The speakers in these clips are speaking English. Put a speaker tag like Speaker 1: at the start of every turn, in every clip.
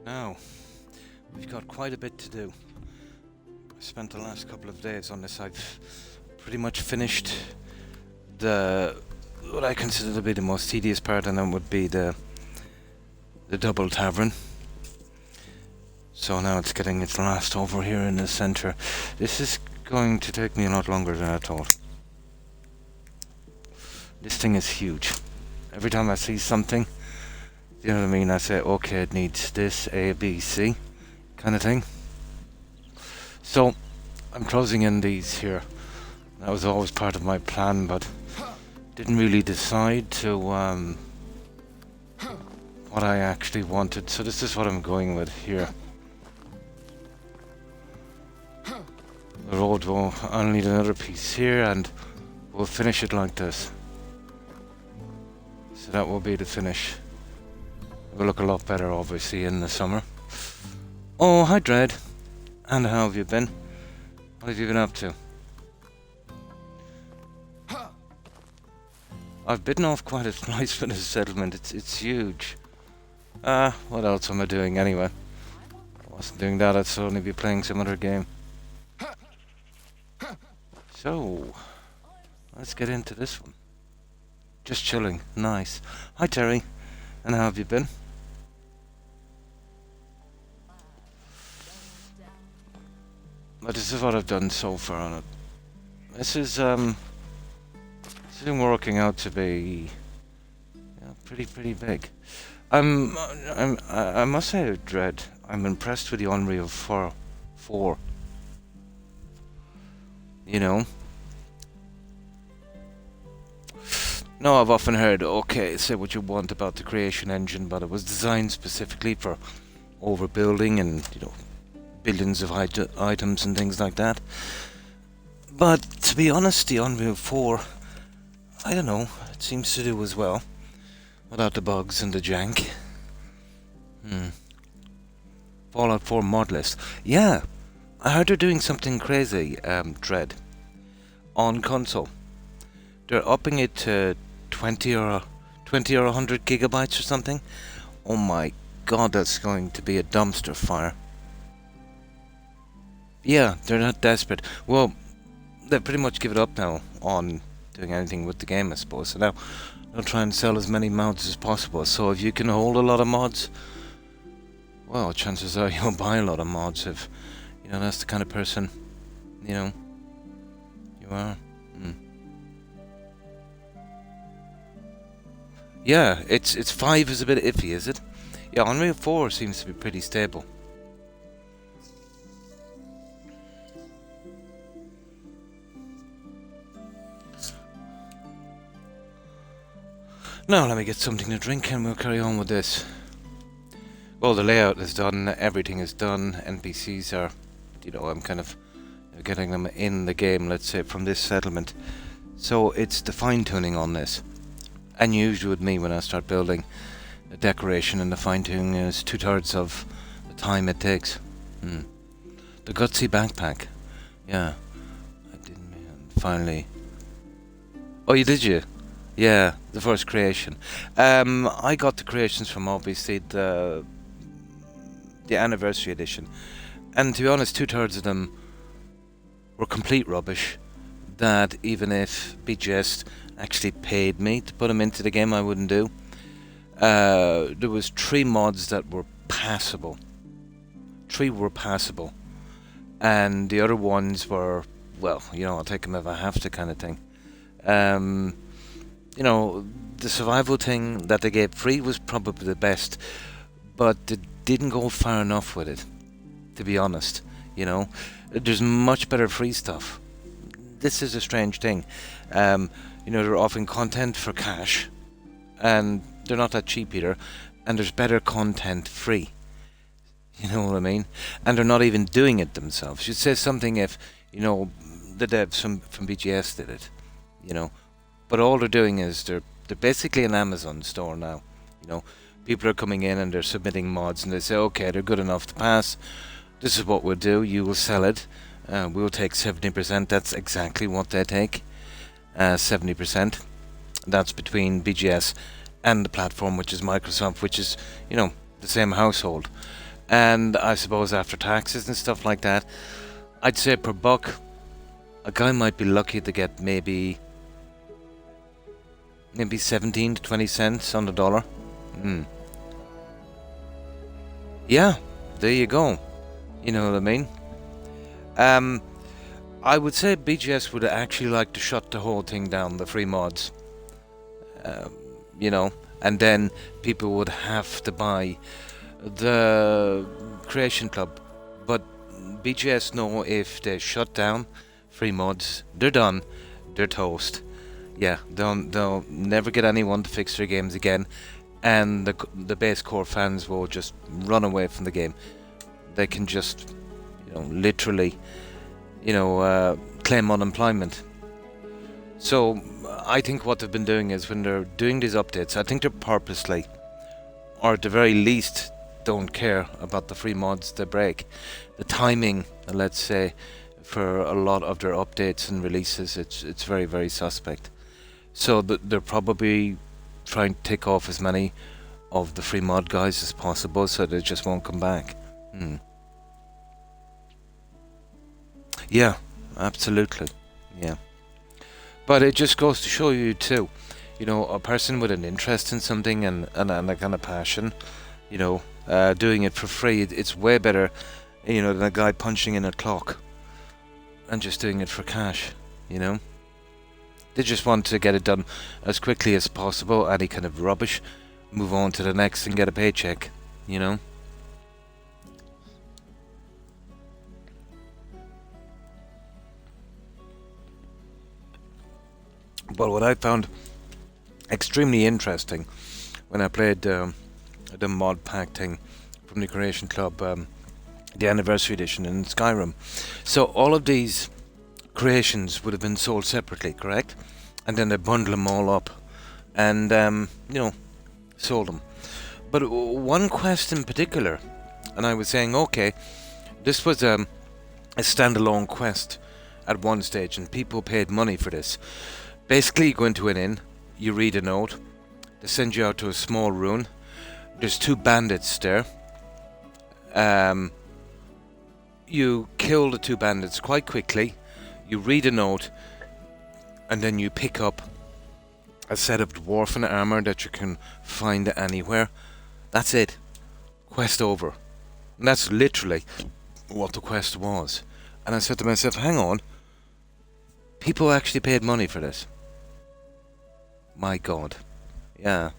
Speaker 1: Now, we've got quite a bit to do. I spent the last couple of days on this. I've pretty much finished what I consider to be the most tedious part, and that would be the double tavern. So now it's getting its last over here in the center. This is going to take me a lot longer than I thought. This thing is huge. Every time I see something, you know what I mean, I say, okay, it needs this, A, B, C, kind of thing. So, I'm closing in these here. That was always part of my plan, but didn't really decide to, what I actually wanted. So this is what I'm going with here. The road will, I'll need another piece here, and we'll finish it like this. So that will be the finish. It will look a lot better, obviously, in the summer. Oh, hi, Dread. And how have you been? What have you been up to? I've bitten off quite a slice for this settlement. It's huge. What else am I doing anyway? I wasn't doing that, I'd certainly be playing some other game. So, let's get into this one. Just chilling. Nice. Hi, Terry. And how have you been? But this is what I've done so far on it. This is been working out to be pretty big. I must say, Dread, I'm impressed with the Unreal 4. You know? No, I've often heard, okay, say what you want about the creation engine, but it was designed specifically for overbuilding and, you know, billions of items and things like that. But to be honest, the Unreal 4, I don't know, it seems to do as well, without the bugs and the jank. Fallout 4 mod list. Yeah, I heard they're doing something crazy, Dread, on console. They're upping it to 20 or 100 gigabytes or something. Oh my god, that's going to be a dumpster fire. Yeah, they're not desperate. Well, they've pretty much given up now on doing anything with the game, I suppose. So now they'll try and sell as many mods as possible. So if you can hold a lot of mods, well, chances are you'll buy a lot of mods if, you know, that's the kind of person, you know, you are. Yeah, it's 5 is a bit iffy, is it? Yeah, Unreal 4 seems to be pretty stable. Now let me get something to drink and we'll carry on with this. Well, the layout is done, everything is done, NPCs are, you know, I'm kind of getting them in the game, let's say, from this settlement. So it's the fine-tuning on this. And usually with me, when I start building a decoration, and the fine-tuning is 2/3 of the time it takes. The gutsy backpack. Yeah. I didn't finally... Oh, did you? Yeah, the first creation. I got the creations from, obviously, the anniversary edition. And to be honest, 2/3 of them were complete rubbish. That even if BGS actually paid me to put them into the game, I wouldn't do. There was 3 mods that were passable. 3 were passable. And the other ones were, well, you know, I'll take them if I have to kind of thing. You know, the survival thing that they gave free was probably the best, but they didn't go far enough with it, to be honest. You know, there's much better free stuff. This is a strange thing. You know, they're offering content for cash, and they're not that cheap either, and there's better content free. You know what I mean? And they're not even doing it themselves. You'd say something if, you know, the devs from BGS did it, you know. But all they're doing is they're basically an Amazon store now. You know, people are coming in and they're submitting mods, and they say, okay, they're good enough to pass. This is what we'll do. You will sell it. We'll take 70%. That's exactly what they take. 70%. That's between BGS and the platform, which is Microsoft, which is, you know, the same household. And I suppose after taxes and stuff like that, I'd say per buck, a guy might be lucky to get maybe 17 to 20 cents on the dollar. Hmm. Yeah, there you go. You know what I mean? Um, I would say BGS would actually like to shut the whole thing down, the free mods. Um, you know, and then people would have to buy the Creation Club. But BGS know if they shut down free mods, they're done, they're toast. Yeah, they'll never get anyone to fix their games again, and the base core fans will just run away from the game. They can just, literally, claim unemployment. So I think what they've been doing is when they're doing these updates, I think they're purposely, or at the very least, don't care about the free mods they break. The timing, let's say, for a lot of their updates and releases, it's very, very suspect. So they're probably trying to take off as many of the free mod guys as possible so they just won't come back. Yeah, absolutely. Yeah. But it just goes to show you too, a person with an interest in something and a kind of passion, doing it for free, it's way better, than a guy punching in a clock and just doing it for cash, They just want to get it done as quickly as possible, any kind of rubbish, move on to the next and get a paycheck, But what I found extremely interesting when I played the mod pack thing from the Creation Club, the anniversary edition in Skyrim. So all of these creations would have been sold separately, correct? And then they bundle them all up and, sold them. But one quest in particular, and I was saying, okay, this was a standalone quest at one stage and people paid money for this. Basically, you go into an inn, you read a note, they send you out to a small room, there's 2 bandits there. You kill the 2 bandits quite quickly, you read a note, and then you pick up a set of dwarven armor that you can find anywhere. That's it. Quest over. And that's literally what the quest was. And I said to myself, hang on, people actually paid money for this. My God. Yeah.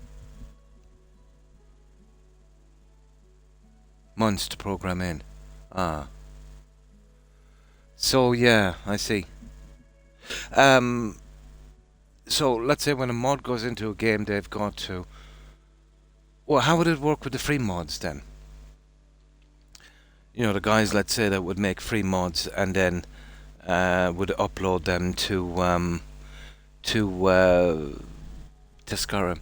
Speaker 1: Months to program in. Ah. So yeah, I see. So let's say when a mod goes into a game, they've got to... Well, how would it work with the free mods then? The guys, let's say, that would make free mods and then would upload them to Skyrim.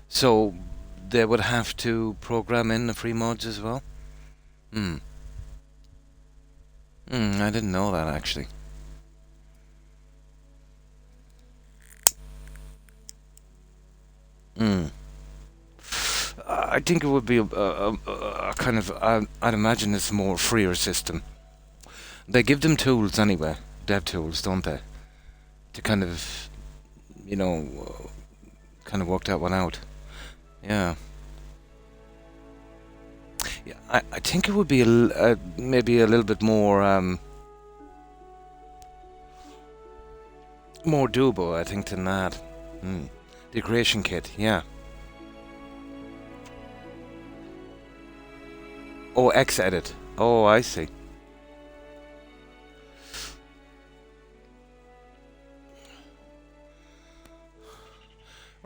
Speaker 1: So they would have to program in the free mods as well? I didn't know that actually. I think it would be a kind of, I'd imagine it's a more freer system. They give them tools anyway, dev tools, don't they? To kind of, kind of work that one out. Yeah. Yeah, I think it would be maybe a little bit more more doable, I think, than that. The creation kit, yeah. Oh, X-Edit. Oh, I see.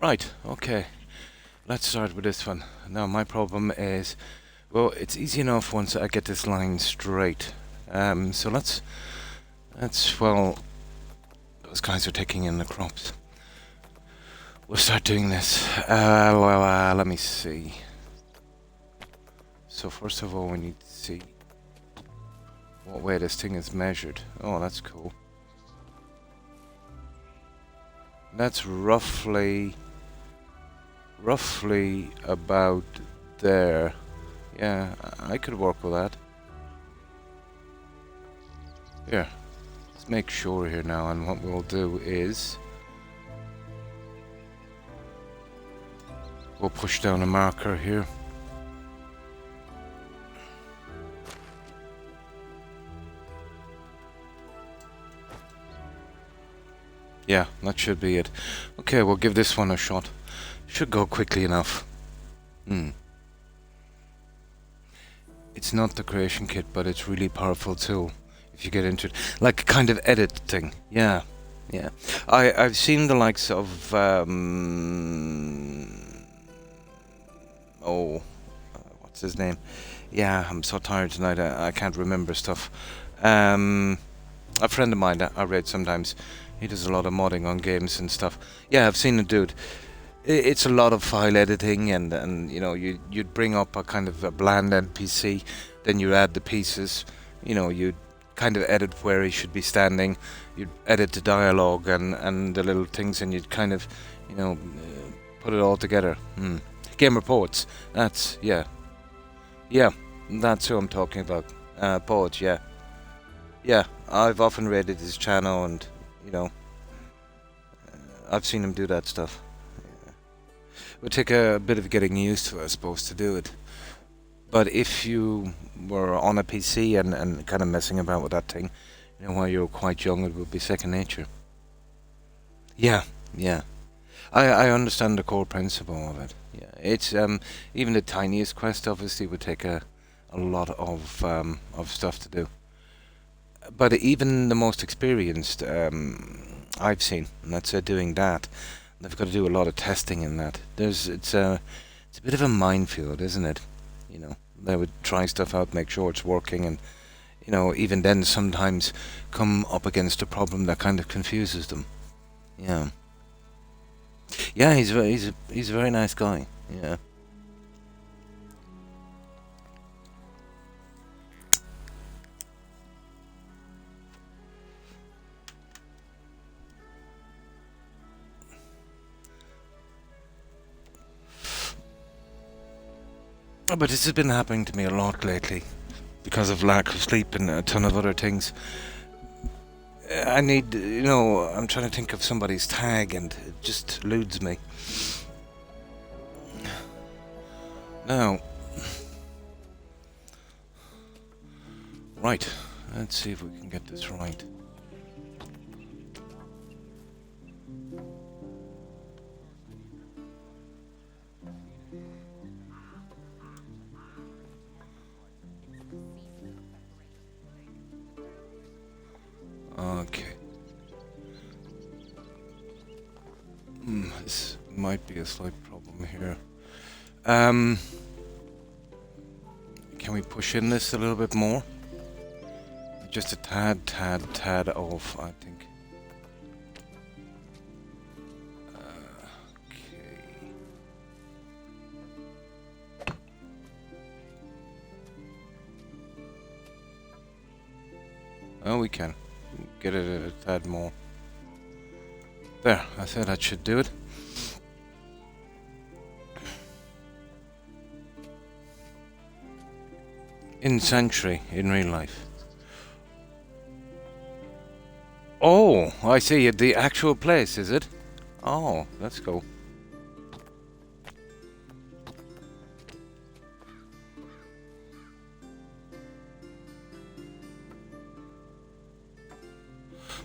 Speaker 1: Right, okay. Let's start with this one. Now, my problem is, well, it's easy enough once I get this line straight. So let's, well, those guys are taking in the crops. We'll start doing this. Let me see. So first of all, we need to see what way this thing is measured. Oh, that's cool. That's roughly about there. Yeah, I could work with that. Here, let's make sure here now, and what we'll do is we'll push down a marker here. Yeah, that should be it. Okay, we'll give this one a shot. Should go quickly enough. It's not the creation kit, but it's really powerful tool if you get into it. Like a kind of edit thing. Yeah, yeah. I've seen the likes of what's his name? Yeah, I'm so tired tonight. I can't remember stuff. A friend of mine that I read sometimes. He does a lot of modding on games and stuff. Yeah, I've seen the dude. It's a lot of file editing, and you know, you'd bring up a kind of a bland NPC, then you add the pieces. You know, you'd kind of edit where he should be standing. You'd edit the dialogue and the little things, and you'd kind of, you know, put it all together. Game reports. That's yeah, that's who I'm talking about. Poets, yeah. I've often raided his channel, and you know, I've seen him do that stuff. It would take a bit of getting used to, I suppose, to do it. But if you were on a PC and kind of messing about with that thing, you know, while you were quite young, it would be second nature. Yeah. I understand the core principle of it. Yeah, it's even the tiniest quest obviously would take a lot of stuff to do. But even the most experienced I've seen, and that's doing that, they've got to do a lot of testing in that. It's a bit of a minefield, isn't it? You know, they would try stuff out, make sure it's working, and you know, even then sometimes come up against a problem that kind of confuses them. Yeah. Yeah, he's a very nice guy. Yeah. But this has been happening to me a lot lately because of lack of sleep and a ton of other things. I need, you know, I'm trying to think of somebody's tag and it just eludes me. Now, right, let's see if we can get this right. Okay. This might be a slight problem here. Can we push in this a little bit more? Just a tad off, I think. Okay. Oh, we can get it a tad more. There, I thought that should do it. In Sanctuary, in real life. Oh, I see. The actual place, is it? Oh, let's go.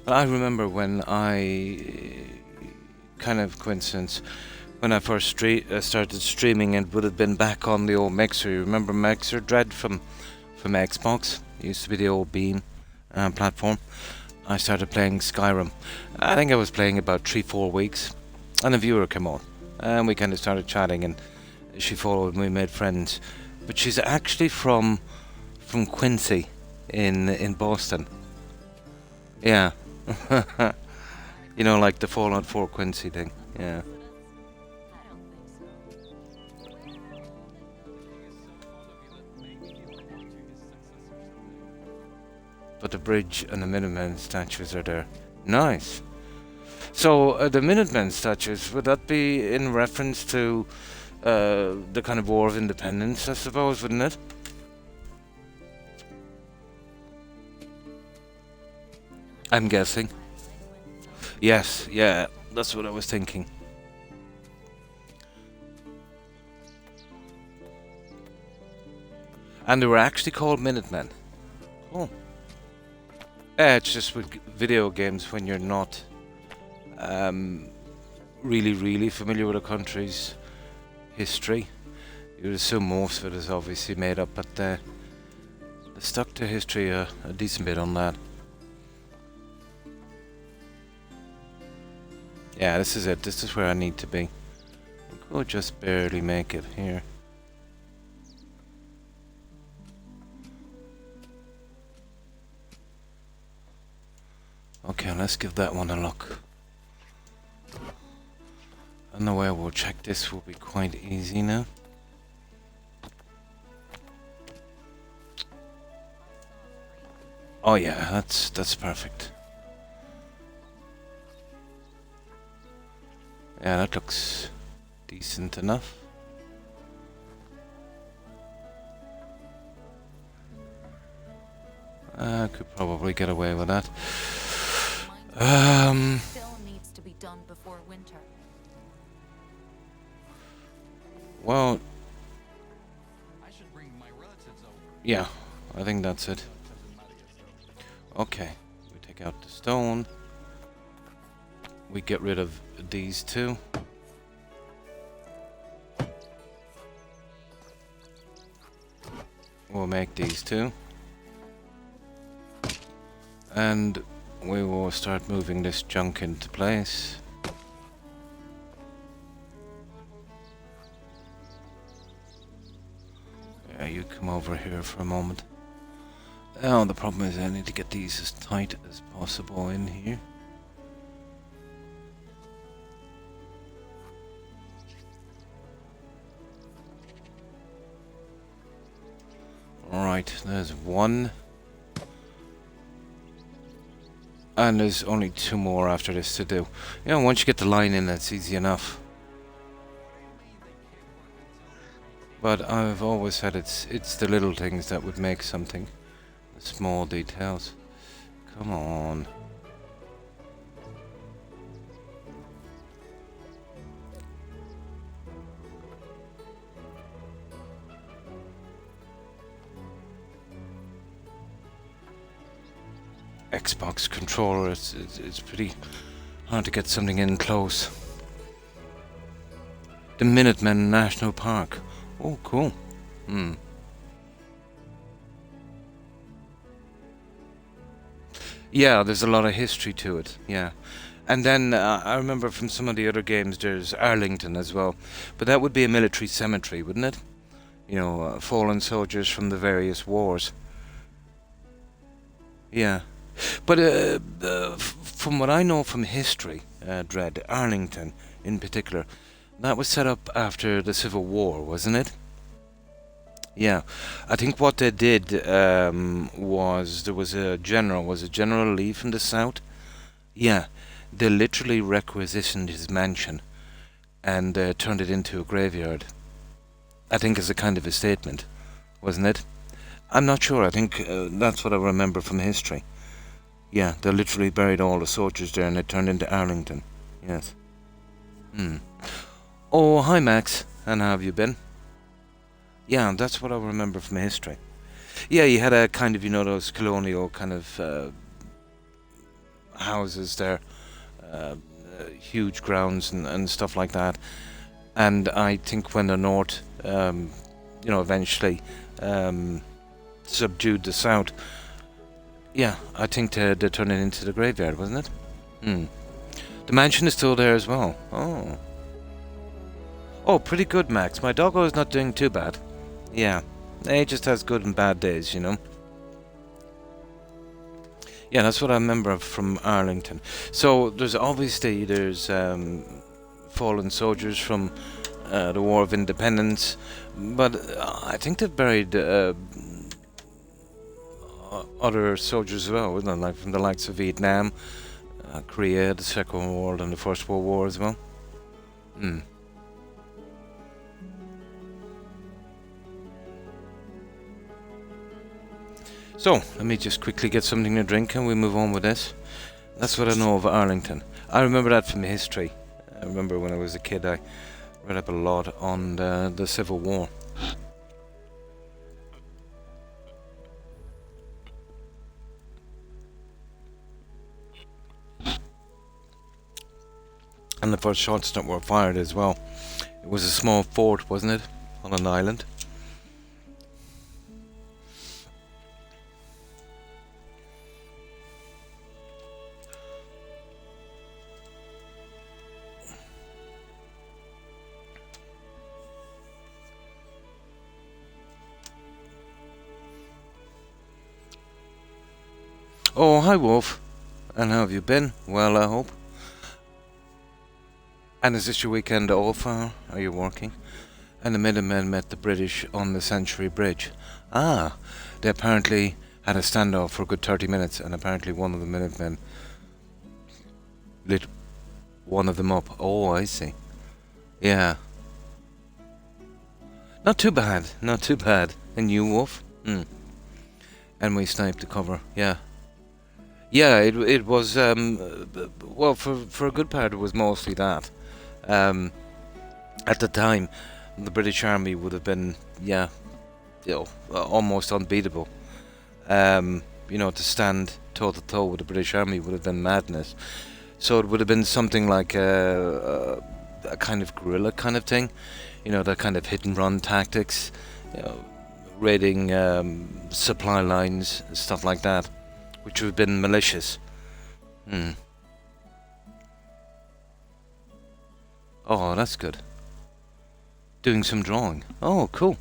Speaker 1: I remember when kind of coincidence, when I first started streaming, it would have been back on the old Mixer. You remember Mixer Dread from Xbox? It used to be the old Beam platform. I started playing Skyrim. I think I was playing about 3-4 weeks, and a viewer came on, and we kind of started chatting, and she followed, and we made friends. But she's actually from Quincy in Boston. Yeah. You know, like the Fallout 4 Quincy thing. Yeah. But the bridge and the Minutemen statues are there. Nice. So the Minutemen statues, would that be in reference to the kind of War of Independence, I suppose, wouldn't it? I'm guessing. Yes, yeah, that's what I was thinking. And they were actually called Minutemen. Oh. It's just with video games when you're not really familiar with a country's history. You'd assume most of it is obviously made up, but they stuck to history a decent bit on that. Yeah, this is it. This is where I need to be. I could just barely make it here. Okay, let's give that one a look. And the way we'll check this will be quite easy now. Oh yeah, that's perfect. Yeah, that looks decent enough. I could probably get away with that.
Speaker 2: Still needs to be done before winter.
Speaker 1: Well,
Speaker 3: I should bring my relatives over.
Speaker 1: yeah, I think that's it. Okay, we take out the stone. We get rid of these two. We'll make these two. And we will start moving this junk into place. Yeah, you come over here for a moment. Oh, the problem is I need to get these as tight as possible in here. Alright, there's one. And there's only two more after this to do. You know, once you get the line in, that's easy enough. But I've always said it's the little things that would make something. The small details. Come on. Xbox controller, it's pretty hard to get something in close. The Minutemen National Park. Oh, cool. Yeah, there's a lot of history to it, yeah. And then I remember from some of the other games there's Arlington as well. But that would be a military cemetery, wouldn't it? You know, fallen soldiers from the various wars. Yeah. But from what I know from history, Dread, Arlington in particular, that was set up after the Civil War, wasn't it? Yeah, I think what they did was there was a General Lee from the South? Yeah, they literally requisitioned his mansion and turned it into a graveyard. I think as a kind of a statement, wasn't it? I'm not sure, I think that's what I remember from history. Yeah, they literally buried all the soldiers there and it turned into Arlington. Yes. Oh, hi Max. And how have you been? Yeah, that's what I remember from history. Yeah, you had a kind of, you know, those colonial kind of houses there. Huge grounds and stuff like that. And I think when the North, you know, eventually subdued the South, yeah, I think they turned it into the graveyard, wasn't it? The mansion is still there as well. Oh. Oh, pretty good, Max. My doggo is not doing too bad. Yeah, he just has good and bad days, you know. Yeah, that's what I remember from Arlington. So there's fallen soldiers from the War of Independence, but I think they've buried other soldiers as well, wasn't it? Like from the likes of Vietnam, Korea, the Second World War, and the First World War as well. So, let me just quickly get something to drink and we move on with this. That's what I know of Arlington. I remember that from history. I remember when I was a kid I read up a lot on the Civil War. And the first shots that were fired as well. It was a small fort, wasn't it? On an island. Oh, hi Wolf. And how have you been? Well, I hope. And is this your weekend off? Are you working? And the Minutemen met the British on the Century Bridge. Ah, they apparently had a standoff for a good 30 minutes, and apparently one of the Minutemen lit one of them up. Oh, I see. Yeah. Not too bad, not too bad. And you, Wolf? And we sniped the cover, yeah. Yeah, it was, well, for a good part it was mostly that. At the time, the British Army would have been, yeah, almost unbeatable. To stand toe to toe with the British Army would have been madness. So it would have been something like a kind of guerrilla kind of thing, that kind of hit and run tactics, raiding supply lines, stuff like that, which would have been malicious. Oh, that's good. Doing some drawing. Oh, cool.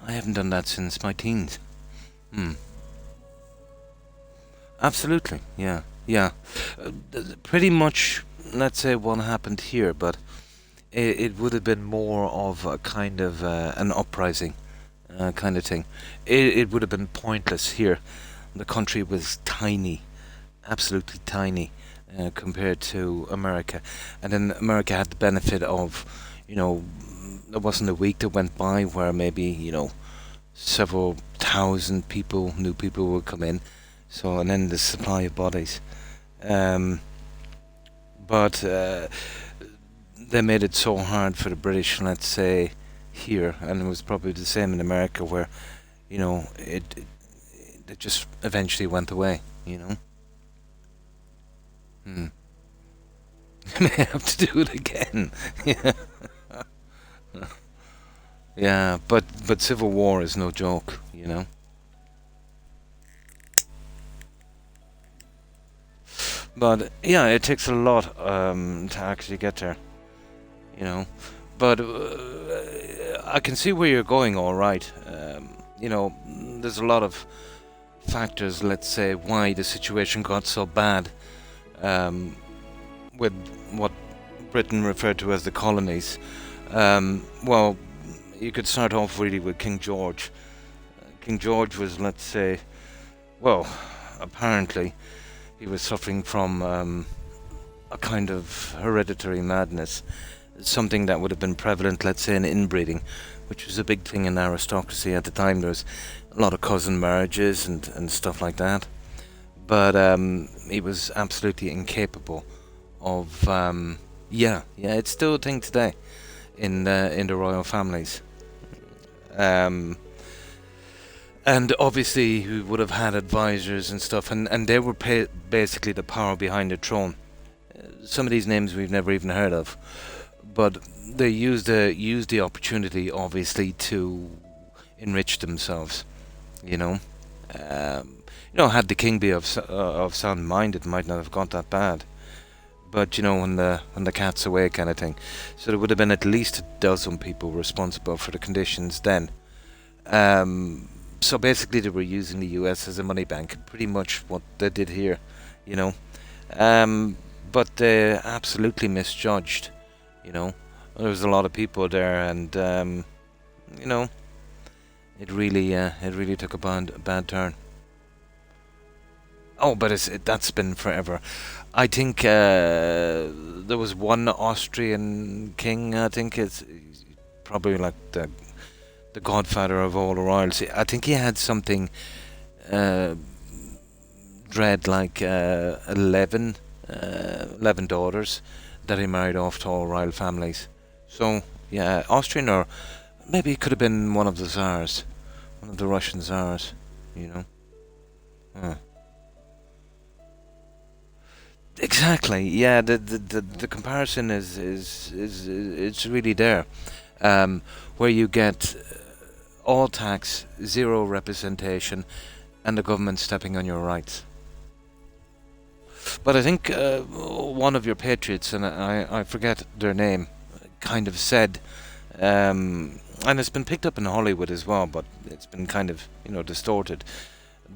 Speaker 1: I haven't done that since my teens. Absolutely, yeah. Pretty much, let's say, what happened here, but it would have been more of a kind of an uprising kind of thing. It would have been pointless here. The country was tiny, absolutely tiny, compared to America. And then America had the benefit of, there wasn't a week that went by where maybe, several thousand new people would come in. So, and then the supply of bodies. But they made it so hard for the British, let's say, here, and it was probably the same in America, where, it just eventually went away, I may have to do it again. Yeah. Yeah, but Civil War is no joke, But yeah, it takes a lot to actually get there, But I can see where you're going, all right. There's a lot of factors, let's say, why the situation got so bad with what Britain referred to as the colonies. Well, you could start off really with King George. King George was, let's say, well, apparently he was suffering from a kind of hereditary madness, something that would have been prevalent, let's say, in inbreeding, which was a big thing in aristocracy at the time. There was a lot of cousin marriages and stuff like that. But he was absolutely incapable of, it's still a thing today in the royal families. And obviously he would have had advisors and stuff, and they were basically the power behind the throne. Some of these names we've never even heard of, but they used the opportunity, obviously, to enrich themselves. Had the king be of sound mind, it might not have got that bad. But when the cat's away, kind of thing. So there would have been at least a dozen people responsible for the conditions then. So basically, they were using the US as a money bank, pretty much what they did here, But they absolutely misjudged, There was a lot of people there, and it really took a bad turn. Oh, but that's been forever. I think there was one Austrian king. I think it's probably like the godfather of all the royalty. I think he had something uh, Dread like 11 daughters that he married off to all royal families. So, yeah, Austrian, or maybe it could have been one of the Tsars, one of the Russian Tsars, you know. Huh. Exactly. Yeah, the comparison is it's really there, where you get all tax, zero representation, and the government stepping on your rights. But I think one of your patriots, and I forget their name, kind of said, and it's been picked up in Hollywood as well, but it's been kind of distorted,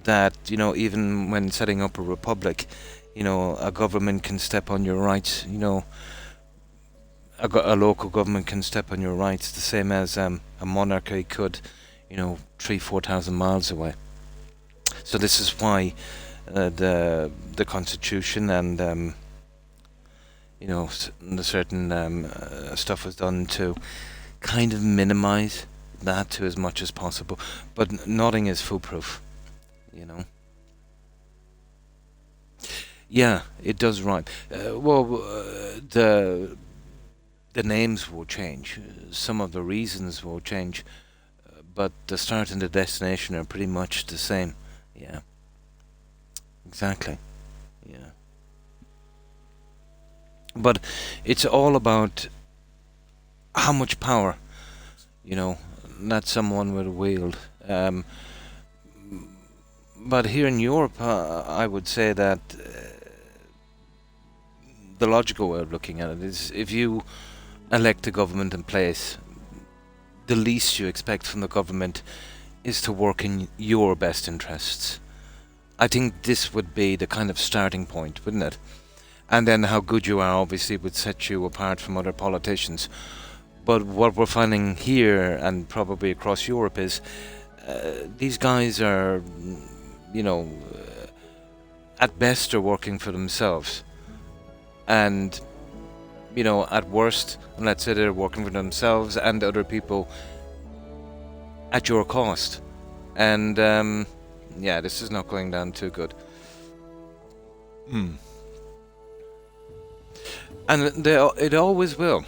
Speaker 1: that even when setting up a republic, a government can step on your rights. A local government can step on your rights, the same as a monarchy could, 3,000-4,000 miles away. So this is why the Constitution and the certain stuff was done to kind of minimize that to as much as possible. But nothing is foolproof, you know. Yeah, it does rhyme. The names will change. Some of the reasons will change, but the start and the destination are pretty much the same. Yeah, exactly. Yeah, but it's all about how much power, that someone will wield. But here in Europe, I would say that the logical way of looking at it is, if you elect a government in place, the least you expect from the government is to work in your best interests. I think this would be the kind of starting point, wouldn't it? And then how good you are obviously would set you apart from other politicians. But what we're finding here and probably across Europe is these guys are, at best are working for themselves. And, at worst, let's say they're working for themselves and other people at your cost. And, this is not going down too good. And it always will.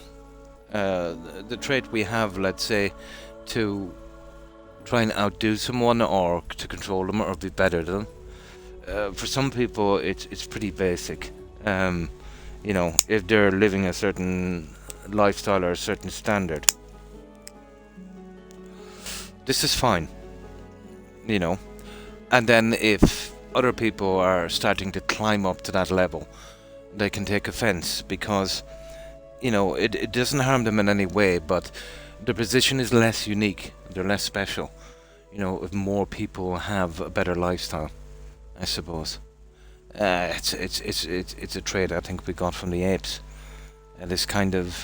Speaker 1: The trait we have, let's say, to try and outdo someone or to control them or be better than them. For some people, it's pretty basic. If they're living a certain lifestyle or a certain standard, this is fine. And then if other people are starting to climb up to that level, they can take offense because, it doesn't harm them in any way, but the position is less unique, they're less special, if more people have a better lifestyle, I suppose. It's a trait I think we got from the apes. This kind of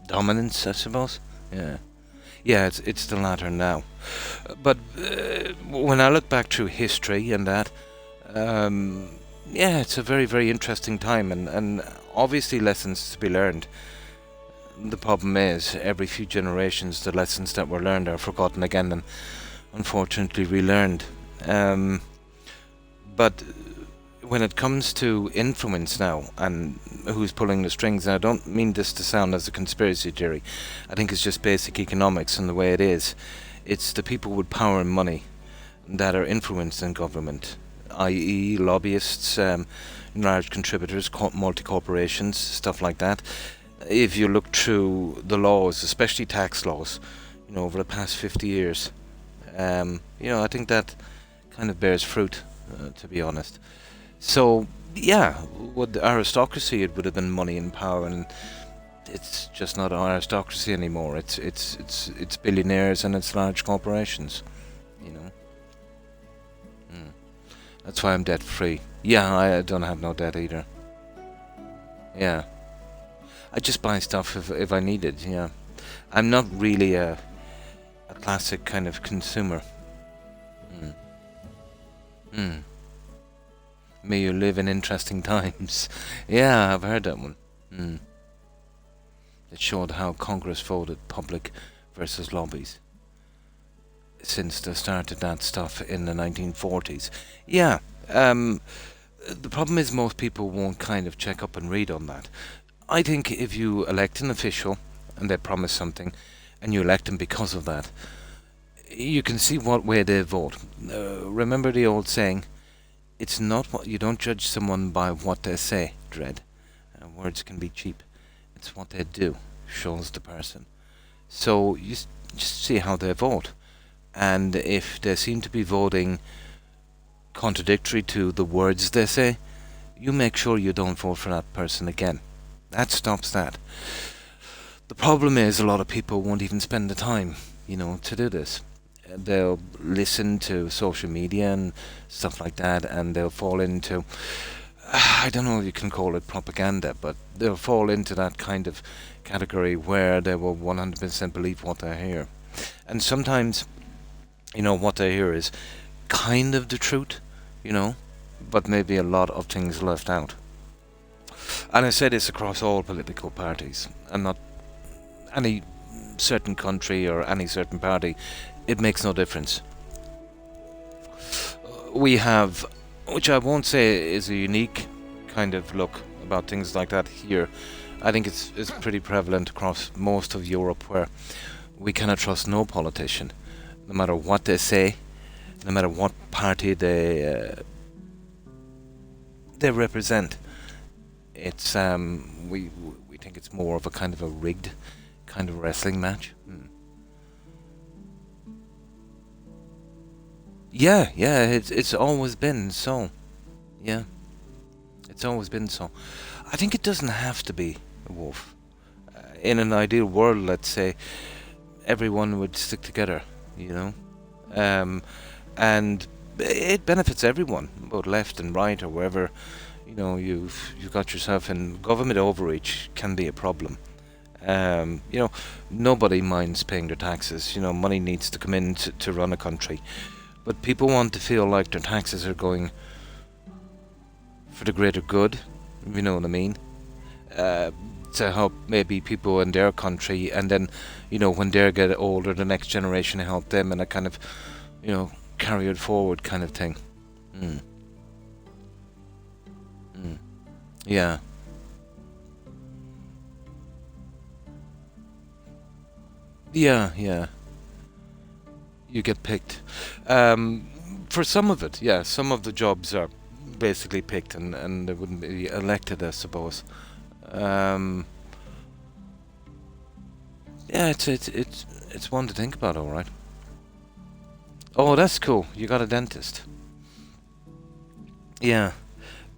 Speaker 1: dominance, I suppose. Yeah, it's the latter now. But when I look back through history and that, it's a very, very interesting time, and obviously lessons to be learned. The problem is, every few generations, the lessons that were learned are forgotten again and unfortunately relearned. But when it comes to influence now and who's pulling the strings, and I don't mean this to sound as a conspiracy theory, I think it's just basic economics and the way it is. It's the people with power and money that are influenced in government, i.e. lobbyists, large contributors, multi-corporations, stuff like that. If you look through the laws, especially tax laws, over the past 50 years, I think that kind of bears fruit, to be honest. So, with the aristocracy, it would have been money and power, and it's just not an aristocracy anymore. It's billionaires and it's large corporations, That's why I'm debt free. Yeah, I don't have no debt either. Yeah, I just buy stuff if I need it. Yeah, I'm not really a classic kind of consumer. May you live in interesting times. Yeah, I've heard that one. It showed how Congress voted public versus lobbies. since they started that stuff in the 1940s. Yeah, um, the problem is most people won't kind of check up and read on that. I think if you elect an official and they promise something and you elect them because of that, you can see what way they vote. Remember the old saying, it's not what you don't judge someone by what they say, Dread. Words can be cheap. It's what they do shows the person. So you just see how they vote. And if they seem to be voting contradictory to the words they say, you make sure you don't vote for that person again. That stops that. The problem is a lot of people won't even spend the time, to do this. They'll listen to social media and stuff like that, and they'll fall into, I don't know if you can call it propaganda, but they'll fall into that kind of category where they will 100% believe what they hear. And sometimes, what they hear is kind of the truth, but maybe a lot of things left out. And I say this across all political parties, and not any certain country or any certain party. It makes no difference. We have, which I won't say is a unique kind of look about things like that here. I think it's pretty prevalent across most of Europe, where we cannot trust no politician, no matter what they say, no matter what party they represent. It's we think it's more of a kind of a rigged kind of wrestling match. Yeah, it's always been so. Yeah, it's always been so. I think it doesn't have to be a wolf. In an ideal world, let's say, everyone would stick together, and it benefits everyone, both left and right or wherever. You've got yourself in. Government overreach can be a problem. Nobody minds paying their taxes. Money needs to come in to run a country. But people want to feel like their taxes are going for the greater good, if you know what I mean, to help maybe people in their country, and then, when they get older, the next generation help them, and a kind of, carry it forward kind of thing. Yeah. Yeah. You get picked. For some of it, yeah, some of the jobs are basically picked, and they wouldn't be elected, I suppose. Yeah, it's one to think about, all right. Oh, that's cool. You got a dentist. Yeah,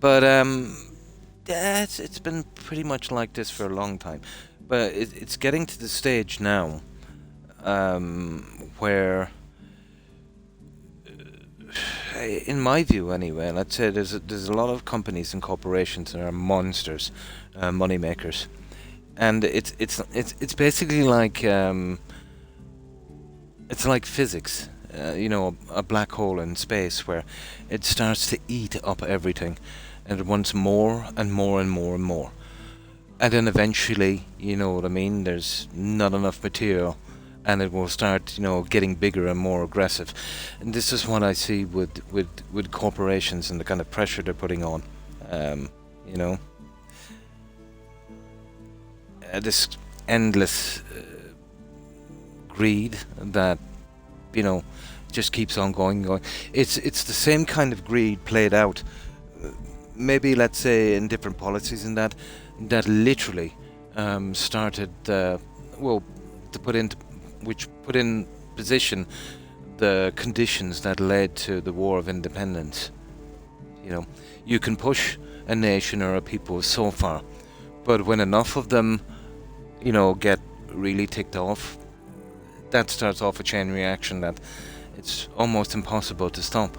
Speaker 1: but yeah, it's been pretty much like this for a long time, but it's getting to the stage now, where, in my view anyway, let's say there's a lot of companies and corporations that are monsters, money makers, and it's basically like it's like physics, a black hole in space where it starts to eat up everything, and it wants more and more and more and more, and then eventually, you know what I mean, there's not enough material, and it will start, getting bigger and more aggressive. And this is what I see with corporations and the kind of pressure they're putting on. This endless greed that, just keeps on going. It's the same kind of greed played out. Maybe, let's say, in different policies, in that literally started, to put in position the conditions that led to the War of Independence. You can push a nation or a people so far, but when enough of them, get really ticked off, that starts off a chain reaction that it's almost impossible to stop.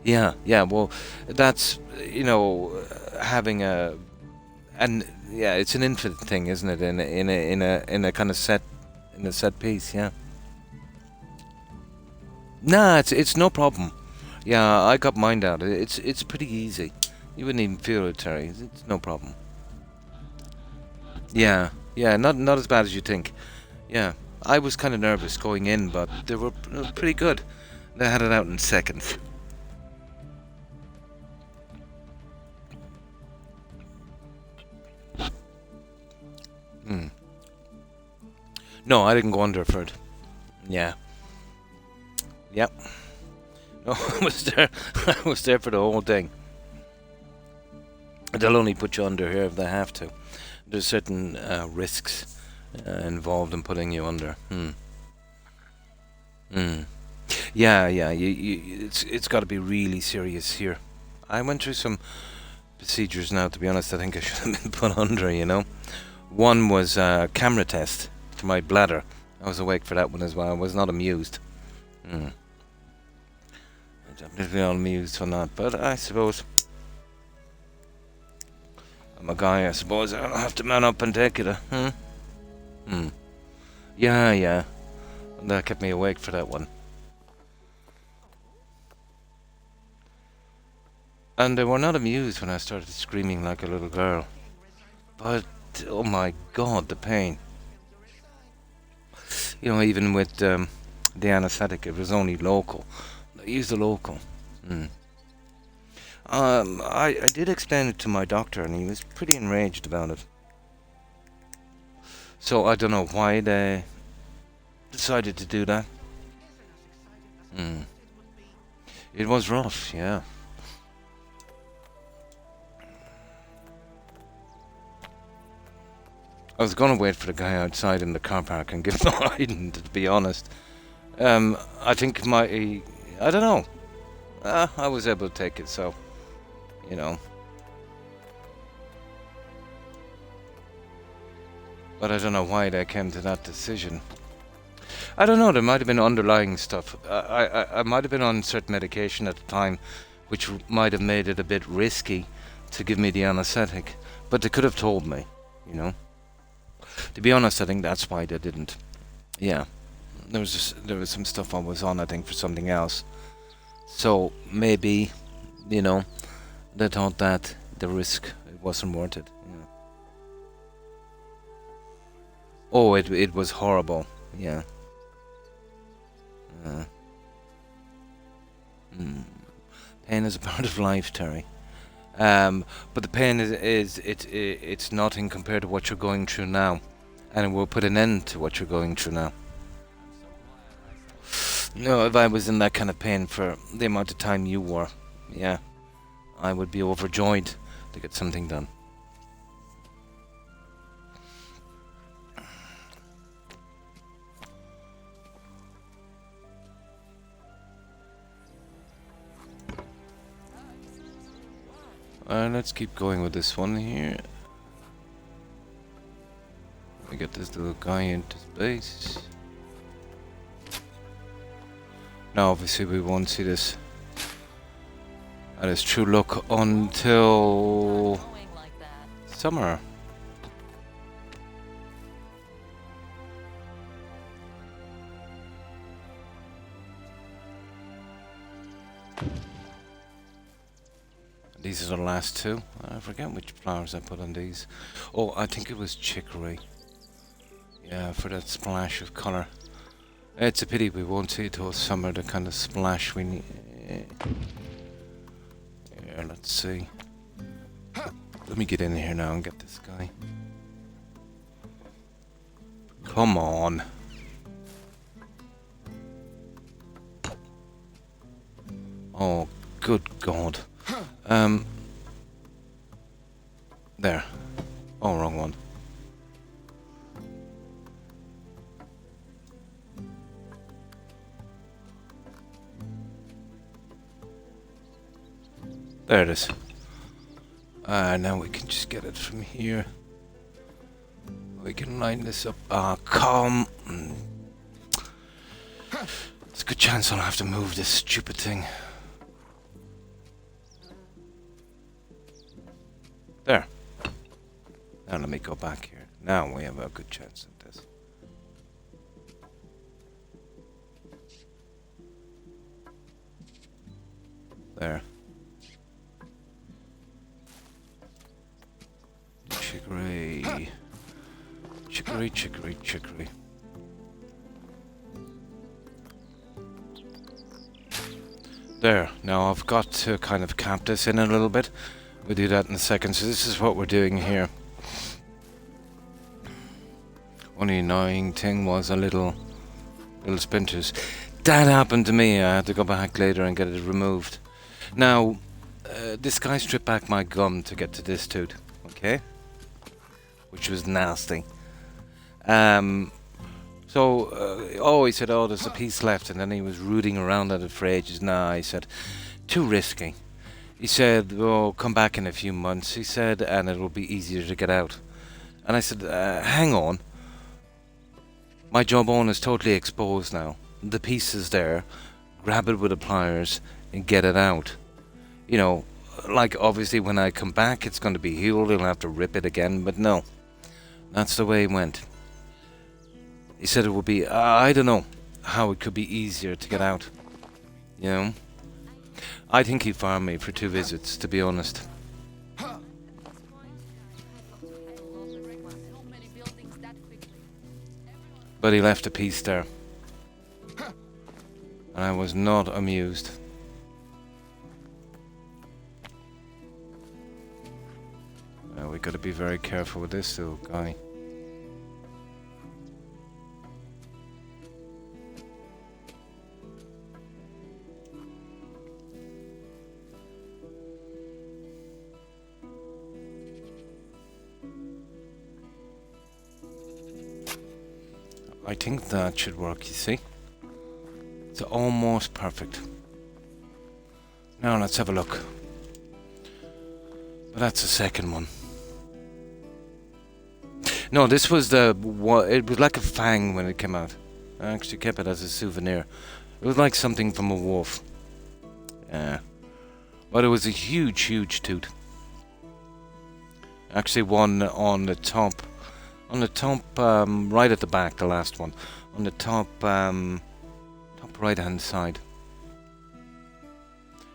Speaker 1: Yeah, well, that's, having and yeah, it's an infinite thing, isn't it? In a kind of set piece, yeah. Nah, it's no problem. Yeah, I got mine out. It's pretty easy. You wouldn't even feel it, Terry. It's no problem. Yeah, not as bad as you think. Yeah, I was kind of nervous going in, but they were pretty good. They had it out in seconds. No, I didn't go under for it. Yeah. Yep. No, I was there. I was there for the whole thing. They'll only put you under here if they have to. There's certain risks involved in putting you under. Yeah. It's got to be really serious here. I went through some procedures now. To be honest, I think I should have been put under. You know, one was a camera test to my bladder. I was awake for that one as well. I was not amused. I'm definitely not amused on that, but I suppose I'm a guy. I suppose I'll have to man up and take it. Yeah. And that kept me awake for that one. And they were not amused when I started screaming like a little girl. But, oh my god, the pain. You know, even with the anesthetic, it was only local. I used the local. I did explain it to my doctor, and he was pretty enraged about it. So I don't know why they decided to do that. It was rough, yeah. I was gonna wait for the guy outside in the car park and give him a hiding, to be honest. I think I don't know. I was able to take it, so, you know. But I don't know why they came to that decision. I don't know, there might have been underlying stuff. I might have been on certain medication at the time, which might have made it a bit risky to give me the anesthetic. But they could have told me, you know. To be honest, I think that's why they didn't. Yeah. There was some stuff I was on, I think, for something else. So, maybe, you know, they thought that the risk, it wasn't worth it. Yeah. Oh, it was horrible. Yeah. Pain is a part of life, Terry. But the pain it's nothing compared to what you're going through now, and it will put an end to what you're going through now. No, if I was in that kind of pain for the amount of time you were, yeah, I would be overjoyed to get something done. Let's keep going with this one here. We get this little guy into space. Now, obviously, we won't see this at its true look until summer. These are the last two. I forget which flowers I put on these. Oh, I think it was chicory. Yeah, for that splash of colour. It's a pity we won't see it till summer, the kind of splash we need. Here, let's see. Let me get in here now and get this guy. Come on. Oh, good God. There. Oh, wrong one. There it is. Now we can just get it from here. We can line this up. Come. There's a good chance I'll have to move this stupid thing. There. Now let me go back here. Now we have a good chance at this. There. Chicory. Chicory, chicory, chicory. There. Now I've got to kind of cap this in a little bit. We'll do that in a second. So this is what we're doing here. Only annoying thing was a little splinters. That happened to me. I had to go back later and get it removed. Now, this guy stripped back my gum to get to this tooth. Okay? Which was nasty. So, he said, oh, there's a piece left, and then he was rooting around at it for ages. Nah, he said, too risky. He said, oh, come back in a few months, he said, and it'll be easier to get out. And I said, hang on. My jawbone is totally exposed now. The piece is there. Grab it with the pliers and get it out. You know, like obviously when I come back, it's going to be healed. He'll have to rip it again, but no. That's the way it went. He said it would be, I don't know how it could be easier to get out. You know? I think he fired me for 2 visits, to be honest. But he left a piece there. And I was not amused. We got to be very careful with this little guy. I think that should work, you see? It's almost perfect. Now let's have a look. But that's the second one. No, this was the one. It was like a fang when it came out. I actually kept it as a souvenir. It was like something from a wolf. Yeah. But it was a huge, huge tooth. Actually one on the top. On the top, right at the back, the last one. On the top right hand side.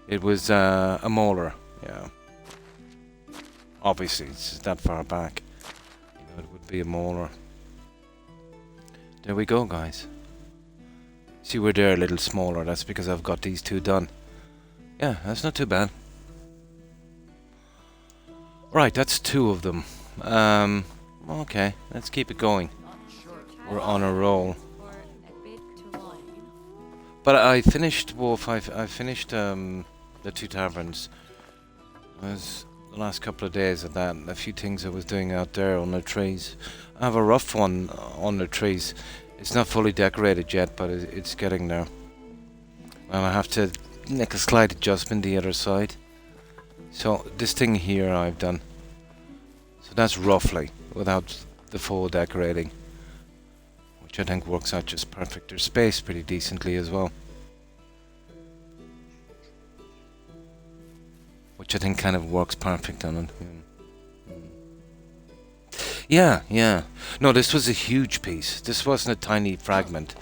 Speaker 1: It was a molar, yeah. Obviously, it's that far back. You know, it would be a molar. There we go, guys. See, we're there a little smaller. That's because I've got these 2 done. Yeah, that's not too bad. Right, that's 2 of them. Okay, let's keep it going. We're on a roll. But I finished Wolf. I finished the 2 taverns. It was the last couple of days of that. A few things I was doing out there on the trees. I have a rough one on the trees. It's not fully decorated yet, but it's getting there. And I have to make a slight adjustment the other side. So this thing here I've done. So that's roughly, without the full decorating, which I think works out just perfect. There's space pretty decently as well, which I think kind of works perfect on it. Yeah. No, this was a huge piece. This wasn't a tiny fragment.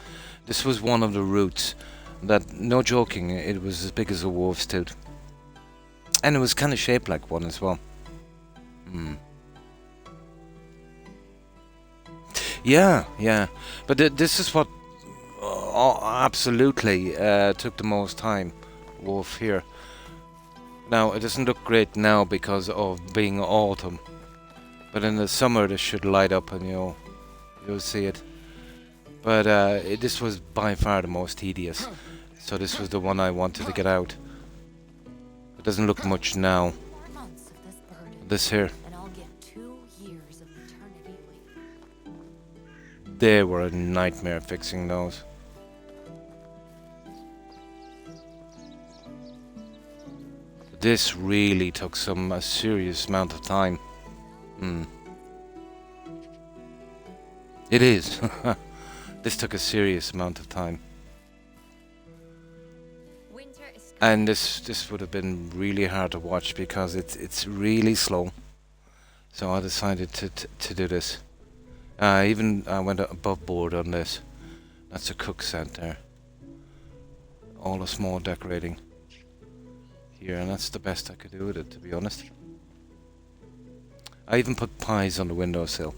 Speaker 1: This was one of the roots that, no joking, it was as big as a wolf's tooth. And it was kind of shaped like one as well. Yeah. But this is what absolutely took the most time. Wolf here. Now, it doesn't look great now because of being autumn. But in the summer, this should light up and you'll see it. But this was by far the most tedious. So this was the one I wanted to get out. It doesn't look much now. This here. They were a nightmare fixing those. This really took a serious amount of time. It is. This took a serious amount of time. And this would have been really hard to watch because it's really slow. So I decided to do this. I went above board on this. That's a cook set there. All the small decorating here, and that's the best I could do with it, to be honest. I even put pies on the windowsill.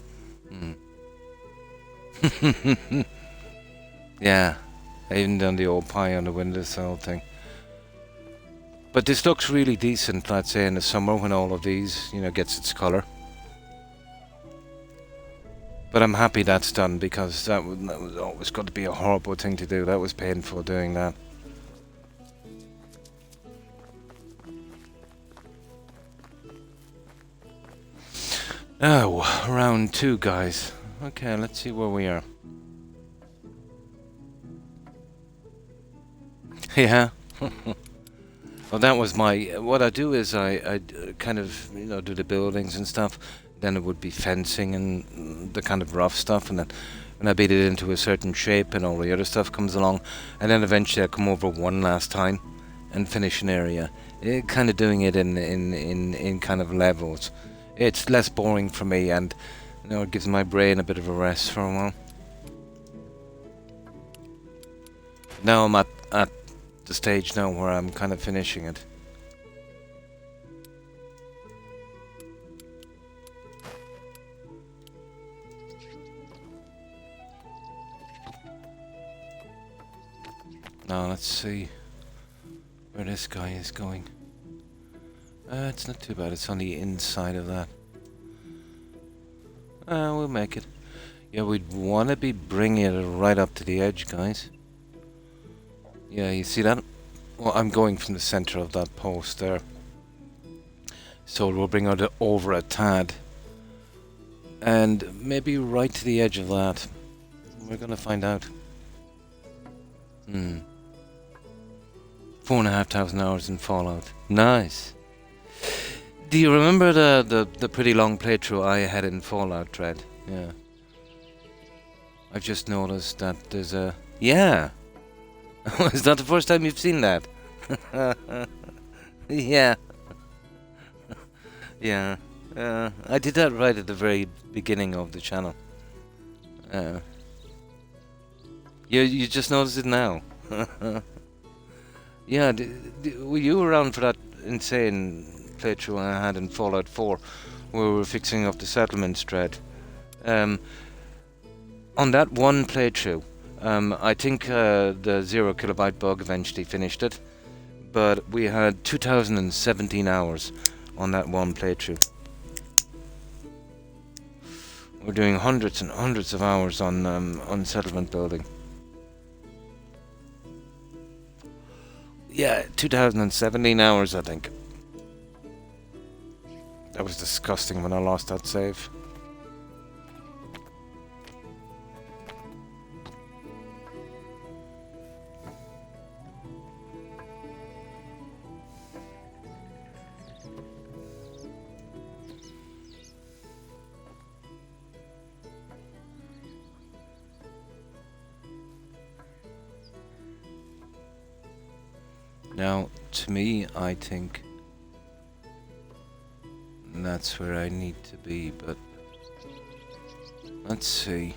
Speaker 1: Yeah, I even done the old pie on the windowsill thing. But this looks really decent, let's say, in the summer when all of these, you know, gets its colour. But I'm happy that's done, because that was always going to be a horrible thing to do. That was painful doing that. Oh, round 2, guys. Okay, let's see where we are. Yeah. Well, that was my... What I do is I kind of, you know, do the buildings and stuff. Then it would be fencing and the kind of rough stuff. And then when I beat it into a certain shape and all the other stuff comes along. And then eventually I come over one last time and finish an area. Kind of doing it in kind of levels. It's less boring for me, and you know, it gives my brain a bit of a rest for a while. Now I'm at the stage now where I'm kind of finishing it. Now let's see where this guy is going. It's not too bad, it's on the inside of that. We'll make it. Yeah, we'd want to be bringing it right up to the edge, guys. Yeah, you see that? Well, I'm going from the center of that post there. So we'll bring it over a tad. And maybe right to the edge of that. We're gonna find out. 4,500 hours in Fallout. Nice. Do you remember the pretty long playthrough I had in Fallout Dread? Yeah. I've just noticed that there's a... Yeah! Is that the first time you've seen that? Yeah. Yeah. I did that right at the very beginning of the channel. You just noticed it now. Yeah, were you around for that insane playthrough I had in Fallout 4 where we were fixing up the settlements Dread? On that one playthrough, I think the 0 kilobyte bug eventually finished it, but we had 2,017 hours on that one playthrough. We're doing hundreds and hundreds of hours on settlement building. Yeah, 2,017 hours, I think. That was disgusting when I lost that save. Now, to me, I think that's where I need to be, but let's see.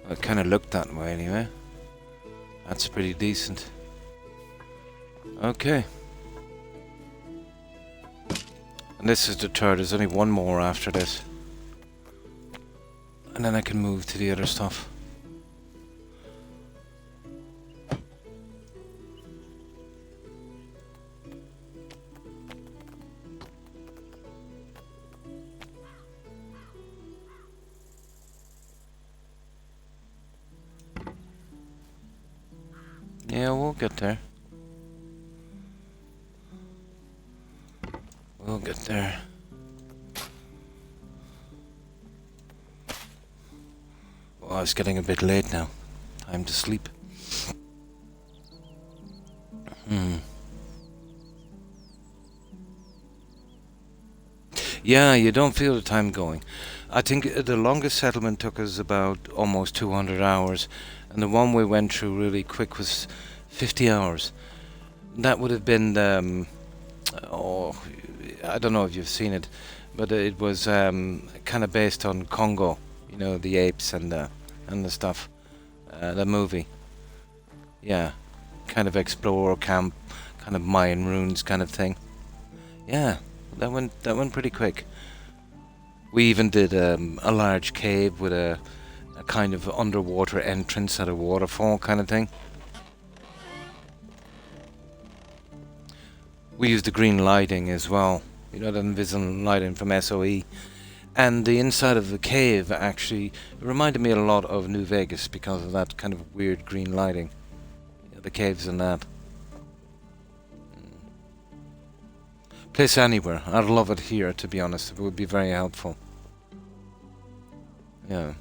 Speaker 1: Well, it kind of looked that way anyway. That's pretty decent. Okay. And this is the third. There's only one more after this. And then I can move to the other stuff. Yeah, we'll get there. We'll get there. Well, it's getting a bit late now. Time to sleep. Yeah, you don't feel the time going. I think the longest settlement took us about almost 200 hours, and the one we went through really quick was 50 hours. That would have been the... oh, I don't know if you've seen it, but it was kind of based on Congo, you know, the apes and the stuff, the movie. Yeah, kind of explorer camp, kind of Mayan ruins kind of thing. Yeah, that went pretty quick. We even did a large cave with a kind of underwater entrance at a waterfall kind of thing. We use the green lighting as well. You know, the invisible lighting from SOE. And the inside of the cave actually reminded me a lot of New Vegas because of that kind of weird green lighting. You know, the caves and that. Place anywhere. I'd love it here, to be honest. It would be very helpful. Yeah.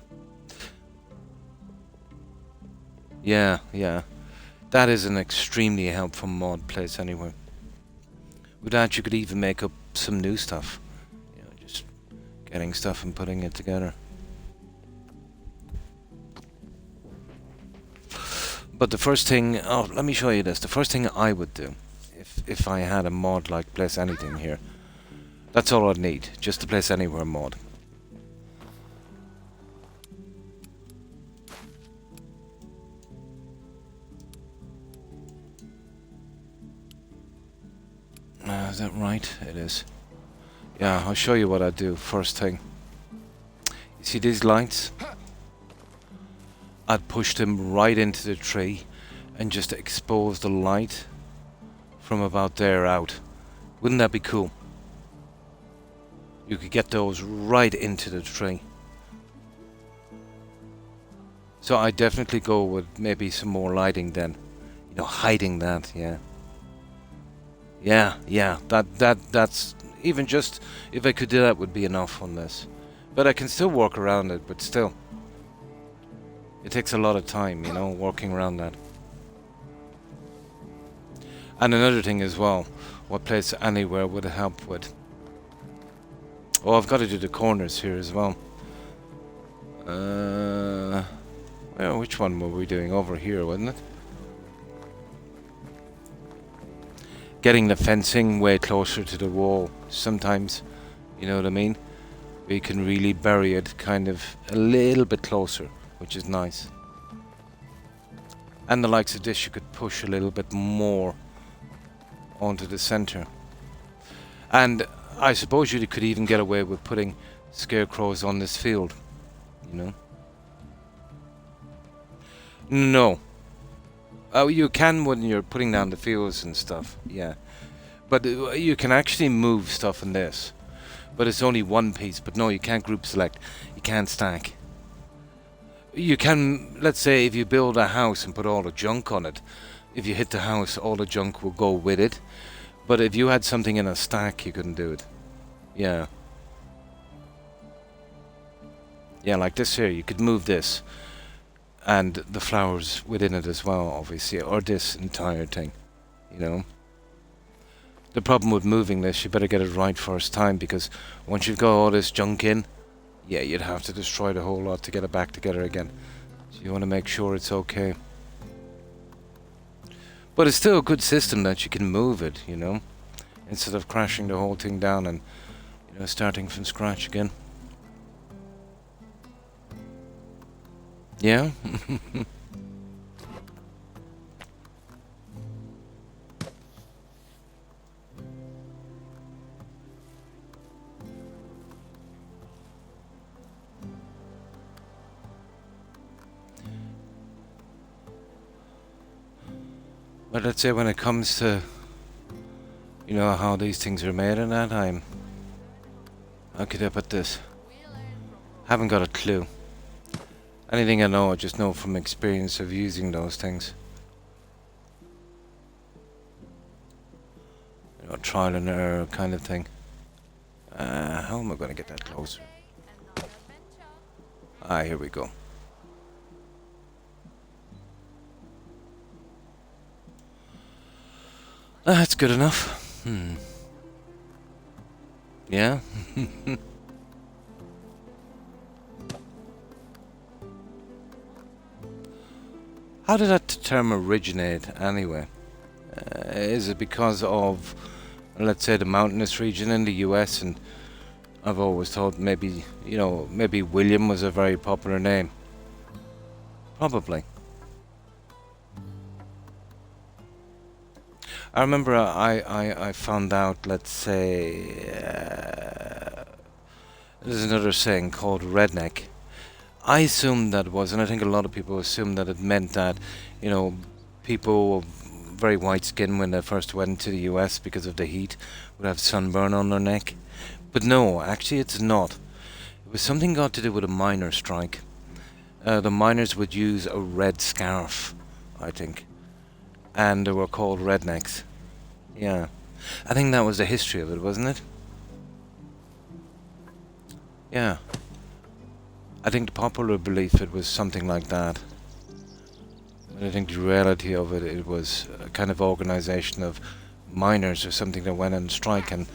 Speaker 1: Yeah. That is an extremely helpful mod, Place Anywhere. With that, you could even make up some new stuff. You know, just getting stuff and putting it together. But the first thing... Oh, let me show you this. The first thing I would do, if I had a mod like Place Anything here, that's all I'd need. Just the Place Anywhere mod. Is that right? It is. Yeah, I'll show you what I do first thing. You see these lights? I'd push them right into the tree and just expose the light from about there out. Wouldn't that be cool? You could get those right into the tree. So I definitely go with maybe some more lighting then. You know, hiding that, yeah. Yeah, that's even just if I could do that would be enough on this. But I can still work around it, but still. It takes a lot of time, you know, working around that. And another thing as well, what Place Anywhere would help with. Oh, I've got to do the corners here as well. Well, which one were we doing? Over here, wasn't it? Getting the fencing way closer to the wall sometimes, you know what I mean? We can really bury it kind of a little bit closer, which is nice. And the likes of this you could push a little bit more onto the center. And I suppose you could even get away with putting scarecrows on this field, you know? No. Oh, you can when you're putting down the fields and stuff, yeah. But you can actually move stuff in this. But it's only one piece. But no, you can't group select. You can't stack. You can, let's say, if you build a house and put all the junk on it, if you hit the house, all the junk will go with it. But if you had something in a stack, you couldn't do it. Yeah. Yeah, like this here, you could move this. And the flowers within it as well, obviously, or this entire thing, you know. The problem with moving this, you better get it right first time, because once you've got all this junk in, yeah, you'd have to destroy the whole lot to get it back together again. So you want to make sure it's okay. But it's still a good system that you can move it, you know, instead of crashing the whole thing down and, you know, starting from scratch again. Yeah? But let's say when it comes to, you know, how these things are made and that, how could I put this? Haven't got a clue. Anything I know, I just know from experience of using those things. You know, trial and error kind of thing. How am I going to get that closer? Ah, here we go. That's good enough. Yeah? How did that term originate anyway? Is it because of, let's say, the mountainous region in the US? And I've always thought maybe, you know, maybe William was a very popular name. Probably. I remember I found out, let's say, there's another saying called redneck. I assumed that was, and I think a lot of people assumed that it meant that, you know, people very white skin when they first went to the US because of the heat, would have sunburn on their neck. But no, actually it's not. It was something got to do with a miner strike. The miners would use a red scarf, I think. And they were called rednecks. Yeah. I think that was the history of it, wasn't it? Yeah. I think the popular belief it was something like that. But I think the reality of it, it was a kind of organization of miners or something that went on strike and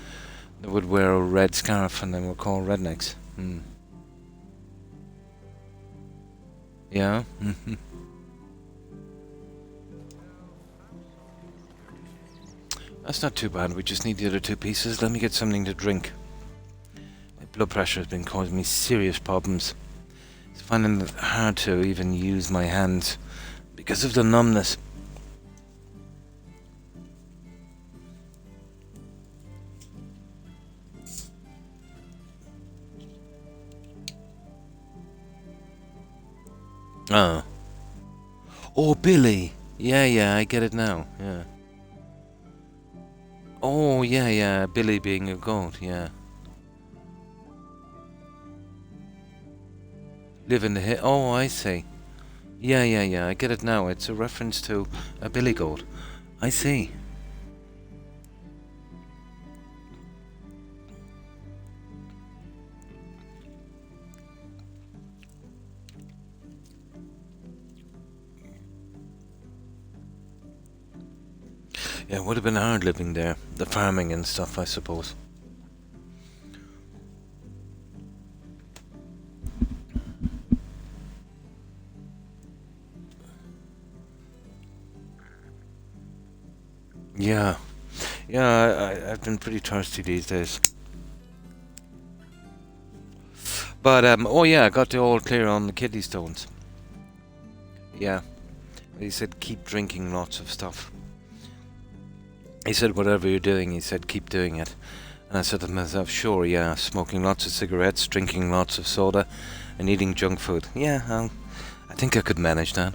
Speaker 1: they would wear a red scarf and they were called rednecks. Hmm. Yeah? That's not too bad, we just need the other two pieces. Let me get something to drink. My blood pressure has been causing me serious problems. It's finding it hard to even use my hands because of the numbness. Oh. Oh, Billy! Yeah, I get it now, yeah. Oh, yeah, Billy being a goat, yeah. Live in the hill. Oh, I see. Yeah, I get it now. It's a reference to a billy goat. I see. Yeah, it would have been hard living there. The farming and stuff, I suppose. Yeah. I've been pretty thirsty these days. But, oh yeah, I got the all clear on the kidney stones. Yeah. He said keep drinking lots of stuff. He said whatever you're doing, he said keep doing it. And I said to myself, sure, yeah, smoking lots of cigarettes, drinking lots of soda, and eating junk food. Yeah, I think I could manage that.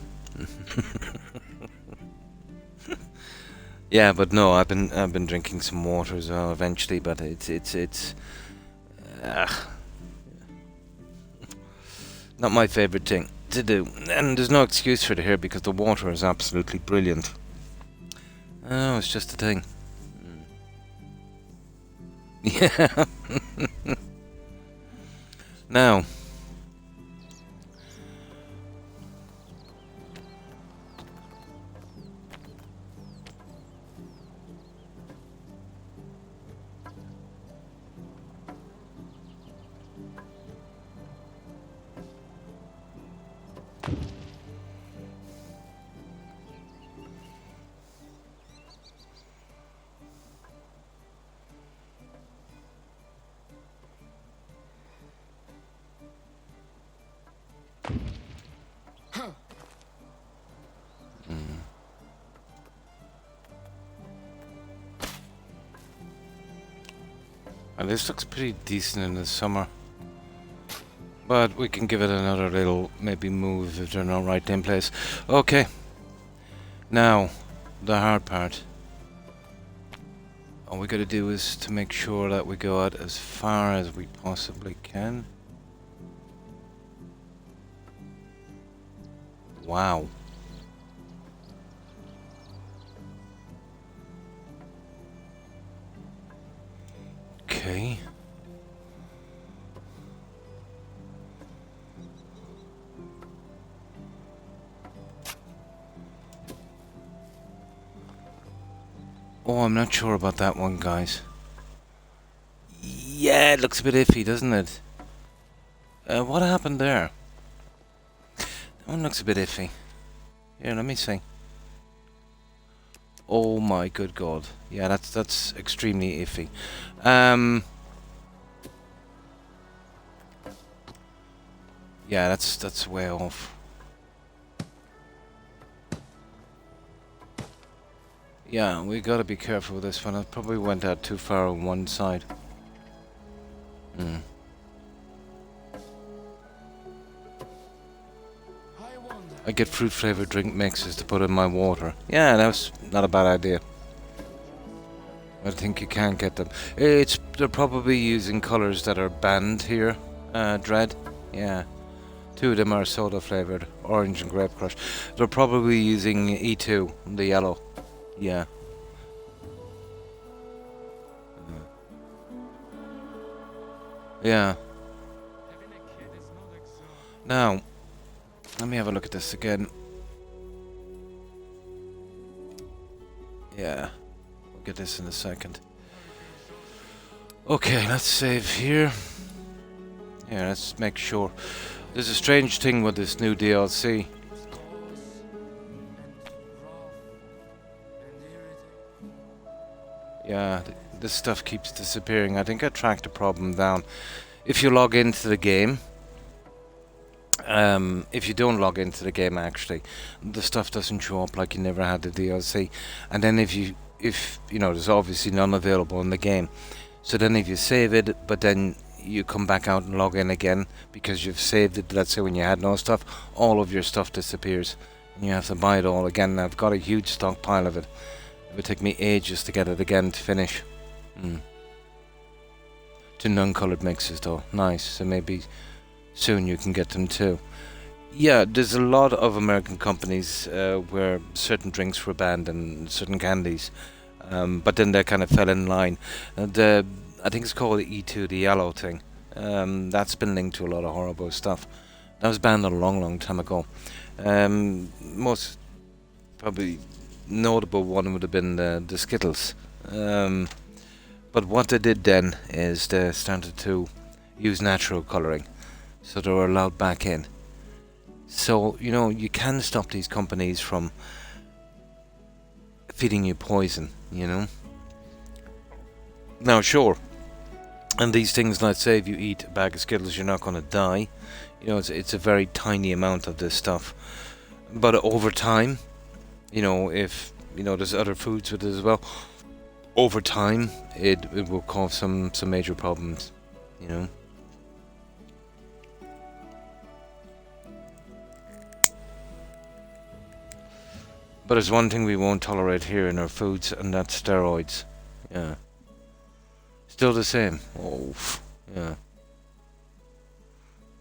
Speaker 1: Yeah, but no, I've been drinking some water as well eventually, but it's not my favorite thing to do, and there's no excuse for it here because the water is absolutely brilliant. Oh, it's just a thing. Yeah. Now. Well, this looks pretty decent in the summer. But we can give it another little maybe move if they're not right in place. Okay. Now, the hard part. All we gotta do is to make sure that we go out as far as we possibly can. Wow. Okay. Oh, I'm not sure about that one, guys. Yeah, it looks a bit iffy, doesn't it? What happened there? That one looks a bit iffy. Here, let me see. Oh my good god. Yeah, that's extremely iffy. Yeah, that's way off. Yeah, we gotta be careful with this one. I probably went out too far on one side. I get fruit flavored drink mixes to put in my water. Yeah, that's not a bad idea. I think you can get them. They're probably using colours that are banned here. Dread. Yeah. 2 of them are soda flavored, orange and grape crush. They're probably using E2, the yellow. Yeah. Yeah. Now, let me have a look at this again. Yeah. We'll get this in a second. Okay, let's save here. Yeah, let's make sure. There's a strange thing with this new DLC. Yeah, this stuff keeps disappearing. I think I tracked the problem down. If you log into the game, if you don't log into the game actually, the stuff doesn't show up like you never had the DLC. And then if you know, there's obviously none available in the game. So then if you save it, but then you come back out and log in again because you've saved it, let's say when you had no stuff, all of your stuff disappears. And you have to buy it all again. And I've got a huge stockpile of it. It would take me ages to get it again to finish. 2 non-coloured mixes though. Nice. So maybe soon you can get them too. Yeah, there's a lot of American companies where certain drinks were banned and certain candies. But then they kind of fell in line. I think it's called the E2, the yellow thing. That's been linked to a lot of horrible stuff. That was banned a long, long time ago. Most probably notable one would have been the Skittles. But what they did then is they started to use natural colouring. So they were allowed back in. So, you know, you can stop these companies from feeding you poison, you know. Now, sure. And these things, let's say if you eat a bag of Skittles, you're not going to die. You know, it's a very tiny amount of this stuff. But over time, you know, if, you know, there's other foods with it as well, over time, it will cause some major problems, you know. But there's one thing we won't tolerate here in our foods, and that's steroids. Yeah. Still the same. Oh, yeah.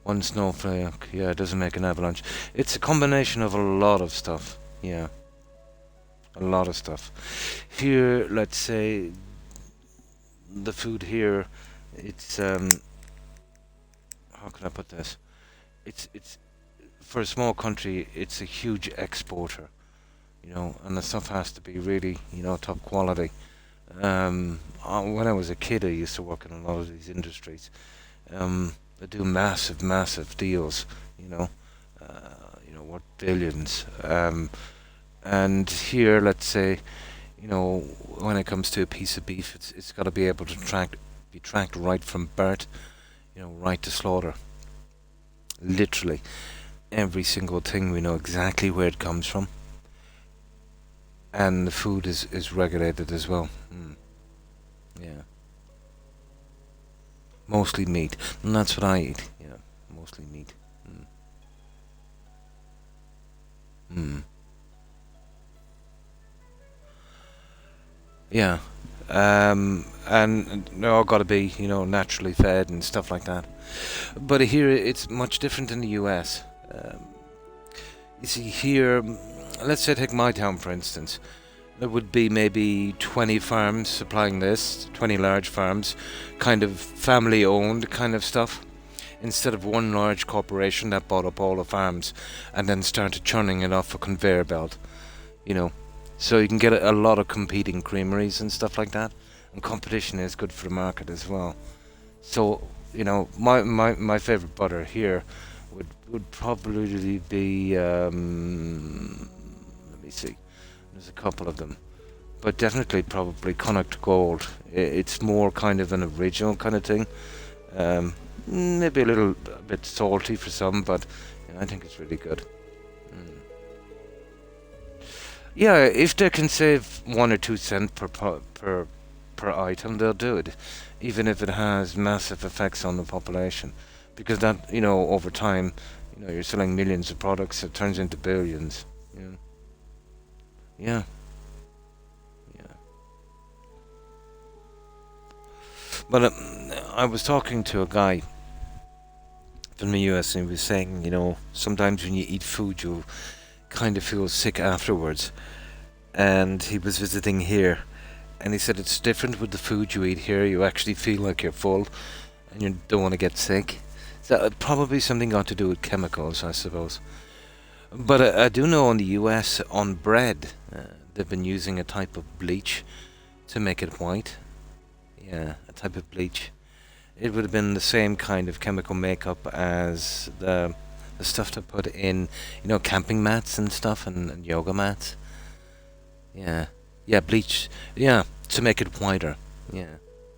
Speaker 1: One snowflake. Yeah, it doesn't make an avalanche. It's a combination of a lot of stuff. Yeah. A lot of stuff. Here, let's say, the food here, it's, how can I put this? It's, for a small country, it's a huge exporter. You know, and the stuff has to be really, you know, top quality. When I was a kid, I used to work in a lot of these industries. They do massive deals, you know, worth billions. And here, let's say, you know, when it comes to a piece of beef, it's got to be able to be tracked right from birth, you know, right to slaughter. Literally, every single thing, we know exactly where it comes from. And the food is regulated as well. Yeah. Mostly meat. And that's what I eat. Yeah. Mostly meat. Yeah. And they're all got to be, you know, naturally fed and stuff like that. But here it's much different in the US. You see here, let's say take my town for instance. There would be maybe 20 farms supplying this, 20 large farms, kind of family owned kind of stuff, instead of one large corporation that bought up all the farms and then started churning it off a conveyor belt, you know. So you can get a lot of competing creameries and stuff like that, and competition is good for the market as well. So, you know, my favourite butter here would probably be, let me see, there's a couple of them, but definitely probably Connacht Gold. It's more kind of an original kind of thing, maybe a bit salty for some, but you know, I think it's really good. Yeah, if they can save 1 or 2 cents per item, they'll do it, even if it has massive effects on the population, because that, you know, over time, You know, you're selling millions of products, it turns into billions. Yeah. Yeah. Yeah. But I was talking to a guy from the US, and he was saying, you know, sometimes when you eat food, you kind of feel sick afterwards. And he was visiting here, and he said it's different with the food you eat here. You actually feel like you're full, and you don't want to get sick. So probably something got to do with chemicals, I suppose. But I do know in the US, on bread, they've been using a type of bleach to make it white. Yeah, a type of bleach. It would have been the same kind of chemical makeup as the stuff to put in, you know, camping mats and stuff, and yoga mats. Yeah, yeah, bleach. Yeah, to make it whiter. Yeah,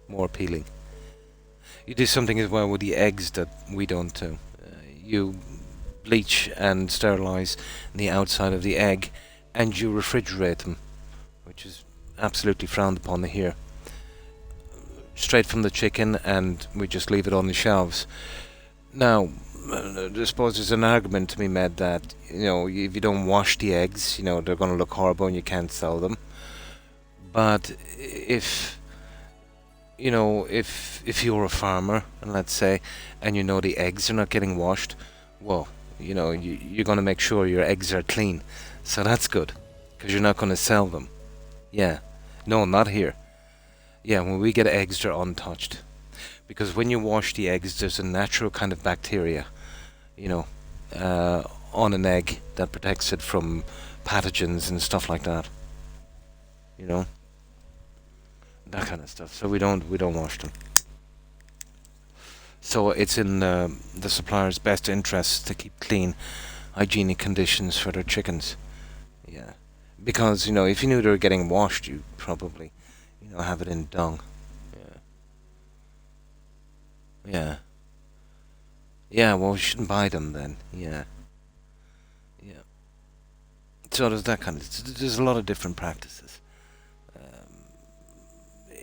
Speaker 1: more appealing. You do something as well with the eggs that we don't do. You bleach and sterilize the outside of the egg, and you refrigerate them, which is absolutely frowned upon here. Straight from the chicken, and we just leave it on the shelves. Now, I suppose there's an argument to be made that, you know, if you don't wash the eggs, you know, they're going to look horrible and you can't sell them. But if, you know, if you're a farmer, and let's say, and you know the eggs are not getting washed, well, you know, you're going to make sure your eggs are clean. So that's good, because you're not going to sell them. Yeah. No, not here. Yeah, when we get eggs, they're untouched. Because when you wash the eggs, there's a natural kind of bacteria, you know, on an egg that protects it from pathogens and stuff like that. You know, that kind of stuff. So we don't wash them. So it's in the supplier's best interest to keep clean, hygienic conditions for their chickens. Yeah, because, you know, if you knew they were getting washed, you probably, you know, have it in dung. Yeah. Yeah. Yeah, well, we shouldn't buy them then. Yeah. Yeah. So there's that kind of... There's a lot of different practices.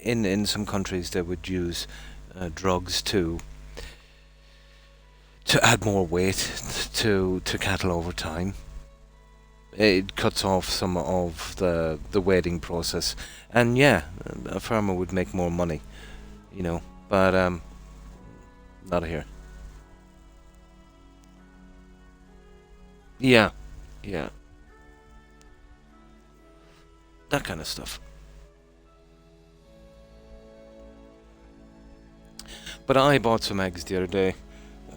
Speaker 1: In some countries, they would use drugs to add more weight to cattle over time. It cuts off some of the waiting process. And yeah, a farmer would make more money, you know, but not here. Yeah, yeah, that kind of stuff. But I bought some eggs the other day.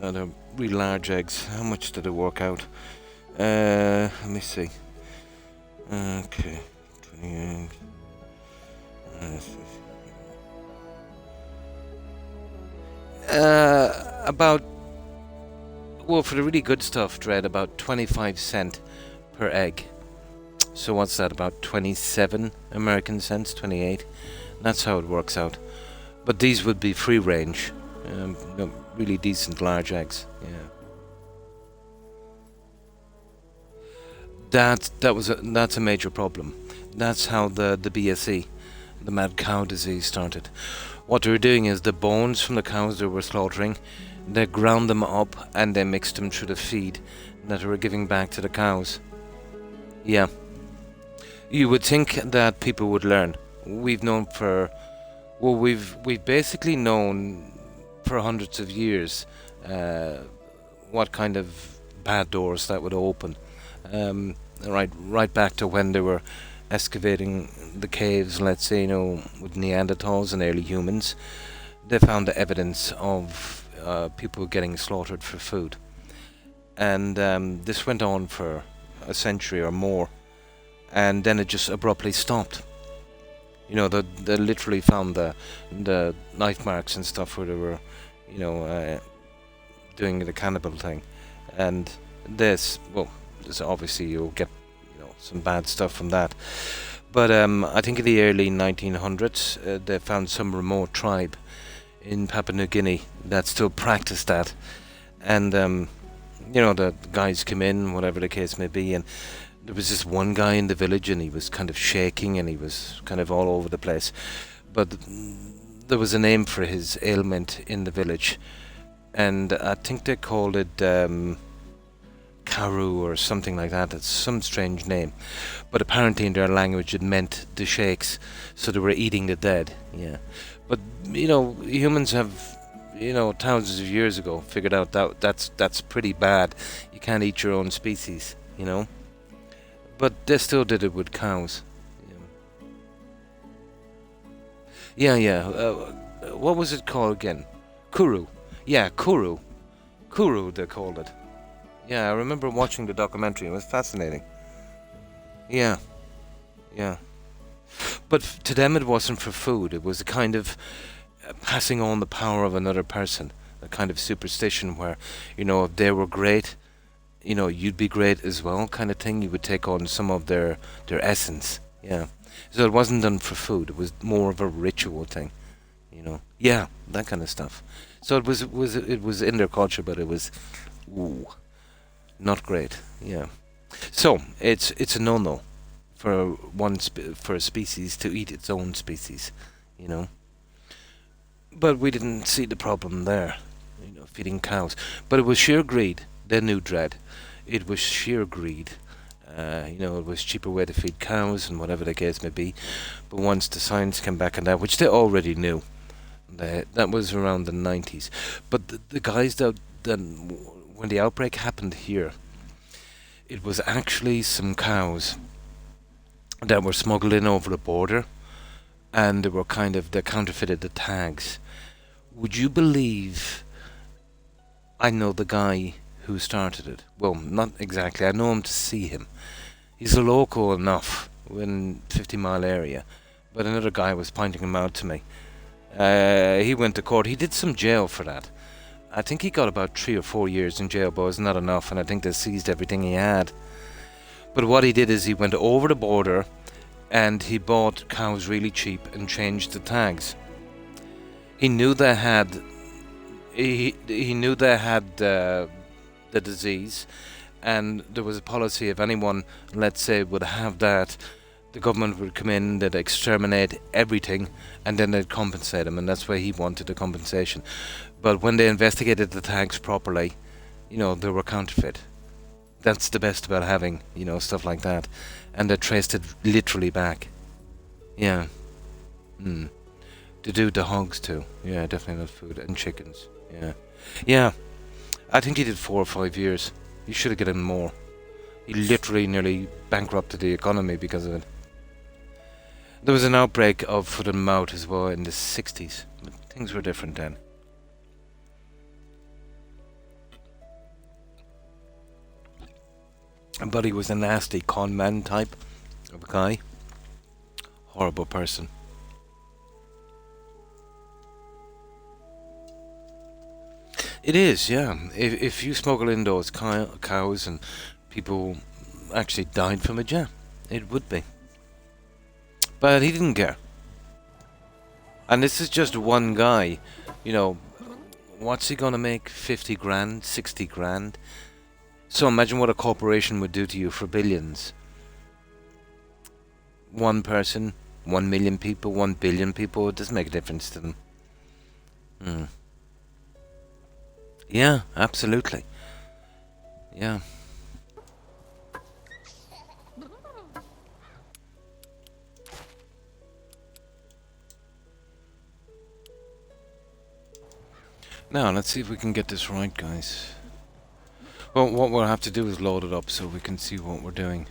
Speaker 1: They're really large eggs. How much did it work out? Let me see. Okay, 20 eggs. About, well, for the really good stuff, Dread, about 25 cents per egg. So what's that? About 27 American cents, 28. That's how it works out. But these would be free range, really decent large eggs. Yeah. That's a major problem. That's how the BSE, the mad cow disease, started. What they were doing is the bones from the cows they were slaughtering, they ground them up and they mixed them through the feed that they were giving back to the cows. Yeah. You would think that people would learn. We've known for, well, we've basically known for hundreds of years what kind of bad doors that would open. Right back to when they were excavating the caves, let's say, you know, with Neanderthals and early humans. They found the evidence of people getting slaughtered for food. And this went on for a century or more. And then it just abruptly stopped. You know, they literally found the knife marks and stuff where they were, you know, doing the cannibal thing. And this, well, this obviously you'll get, you know, some bad stuff from that. But I think in the early 1900s, they found some remote tribe in Papua New Guinea that still practiced that. And, you know, the guys come in, whatever the case may be, and there was this one guy in the village, and he was kind of shaking, and he was kind of all over the place. But there was a name for his ailment in the village, and I think they called it Karu or something like that. It's some strange name. But apparently in their language it meant the shakes, so they were eating the dead. Yeah. But, humans have, thousands of years ago figured out that that's pretty bad. You can't eat your own species. But they still did it with cows. Yeah, yeah. What was it called again? Kuru. Yeah, Kuru. Kuru, they called it. Yeah, I remember watching the documentary. It was fascinating. Yeah, yeah. But to them, it wasn't for food. It was a kind of passing on the power of another person. A kind of superstition where, if they were great, you'd be great as well, kind of thing. You would take on some of their essence. Yeah. So it wasn't done for food. It was more of a ritual thing. Yeah, that kind of stuff. So it was in their culture, but it was, ooh, not great. Yeah. So it's a no-no for for a species to eat its own species. You know. But we didn't see the problem there. Feeding cows. But it was sheer greed. They knew dread. It was sheer greed. It was a cheaper way to feed cows and whatever the case may be. But once the science came back on that, which they already knew, that was around the 90s. But the guys when the outbreak happened here, it was actually some cows that were smuggled in over the border, and they counterfeited the tags. Would you believe I know the guy who started it? Well, not exactly. I know him to see him. He's a local enough in 50-mile area, but another guy was pointing him out to me. He went to court. He did some jail for that. I think he got about 3 or 4 years in jail, but it was not enough, and I think they seized everything he had. But what he did is he went over the border and he bought cows really cheap and changed the tags. He knew they had he knew they had the disease, and there was a policy if anyone, let's say, would have that, the government would come in, they'd exterminate everything, and then they'd compensate them, and that's why he wanted the compensation. But when they investigated the tags properly, they were counterfeit. That's the best about having, stuff like that. And they traced it literally back. Yeah. To do the hogs too. Yeah, definitely not food. And chickens. Yeah. Yeah. I think he did 4 or 5 years. He should have gotten more. He literally nearly bankrupted the economy because of it. There was an outbreak of foot and mouth as well in the 60s. But things were different then. But he was a nasty con man type of a guy. Horrible person. It is, yeah. If you smuggle in those cows and people actually died from it, yeah, it would be. But he didn't care. And this is just one guy. What's he gonna make? 50 grand? 60 grand? So imagine what a corporation would do to you for billions. One person, 1 million people, 1 billion people, it doesn't make a difference to them. Yeah, absolutely. Yeah. Now, let's see if we can get this right, guys. Well, what we'll have to do is load it up so we can see what we're doing.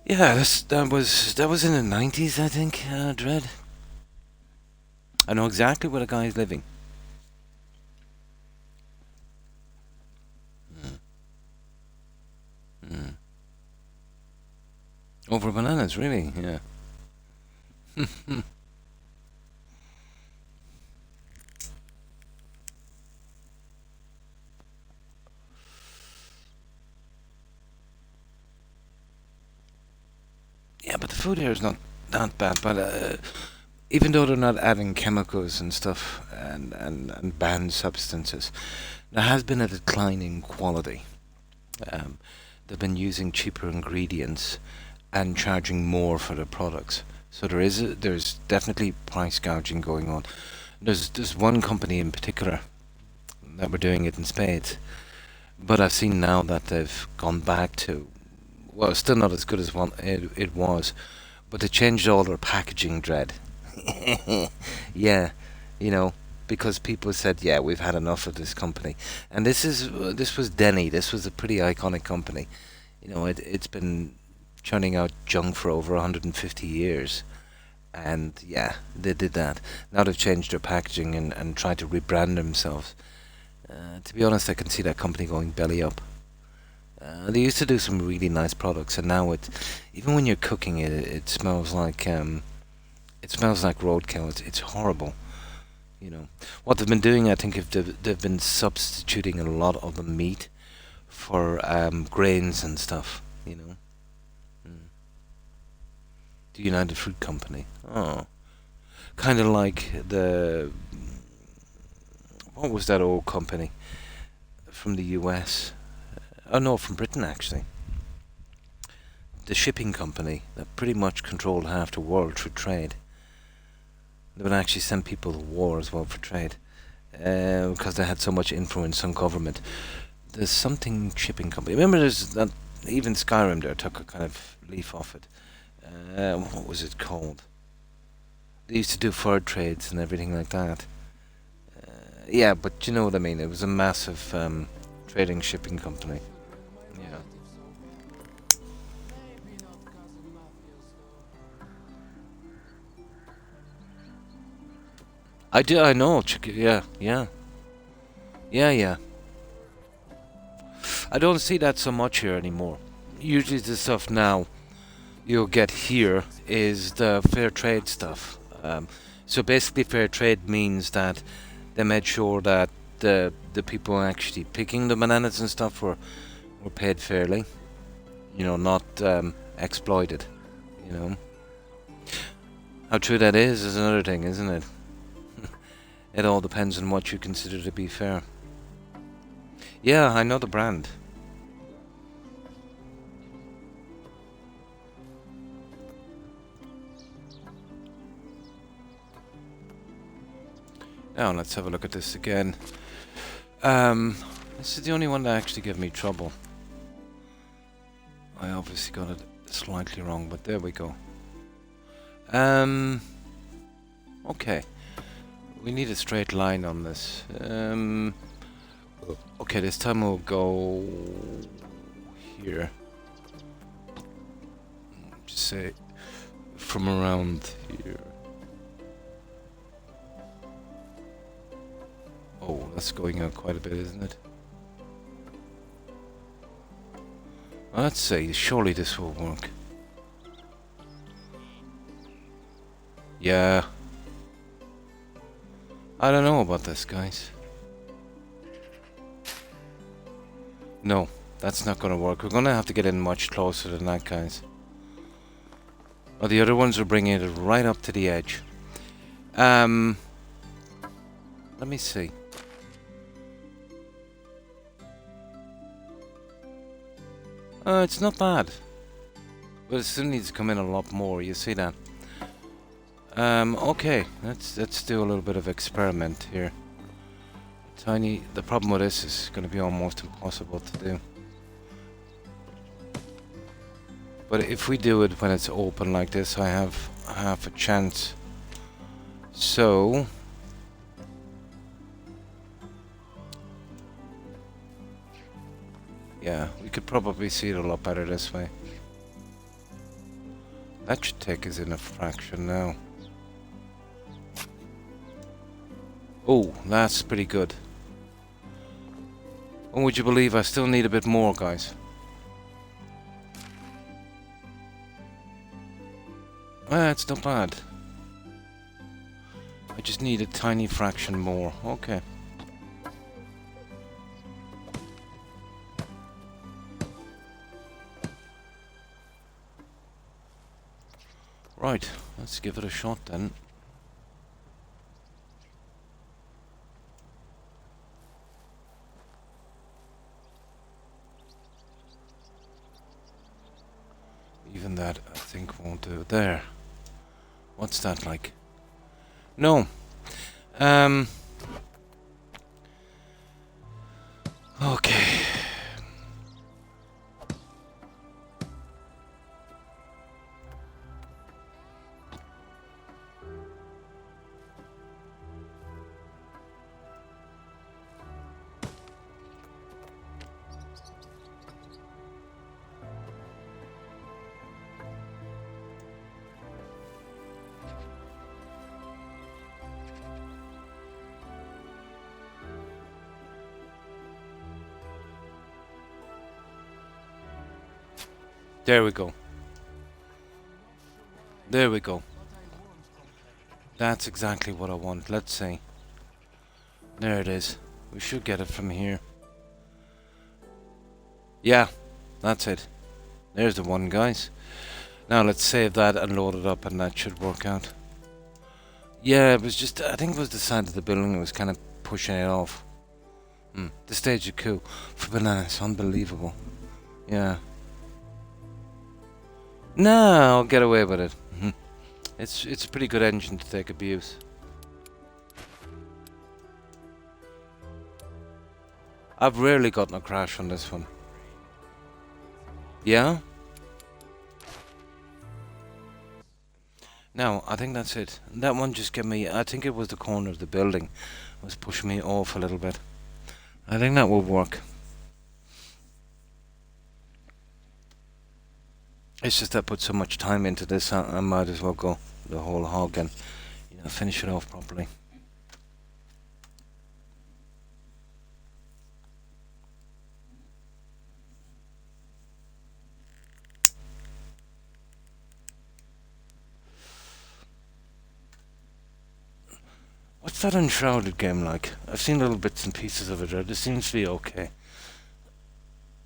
Speaker 1: Yeah, that was in the 90s, I think, Dread. I know exactly where the guy is living. Over bananas, really, yeah. Yeah, but the food here is not that bad. But even though they're not adding chemicals and stuff and banned substances, there has been a decline in quality. They've been using cheaper ingredients and charging more for their products. So there's definitely price gouging going on. There's one company in particular that were doing it in spades. But I've seen now that they've gone back to, well, still not as good as one it was, but they changed all their packaging, Dread. Yeah, you know, because people said, yeah, we've had enough of this company, and this was Denny. This was a pretty iconic company. You know, it's been churning out junk for over 150 years, and yeah, they did that. Now they've changed their packaging and tried to rebrand themselves. To be honest, I can see that company going belly up. They used to do some really nice products, and now even when you're cooking it, it smells like roadkill. It's horrible. You know what they've been doing. I think if they've been substituting a lot of the meat for grains and stuff. You know, the United Fruit Company. Oh, kind of like the what was that old company from the US? Oh no, from Britain actually. The shipping company that pretty much controlled half the world through trade. They would actually send people to war as well for trade, because they had so much influence on government. There's something shipping company. Remember, there's that even Skyrim there took a kind of leaf off it. What was it called? They used to do fur trades and everything like that. Yeah, but you know what I mean. It was a massive trading shipping company. Yeah. I do. I know. Yeah, yeah, yeah, yeah. I don't see that so much here anymore. Usually, the stuff now you'll get here is the fair trade stuff. So basically, fair trade means that they made sure that the people actually picking the bananas and stuff were paid fairly. You know, not exploited. You know, how true that is another thing, isn't it? It all depends on what you consider to be fair. Yeah, I know the brand. Now let's have a look at this again. This is the only one that actually gave me trouble. I obviously got it slightly wrong, but there we go. Okay. We need a straight line on this. Okay, this time we'll go here. Just say from around here. Oh, that's going out quite a bit, isn't it? Let's see, surely this will work. Yeah. I don't know about this, guys. No, that's not gonna work. We're gonna have to get in much closer than that, guys. Oh, the other ones are bringing it right up to the edge. Let me see. It's not bad. But it still needs to come in a lot more, you see that? Okay, let's do a little bit of experiment here. The problem with this is going to be almost impossible to do. But if we do it when it's open like this, I have half a chance. So yeah, we could probably see it a lot better this way. That should take us in a fraction now. Oh, that's pretty good. Oh, would you believe I still need a bit more, guys? It's not bad. I just need a tiny fraction more. Okay. Right, let's give it a shot then. Even that, I think, won't do. There. What's that like? No. Okay. There we go. There we go. That's exactly what I want. Let's see. There it is. We should get it from here. Yeah, that's it. There's the one, guys. Now let's save that and load it up, and that should work out. Yeah, it was just, I think it was the side of the building that was kind of pushing it off. The stage of coup for bananas, unbelievable. Yeah. No, I'll get away with it. It's a pretty good engine to take abuse. I've rarely gotten a crash on this one. Yeah? No, I think that's it. That one just gave me, I think it was the corner of the building. It was pushing me off a little bit. I think that will work. It's just I put so much time into this, I might as well go the whole hog and, you know, finish it off properly. What's that Unshrouded game like? I've seen little bits and pieces of it. It seems to be okay.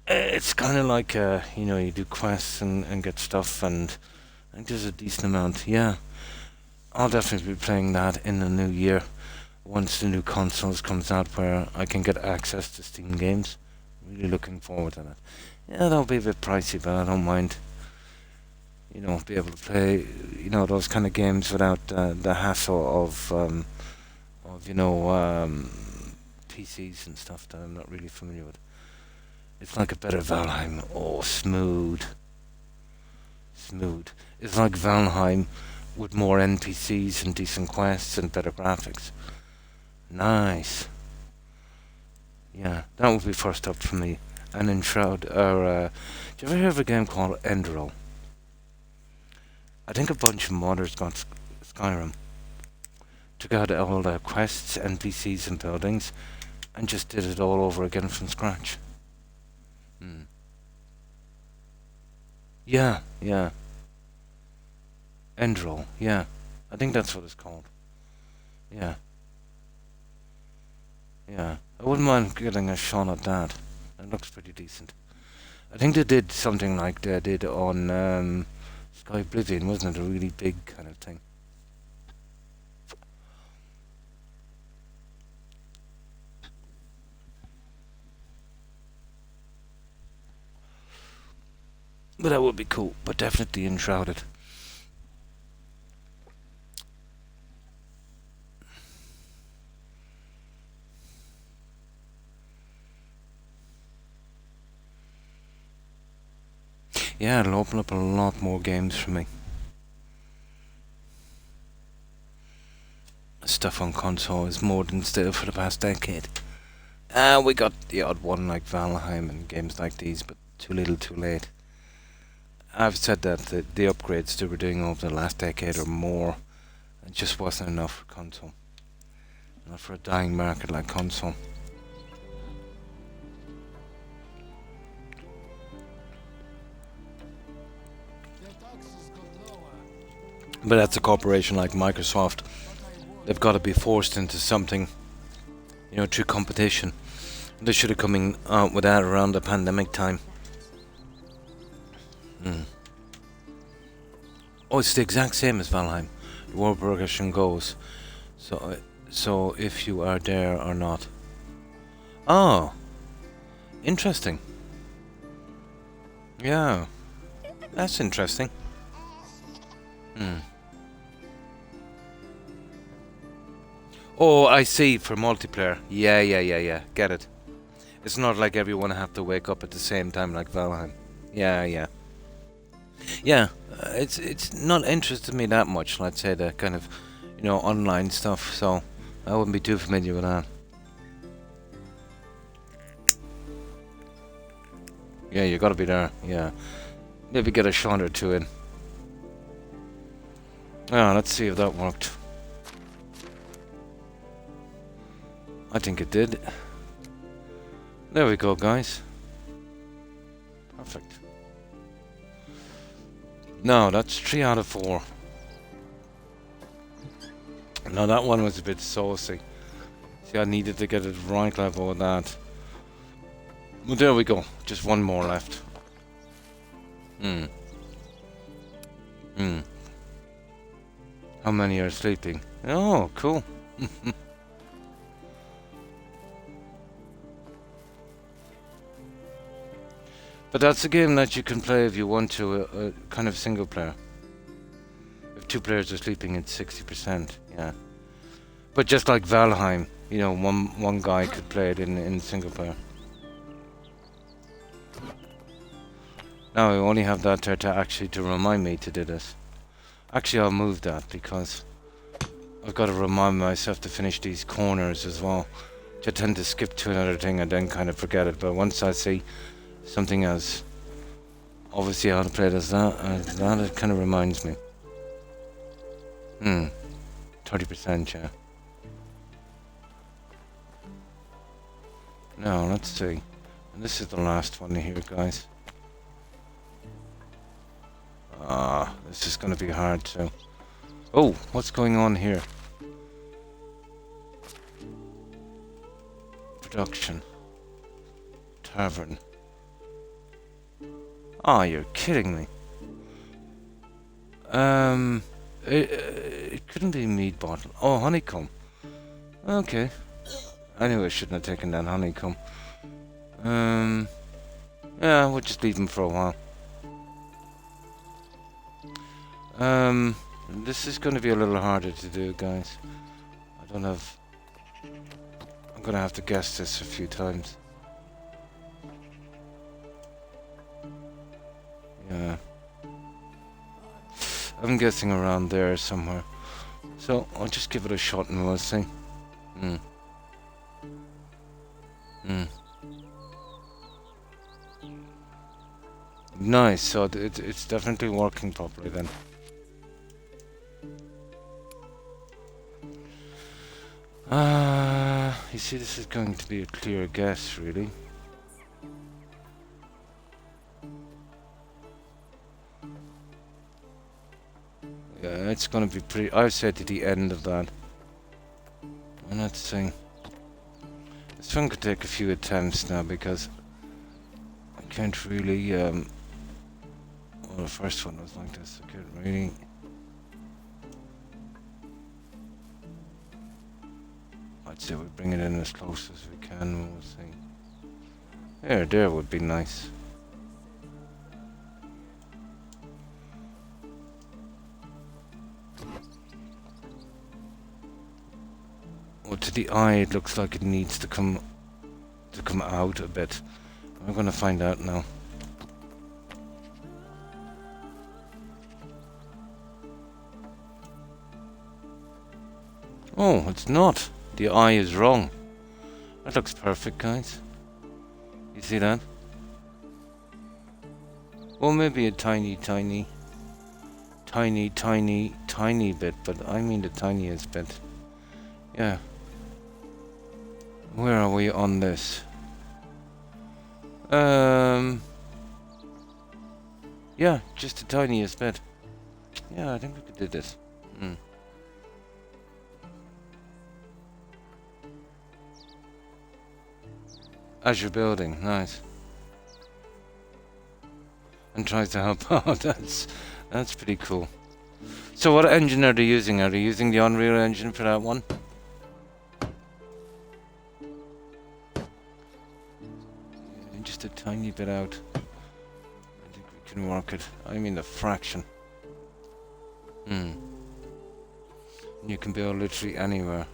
Speaker 1: It's kind of like, you know, you do quests and get stuff, and I think there's a decent amount. Yeah, I'll definitely be playing that in the new year once the new consoles comes out, where I can get access to Steam games. Really looking forward to that. Yeah, that'll be a bit pricey, but I don't mind. You know, be able to play, you know, those kind of games without the hassle of you know, PCs and stuff that I'm not really familiar with. It's like a better Valheim. Oh, smooth. Smooth. It's like Valheim with more NPCs and decent quests and better graphics. Nice. Yeah, that would be first up for me. And Enshroud, or, do you ever hear of a game called Enderal? I think a bunch of modders got Skyrim. Took out all the quests, NPCs and buildings, and just did it all over again from scratch. Yeah, yeah. Enderal, yeah. I think that's what it's called. Yeah. Yeah. I wouldn't mind getting a shot at that. It looks pretty decent. I think they did something like they did on Sky Oblivion, wasn't it? A really big kind of thing. But that would be cool, but definitely Enshrouded. Yeah, it'll open up a lot more games for me. Stuff on console is more than still for the past decade. We got the odd one like Valheim and games like these, but too little too late. I've said that the upgrades they were doing over the last decade or more, it just wasn't enough for console. Not for a dying market like console. But that's a corporation like Microsoft. They've got to be forced into something, you know, through competition. They should have come out with that around the pandemic time. Oh, it's the exact same as Valheim. The war progression goes. So if you are there or not. Oh, interesting. Yeah, that's interesting. Oh, I see, for multiplayer. Yeah. Get it. It's not like everyone have to wake up at the same time like Valheim. Yeah. Yeah, it's not interested me that much, let's say, the kind of, you know, online stuff, so I wouldn't be too familiar with that. Yeah, you gotta be there, yeah. Maybe get a shot or two in. Let's see if that worked. I think it did. There we go, guys. Perfect. No, that's 3 out of 4. No, that one was a bit saucy. See, I needed to get it right level with that. Well, there we go. Just one more left. How many are sleeping? Oh, cool. But that's a game that you can play if you want to, a kind of single player. If 2 players are sleeping, it's 60%, yeah. But just like Valheim, you know, one guy could play it in single player. Now I only have that there to actually to remind me to do this. Actually, I'll move that because I've got to remind myself to finish these corners as well. I tend to skip to another thing and then kind of forget it. But once I see something else, obviously how to play this, that it kind of reminds me. 30%, yeah. Now let's see. And this is the last one here, guys. This is going to be hard too. Oh, what's going on here? Production. Tavern. Ah, you're kidding me. It couldn't be meat bottle. Oh, honeycomb. Okay. Anyway, I shouldn't have taken that honeycomb. Yeah, we'll just leave him for a while. This is going to be a little harder to do, guys. I'm going to have to guess this a few times. Yeah. I'm guessing around there somewhere. So, I'll just give it a shot and we'll see. Nice, so it's definitely working properly then. You see, this is going to be a clear guess, really. Yeah, it's going to be pretty... I've said to the end of that. And let's see. This one could take a few attempts now because I can't really... Well, the first one was like this. I can't really... I'd say we bring it in as close as we can. We'll see. There would be nice. Well, to the eye, it looks like it needs to come out a bit. We're gonna find out now. Oh, it's not. The eye is wrong. That looks perfect, guys. You see that? Well, maybe a tiny bit, but I mean the tiniest bit. Yeah. Where are we on this? Yeah, just the tiniest bit. Yeah, I think we could do this. As you're building, nice. And tries to help out. That's pretty cool. So what engine are they using? Are they using the Unreal Engine for that one? Yeah, just a tiny bit out. I think we can work it. I mean a fraction. You can build literally anywhere.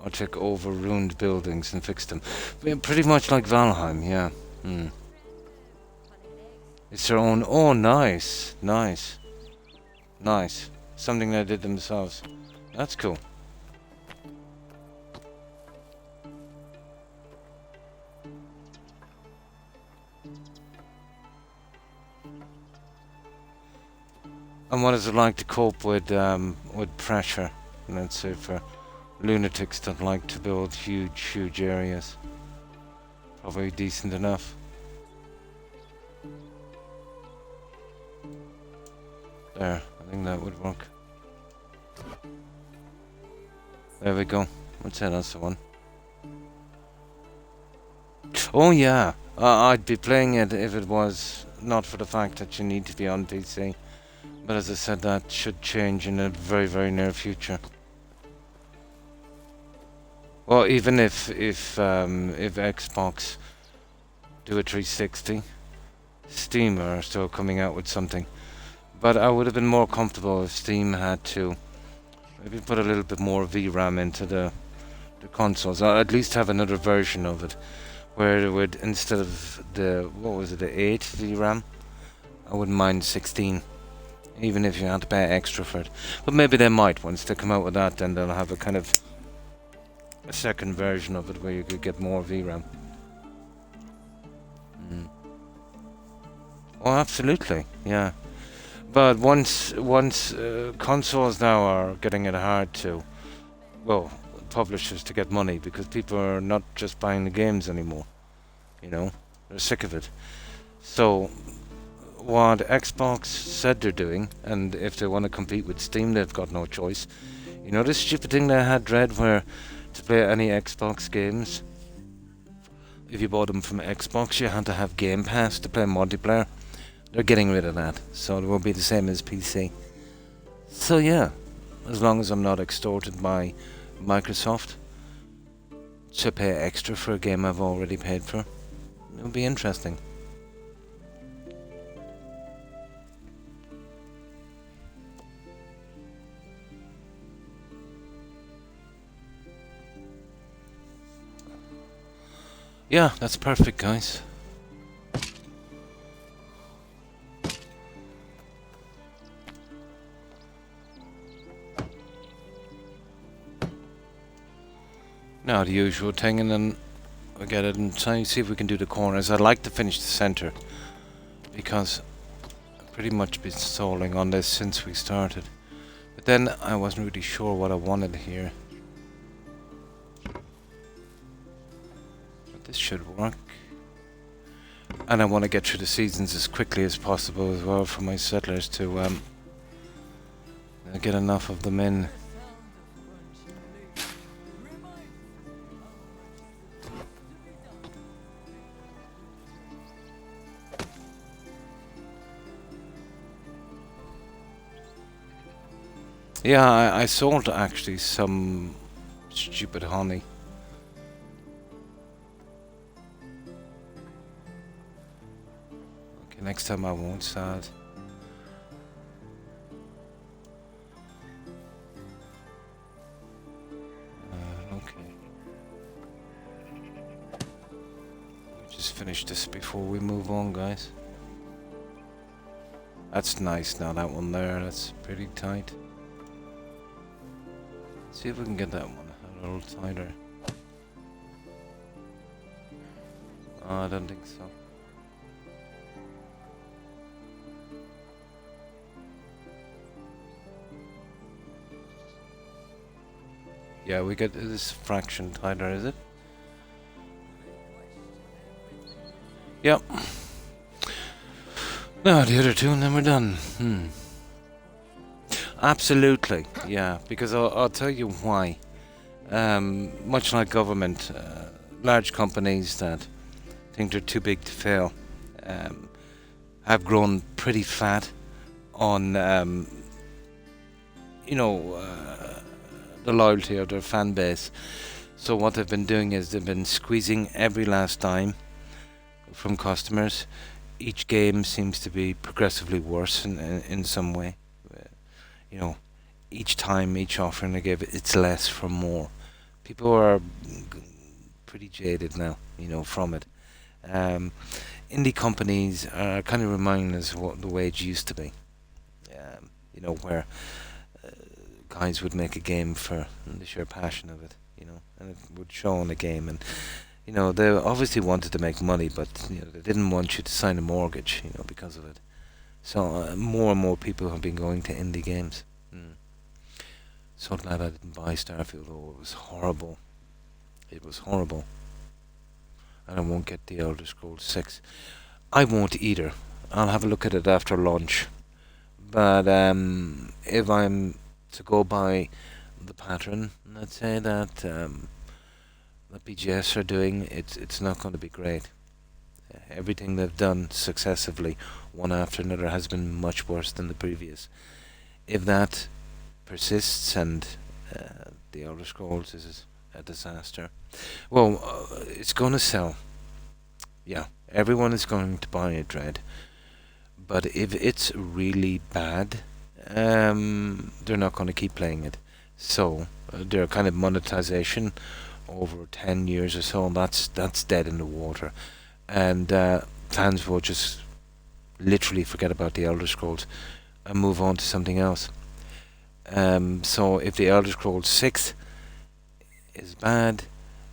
Speaker 1: Or take over ruined buildings and fix them. Pretty much like Valheim, yeah. It's their own... Oh, nice. Nice. Nice. Something they did themselves. That's cool. And what is it like to cope with pressure? Let's say for lunatics that like to build huge areas. Probably decent enough. There, I think that would work. There we go. I'd say that's the one. Oh yeah, I'd be playing it if it was not for the fact that you need to be on PC. But as I said, that should change in a very, very near future. Well, even if Xbox do a 360, Steam are still coming out with something. But I would have been more comfortable if Steam had to maybe put a little bit more VRAM into the consoles, or at least have another version of it, where it would, instead of the, what was it, the 8 VRAM, I wouldn't mind 16, even if you had to pay extra for it. But maybe they might, once they come out with that, then they'll have a kind of a second version of it where you could get more VRAM. Oh, absolutely, yeah. But once consoles now are getting it hard to, well, publishers to get money, because people are not just buying the games anymore. You know, they're sick of it. So what Xbox said they're doing, and if they want to compete with Steam, they've got no choice. You know this stupid thing they had, Dread, where to play any Xbox games, if you bought them from Xbox, you had to have Game Pass to play multiplayer. They're getting rid of that, so it will be the same as PC. So yeah, as long as I'm not extorted by Microsoft to pay extra for a game I've already paid for, it'll be interesting. Yeah, that's perfect, guys. Now the usual thing, and then we get it and try and see if we can do the corners. I'd like to finish the center, because I've pretty much been stalling on this since we started. But then I wasn't really sure what I wanted here. But this should work. And I want to get through the seasons as quickly as possible as well for my settlers to get enough of them in. Yeah, I sold actually some stupid honey. Okay, next time I won't, sad. Okay. Just finish this before we move on, guys. That's nice now, that one there, that's pretty tight. See if we can get that one a little tighter. Oh, I don't think so. Yeah, we get this fraction tighter, is it? Yep. Now the other two, and then we're done. Absolutely, yeah, because I'll tell you why. Much like government, large companies that think they're too big to fail have grown pretty fat on, the loyalty of their fan base. So what they've been doing is they've been squeezing every last dime from customers. Each game seems to be progressively worse in some way. You know, each time, each offering they give, it's less for more. People are pretty jaded now, you know, from it. Indie companies are kind of reminding us what the wage used to be. You know, where guys would make a game for the sheer passion of it, you know, and it would show on the game. And, you know, they obviously wanted to make money, but, you know, they didn't want you to sign a mortgage, you know, because of it. So more and more people have been going to indie games. So glad I didn't buy Starfield. Oh, it was horrible. It was horrible. And I won't get the Elder Scrolls 6. I won't either. I'll have a look at it after lunch. But if I'm to go by the pattern, let's say that BGS are doing, it's not going to be great. Everything they've done successively, one after another, has been much worse than the previous. If that persists and the Elder Scrolls is a disaster, well, it's going to sell. Yeah, everyone is going to buy it, Dread. But if it's really bad, they're not going to keep playing it. So their kind of monetization over 10 years or so, that's dead in the water, and fans will just literally forget about the Elder Scrolls and move on to something else. So if the Elder Scrolls 6 is bad,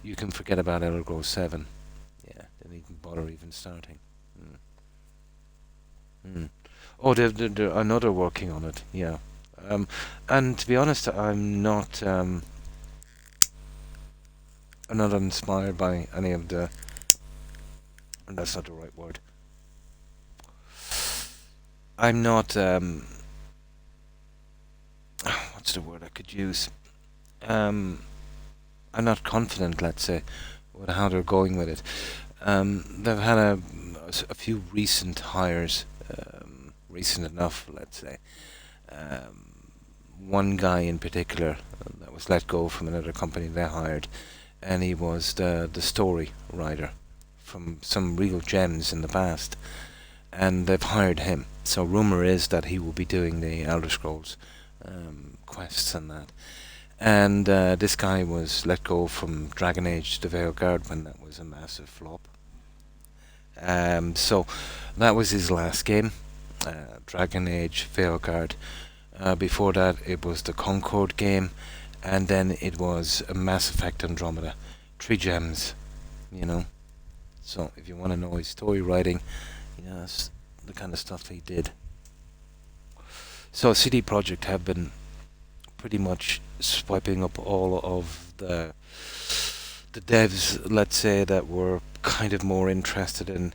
Speaker 1: you can forget about Elder Scrolls 7. Yeah, they needn't bother even starting. Mm. Mm. Oh, I know they're working on it. Yeah, and to be honest, I'm not inspired by any of the. And that's not the right word. I'm not. What's the word I could use? Um, I'm not confident, let's say, with how they're going with it. They've had a few recent hires, recent enough, let's say. One guy in particular that was let go from another company they hired, and he was the story writer from some real gems in the past, and they've hired him. So rumor is that he will be doing the Elder Scrolls quests and that. And this guy was let go from Dragon Age: The Veilguard when that was a massive flop. So that was his last game, Dragon Age: Veilguard. Before that, it was the Concord game, and then it was a Mass Effect Andromeda. 3 gems, you know. So if you want to know his story writing, yeah, that's the kind of stuff he did. So CD Projekt have been pretty much swiping up all of the devs, let's say, that were kind of more interested in,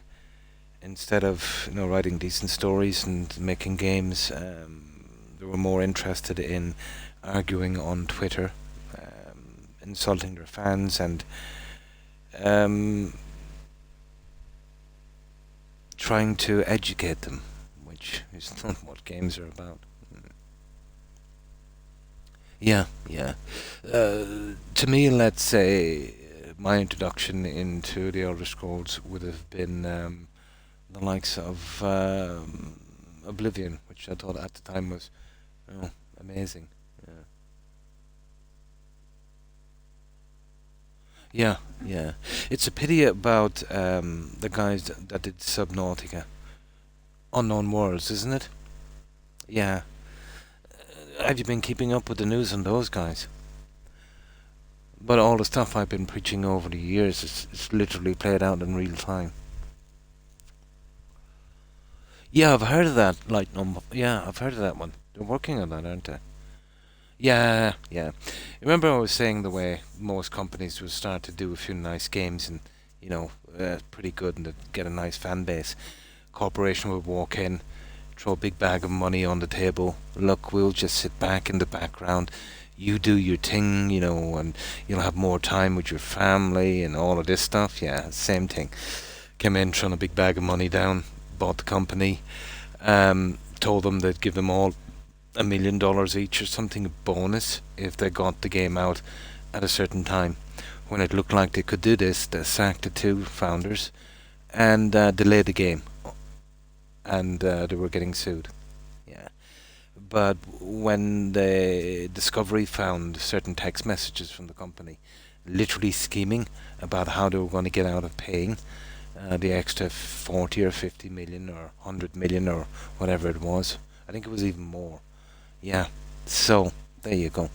Speaker 1: instead of writing decent stories and making games, they were more interested in arguing on Twitter, insulting their fans, and um, trying to educate them, which is not what games are about. Yeah, yeah. To me, let's say my introduction into the Elder Scrolls would have been the likes of Oblivion, which I thought at the time was amazing. Yeah, yeah, yeah. It's a pity about the guys that did Subnautica, Unknown Worlds, isn't it? Yeah. Have you been keeping up with the news on those guys? But all the stuff I've been preaching over the years is literally played out in real time. Yeah, I've heard of that. Yeah, I've heard of that one. They're working on that, aren't they? Yeah, yeah. Remember, I was saying the way most companies would start to do a few nice games and, pretty good, and they'd get a nice fan base. Corporation would walk in, throw a big bag of money on the table. Look, we'll just sit back in the background. You do your thing, and you'll have more time with your family and all of this stuff. Yeah, same thing. Came in, thrown a big bag of money down, bought the company, told them they'd give them all $1 million each or something, a bonus, if they got the game out at a certain time. When it looked like they could do this, they sacked the 2 founders and delayed the game, and they were getting sued. Yeah. But when the Discovery found certain text messages from the company, literally scheming about how they were going to get out of paying the extra 40 or 50 million or 100 million or whatever it was, I think it was even more. Yeah. So there you go.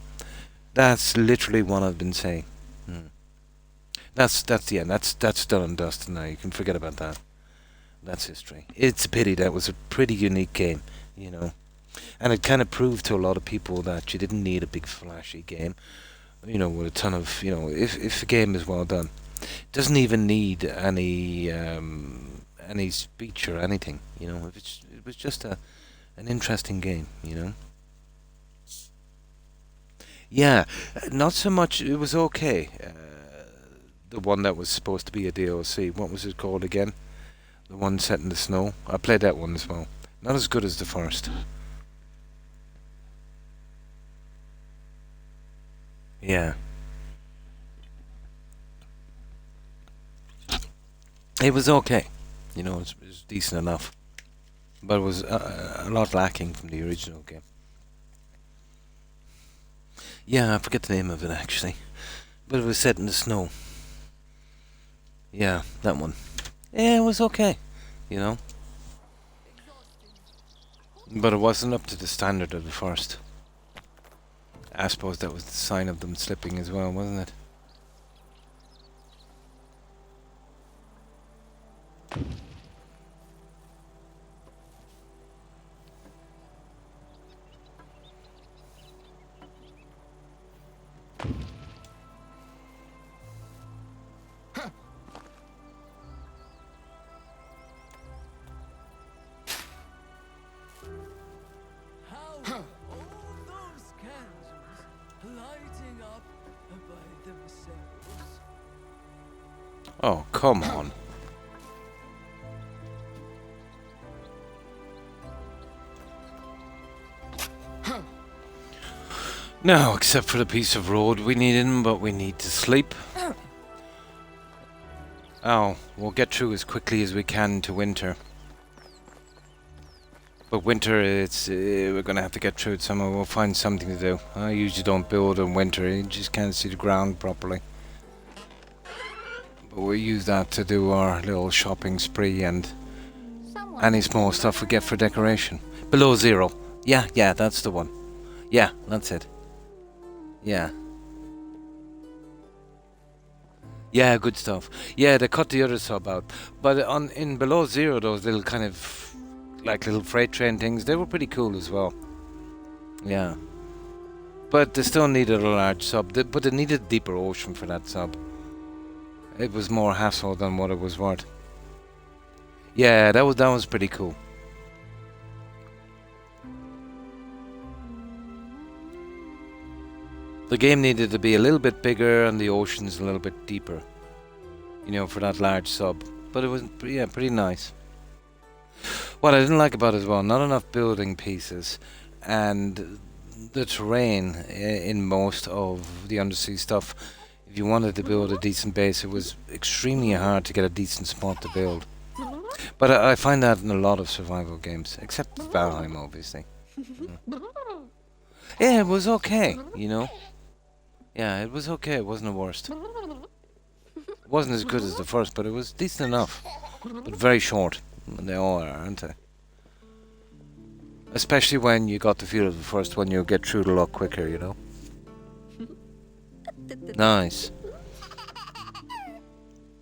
Speaker 1: That's literally what I've been saying. Hmm. That's the end. That's done and dusted now. You can forget about that. That's history. It's a pity. That was a pretty unique game. And it kind of proved to a lot of people that you didn't need a big flashy game, with a ton of, if a game is well done, it doesn't even need any speech or anything. If it was just a an interesting game, you know. Yeah, not so much. It was okay. The one that was supposed to be a DLC. What was it called again? The one set in the snow. I played that one as well. Not as good as the first. Yeah. It was okay. You know, it was decent enough. But it was a lot lacking from the original game. Yeah, I forget the name of it actually. But it was set in the snow. Yeah, that one. Yeah, it was okay. You know. But it wasn't up to the standard of the first. I suppose that was the sign of them slipping as well, wasn't it?
Speaker 4: How all those candles lighting up by themselves?
Speaker 1: Oh, come on. No, except for the piece of road we need in, but we need to sleep. Oh, we'll get through as quickly as we can to winter. But winter, it's we're gonna have to get through it somehow. We'll find something to do. I usually don't build in winter. You just can't see the ground properly. But we'll use that to do our little shopping spree and
Speaker 2: Someone
Speaker 1: any small stuff we get for decoration. Below zero. Yeah, that's the one. Yeah, that's it. Yeah. Yeah, good stuff. Yeah, they cut the other sub out. But in below zero, those little kind of like little freight train things, they were pretty cool as well. Yeah. But they still needed a large sub. But they needed a deeper ocean for that sub. It was more hassle than what it was worth. Yeah, that was pretty cool. The game needed to be a little bit bigger and the oceans a little bit deeper. You know, for that large sub. But it was, yeah, pretty nice. What I didn't like about it as well, not enough building pieces. And the terrain in most of the undersea stuff, if you wanted to build a decent base, it was extremely hard to get a decent spot to build. But I find that in a lot of survival games, except Valheim, obviously. Yeah, it was okay, you know. Yeah, it was okay. It wasn't the worst. It wasn't as good as the first, but it was decent enough. But very short. And they all are, aren't they? Especially when you got the feel of the first one, you'll get through it a lot quicker, you know. Nice.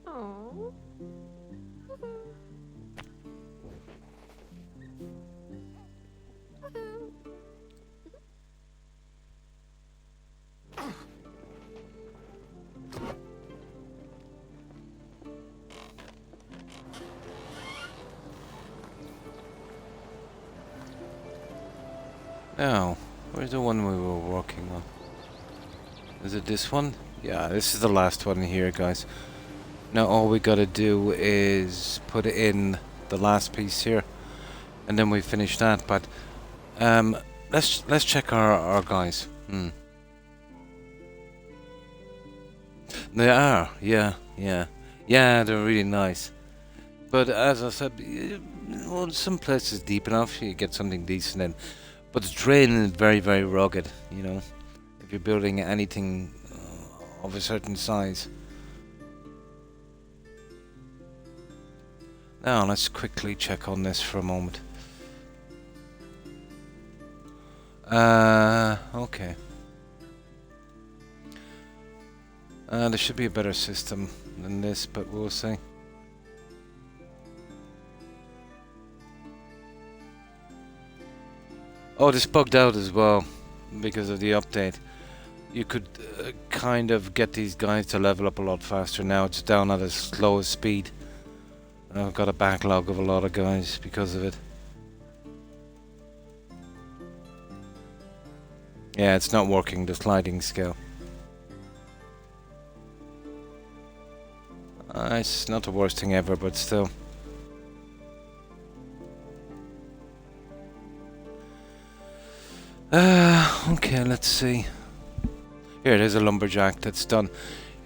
Speaker 2: Aww.
Speaker 1: Now, where's the one we were working on? Is it this one? Yeah, this is the last one here, guys. Now all we gotta do is put in the last piece here, and then we finish that. But let's check our guys. They are, yeah. They're really nice. But as I said, well, some places deep enough you get something decent in. But the terrain is very, very rugged, you know, if you're building anything of a certain size. Now, let's quickly check on this for a moment. Okay. There should be a better system than this, but we'll see. Oh, this bugged out as well because of the update. You could kind of get these guys to level up a lot faster. Now it's down at a slower speed. I've got a backlog of a lot of guys because of it. Yeah, it's not working, the sliding scale. It's not the worst thing ever, but still. Okay, let's see. Here, there's a lumberjack that's done.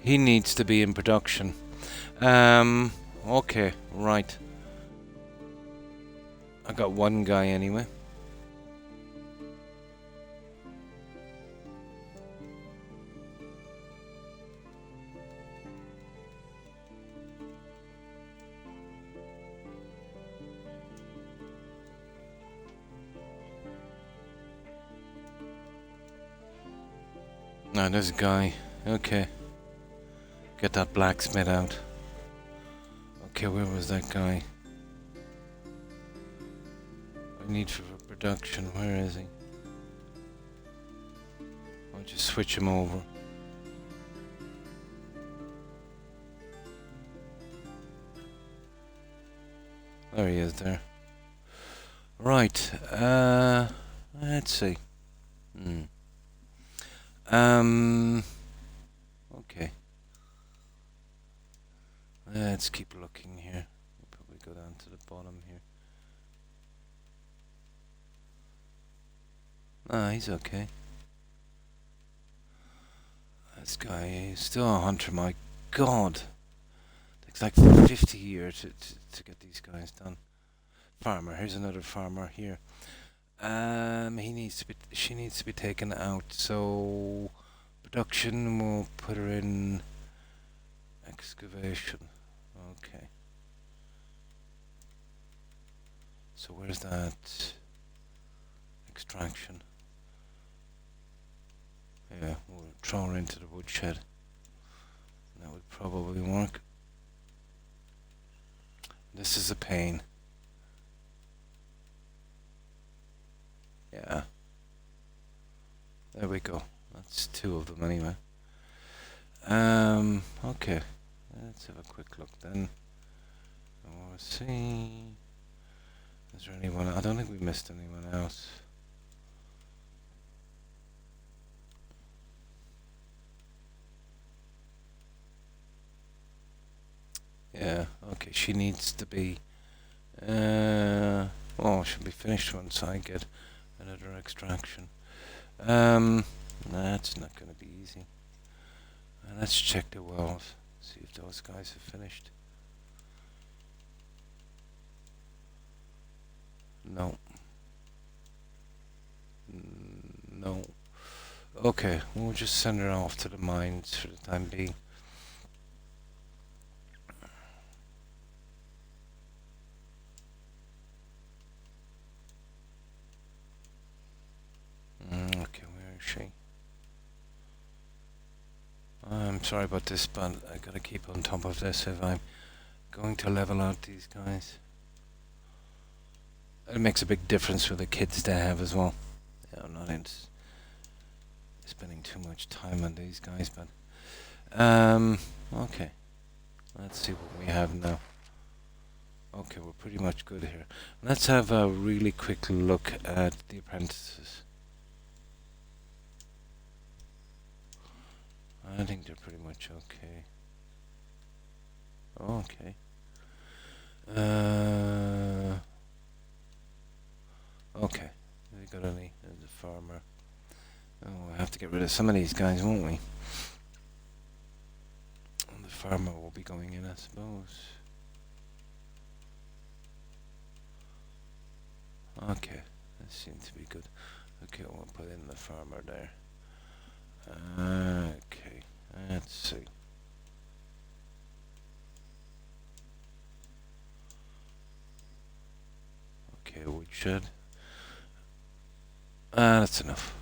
Speaker 1: He needs to be in production. Okay, right. I got one guy anyway. Ah, there's a guy. Okay. Get that blacksmith out. Okay, where was that guy? I need for production. Where is he? I'll just switch him over. There he is there. Right. Let's see. Okay. Let's keep looking here. We'll probably go down to the bottom here. Ah, he's okay. This guy is still a hunter, my god. Takes like 50 years to get these guys done. Farmer, here's another farmer here. She needs to be taken out, so production, we'll put her in excavation. Okay. So where's that extraction? Yeah, we'll throw her into the woodshed. That would probably work. This is a pain. Yeah. There we go. That's two of them anyway. Okay. Let's have a quick look then. We'll see. Is there anyone? I don't think we missed anyone else. Yeah, okay, she needs to be well, she'll be finished once I get another extraction. That's not gonna be easy. Let's check the wells, see if those guys have finished. No. No. Okay, we'll just send her off to the mines for the time being. Okay, where is she? I'm sorry about this, but I gotta keep on top of this if I'm going to level out these guys. It makes a big difference for the kids to have as well. Yeah, I'm not into spending too much time on these guys, but okay. Let's see what we have now. Okay, we're pretty much good here. Let's have a really quick look at the apprentices. I think they're pretty much okay. Okay. Okay. Have we got any? There's a farmer. Oh, we'll have to get rid of some of these guys, won't we? And the farmer will be going in, I suppose. Okay, that seems to be good. Okay, we'll put in the farmer there. Okay, let's see. Okay, woodshed. That's enough.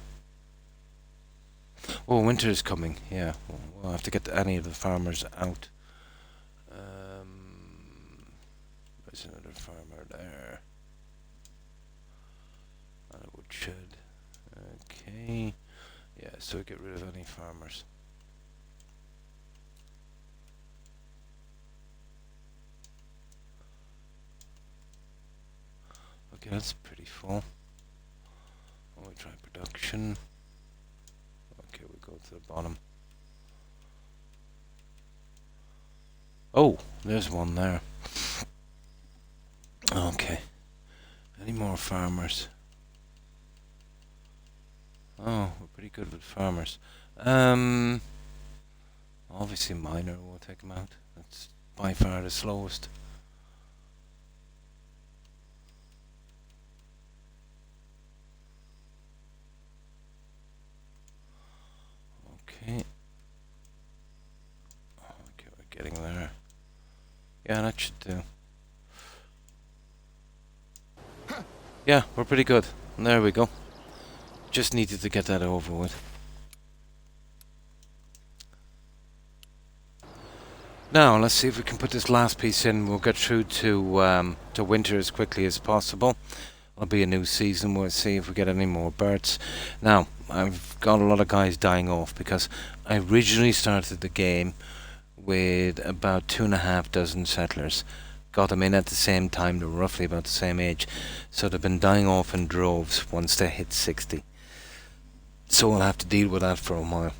Speaker 1: Oh, winter is coming. Yeah, we'll have to get any of the farmers out. There's another farmer there. And a woodshed. Okay. Yeah, so get rid of any farmers. Okay, that's pretty full. We try production. the bottom. Oh, there's one there. Okay. Any more farmers? Oh, we're pretty good with farmers. Obviously miner will take them out. That's by far the slowest. Okay. Okay, we're getting there. Yeah, that should do. Yeah, we're pretty good. There we go. Just needed to get that over with. Now, let's see if we can put this last piece in. We'll get through to winter as quickly as possible. It'll be a new season. We'll see if we get any more birds. Now, I've got a lot of guys dying off because I originally started the game with about 2.5 dozen settlers. Got them in at the same time. They're roughly about the same age. So they've been dying off in droves once they hit 60. So we'll have to deal with that for a while.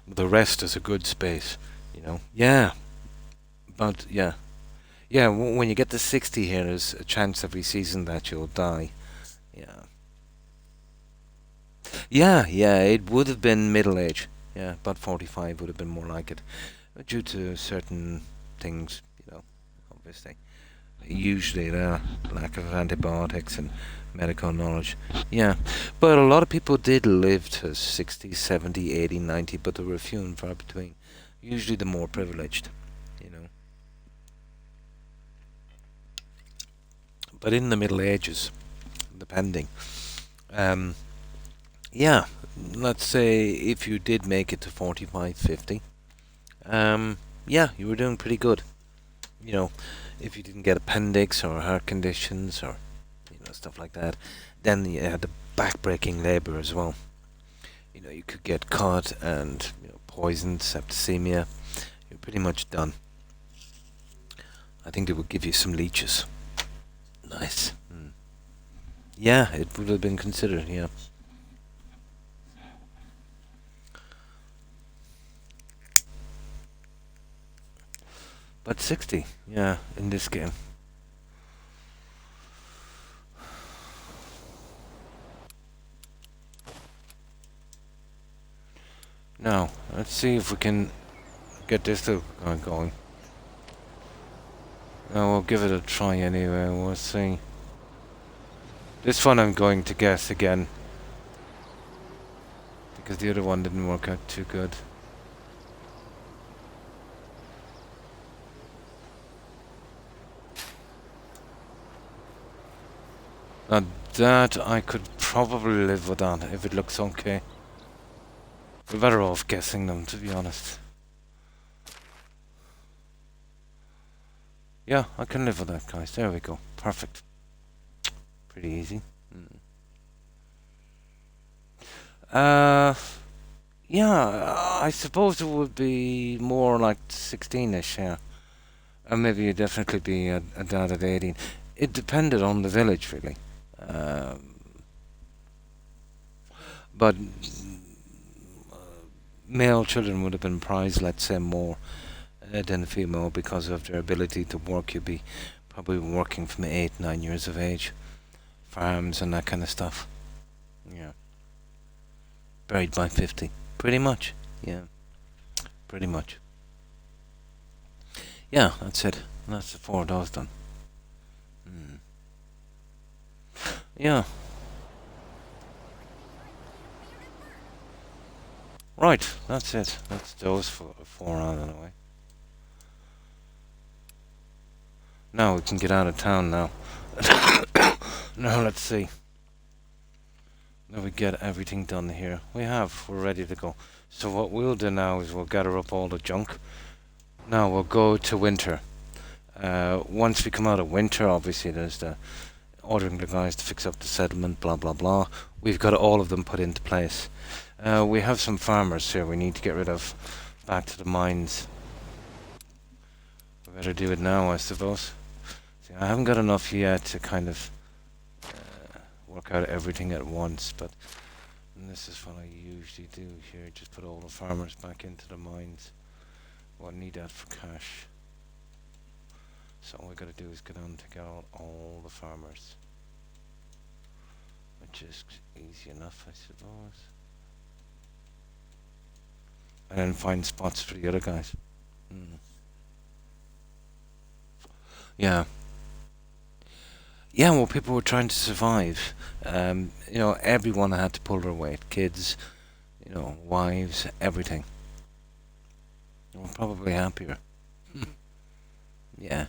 Speaker 1: But the rest is a good space. You know, yeah, but yeah, when you get to 60 here, there's a chance every season that you'll die. Yeah, it would have been middle age. Yeah, about 45 would have been more like it, due to certain things, you know, obviously. Usually the lack of antibiotics and medical knowledge. Yeah, but a lot of people did live to 60, 70, 80, 90, but there were few and far between. Usually the more privileged, you know. But in the Middle Ages, depending. Yeah, let's say if you did make it to 45, 50, yeah, you were doing pretty good. You know, if you didn't get appendix or heart conditions or, you know, stuff like that, then you had the back-breaking labour as well. You know, you could get caught and, you know, poisoned, septicemia. You're pretty much done. I think they would give you some leeches. Nice. Yeah, it would have been considered, yeah. But 60, yeah, in this game. Now, let's see if we can get this to going. Now, we'll give it a try anyway, we'll see. This one I'm going to guess again, because the other one didn't work out too good. Now that I could probably live with that if it looks okay. We're better off guessing them, to be honest. Yeah, I can live with that, guys. There we go. Perfect. Pretty easy. Yeah, I suppose it would be more like 16-ish, yeah. And maybe it'd definitely be a dad at 18. It depended on the village, really. But male children would have been prized, let's say, more than female because of their ability to work. You'd be probably working from 8, 9 years of age. Farms and that kind of stuff. Yeah. Buried by 50. Pretty much. Yeah. Pretty much. Yeah, that's it. That's the 4 of those done. Yeah. Right, that's it. That's those 4 out of the way. Now we can get out of town now. Now let's see. Now we get everything done here. We're ready to go. So what we'll do now is we'll gather up all the junk. Now we'll go to winter. Once we come out of winter, obviously there's the ordering the guys to fix up the settlement, blah blah blah. We've got all of them put into place. We have some farmers here we need to get rid of. Back to the mines. We better do it now, I suppose. See, I haven't got enough yet to kind of work out everything at once, but And this is what I usually do here, just put all the farmers back into the mines. Well, I need that for cash. So all we gotta do is get on to get all the farmers. Which is easy enough, I suppose. And then find spots for the other guys. Yeah. Yeah, well, people were trying to survive. Everyone had to pull their weight. Kids, wives, everything. They were probably happier. Yeah.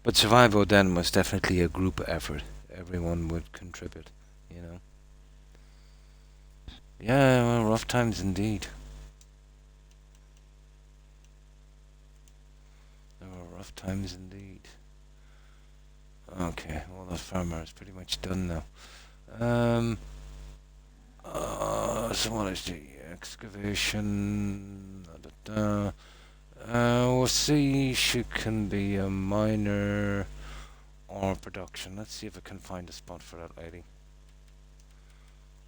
Speaker 1: But survival then was definitely a group effort. Everyone would contribute, you know. Yeah, well, rough times indeed. There were rough times indeed. Okay, well, the farmer is pretty much done now. So what is the excavation? We'll see. She can be a miner or production. Let's see if I can find a spot for that lady.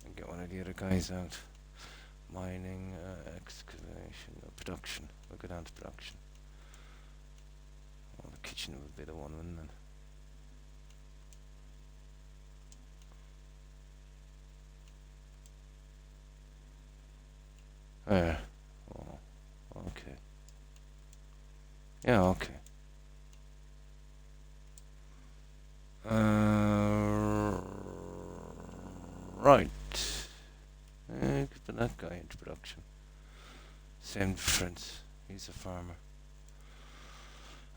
Speaker 1: And get one of the other guys out. Mining, excavation, production. We'll go down to production. Well, the kitchen would be the one, wouldn't it? There. Oh, okay. Yeah, okay. Right. Put that guy into production. Same difference. He's a farmer.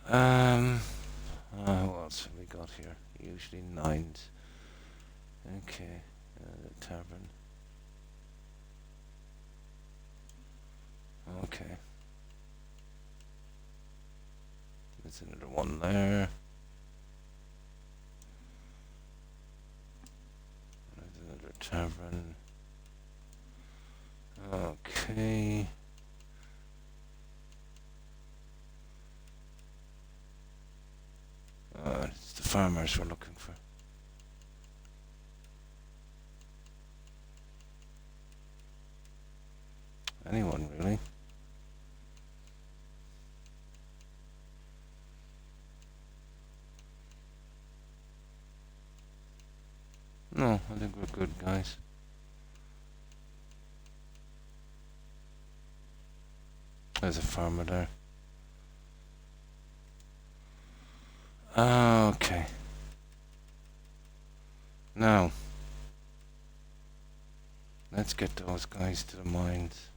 Speaker 1: What else have we got here? Usually 9s. Okay. The tavern. Okay. There's another one there. There's another tavern. Okay. It's the farmers we're looking for. Anyone, really? No, I think we're good, guys. There's a farmer there. Okay. Now, let's get those guys to the mines.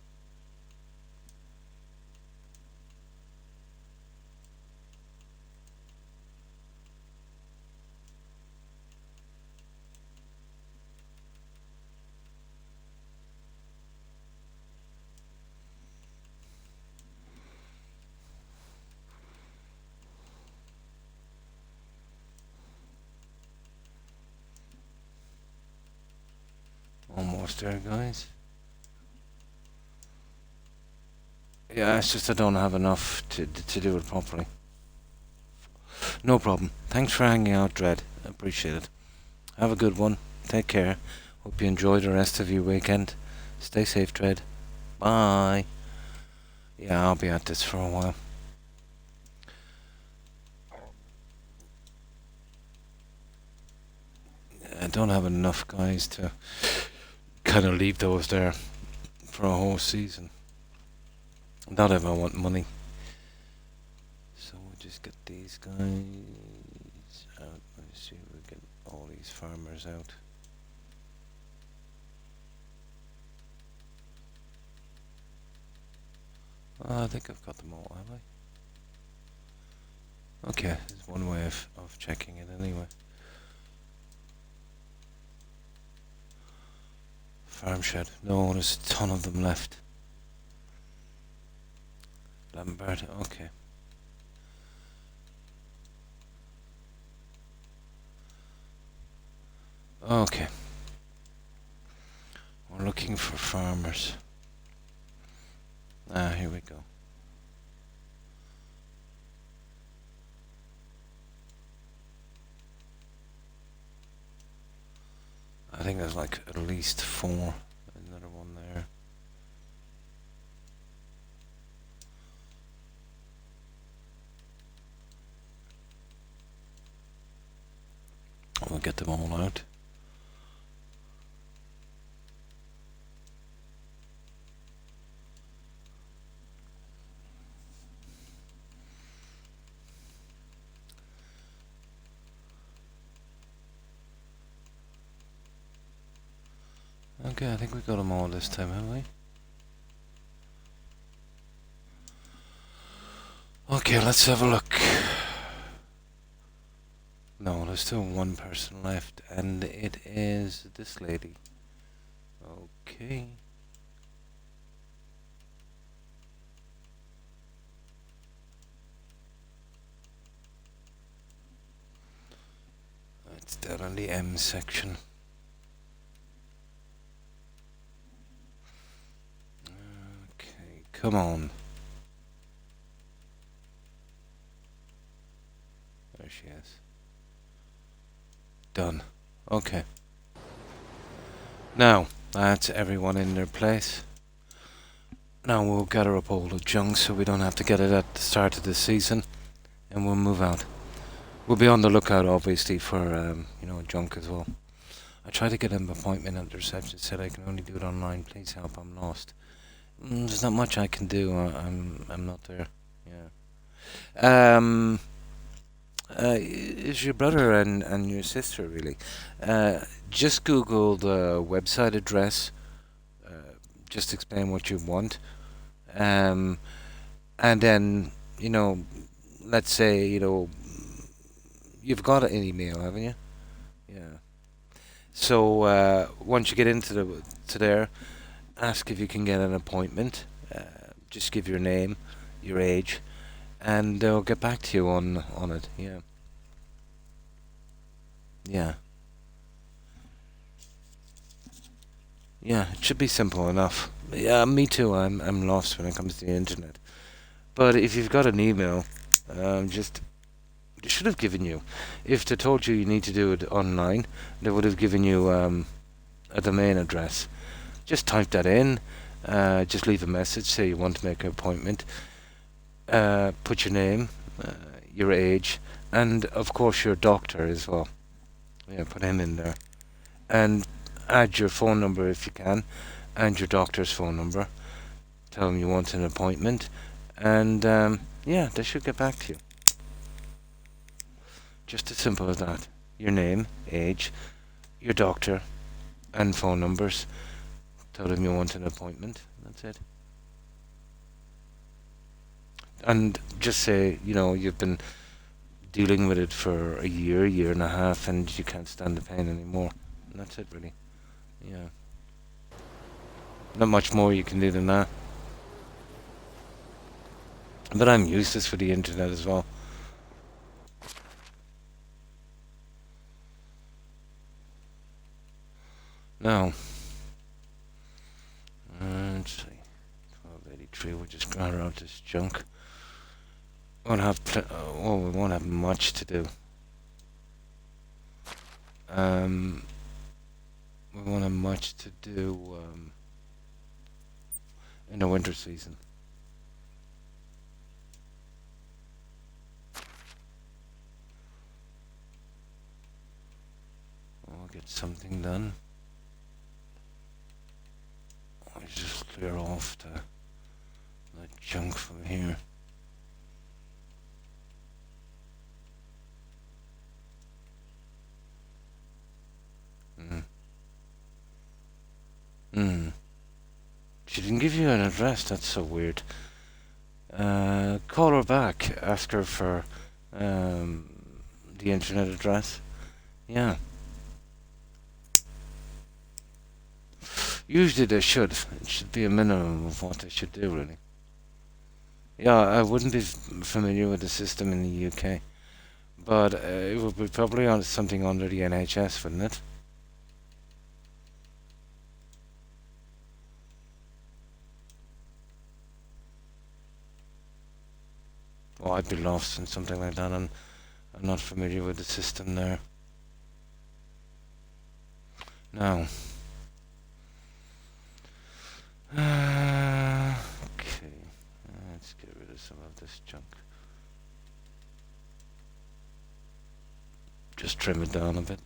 Speaker 1: Almost there, guys. Yeah, it's just I don't have enough to do it properly. No problem. Thanks for hanging out, Dread. I appreciate it. Have a good one. Take care. Hope you enjoy the rest of your weekend. Stay safe, Dread. Bye. Yeah, I'll be at this for a while. I don't have enough guys to kind of leave those there for a whole season. Not if I want money. So we'll just get these guys out. Let's see if we get all these farmers out. I think I've got them all, have I? Okay, there's one way of checking it anyway. Farm shed. No, there's a ton of them left. Lambert, okay. Okay. We're looking for farmers. Here we go. I think there's like at least 4. Another Okay, I think we got them all this time, haven't we? Okay, let's have a look. No, there's still one person left, and it is this lady. Okay. It's down on the M section. Okay, come on. There she is. Done. Okay. Now, that's everyone in their place. Now we'll gather up all the junk so we don't have to get it at the start of the season, and we'll move out. We'll be on the lookout, obviously, for junk as well. I tried to get an appointment at the reception. Said I can only do it online. Please help. I'm lost. There's not much I can do. I'm not there. Yeah. Is your brother and your sister really? Just Google the website address. Just explain what you want. And then let's say you've got an email, haven't you? Yeah. So once you get into there, ask if you can get an appointment. Just give your name, your age, and they'll get back to you on it. Yeah. Yeah. Yeah, it should be simple enough. Yeah, me too. I'm lost when it comes to the internet. But if you've got an email, just they should have given you. If they told you need to do it online, they would have given you a domain address. Just type that in. Just leave a message. Say you want to make an appointment. Put your name, your age, and of course your doctor as well. Yeah, put him in there, and add your phone number if you can, and your doctor's phone number. Tell them you want an appointment, and yeah, they should get back to you. Just as simple as that. Your name, age, your doctor, and phone numbers. Tell them you want an appointment. That's it. And just say, you've been dealing with it for a year and a half, and you can't stand the pain anymore. And that's it, really. Yeah. Not much more you can do than that. But I'm useless for the internet as well. Now, let's see. 1283. We'll just gather out this junk. We won't have much to do. We won't have much to do in the winter season. I'll get something done. I'll just clear off the junk from here. She didn't give you an address. That's so weird. Call her back. Ask her for the internet address. Yeah. Usually they should. It should be a minimum of what they should do, really. Yeah, I wouldn't be familiar with the system in the UK, but it would be probably on something under the NHS, wouldn't it? Well, I'd be lost in something like that, and I'm not familiar with the system there. Now. Okay. Let's get rid of some of this junk. Just trim it down a bit.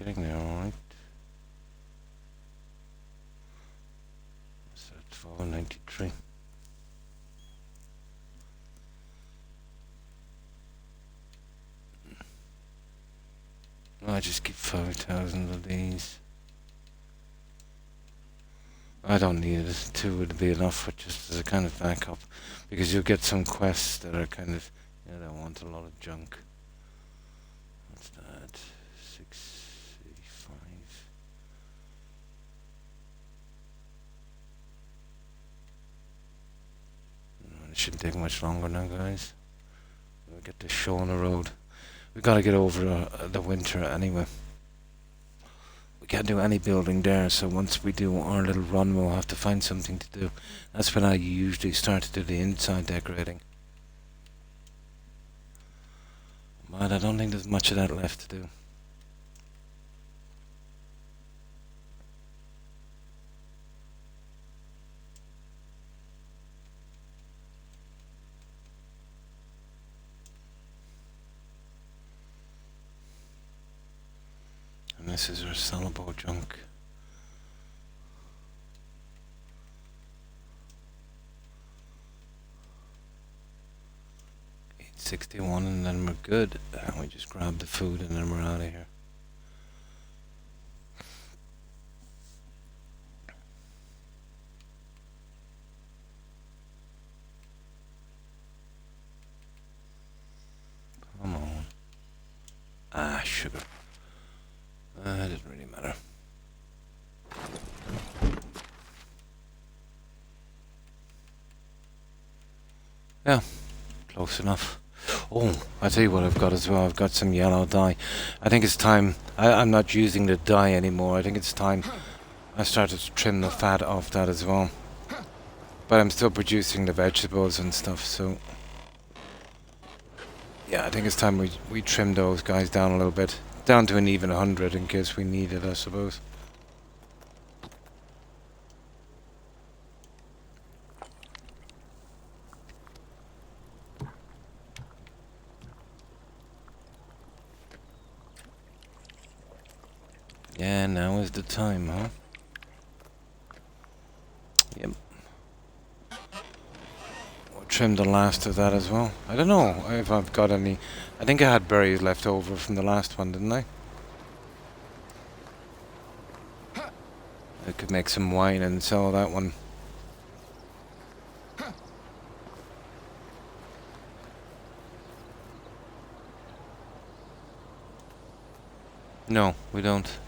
Speaker 1: getting there, alright. So it's 1293. I just keep 5,000 of these. I don't need it. 2 would be enough for just as a kind of backup. Because you'll get some quests that are kind of, you know, want a lot of junk. What's that? 685. It shouldn't take much longer now, guys. We'll get this show on the road. We've got to get over the winter anyway. We can't do any building there, so once we do our little run, we'll have to find something to do. That's when I usually start to do the inside decorating. But I don't think there's much of that left to do. And this is our sellable junk. $861 and then we're good. And we just grab the food and then we're out of here. Come on. Ah, sugar. It doesn't really matter. Yeah, close enough. Oh, I tell you what I've got as well. I've got some yellow dye. I think it's time. I'm not using the dye anymore. I think it's time I started to trim the fat off that as well. But I'm still producing the vegetables and stuff, so... Yeah, I think it's time we trim those guys down a little bit. Down to an even 100 in case we need it, I suppose. Yeah, now is the time, huh? Yep. We'll trim the last of that as well. I don't know if I've got any... I think I had berries left over from the last one, didn't I? I could make some wine and sell that one. No, we don't.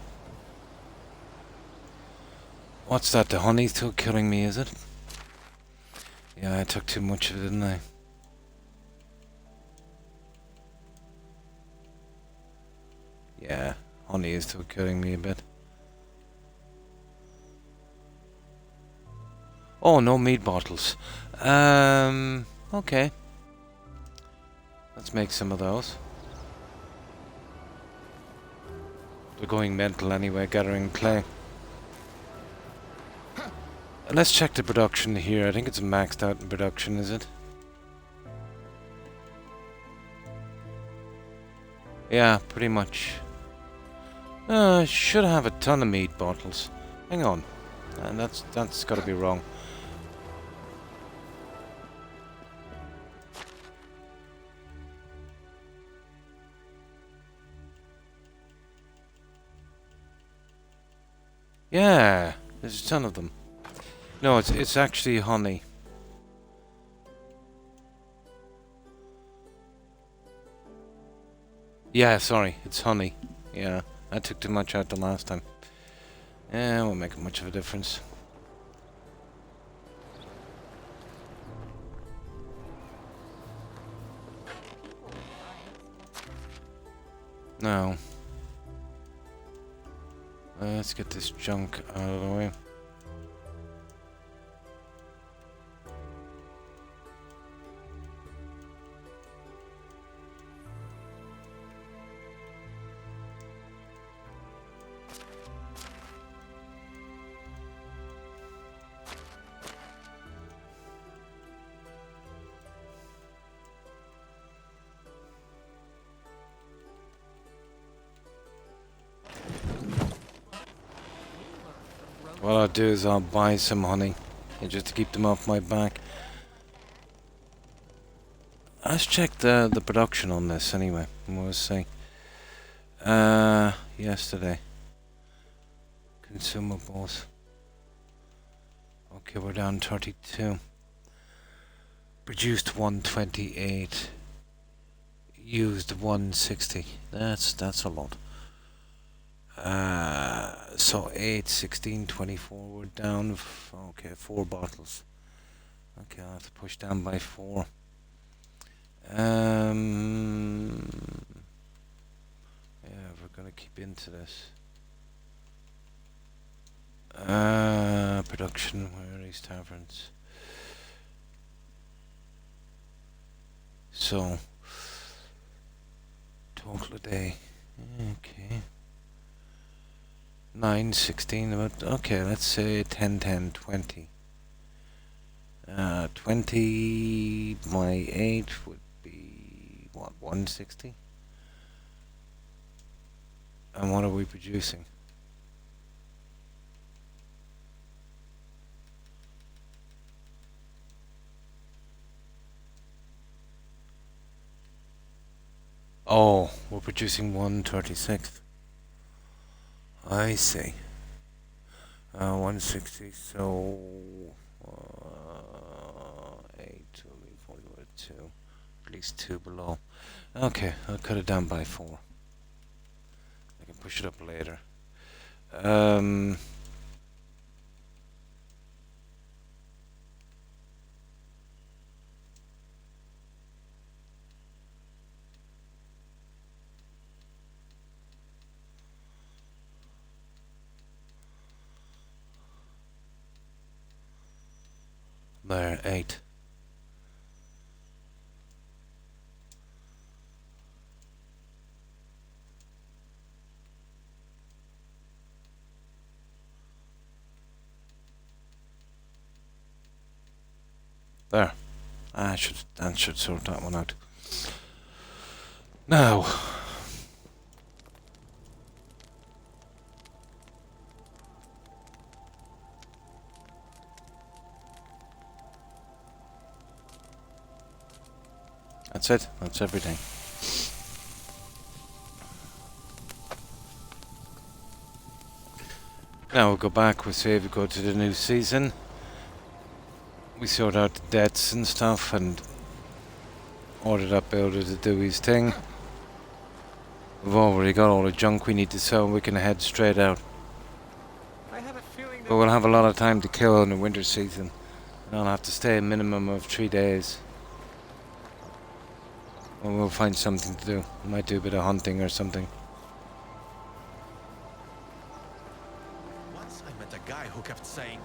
Speaker 1: What's that? The honey's still killing me, is it? Yeah, I took too much of it, didn't I? Yeah, honey is still killing me a bit. Oh, no meat bottles. Okay. Let's make some of those. They're going mental anyway, gathering clay. Let's check the production here. I think it's maxed out in production, is it? Yeah, pretty much. Should have a ton of meat bottles. Hang on. That's gotta be wrong. Yeah, there's a ton of them. No, it's actually honey. Yeah, sorry, it's honey. Yeah, I took too much out the last time. Yeah, it won't make much of a difference. No. Let's get this junk out of the way. What I'll do is I'll buy some honey, just to keep them off my back. Let's check the production on this anyway. We'll see. Yesterday. Consumables. Okay, we're down 32. Produced 128. Used 160. That's a lot. So 8, 16, 24. We're down. Okay, 4 bottles. Okay, I'll have to push down by 4. Yeah, we're gonna keep into this. Production, where are these taverns? So, total a day. Okay. 9, 16, about, okay, let's say 10, 10, 20. 20 by 8 would be, what, 160? And what are we producing? Oh, we're producing 136th. I see. 160, so 8 will be 42, at least 2 below. Okay, I'll cut it down by 4. I can push it up later. There, 8. There. That should sort that one out. Now. That's it. That's everything. Now we'll go back, we'll save, we go to the new season. We sort out the debts and stuff and order that builder to do his thing. We've already got all the junk we need to sell, we can head straight out.
Speaker 3: I have a feeling that
Speaker 1: But we'll have a lot of time to kill in the winter season. And I'll have to stay a minimum of 3 days. And we'll find something to do. We might do a bit of hunting or something.
Speaker 3: once I met a guy who kept saying,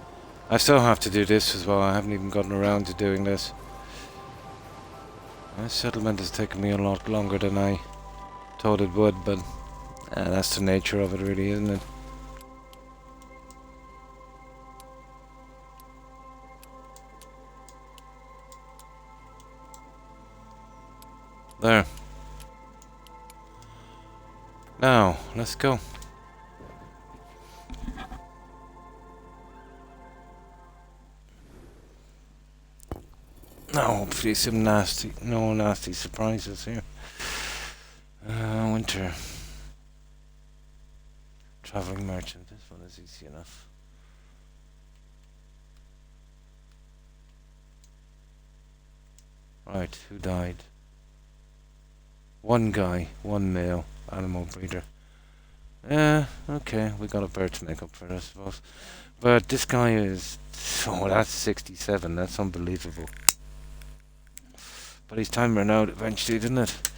Speaker 1: I still have to do this as well. I haven't even gotten around to doing this. My settlement has taken me a lot longer than I thought it would, but that's the nature of it really, isn't it? There. Now, let's go. Now, hopefully no nasty surprises here. Winter. Traveling merchant, this one is easy enough. Right, who died? One guy, one male, animal breeder. Okay, we got a bird to make up for it, I suppose. But this guy is... oh, that's 67, that's unbelievable. But his time ran out eventually, didn't it?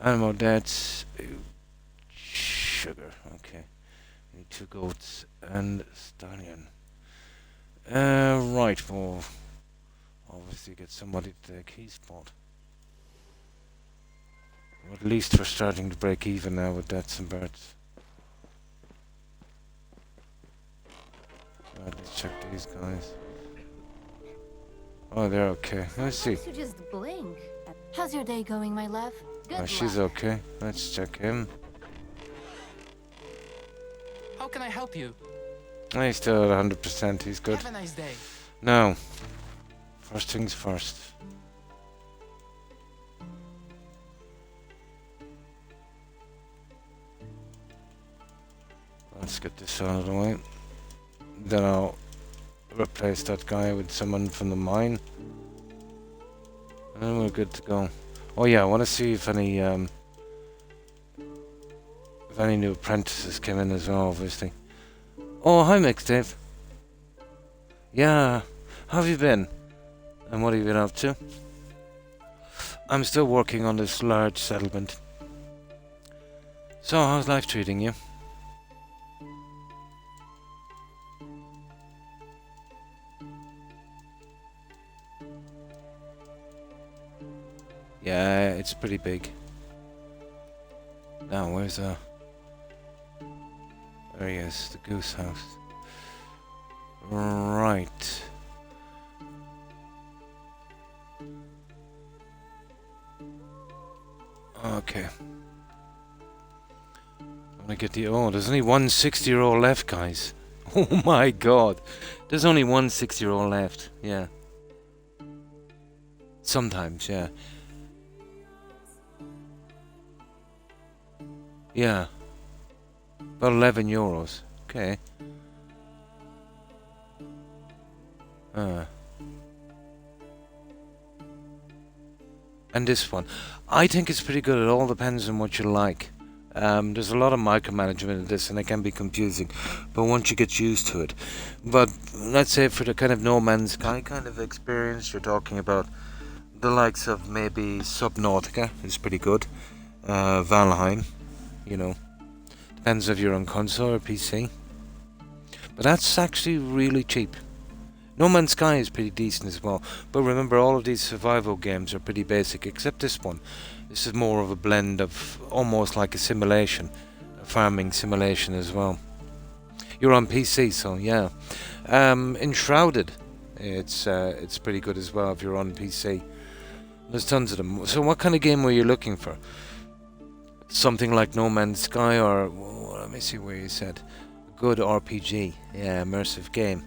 Speaker 1: Animal deaths. Sugar, okay. We need 2 goats and stallion. Right, well... obviously get somebody to take his spot. Or at least we're starting to break even now with deaths and birds. Right, let's check these guys. Oh, they're okay. Let's see.
Speaker 2: You just blink. How's your day going, my love? Good
Speaker 1: Oh, she's
Speaker 2: luck.
Speaker 1: okay. Let's check him.
Speaker 3: how can I help you?
Speaker 1: He's still at 100%. He's good.
Speaker 3: Have a nice day.
Speaker 1: Now, first things first. Let's get this out of the way. Then I'll replace that guy with someone from the mine. And then we're good to go. Oh yeah, I want to see if any new apprentices came in as well, obviously. Oh, hi Mixtape. Yeah, how have you been? And what have you been up to? I'm still working on this large settlement. So, how's life treating you? Yeah, it's pretty big. Now, where's There he is, the goose house. Right. Okay. I'm gonna get the... Oh, there's only one 60-year-old left, guys. Oh my god. There's only one 60-year-old left. Yeah. Sometimes, yeah. Yeah. About 11 euros. Okay. And this one. I think it's pretty good. It all depends on what you like. There's a lot of micromanagement in this and it can be confusing. But once you get used to it. But let's say for the kind of No Man's Sky kind of experience, you're talking about the likes of maybe Subnautica is pretty good. Valheim. You know, depends if you're on console or PC. But that's actually really cheap. No Man's Sky is pretty decent as well. But remember, all of these survival games are pretty basic, except this one. This is more of a blend of almost like a simulation, a farming simulation as well. You're on PC, so yeah. Enshrouded, it's pretty good as well if you're on PC. There's tons of them. So what kind of game were you looking for? Something like No Man's Sky, or well, let me see where you said good RPG, yeah, immersive game.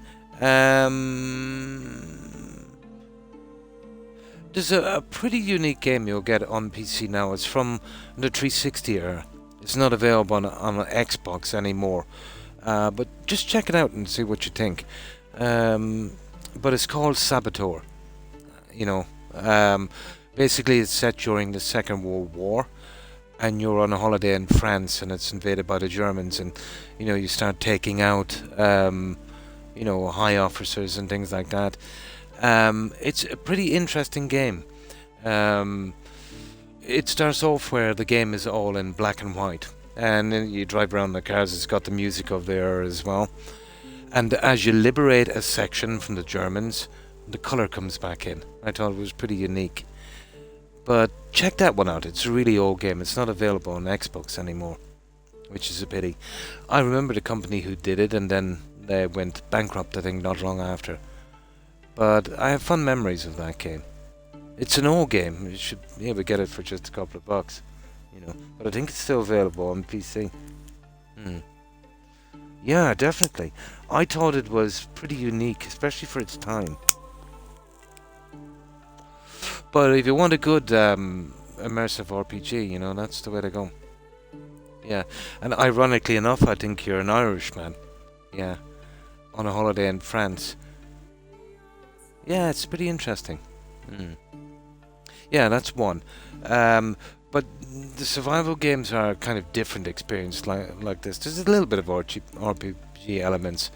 Speaker 1: There's a pretty unique game you'll get on PC now. It's from the 360 era. It's not available on an Xbox anymore, but just check it out and see what you think. But it's called Saboteur. You know, basically it's set during the Second World War. And you're on a holiday in France and it's invaded by the Germans, and you know, you start taking out you know, high officers and things like that. It's a pretty interesting game. It starts off where the game is all in black and white, and then you drive around the cars. It's got the music of there as well, and as you liberate a section from the Germans, the colour comes back in. I thought it was pretty unique. But check that one out. It's a really old game. It's not available on Xbox anymore, which is a pity. I remember the company who did it, and then they went bankrupt, I think, not long after. But I have fun memories of that game. It's an old game. You should be able to get it for just a couple of bucks, you know. But I think it's still available on PC. Yeah, definitely. I thought it was pretty unique, especially for its time. But if you want a good immersive RPG, you know, that's the way to go. Yeah, and ironically enough, I think you're an Irishman. Yeah, on a holiday in France. Yeah, it's pretty interesting. Yeah, that's one. But the survival games are kind of different experience like this. There's a little bit of RPG elements,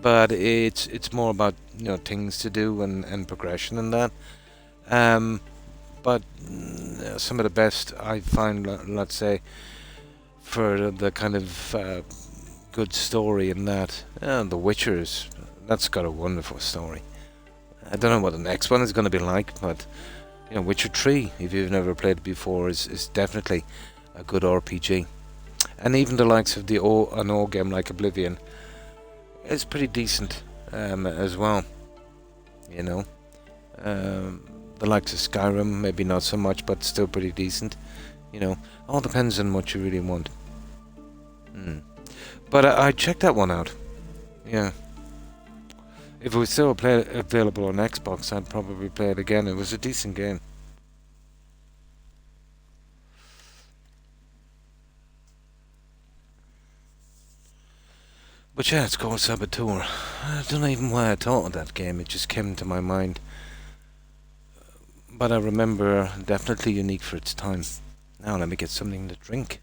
Speaker 1: but it's more about, you know, things to do and progression and that. But some of the best I find, let's say, for the kind of good story and that, The Witcher's, that's got a wonderful story. I don't know what the next one is going to be like, but you know, Witcher 3, if you've never played it before, is definitely a good RPG. And even the likes of an old game like Oblivion is pretty decent as well. You know, the likes of Skyrim, maybe not so much, but still pretty decent. You know, all depends on what you really want. But I checked that one out. Yeah. If it was still available on Xbox, I'd probably play it again. It was a decent game. But yeah, it's called Saboteur. I don't know even why I thought of that game. It just came to my mind. But I remember definitely unique for its time. Now let me get something to drink.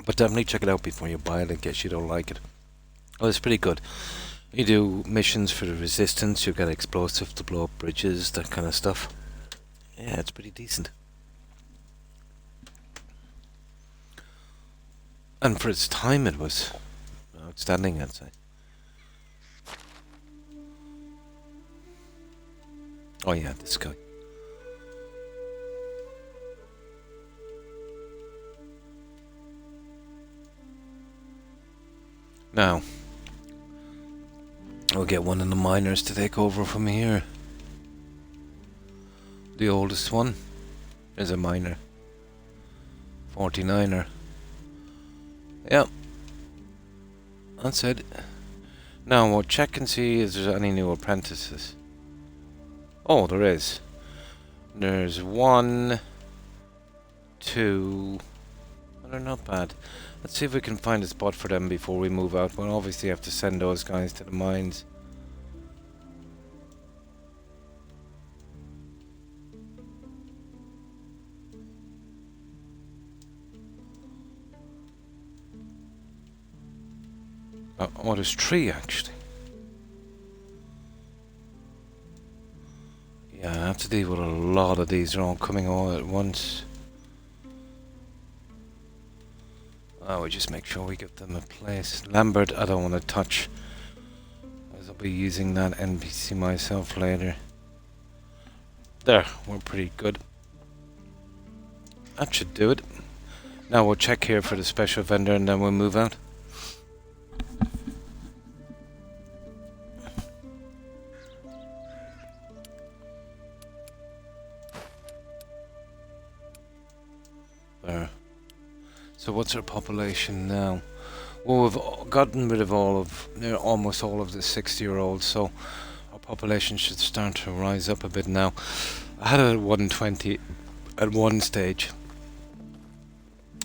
Speaker 1: But definitely check it out before you buy it in case you don't like it. Oh, it's pretty good. You do missions for the resistance, you get explosives to blow up bridges, that kind of stuff. Yeah, it's pretty decent. And for its time it was outstanding, I'd say. Oh yeah, this guy. Now, we'll get one of the miners to take over from here. The oldest one is a miner. 49er. Yep. That's it. Now we'll check and see if there's any new apprentices. Oh, there is. There's 1, 2. Well, they're not bad. Let's see if we can find a spot for them before we move out. We'll obviously have to send those guys to the mines. Oh, there's 3 actually. Yeah, I have to deal with a lot of these. They're all coming all at once. Oh, we just make sure we give them a place. Lambert, I don't want to touch, as I'll be using that NPC myself later. There, we're pretty good. That should do it. Now we'll check here for the special vendor and then we'll move out. There. So what's our population now? Well, we've gotten rid of almost all of the 60-year-olds, so our population should start to rise up a bit now. I had it at 120 at one stage.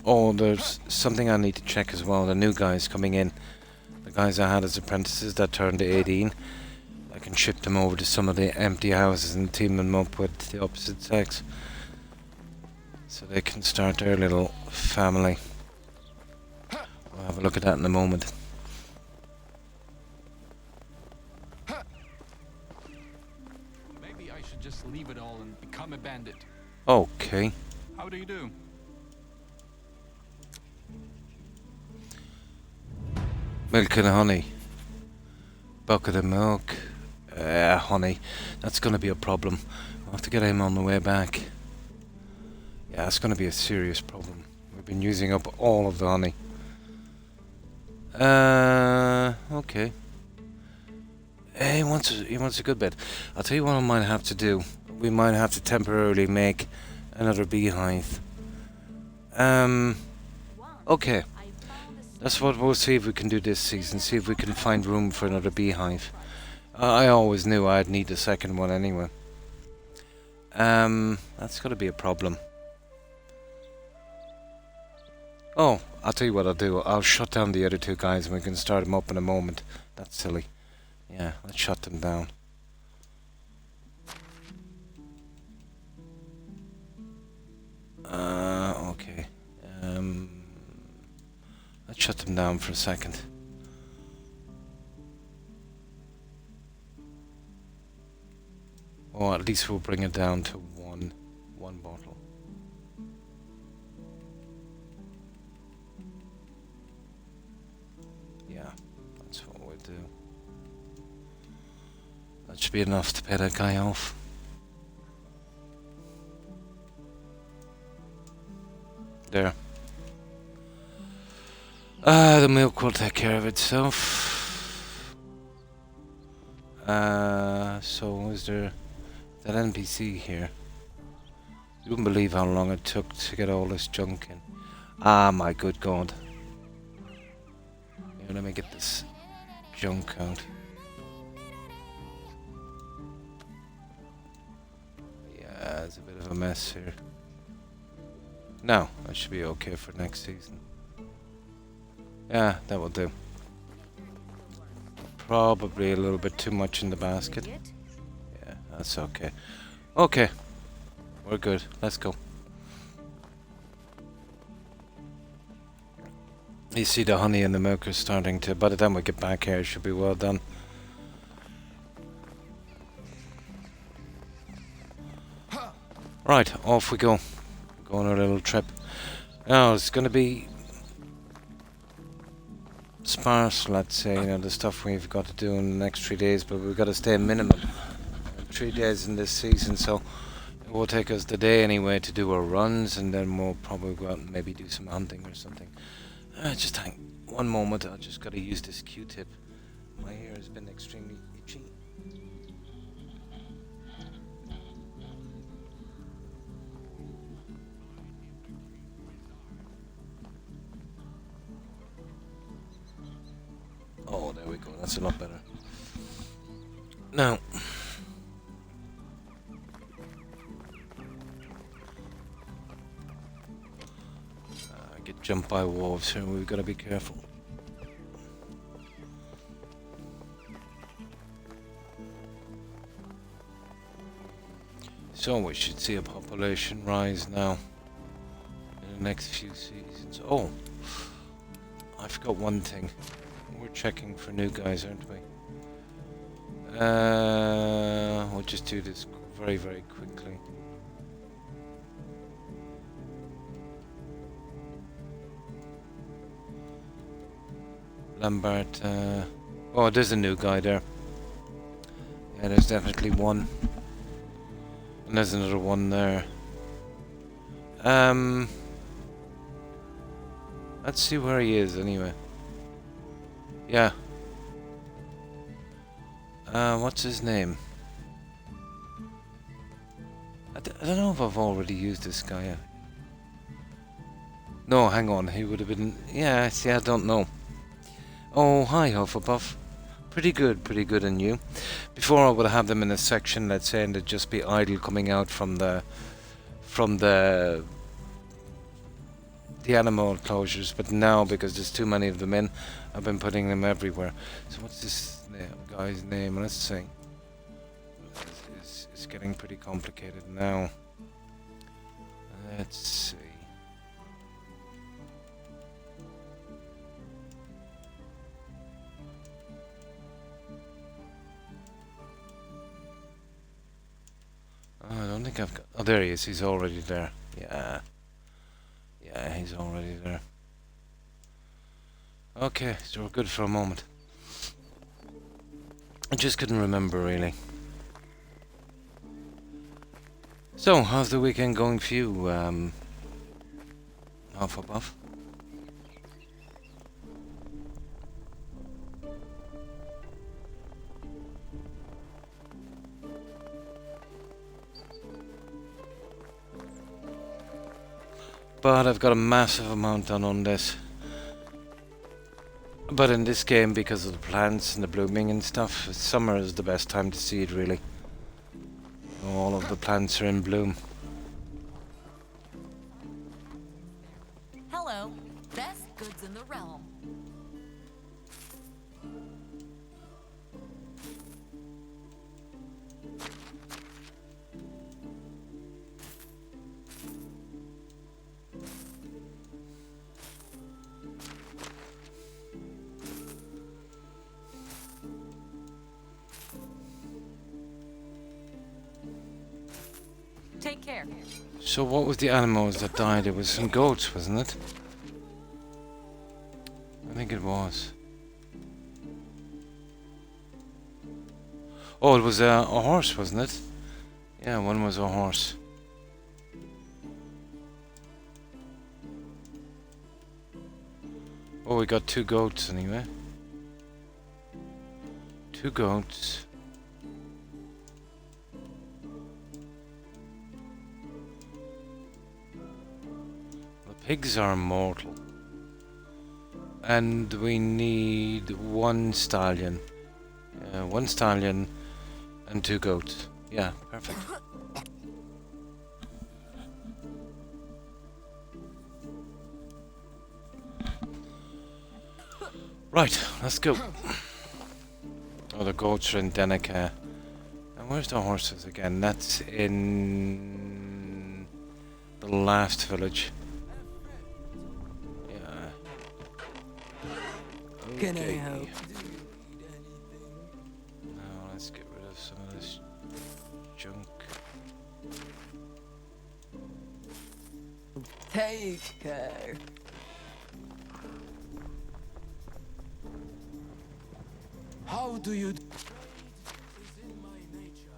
Speaker 1: Oh, there's something I need to check as well. The new guys coming in. The guys I had as apprentices that turned to 18. I can ship them over to some of the empty houses and team them up with the opposite sex. So they can start their little family. We'll have a look at that in a moment.
Speaker 3: Maybe I should just leave it all and become a bandit.
Speaker 1: Okay.
Speaker 3: How do you do?
Speaker 1: Milk and honey. Bucket of milk. Honey. That's going to be a problem. We'll have to get him on the way back. Yeah, it's going to be a serious problem. We've been using up all of the honey. Okay. He wants a good bed. I'll tell you what I might have to do. We might have to temporarily make another beehive. Okay. That's what we'll see if we can do this season. See if we can find room for another beehive. I always knew I'd need a second one anyway. That's gonna be a problem. Oh, I'll tell you what I'll do. I'll shut down the other 2 guys and we can start them up in a moment. That's silly. Yeah, let's shut them down. Okay. Let's shut them down for a second. Or at least we'll bring it down to one bottle. Yeah, that's what we'll do. That should be enough to pay that guy off. There. The milk will take care of itself. So is there that NPC here? You wouldn't believe how long it took to get all this junk in. Ah, my good God. Here, let me get this junk out. Yeah, it's a bit of a mess here. No, that should be okay for next season. Yeah, that will do. Probably a little bit too much in the basket. Yeah, that's okay. Okay. We're good. Let's go. You see the honey and the milk are starting to... By the time we get back here, it should be well done. Right, off we go. Go on our little trip. Now, it's going to be sparse, let's say, you know, the stuff we've got to do in the next 3 days, but we've got to stay minimum 3 days in this season, so it will take us the day anyway to do our runs, and then we'll probably go out and maybe do some hunting or something. Just hang one moment, I just got to use this Q-tip. My hair has been extremely itchy. Oh, there we go. That's a lot better. Now, get jumped by wolves here. We've got to be careful. So we should see a population rise now in the next few seasons. Oh, I forgot one thing. We're checking for new guys, aren't we? We'll just do this very, very quickly. Lambert, oh, there's a new guy there. Yeah, there's definitely one. And there's another one there. Let's see where he is anyway. Yeah. What's his name? I don't know if I've already used this guy yet. No, hang on, he would have been... Yeah, see, I don't know. Oh, hi Hufflepuff. Pretty good on you. Before I would have them in a section, let's say, and they'd just be idle coming out from the animal enclosures, but now, because there's too many of them in, I've been putting them everywhere. So what's this guy's name? Let's see. It's getting pretty complicated now. Let's see. Oh, I don't think I've got... Oh, there he is. He's already there. Yeah. Yeah, he's already there. Okay, so we're good for a moment. I just couldn't remember, really. So, how's the weekend going for you, Hufflepuff? But I've got a massive amount done on this. But in this game, because of the plants and the blooming and stuff, summer is the best time to see it, really. All of the plants are in bloom.
Speaker 5: Hello, best goods in the realm. Take care.
Speaker 1: So what was the animals that died? It was some goats, wasn't it? I think it was. Oh, it was a horse, wasn't it? Yeah, one was a horse. Oh, we got 2 goats anyway. 2 goats. Pigs are mortal. And we need 1 stallion. 1 stallion and 2 goats. Yeah, perfect. Right, let's go. Oh, the goats are in Denica. And where's the horses again? That's in the last village. Yeah.
Speaker 4: Can I
Speaker 1: Okay.
Speaker 4: help? Do you need anything?
Speaker 1: Now let's get rid of some of this junk.
Speaker 4: Take care. How do you? Is in my nature.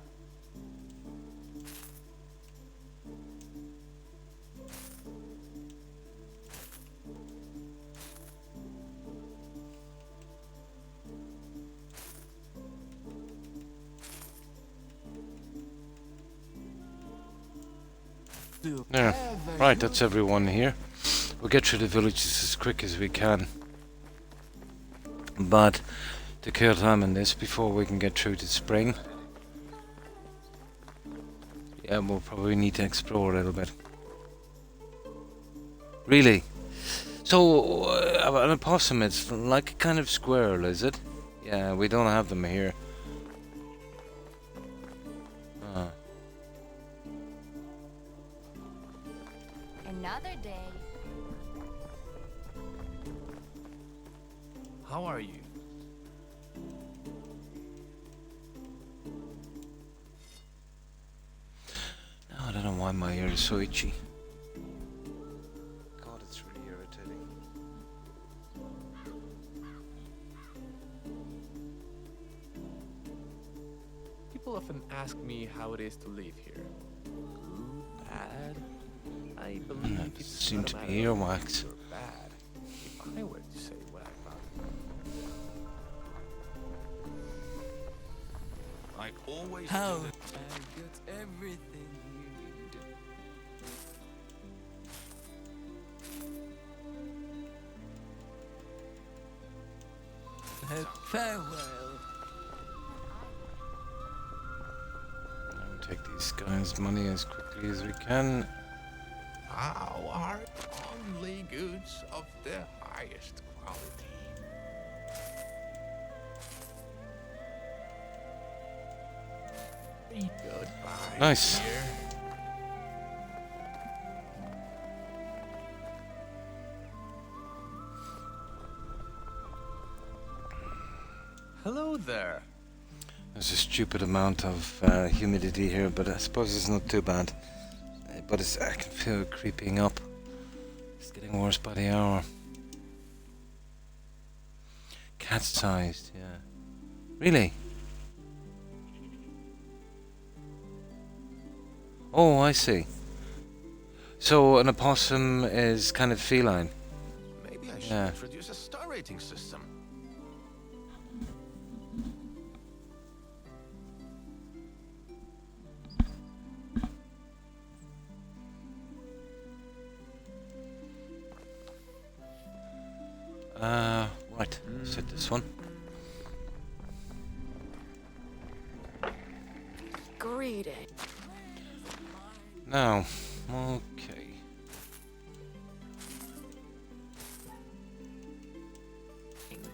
Speaker 1: There. Right, that's everyone here. We'll get through the villages as quick as we can. But to kill time in this before we can get through to spring. Yeah, we'll probably need to explore a little bit. Really? So, an opossum, it's like a kind of squirrel, is it? Yeah, we don't have them here. Ah.
Speaker 2: Another day.
Speaker 6: How are you?
Speaker 1: No, I don't know why my ear is so itchy. God, it's really irritating.
Speaker 6: People often ask me how it is to live here. Good, bad? I believe
Speaker 1: It
Speaker 6: it's
Speaker 1: seem
Speaker 6: not
Speaker 1: to
Speaker 6: a
Speaker 1: be
Speaker 6: matter of
Speaker 1: earwax.
Speaker 6: good or bad. If I were to say what I found.
Speaker 3: I always
Speaker 4: How?
Speaker 3: do that.
Speaker 4: I got everything you need. Farewell.
Speaker 1: We'll take these guys' money as quickly as we can.
Speaker 3: How are only goods of the highest quality? Goodbye.
Speaker 1: Nice.
Speaker 3: Dear.
Speaker 6: Hello there.
Speaker 1: There's a stupid amount of humidity here, but I suppose it's not too bad. But I can feel it creeping up. It's getting worse by the hour. Cat-sized, yeah. Really? Oh, I see. So an opossum is kind of feline.
Speaker 3: Maybe I should
Speaker 1: Yeah.
Speaker 3: introduce a star rating system.
Speaker 1: Right. Set this one.
Speaker 2: Greeting.
Speaker 1: Now, okay.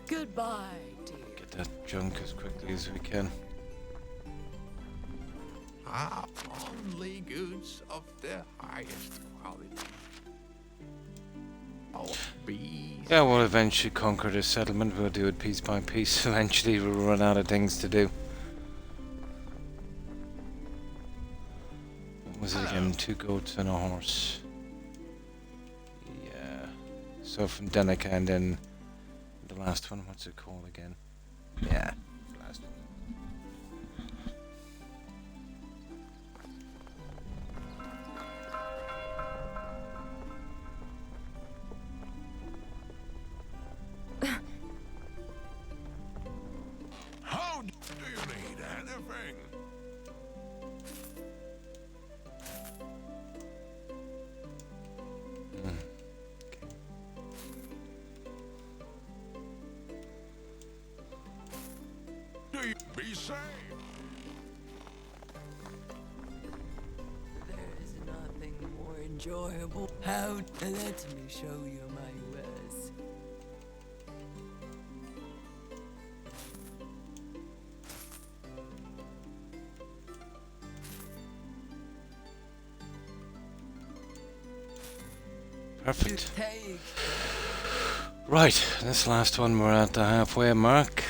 Speaker 2: Goodbye, dear.
Speaker 1: Get that junk as quickly as we can.
Speaker 3: Ah, only goods of the highest quality. Oh, bees.
Speaker 1: Yeah, we'll eventually conquer this settlement. We'll do it piece by piece. Eventually we'll run out of things to do. What was it again? 2 goats and a horse. Yeah. So from Denica and then the last one, what's it called again? Yeah, last one.
Speaker 3: How do you need anything?
Speaker 4: Be safe.
Speaker 7: There's nothing more enjoyable. How? Let me show you my wares.
Speaker 1: Perfect.
Speaker 7: Take.
Speaker 1: Right, this last one we're at the halfway mark.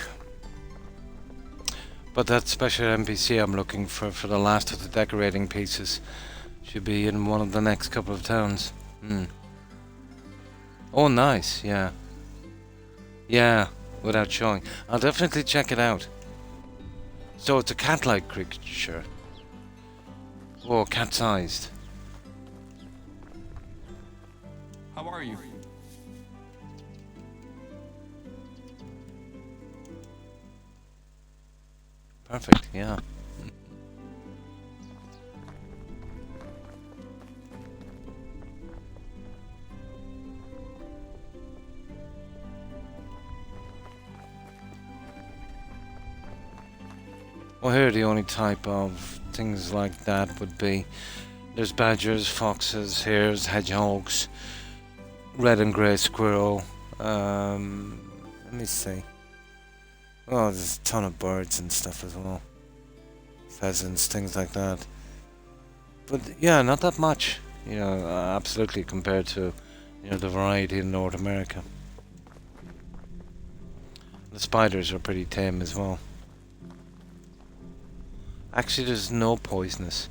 Speaker 1: But that special NPC I'm looking for the last of the decorating pieces should be in one of the next couple of towns. Oh, nice, yeah. Yeah, without showing. I'll definitely check it out. So it's a cat-like creature. Oh, cat-sized.
Speaker 3: How are you?
Speaker 1: Perfect, yeah. Well, here the only type of things like that would be there's badgers, foxes, hares, hedgehogs, red and grey squirrel. Let me see. Oh, there's a ton of birds and stuff as well. Pheasants, things like that. But yeah, not that much. You know, absolutely compared to, you know, the variety in North America. The spiders are pretty tame as well. Actually, there's no poisonous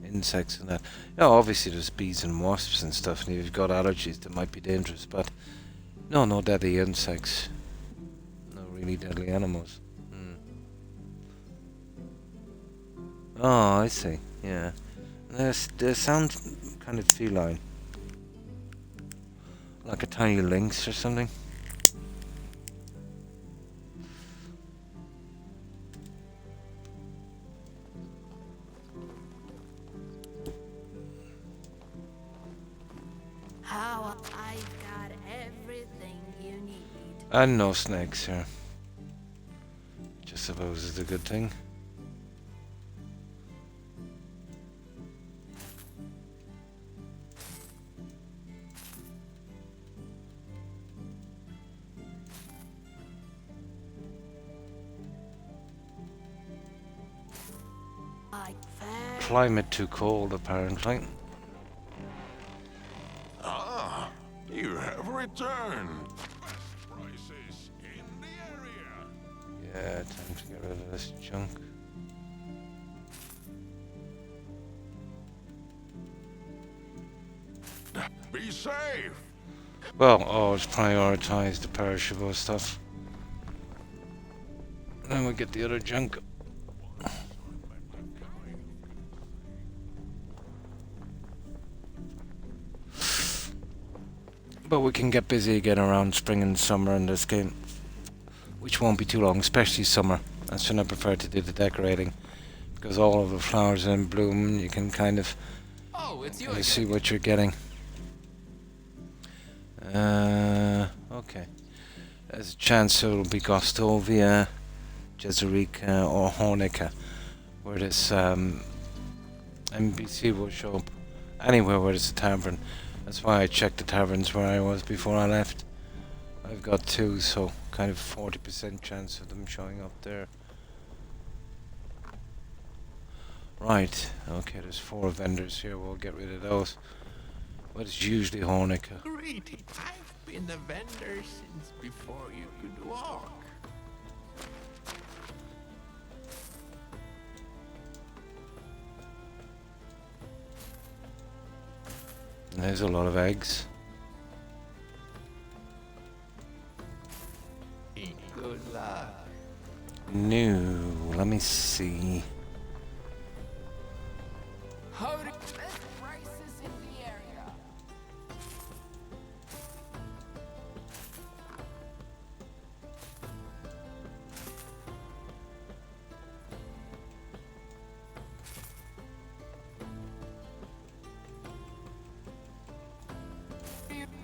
Speaker 1: insects in that. You know, obviously there's bees and wasps and stuff, and if you've got allergies that might be dangerous, but no deadly insects. No really deadly animals. Oh, I see. Yeah. They sound kind of feline. Like a tiny lynx or something.
Speaker 2: How I've got everything you need.
Speaker 1: And no snakes here. Just suppose is a good thing. Climate too cold, apparently.
Speaker 4: Ah, you have returned. Best prices in the area.
Speaker 1: Yeah, time to get rid of this junk.
Speaker 4: Be safe.
Speaker 1: Well, always prioritize the perishable stuff. Then we get the other junk. But we can get busy again around spring and summer in this game, which won't be too long, especially summer. That's when I prefer to do the decorating, because all of the flowers are in bloom. You can kind of
Speaker 3: Oh, it's you
Speaker 1: kind of
Speaker 3: again.
Speaker 1: see what you're getting. Okay. There's a chance it'll be Gostovia, Jezerica, or Hornica, where this NPC will show up. Anywhere where there's a tavern. That's why I checked the taverns where I was before I left. I've got 2, so kind of 40% chance of them showing up there. Right, okay, there's 4 vendors here, we'll get rid of those. But it's usually Hornica.
Speaker 6: Greeting. I've been a vendor since before you could walk.
Speaker 1: And there's a lot of eggs.
Speaker 6: Good luck.
Speaker 1: No, let me see.
Speaker 7: How to best prices in the area.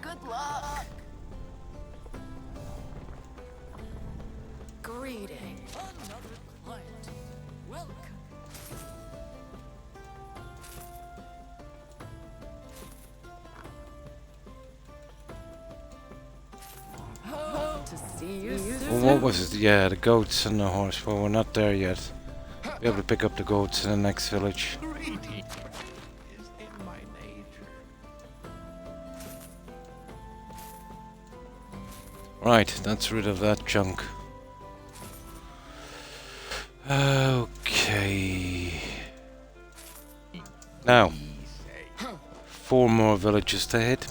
Speaker 2: Good luck.
Speaker 7: Greeting. Another client.
Speaker 1: what was it? Yeah, the goats and the horse. Well, we're not there yet. Be able to pick up the goats in the next village.
Speaker 3: Greedy is in my nature.
Speaker 1: Right, that's rid of that junk. Okay. Now, 4 more villages to hit.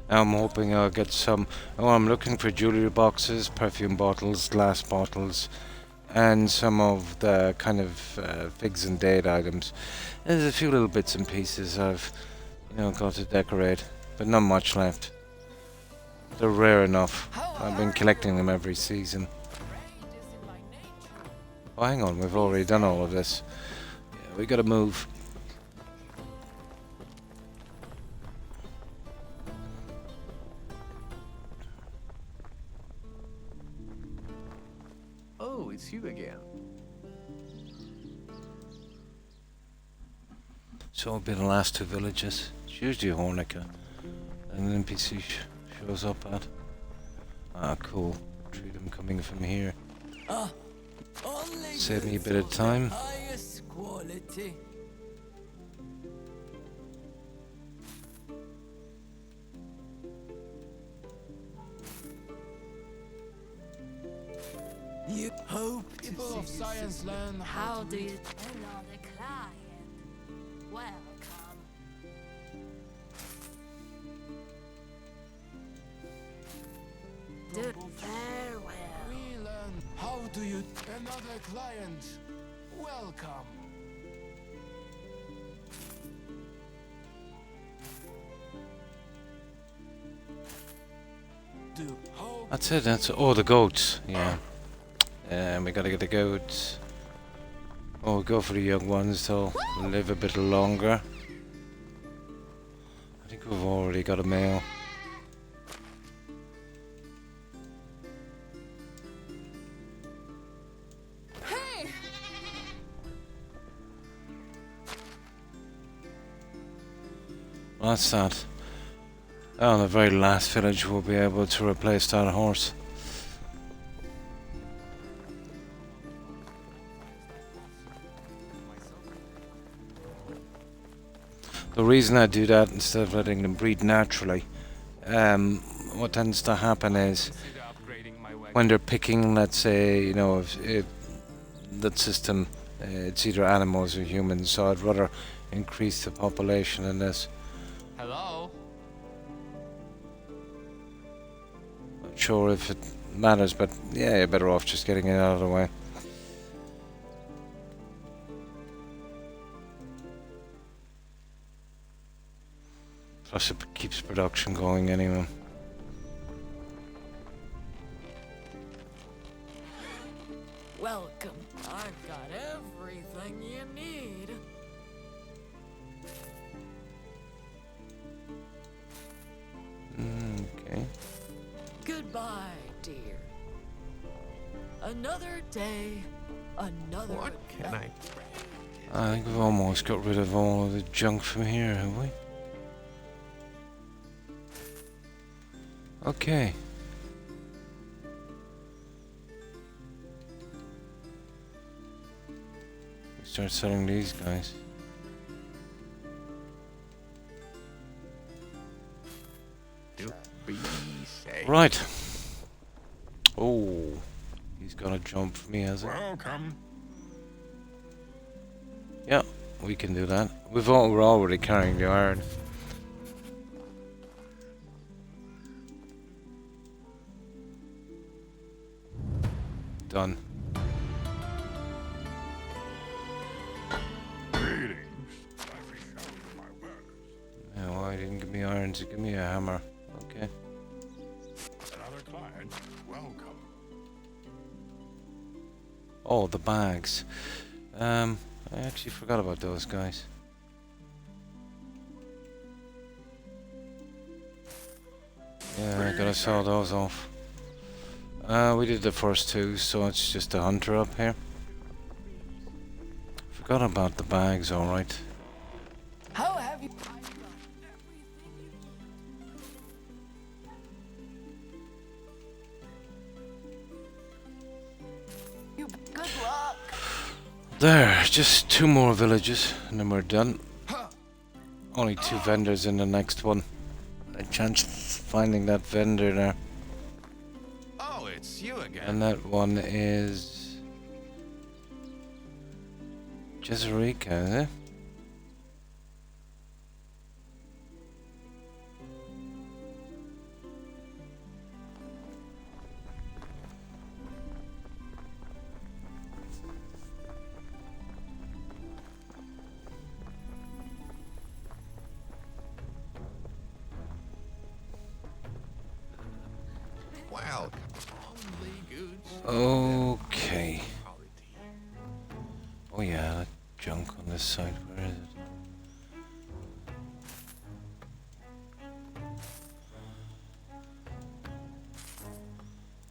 Speaker 1: Now I'm hoping I'll get some. Oh, I'm looking for jewelry boxes, perfume bottles, glass bottles, and some of the kind of figs and date items. There's a few little bits and pieces I've, got to decorate, but not much left. They're rare enough. I've been collecting them every season. Oh, hang on, we've already done all of this. Yeah, we gotta move.
Speaker 6: Oh, it's you again.
Speaker 1: So it'll be the last 2 villages. It's usually a Hornica. And an NPC shows up at. Ah, cool. Tree them coming from here.
Speaker 7: Only
Speaker 1: Save me a
Speaker 7: goods
Speaker 1: bit of time.
Speaker 7: the highest quality. You hope
Speaker 4: People
Speaker 7: to
Speaker 4: of
Speaker 7: see
Speaker 4: science learn
Speaker 5: How do you...
Speaker 2: Hello, the client. Welcome.
Speaker 5: Dude,
Speaker 2: Farewell.
Speaker 4: We learn. How do you? Another client. Welcome. Do hope.
Speaker 1: That's it, that's oh the goats, yeah. And we gotta get the goats. Oh, we'll go for the young ones, they'll live a bit longer. I think we've already got a male. Well, that's that. Oh, the very last village we'll be able to replace that horse. The reason I do that instead of letting them breed naturally, what tends to happen is
Speaker 3: Consider upgrading my wagon.
Speaker 1: when they're picking, let's say, if that system, it's either animals or humans, so I'd rather increase the population in this.
Speaker 3: Hello?
Speaker 1: Not sure if it matters, but yeah, you're better off just getting it out of the way. Plus it keeps production going anyway.
Speaker 7: welcome. I've got everything you need.
Speaker 1: Okay.
Speaker 7: Goodbye, dear. Another day, another.
Speaker 6: What can I...
Speaker 1: I think we've almost got rid of all of the junk from here, have we? Okay. We start selling these guys.
Speaker 6: To be safe.
Speaker 1: Right. Oh, he's gonna jump for me, has he?
Speaker 3: Welcome.
Speaker 1: Yeah, we can do that. We're already carrying the iron. Done.
Speaker 3: Greetings. I wish I was my wares.
Speaker 1: No, why didn't give me iron to give me a hammer? Okay.
Speaker 3: Another client. Welcome.
Speaker 1: Oh, the bags. I actually forgot about those guys. Yeah, I gotta sell those off. We did the first 2, so it's just a hunter up here. Forgot about the bags, alright.
Speaker 7: How have you?
Speaker 1: There, just 2 more villages and then we're done. Only 2 vendors in the next one. A chance of finding that vendor there.
Speaker 4: Oh, it's you again.
Speaker 1: And that one is Jezerica, is it?
Speaker 4: Well, only goods.
Speaker 1: Okay. Oh yeah, that junk on this side, where is it?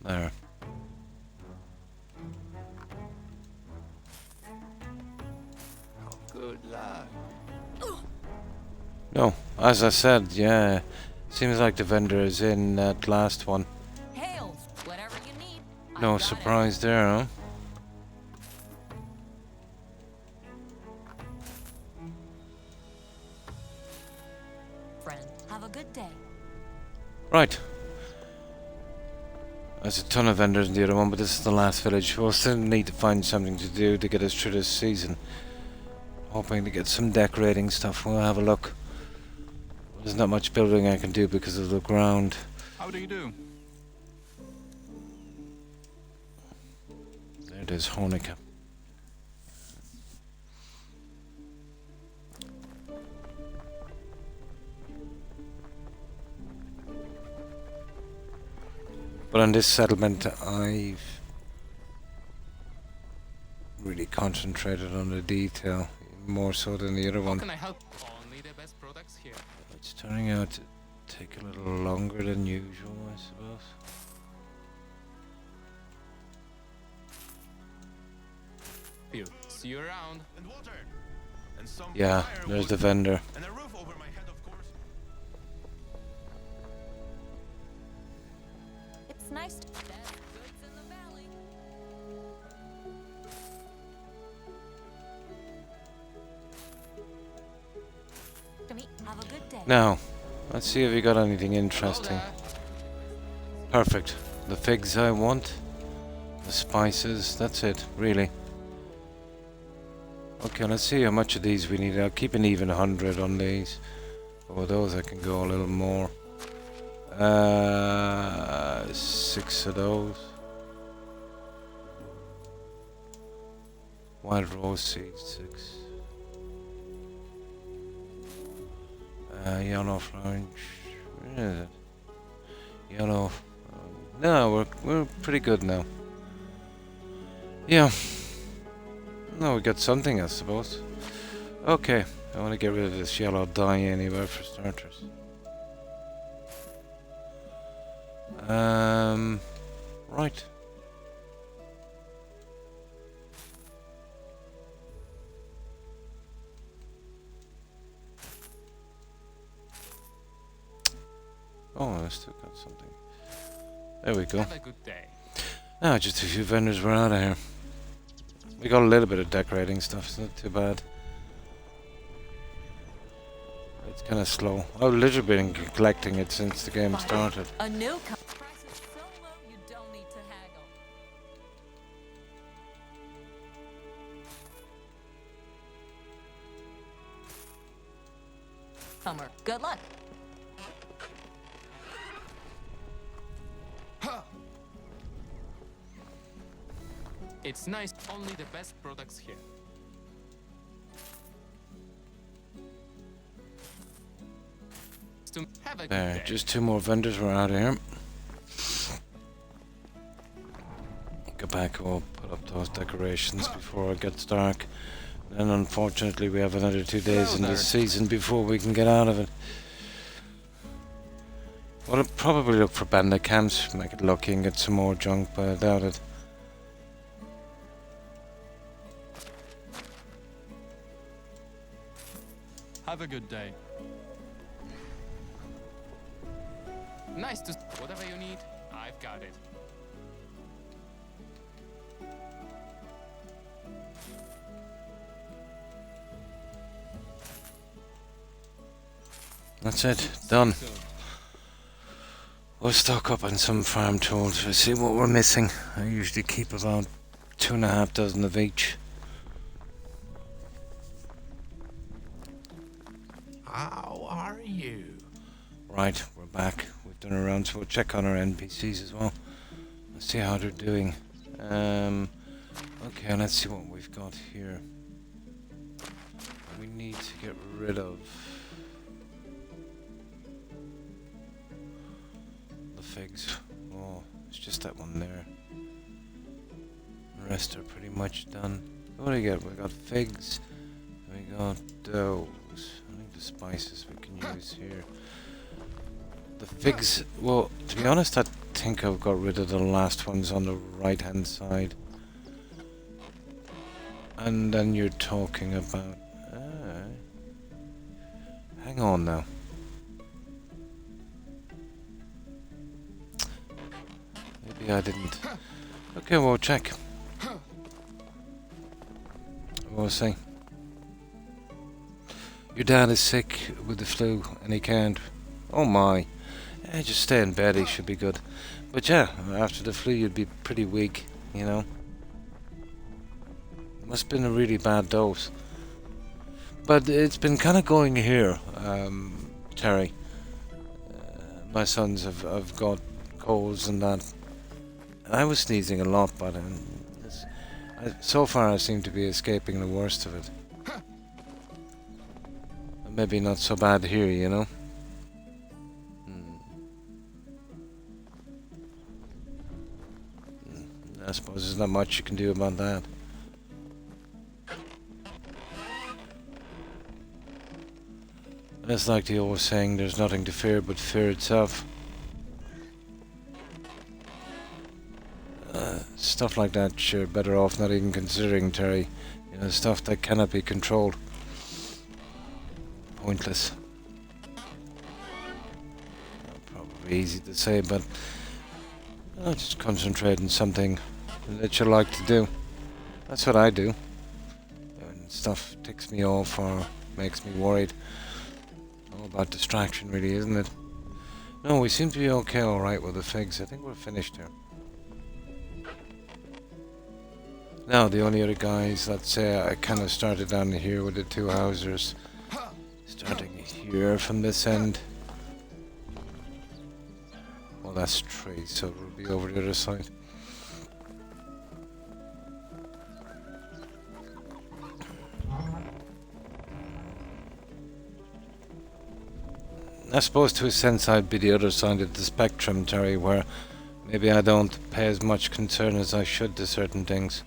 Speaker 1: There.
Speaker 4: Good luck.
Speaker 1: No, as I said, yeah. Seems like the vendor is in that last one.
Speaker 5: Hails, whatever you need.
Speaker 1: No
Speaker 5: I've got it.
Speaker 1: surprise there, huh?
Speaker 5: Friend, have a good day.
Speaker 1: Right. There's a ton of vendors in the other one, but this is the last village. We'll still need to find something to do to get us through this season. Hoping to get some decorating stuff. We'll have a look. There's not much building I can do because of the ground.
Speaker 3: How do you do?
Speaker 1: There it is, Honica. But on this settlement, I've really concentrated on the detail, more so than the other
Speaker 3: How
Speaker 1: one.
Speaker 3: can I help? Only the best products here.
Speaker 1: It's turning out to take a little longer than usual, I suppose.
Speaker 3: You. See you around.
Speaker 4: And water. And some
Speaker 1: Yeah, there's the vendor.
Speaker 4: And a roof over my head, of course.
Speaker 5: It's nice to best goods in the valley. To meet. Have a good day.
Speaker 1: Now, let's see if we got anything
Speaker 3: Hello
Speaker 1: interesting.
Speaker 3: there.
Speaker 1: Perfect. The figs I want, the spices, that's it, really. Okay, let's see how much of these we need. I'll keep an even 100 on these. Oh, those I can go a little more. 6 of those. Wild rose seeds, 6. Yellow orange. Where is it? Yellow. No, we're pretty good now. Yeah. No, we got something, I suppose. Okay, I want to get rid of this yellow dye anyway for starters. Right. Oh, I still got something. There we go.
Speaker 3: Have a good day.
Speaker 1: Ah, just a few vendors were out of here. We got a little bit of decorating stuff, it's not too bad. It's kind of slow. I've literally been collecting it since the game started.
Speaker 5: A new price is so low you don't need to haggle. Homer, good luck.
Speaker 3: It's nice. Only the best products here. To have a good
Speaker 1: There,
Speaker 3: day.
Speaker 1: just 2 more vendors were out of here. Go back, we'll put up those decorations before it gets dark. And unfortunately we have another 2 days
Speaker 3: Hello
Speaker 1: in
Speaker 3: there.
Speaker 1: this season before we can get out of it. We'll probably look for bandit camps, make it lucky and get some more junk, but I doubt it.
Speaker 3: Have a good day. Nice to. Whatever you need, I've got it.
Speaker 1: That's it. Done. We'll stock up on some farm tools. We'll see what we're missing. I usually keep about 2.5 dozen of each.
Speaker 6: How are you?
Speaker 1: Right, we're back. We've done a round, so we'll check on our NPCs as well. Let's see how they're doing. Okay, let's see what we've got here. We need to get rid of the figs. Oh, it's just that one there. The rest are pretty much done. What do we get? We got figs. We got those. I think the spices we can use here. The figs, well, to be honest, I think I've got rid of the last ones on the right hand side. And then you're talking about... hang on now. Maybe I didn't. Okay, we'll check. We'll see. Your dad is sick with the flu and he can't. Oh my. Yeah, just stay in bed, he should be good. But yeah, after the flu you'd be pretty weak, you know. Must have been a really bad dose. But it's been kind of going here, Terry. My sons have got colds and that. And I was sneezing a lot, but so far I seem to be escaping the worst of it. Maybe not so bad here, you know. I suppose there's not much you can do about that. And it's like the old saying, there's nothing to fear but fear itself. Stuff like that, you're better off not even considering, Terry. You know, stuff that cannot be controlled. Pointless. Probably easy to say, but just concentrate on something that you like to do. That's what I do. When stuff ticks me off or makes me worried. All about distraction, really, isn't it? No, we seem to be okay, alright, with the figs. I think we're finished here. Now, the only other guys, let's say I kind of started down here with the two houses. Starting here from this end. Well, that's tree, so it'll be over the other side. I suppose to a sense I'd be the other side of the spectrum, Terry, where maybe I don't pay as much concern as I should to certain things.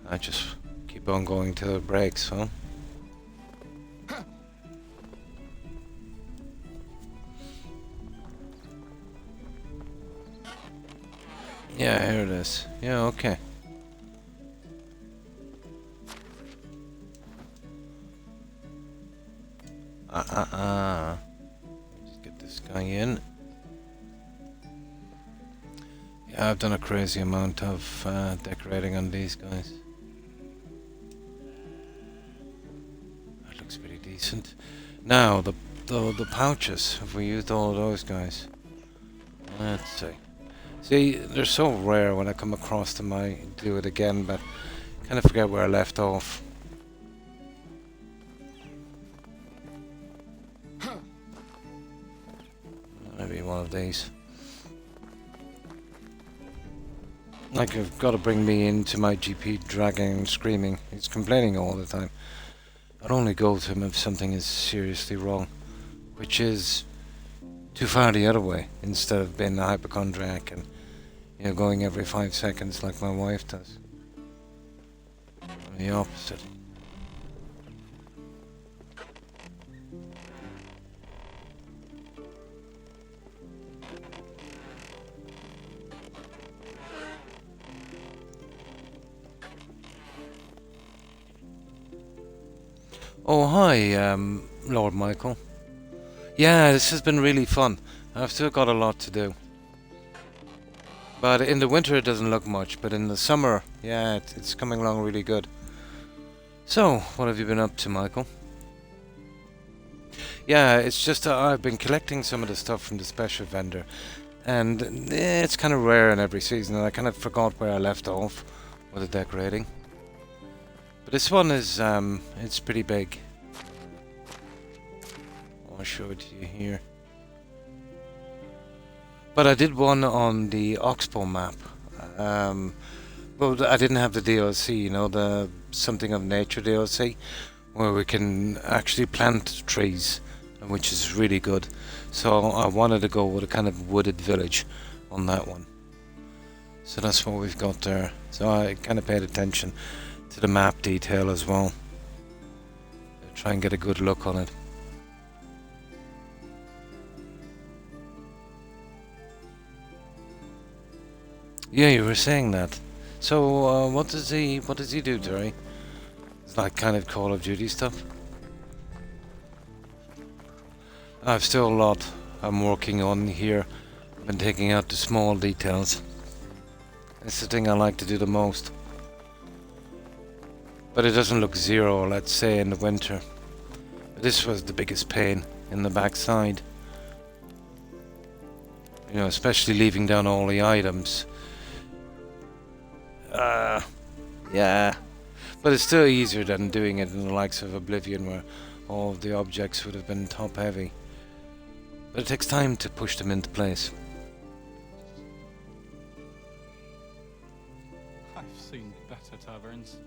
Speaker 1: I just keep on going till it breaks, huh? Yeah, here it is. Yeah, okay. Just get this guy in. Yeah, I've done a crazy amount of decorating on these guys. That looks pretty decent. Now, the pouches. Have we used all of those guys? Let's see. See, they're so rare when I come across them, I do it again, but kind of forget where I left off. Maybe one of these. Like, I've got to bring me into my GP dragging and screaming. He's complaining all the time. I'd only go to him if something is seriously wrong, which is too far the other way, instead of being a hypochondriac and, you know, going every 5 seconds like my wife does. I'm the opposite. Oh, hi, Lord Michael. Yeah, this has been really fun. I've still got a lot to do. But in the winter it doesn't look much, but in the summer, yeah, it's coming along really good. So, what have you been up to, Michael? Yeah, it's just I've been collecting some of the stuff from the special vendor, and it's kind of rare in every season, and I kind of forgot where I left off with the decorating. But this one is, it's pretty big. I'll show it to you here. But I did one on the Oxbow map. Well, I didn't have the DLC, you know, the Something of Nature DLC, where we can actually plant trees, which is really good. So I wanted to go with a kind of wooded village on that one. So that's what we've got there. So I kind of paid attention to the map detail as well. Try and get a good look on it. Yeah, you were saying that. So what does he do, Terry? It's like kind of Call of Duty stuff. I've still a lot I'm working on here. I've been taking out the small details. It's the thing I like to do the most. But it doesn't look zero, let's say, in the winter. This was the biggest pain in the backside. You know, especially leaving down all the items. Yeah. But it's still easier than doing it in the likes of Oblivion, where all of the objects would have been top heavy. But it takes time to push them into place.
Speaker 3: I've seen better taverns.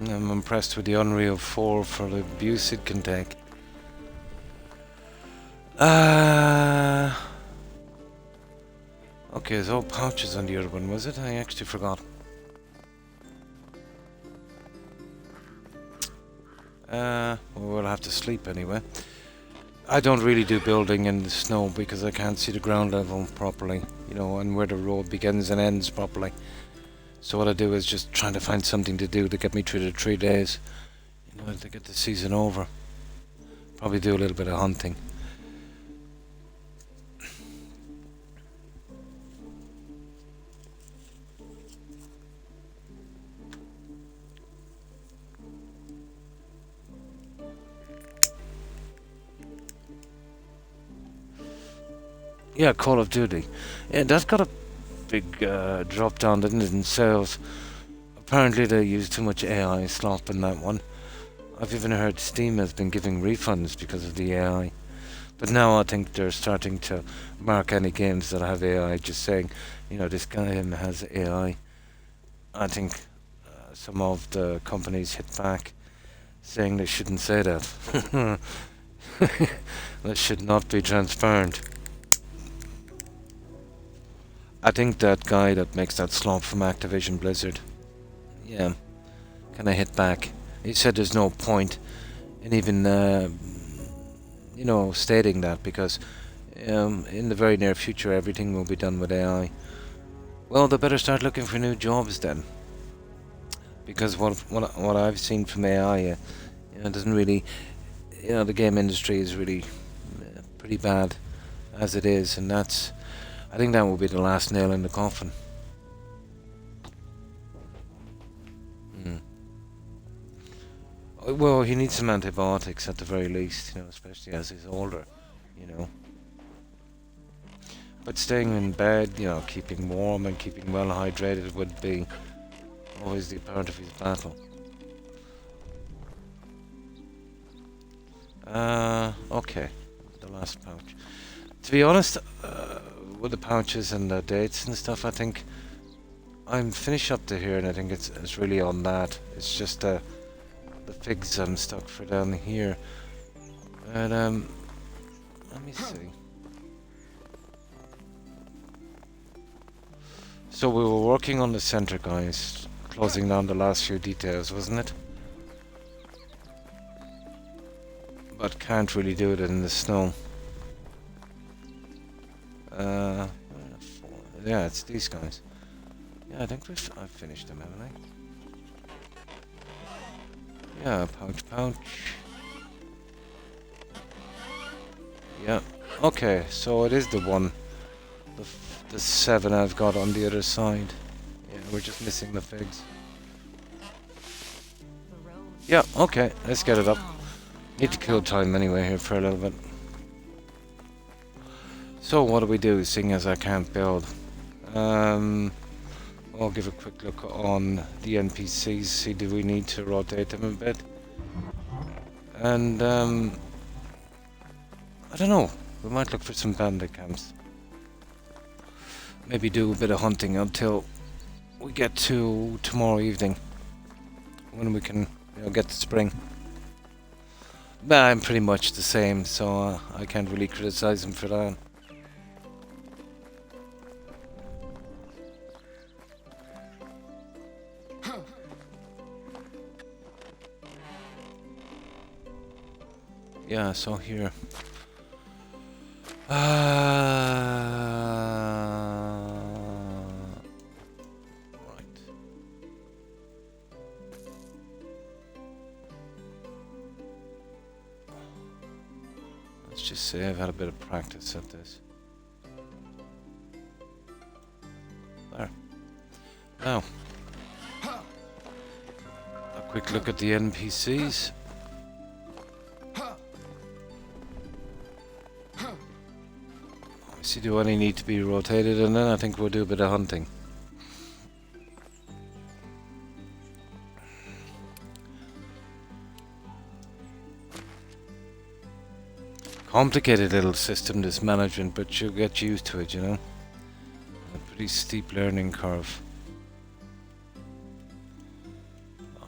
Speaker 1: I'm impressed with the Unreal 4 for the abuse it can take. Okay, there's all pouches on the other one, was it? I actually forgot. Well, we'll have to sleep anyway. I don't really do building in the snow because I can't see the ground level properly, you know, and where the road begins and ends properly. So what I do is just trying to find something to do to get me through the 3 days, you know, to get the season over. Probably do a little bit of hunting. Yeah, Call of Duty. Yeah, that's got a big drop down, didn't it, in sales. Apparently they use too much AI slop in that one. I've even heard Steam has been giving refunds because of the AI. But now I think they're starting to mark any games that have AI, just saying, you know, this game has AI. I think some of the companies hit back, saying they shouldn't say that. That should not be transparent. I think that guy that makes that slop from Activision Blizzard, yeah, kind of hit back. He said there's no point in even, you know, stating that, because in the very near future everything will be done with AI. Well, they better start looking for new jobs then, because what I've seen from AI, you know, doesn't really, you know, the game industry is really pretty bad as it is, and that's, I think that will be the last nail in the coffin. Well, he needs some antibiotics at the very least, you know, especially as he's older, you know. But staying in bed, you know, keeping warm and keeping well hydrated would be always the part of his battle. Okay, the last pouch. To be honest, with the pouches and the dates and stuff, I think I'm finished up to here, and I think it's really on that. It's just the figs I'm stuck for down here. But let me see. So we were working on the center, guys, closing down the last few details, wasn't it? But can't really do it in the snow. Yeah, it's these guys. Yeah, I think I've finished them, haven't I? Yeah, pouch. Yeah, okay, so it is the one. The 7 I've got on the other side. Yeah, we're just missing the figs.
Speaker 5: The road
Speaker 1: Yeah, okay, let's get it up. Need to kill time anyway here for a little bit. So what do we do, seeing as I can't build? I'll give a quick look on the NPCs, see do we need to rotate them a bit. And I don't know, we might look for some bandit camps. Maybe do a bit of hunting until we get to tomorrow evening, when we can, you know, get to spring. But I'm pretty much the same, so I can't really criticize him for that. Yeah, so here. Right. Let's just say I've had a bit of practice at this. There. Now, a quick look at the NPCs. See, do any need to be rotated, and then I think we'll do a bit of hunting. Complicated little system, this management, but you'll get used to it, you know. A pretty steep learning curve.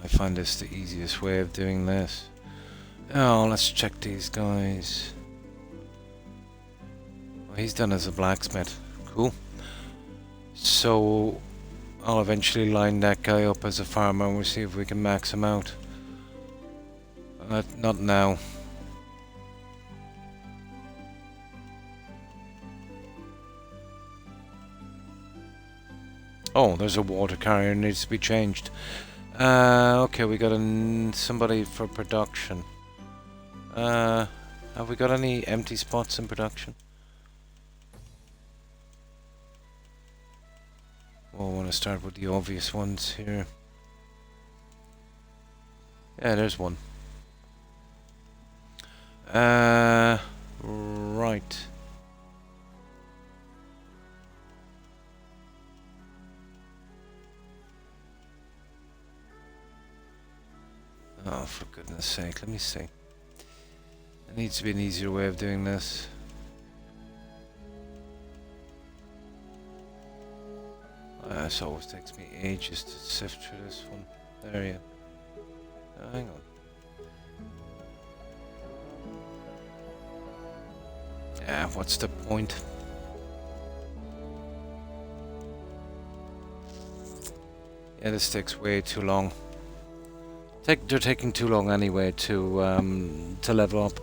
Speaker 1: I find this the easiest way of doing this. Oh, let's check these guys. He's done as a blacksmith. Cool. So I'll eventually line that guy up as a farmer and we'll see if we can max him out. Not now. Oh, there's a water carrier needs to be changed. Okay, we got somebody for production. Have we got any empty spots in production? Well, I want to start with the obvious ones here. Yeah, there's one. Right. Oh, for goodness sake, let me see. There needs to be an easier way of doing this. This always takes me ages to sift through this one. There you go. Oh, hang on. Yeah, what's the point? Yeah, this takes way too long. They're taking too long anyway to level up.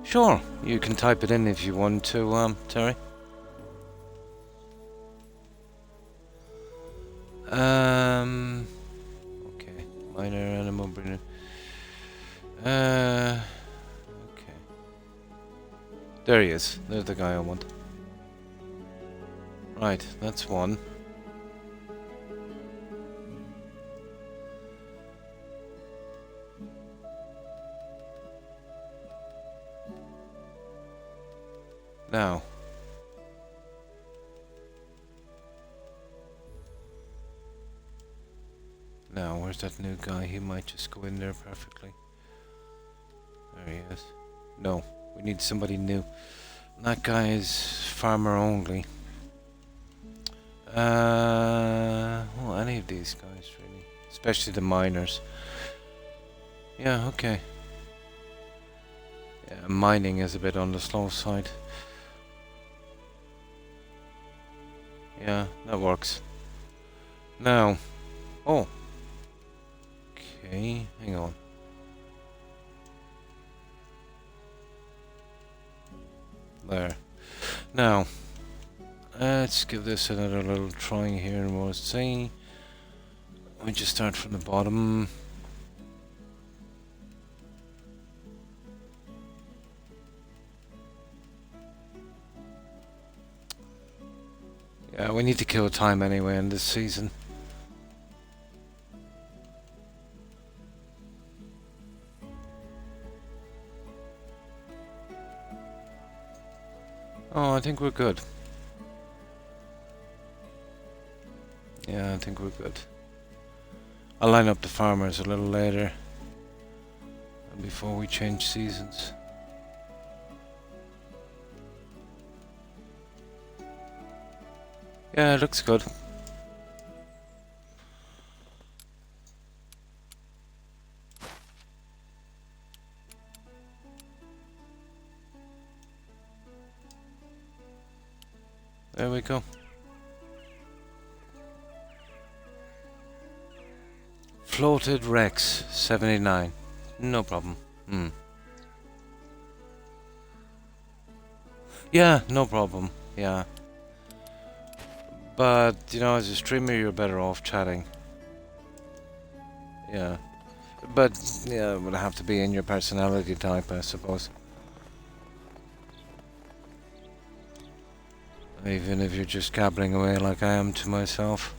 Speaker 1: Sure, you can type it in if you want to, Terry. Okay, minor animal breeder. Okay. There he is. There's the guy I want. Right, that's one. Now. Now, where's that new guy? He might just go in there perfectly. There he is. No, we need somebody new. That guy is farmer only. Well, any of these guys really. Especially the miners. Yeah, okay. Yeah, mining is a bit on the slow side. Yeah, that works. Now. Oh. Okay, hang on. There. Now, let's give this another little try here and we'll see. Let me just start from the bottom. Yeah, we need to kill time anyway in this season. I think we're good. Yeah, I think we're good. I'll line up the farmers a little later. Before we change seasons. Yeah, it looks good. There we go. Floated Rex 79. No problem. Yeah, no problem. Yeah. But, you know, as a streamer, you're better off chatting. Yeah. But, yeah, it would have to be in your personality type, I suppose. Even if you're just gabbling away like I am to myself.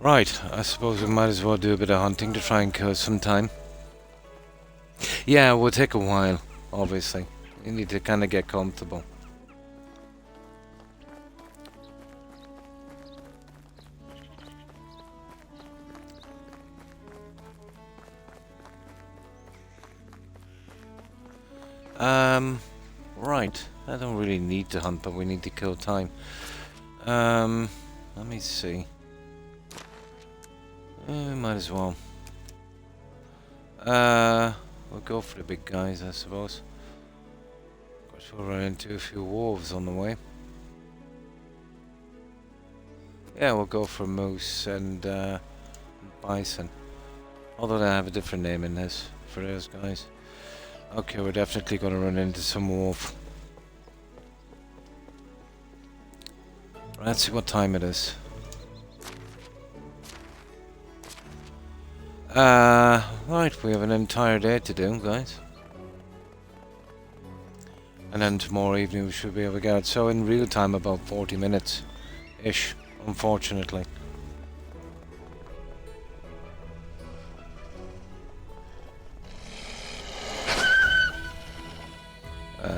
Speaker 1: Right, I suppose we might as well do a bit of hunting to try and kill some time. Yeah, it will take a while, obviously. You need to kind of get comfortable. Right. I don't really need to hunt, but we need to kill time. Let me see. Might as well. We'll go for the big guys, I suppose. Of course, we'll run into a few wolves on the way. Yeah, we'll go for moose and bison. Although they have a different name in this for those guys. Okay, we're definitely going to run into some wolf. Right, let's see what time it is. Right, we have an entire day to do, guys. And then tomorrow evening we should be able to get it. So in real time about 40 minutes-ish, unfortunately.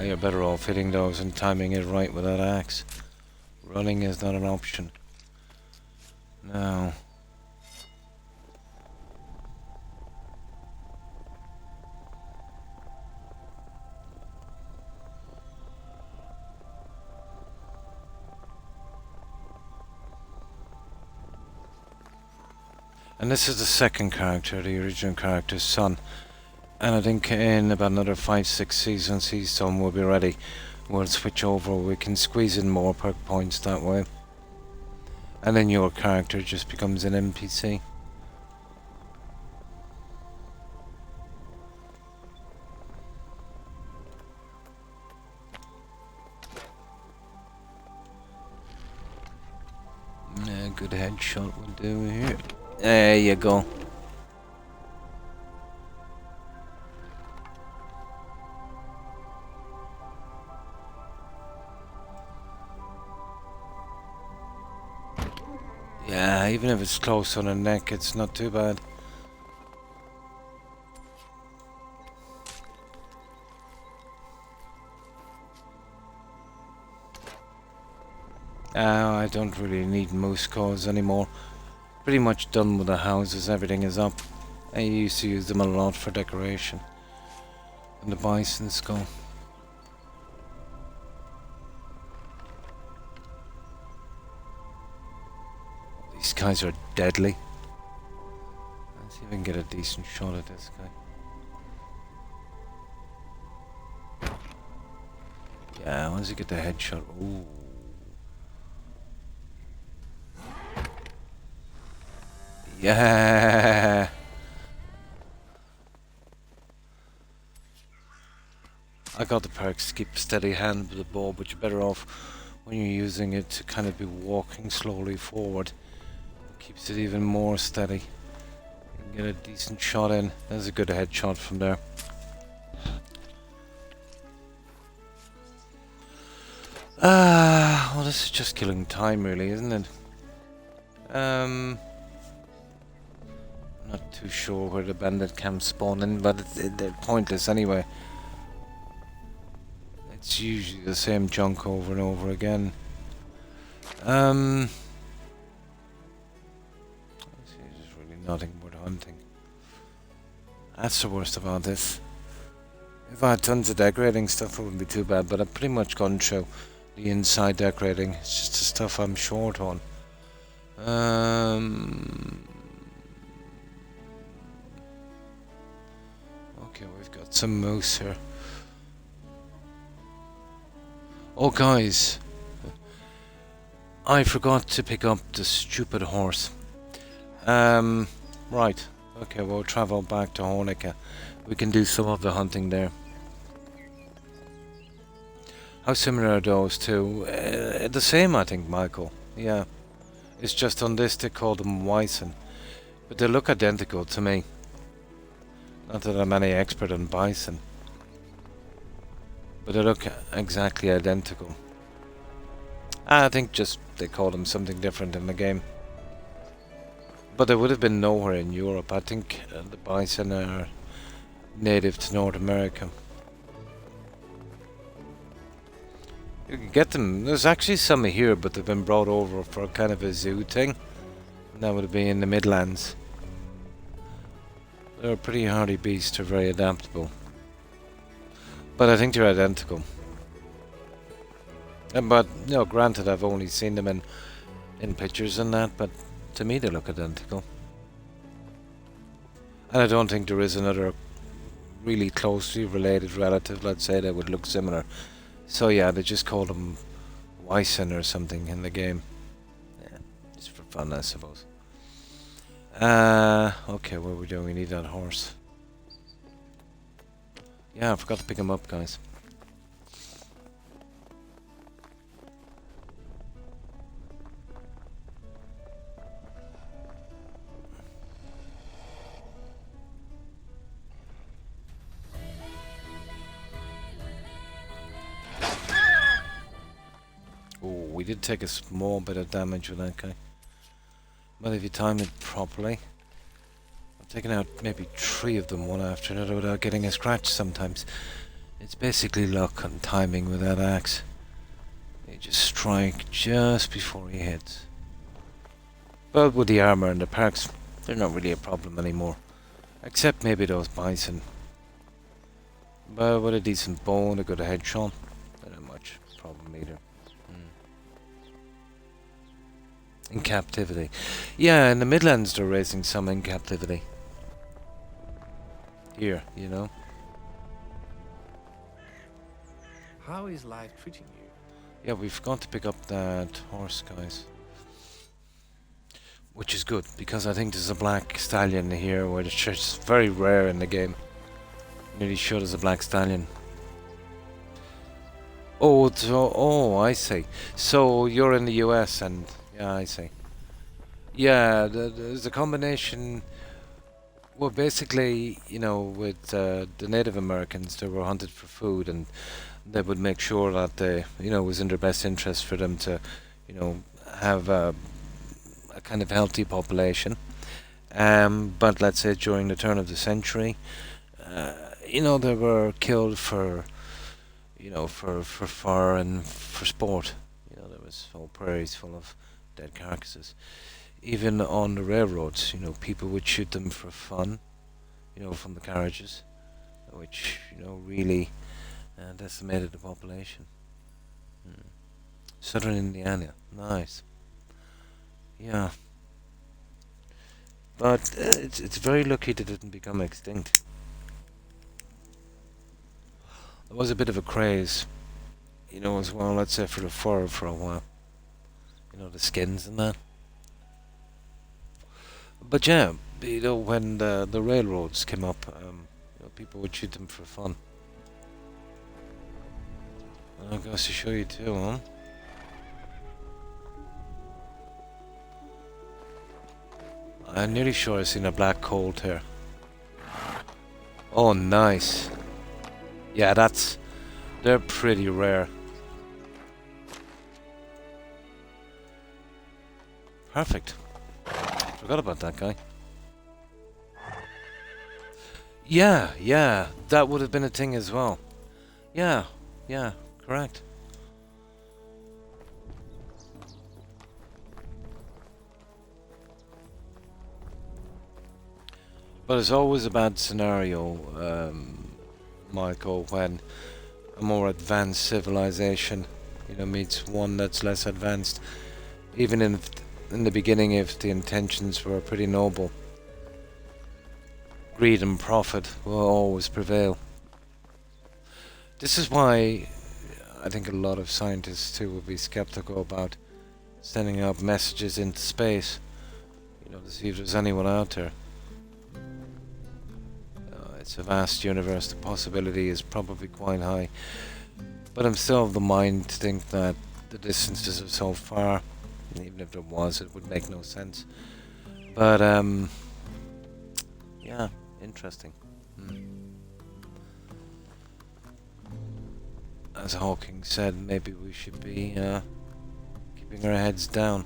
Speaker 1: You're better off hitting those and timing it right with that axe. Running is not an option. No. And this is the second character, the original character's son. And I think in about another 5-6 seasons his son will be ready. We'll switch over, we can squeeze in more perk points that way. And then your character just becomes an NPC. Yeah, good headshot will do here. There you go. Yeah, even if it's close on the neck, it's not too bad. I don't really need moose cores anymore. Pretty much done with the houses, everything is up. I used to use them a lot for decoration. And the bison skull. These guys are deadly. Let's see if I can get a decent shot at this guy. Yeah, once you get the headshot, ooh. Yeah. I got the perks to keep a steady hand with the bow, but you're better off when you're using it to kind of be walking slowly forward. It keeps it even more steady. You can get a decent shot in. There's a good headshot from there. Well, this is just killing time, really, isn't it? Not too sure where the bandit camps spawn in, but they're pointless anyway. It's usually the same junk over and over again. There's really nothing worth hunting. That's the worst about this. If I had tons of decorating stuff, it wouldn't be too bad, but I've pretty much gone through the inside decorating. It's just the stuff I'm short on. Okay, we've got some moose here. Oh, guys. I forgot to pick up the stupid horse. Right. Okay, we'll travel back to Hornica. We can do some of the hunting there. How similar are those two? The same, I think, Michael. Yeah. It's just on this they call them Weissen. But they look identical to me. Not that I'm any expert on bison. But they look exactly identical. I think just they call them something different in the game. But they would have been nowhere in Europe. I think the bison are native to North America. You can get them. There's actually some here, but they've been brought over for kind of a zoo thing. And that would be in the Midlands. They're a pretty hardy beast. They're very adaptable. But I think they're identical. But, you know, granted, I've only seen them in pictures and that, but to me they look identical. And I don't think there is another really closely related relative, let's say, that would look similar. So yeah, they just call them Weissen or something in the game. Yeah, just for fun, I suppose. Okay, what are we doing? We need that horse. Yeah, I forgot to pick him up, guys. Oh, we did take a small bit of damage with that guy. But if you time it properly, I've taken out maybe 3 of them one after another without getting a scratch sometimes. It's basically luck and timing with that axe. You just strike just before he hits. But with the armor and the perks, they're not really a problem anymore. Except maybe those bison. But with a decent bow and a good headshot, they're not much problem either. In captivity. Yeah, in the Midlands they're raising some in captivity. Here, you know.
Speaker 6: How is life treating you?
Speaker 1: Yeah, we've got to pick up that horse, guys. Which is good, because I think there's a black stallion here, which is very rare in the game. Nearly sure there's a black stallion. Oh, oh, I see. So you're in the US and... Yeah, I see. Yeah, there's a combination... Well, basically, you know, with the Native Americans, they were hunted for food, and they would make sure that they, you know, it was in their best interest for them to, you know, have a kind of healthy population. But let's say during the turn of the century, you know, they were killed for, you know, for fur and for sport. You know, there was whole prairies full of dead carcasses. Even on the railroads, you know, people would shoot them for fun, you know, from the carriages, which, you know, really decimated the population. Southern Indiana, nice. Yeah. But it's very lucky they didn't become extinct. There was a bit of a craze, you know, as well, let's say, for the fur for a while. You know, the skins and that. But yeah, you know, when the railroads came up, you know, people would shoot them for fun. And I've got to show you too, huh? I'm nearly sure I've seen a black colt here. Oh, nice. Yeah, they're pretty rare. Perfect. Forgot about that guy. Yeah, that would have been a thing as well. Yeah, correct. But it's always a bad scenario, Michael, when a more advanced civilization, meets one that's less advanced. Even in the beginning, if the intentions were pretty noble, greed and profit will always prevail. This is why I think a lot of scientists too would be skeptical about sending out messages into space, to see if there's anyone out there. It's a vast universe, the possibility is probably quite high. But I'm still of the mind to think that the distances are so far, and even if there was, it would make no sense. But, yeah, interesting. As Hawking said, maybe we should be keeping our heads down.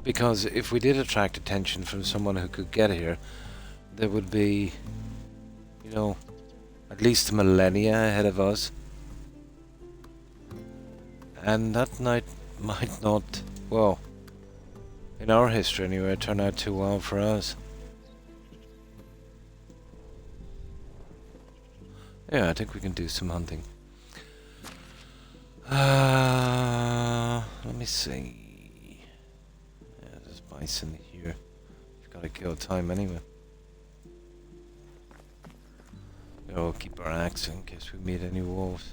Speaker 1: Because if we did attract attention from someone who could get here, there would be, at least a millennia ahead of us. And that night might not, well, in our history anyway, turn out too well for us. Yeah, I think we can do some hunting. Let me see. Yeah, there's bison here. We've got to kill time anyway. We'll keep our axe in case we meet any wolves.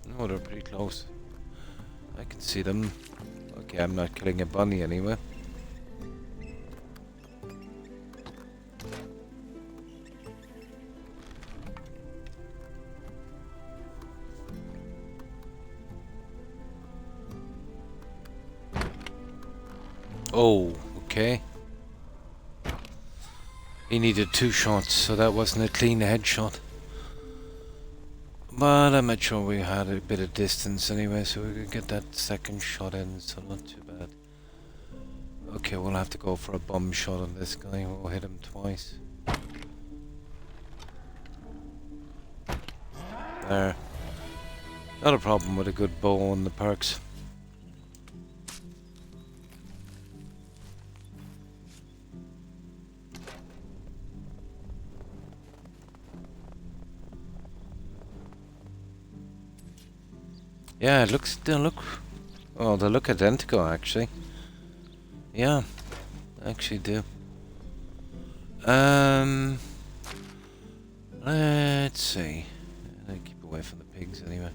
Speaker 1: No, they're pretty close. I can see them. Okay, I'm not killing a bunny anyway. Oh, okay. He needed 2 shots, so that wasn't a clean headshot. But I'm not sure we had a bit of distance anyway, so we could get that second shot in, so not too bad. Okay, we'll have to go for a bum shot on this guy. We'll hit him twice. There. Not a problem with a good bow on the perks. Yeah, they look identical actually. Yeah, they actually do. Let's see. I keep away from the pigs anyway.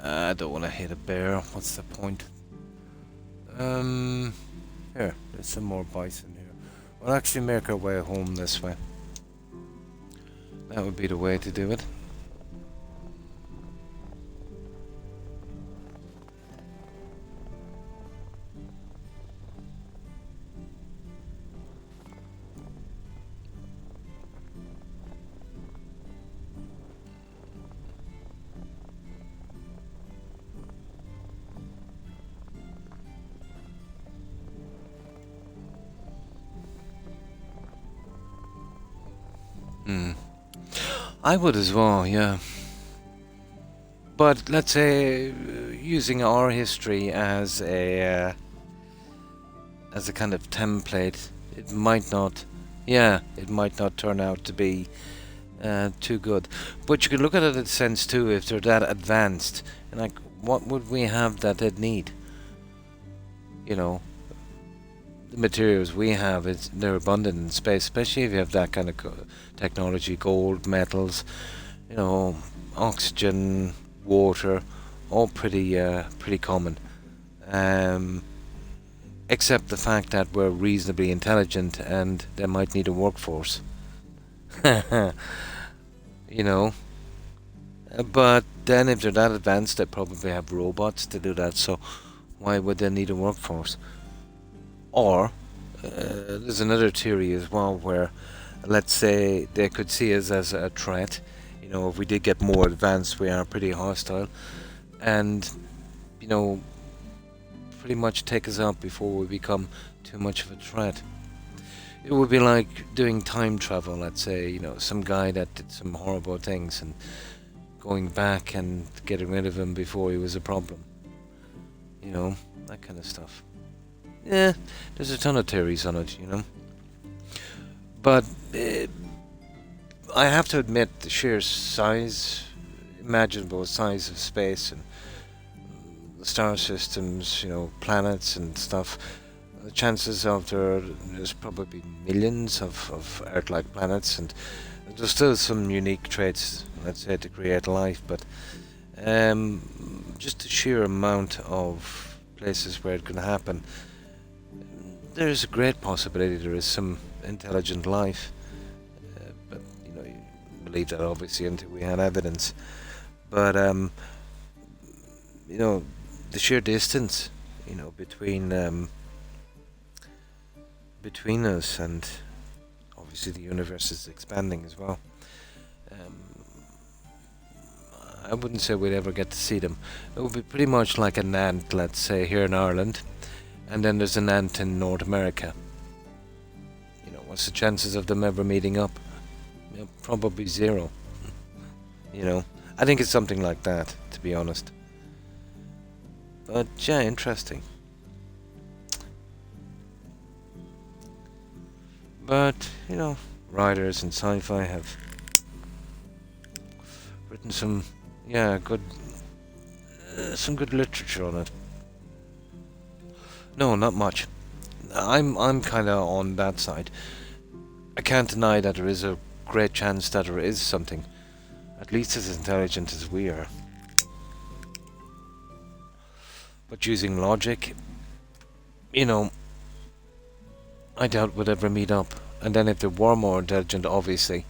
Speaker 1: I don't want to hit a bear. What's the point? Here, there's some more bison here. We'll actually make our way home this way. That would be the way to do it. I would as well, yeah. But let's say using our history as a kind of template, it might not turn out to be too good. But you could look at it in a sense too, if they're that advanced, and like, what would we have that they'd need? The materials we have, they're abundant in space, especially if you have that kind of technology, gold, metals, oxygen, water, all pretty common. Except the fact that we're reasonably intelligent and they might need a workforce. But then if they're that advanced, they probably have robots to do that, so why would they need a workforce? Or there's another theory as well where, let's say, they could see us as a threat. If we did get more advanced, we are pretty hostile, and pretty much take us out before we become too much of a threat. It would be like doing time travel, let's say, some guy that did some horrible things and going back and getting rid of him before he was a problem. That kind of stuff. Yeah, there's a ton of theories on it, But I have to admit the sheer imaginable size of space and the star systems, planets and stuff, the chances of there's probably millions of Earth-like planets, and there's still some unique traits, let's say, to create life, but just the sheer amount of places where it can happen, there's a great possibility there is some intelligent life, but you believe that obviously until we had evidence. But the sheer distance, between us, and obviously the universe is expanding as well. I wouldn't say we'd ever get to see them. It would be pretty much like an ant, let's say, here in Ireland, and then there's an ant in North America. What's the chances of them ever meeting up? Probably zero. I think it's something like that, to be honest. But yeah, interesting. But, writers and sci-fi have written some good literature on it. No, not much. I'm kind of on that side. I can't deny that there is a great chance that there is something at least as intelligent as we are. But using logic, I doubt we'd ever meet up. And then if they were more intelligent, obviously,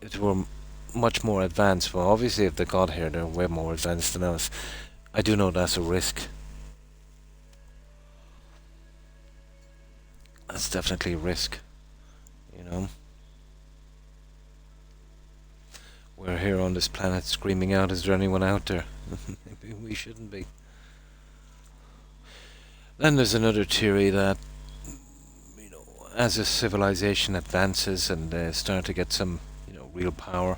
Speaker 1: if they were much more advanced, well, obviously if they got here, they're way more advanced than us. I do know that's a risk. That's definitely a risk, We're here on this planet screaming out, is there anyone out there? Maybe we shouldn't be. Then there's another theory that, as a civilization advances and they start to get some, real power,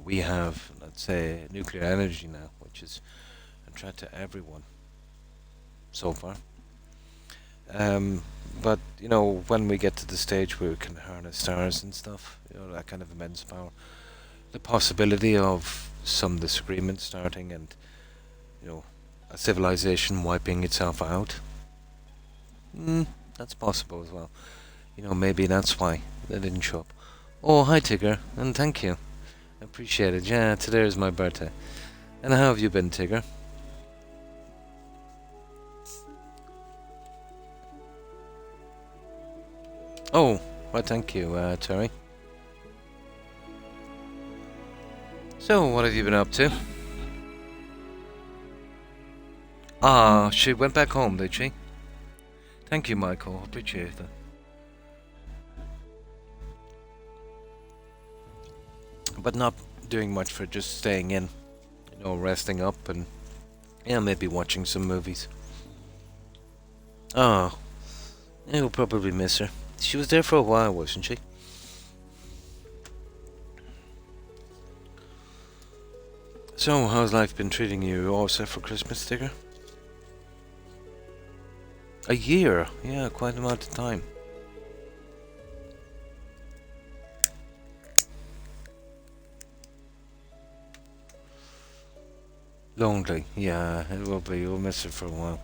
Speaker 1: we have, let's say, nuclear energy now, which is a threat to everyone so far. But, when we get to the stage where we can harness stars and stuff, that kind of immense power, the possibility of some disagreement starting and, a civilization wiping itself out, that's possible as well. Maybe that's why they didn't show up. Oh, hi Tigger, and thank you. I appreciate it. Yeah, today is my birthday. And how have you been, Tigger? Oh, well, thank you, Terry. So, what have you been up to? Ah, she went back home, did she? Thank you, Michael. Appreciate that. But not doing much for just staying in, resting up and, maybe watching some movies. Oh, you'll probably miss her. She was there for a while, wasn't she? So, how's life been treating you? All set for Christmas, Tigger? A year? Yeah, quite an amount of time. Lonely, yeah, it will be. You'll miss it for a while.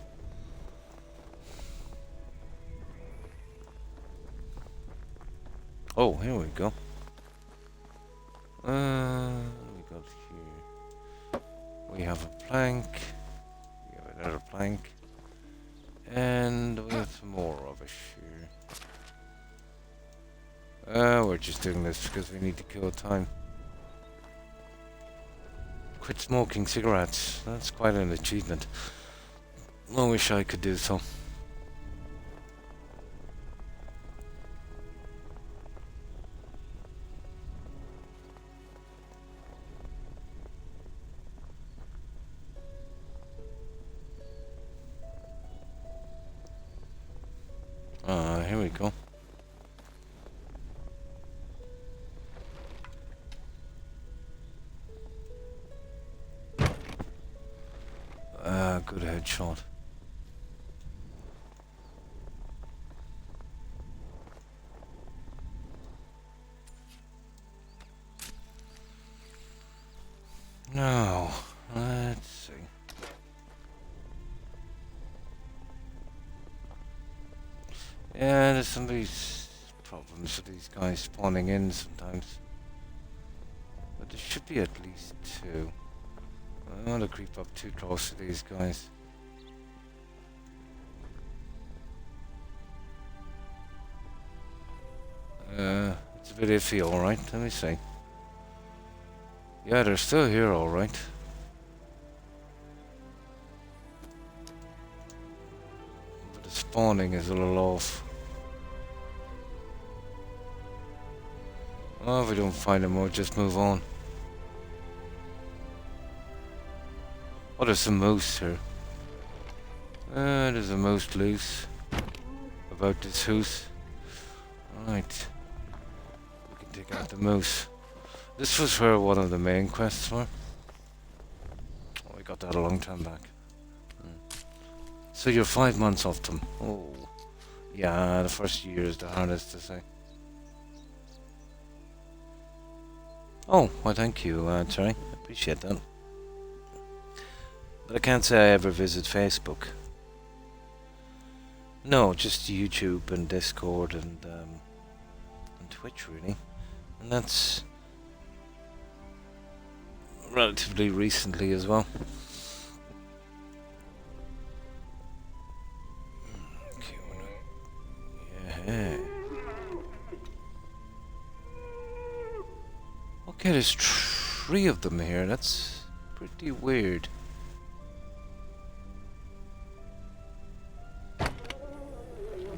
Speaker 1: Oh, here we go. What do we got here? We have a plank. We have another plank. And we have some more rubbish here. We're just doing this because we need to kill time. Quit smoking cigarettes. That's quite an achievement. I wish I could do so. Here we go. good headshot. Now, let's see. Yeah, there's some of these problems with these guys spawning in sometimes. But there should be at least two. I don't want to creep up too close to these guys. It's a bit iffy, alright. Let me see. Yeah, they're still here, alright. But the spawning is a little off. Oh, if we don't find them, we'll just move on. Oh, there's some moose here. There's a moose loose. About this house. Right. We can take out the moose. This was where one of the main quests were. Oh, we got that a long time back. So you're 5 months off them. Oh. Yeah, the first year is the hardest to say. Oh, well thank you, Terry. I appreciate that. But I can't say I ever visit Facebook. No, just YouTube and Discord and Twitch really. And that's relatively recently as well. Okay, yeah. Okay, there's 3 of them here. That's pretty weird.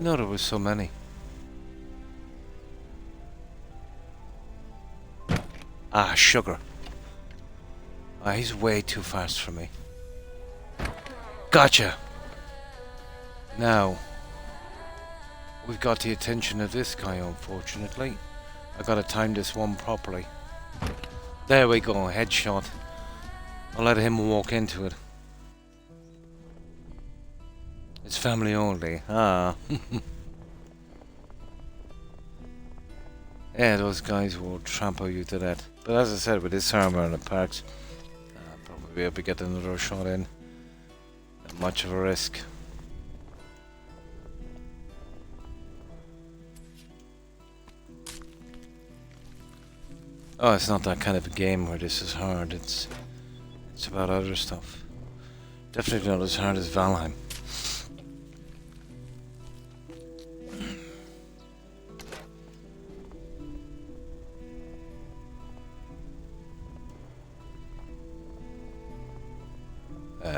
Speaker 1: No, there was so many. Ah, sugar. Ah, he's way too fast for me. Gotcha! Now, we've got the attention of this guy, unfortunately. I gotta time this one properly. There we go, headshot. I'll let him walk into it. It's family only. Ah. Yeah, those guys will trample you to death. But as I said, with this armor and the parks, probably be able to get another shot in. Not much of a risk. Oh, it's not that kind of a game where this is hard. It's about other stuff. Definitely not as hard as Valheim.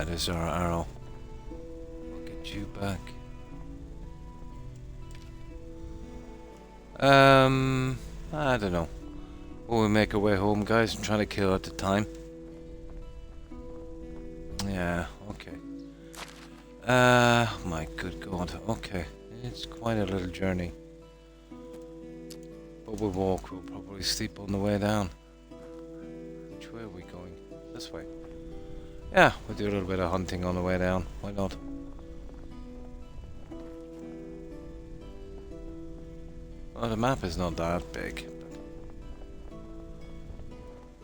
Speaker 1: There's our arrow. I'll get you back. I don't know. Will we make our way home, guys? I'm trying to kill at the time. Yeah, okay. My good God. Okay. It's quite a little journey. But we'll walk. We'll probably sleep on the way down. Which way are we going? This way. Yeah, we'll do a little bit of hunting on the way down. Why not? Oh, the map is not that big.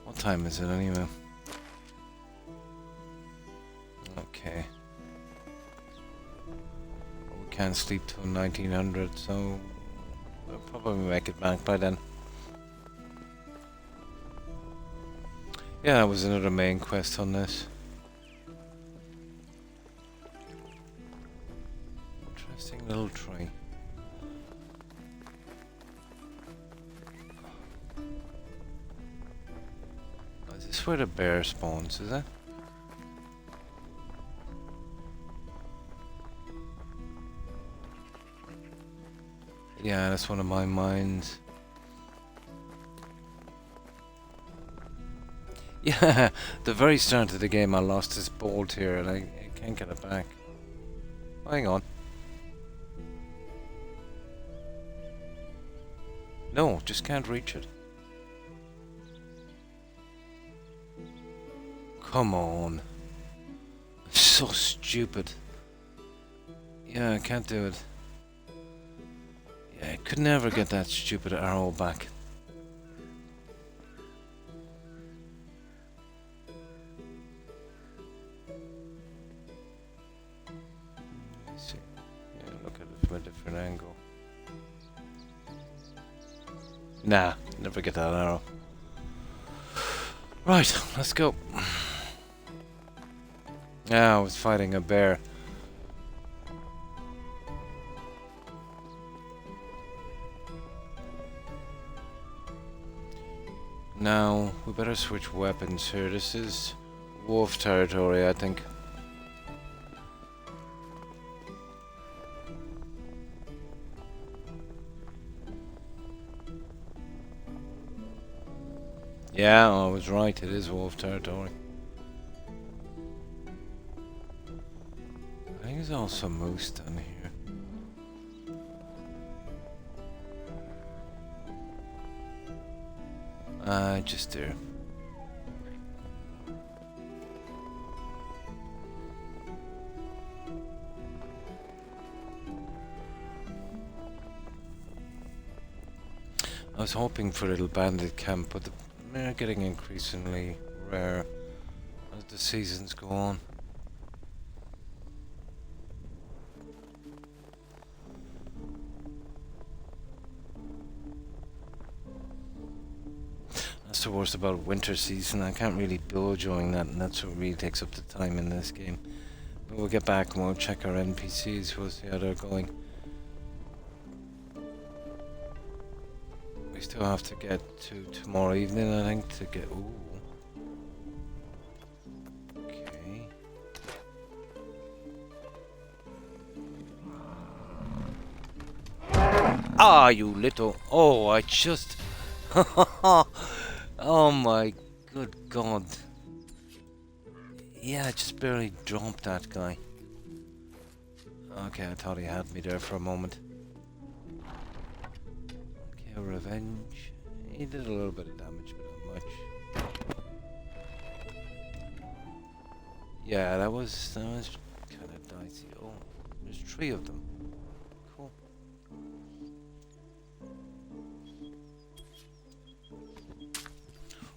Speaker 1: What time is it anyway? Okay. Well, we can't sleep till 1900, so we'll probably make it back by then. Yeah, that was another main quest on this. Interesting little tree. Oh, is this where the bear spawns, is it? Yeah, that's one of my mines. Yeah, the very start of the game I lost this bolt here and I can't get it back. Hang on. No, just can't reach it. Come on. so stupid. Yeah, I can't do it. Yeah, I could never get that stupid arrow back. Let's see. Yeah, look at it from a different angle. Nah, never get that arrow. Right, let's go. Yeah, I was fighting a bear. Now, we better switch weapons here. This is wolf territory, I think. Yeah, I was right. It is wolf territory. I think there's also moose down here. Just there. I was hoping for a little bandit camp, but they're getting increasingly rare as the seasons go on. That's the worst about winter season. I can't really build during that, and that's what really takes up the time in this game. But we'll get back and we'll check our NPCs. We'll see how they're going. We still have to get to tomorrow evening, I think, to get... Ooh. Okay. Ah, you little... Oh, I just... Oh my good god. Yeah, I just barely dropped that guy. Okay, I thought he had me there for a moment. Okay, revenge. He did a little bit of damage, but not much. Yeah, that was kind of dicey. Oh, there's 3 of them. Cool.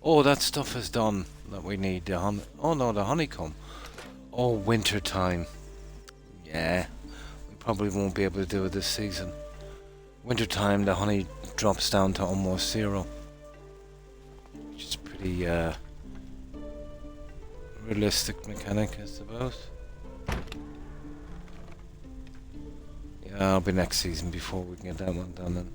Speaker 1: Oh, that stuff is done that we need. The oh no, the honeycomb. Oh, winter time. Yeah, we probably won't be able to do it this season. Winter time, the honey drops down to almost 0, which is pretty realistic mechanic, I suppose. Yeah, it'll be next season before we can get that one done. Then.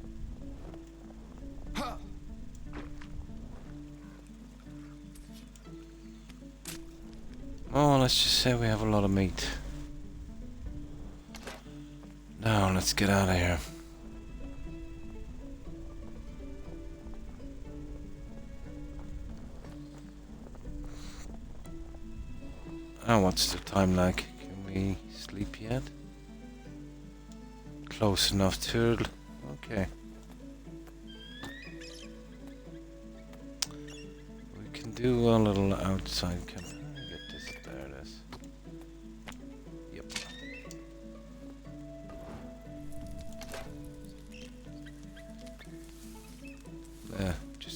Speaker 1: Oh, let's just say we have a lot of meat. Now, let's get out of here. Oh, what's the time like? Can we sleep yet? Close enough, turtle. Okay. We can do a little outside camp.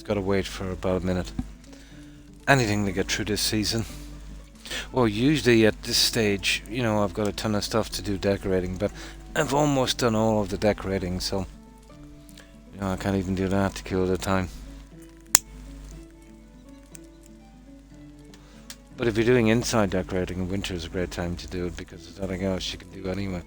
Speaker 1: Gotta wait for about a minute. Anything to get through this season. Well, usually at this stage, you know, I've got a ton of stuff to do decorating, but I've almost done all of the decorating, so you know, I can't even do that to kill the time. But if you're doing inside decorating, winter is a great time to do it because there's nothing else you can do anyway.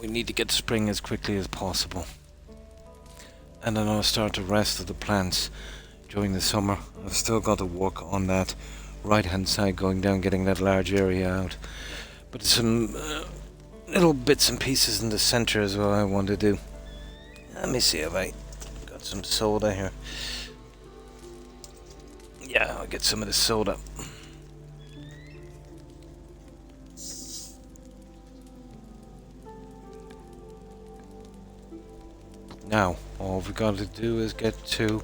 Speaker 1: We need to get spring as quickly as possible. And then I'll start the rest of the plants during the summer. I've still got to work on that right hand side going down, getting that large area out. But some little bits and pieces in the center as well I want to do. Let me see if I got some soda here. Yeah, I'll get some of the soda. Now, all we got to do is get to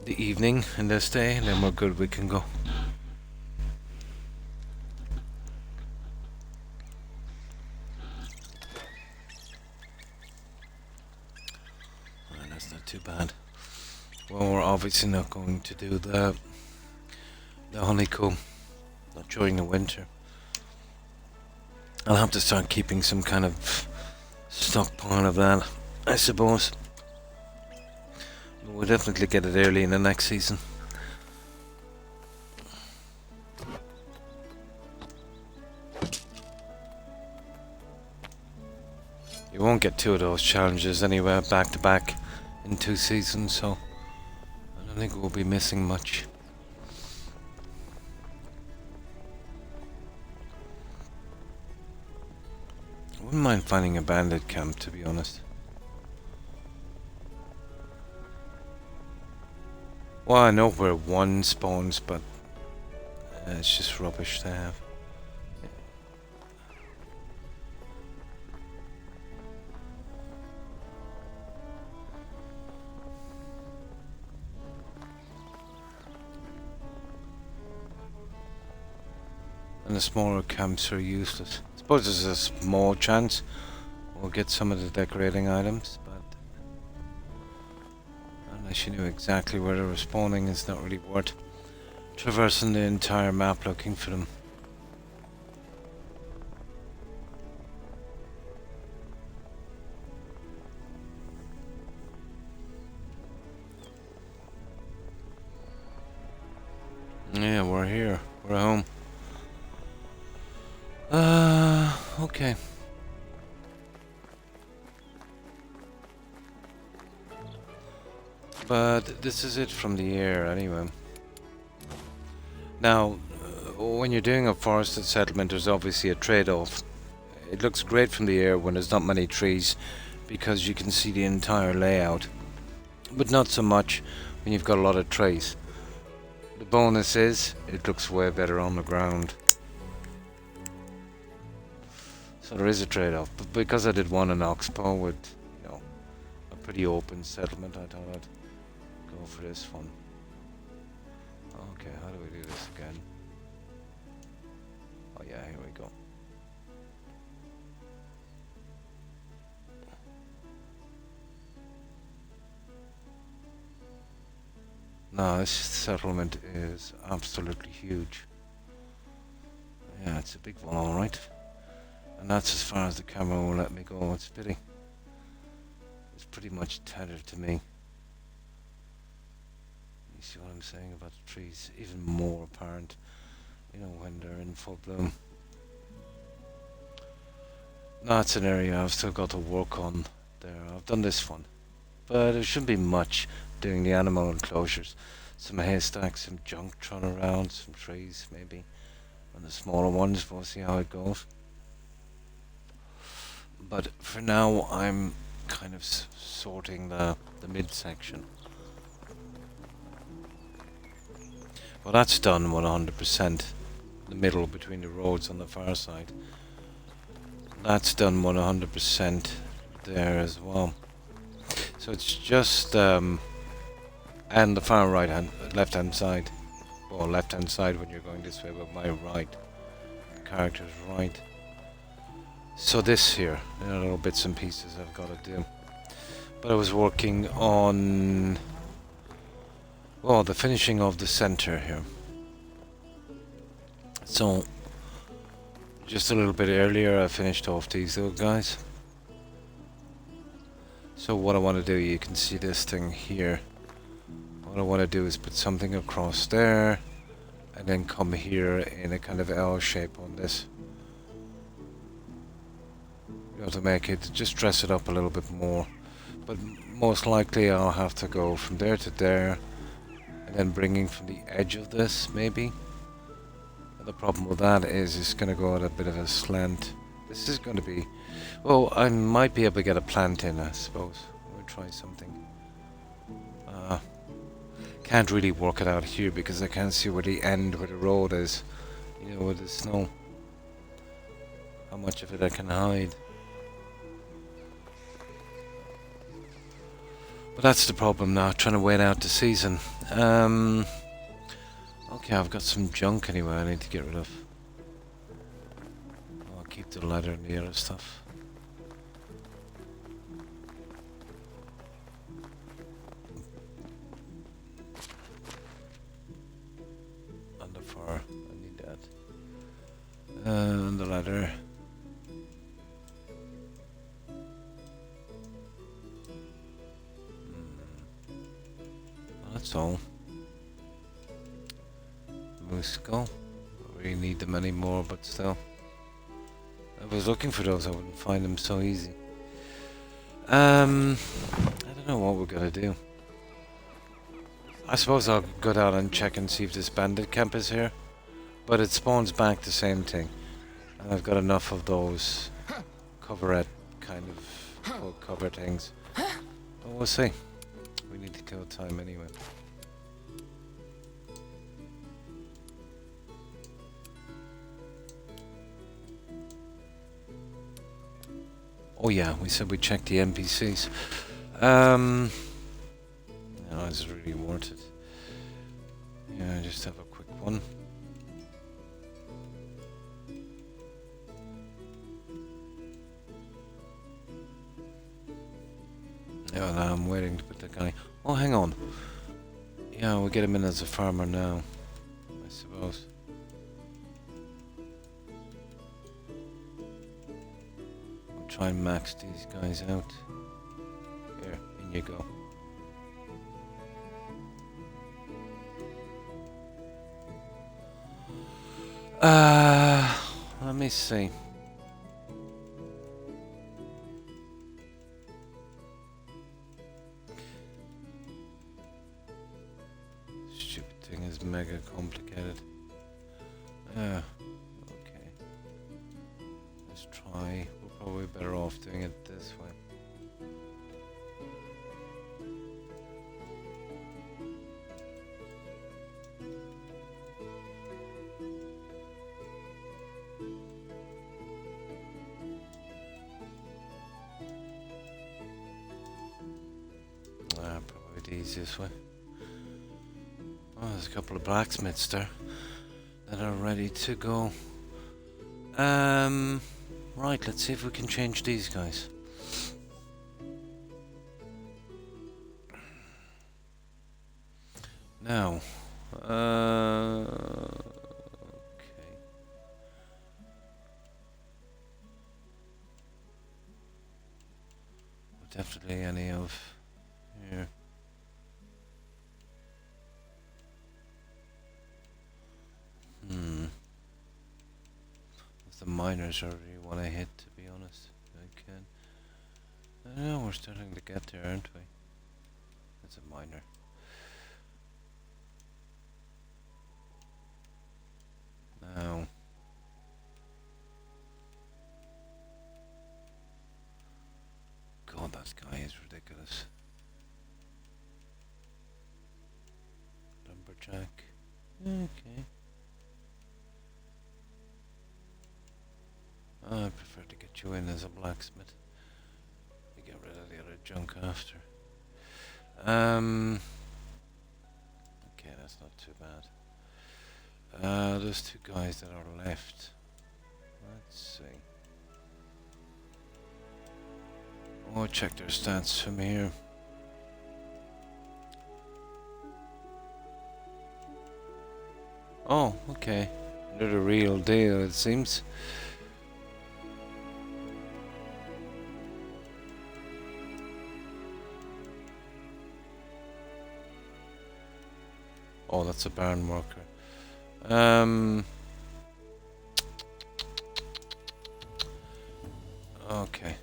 Speaker 1: the evening in this day, and then we're good, we can go. Alright, that's not too bad. Well, we're obviously not going to do the honeycomb, not during the winter. I'll have to start keeping some kind of stockpile of that, I suppose. We'll definitely get it early in the next season. You won't get two of those challenges anywhere back to back in 2 seasons, so I don't think we'll be missing much. I wouldn't mind finding a bandit camp, to be honest. Well, I know where one spawns, but it's just rubbish to have. And the smaller camps are useless. I suppose there's a small chance we'll get some of the decorating items, but unless you knew exactly where they were spawning, it's not really worth traversing the entire map looking for them. Yeah, we're here. We're home. Okay. But this is it from the air anyway. Now, when you're doing a forested settlement, there's obviously a trade-off. It looks great from the air when there's not many trees, because you can see the entire layout. But not so much when you've got a lot of trees. The bonus is, it looks way better on the ground. So there is a trade-off, but because I did one in Oxbow with, you know, a pretty open settlement, I thought I'd go for this one. Okay, how do we do this again? Oh yeah, here we go. No, this settlement is absolutely huge. Yeah, it's a big one, alright. And that's as far as the camera will let me go. It's a pity. It's pretty much tethered to me. You see what I'm saying about the trees? Even more apparent, you know, when they're in full bloom. Now it's an area I've still got to work on there. I've done this one, but there shouldn't be much doing the animal enclosures. Some haystacks, some junk thrown around, some trees maybe, and the smaller ones. We'll see how it goes. But for now, I'm kind of sorting the midsection. Well, that's done 100%. The middle between the roads on the far side. That's done 100% there as well. So it's just and the far left hand side. Well, left hand side when you're going this way, but my right. The character's right. So this here, you know, little bits and pieces I've got to do. But I was working on, well, the finishing of the center here. So, just a little bit earlier I finished off these little guys. So what I want to do, you can see this thing here. What I want to do is put something across there, and then come here in a kind of L shape on this. You know, to make it, just dress it up a little bit more. But most likely I'll have to go from there to there, and then bringing from the edge of this, maybe. And the problem with that is it's going to go at a bit of a slant. This is going to be, well, I might be able to get a plant in, I suppose. We'll try something. Can't really work it out here because I can't see where the end where the road is. You know, with the snow. How much of it I can hide. But that's the problem now, trying to wait out the season. Okay, I've got some junk anyway I need to get rid of. I'll keep the leather and the other stuff. And the fur, I need that. And the leather. That's all. Moose skull. Don't really need them anymore, but still. If I was looking for those, I wouldn't find them so easy. I don't know what we're gonna do. I suppose I'll go down and check and see if this bandit camp is here. But it spawns back the same thing. And I've got enough of those coverette kind of full cover things. But we'll see. We need to kill time anyway. Oh yeah, we said we'd check the NPCs. No, it's really worth it. Yeah, just have a quick one. Yeah, no, I'm waiting to put the guy. Oh, hang on. Yeah, we'll get him in as a farmer now, I suppose. We'll try and max these guys out. Here, in you go. Let me see. Stupid thing is mega complicated. Okay. Let's try. We're probably better off doing it this way. Probably the easiest way. Oh, there's a couple of blacksmiths there that are ready to go. Right, let's see if we can change these guys. Now, okay. Definitely any of here. If the miners already want to hit, to be honest, I can. I know we're starting to get there, aren't we? That's a miner. Now. God, that guy is ridiculous. Lumberjack. Okay. I prefer to get you in as a blacksmith. You get rid of the other junk after. Okay, that's not too bad. Those two guys that are left. Let's see. Oh, check their stats from here. Oh, okay. They're the real deal, it seems. Oh, that's a barn worker. Okay.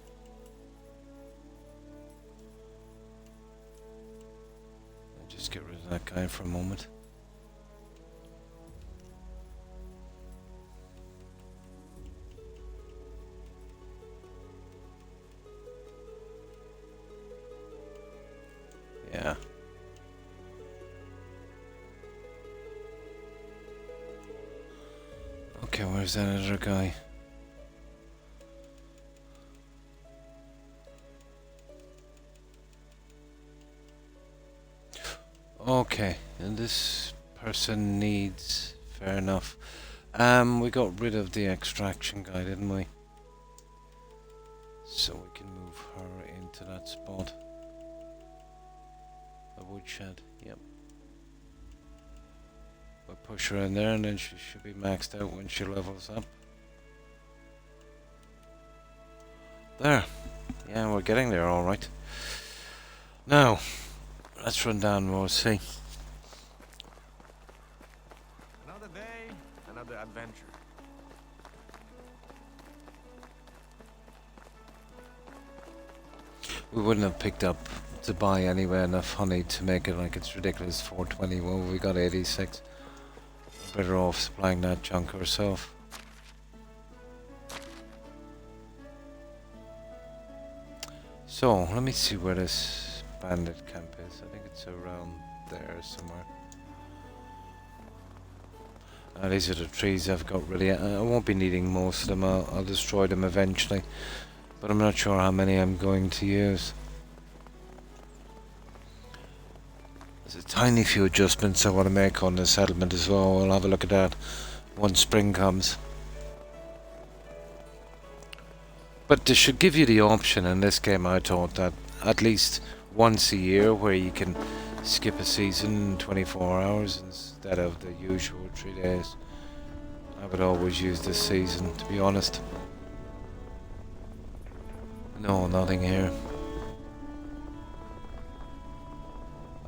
Speaker 1: I'll just get rid of that guy for a moment. Yeah. Okay, where's that other guy? Okay, and this person needs... Fair enough. We got rid of the extraction guy, didn't we? So we can move her into that spot. A woodshed, yep. We'll push her in there and then she should be maxed out when she levels up. There. Yeah, we're getting there alright. Now, let's run down and we'll see.
Speaker 6: Another day, another adventure.
Speaker 1: We wouldn't have picked up to buy anyway enough honey to make it like it's ridiculous 420. Well, we got 86. Better off supplying that junk ourselves. So, let me see where this bandit camp is. I think it's around there somewhere. These are the trees I've got ready. I won't be needing most of them. I'll destroy them eventually. But I'm not sure how many I'm going to use. There's a tiny few adjustments I want to make on the settlement as well. I'll have a look at that once spring comes. But they should give you the option in this game, I thought, that at least once a year where you can skip a season in 24 hours instead of the usual 3 days. I would always use this season, to be honest. No, nothing here.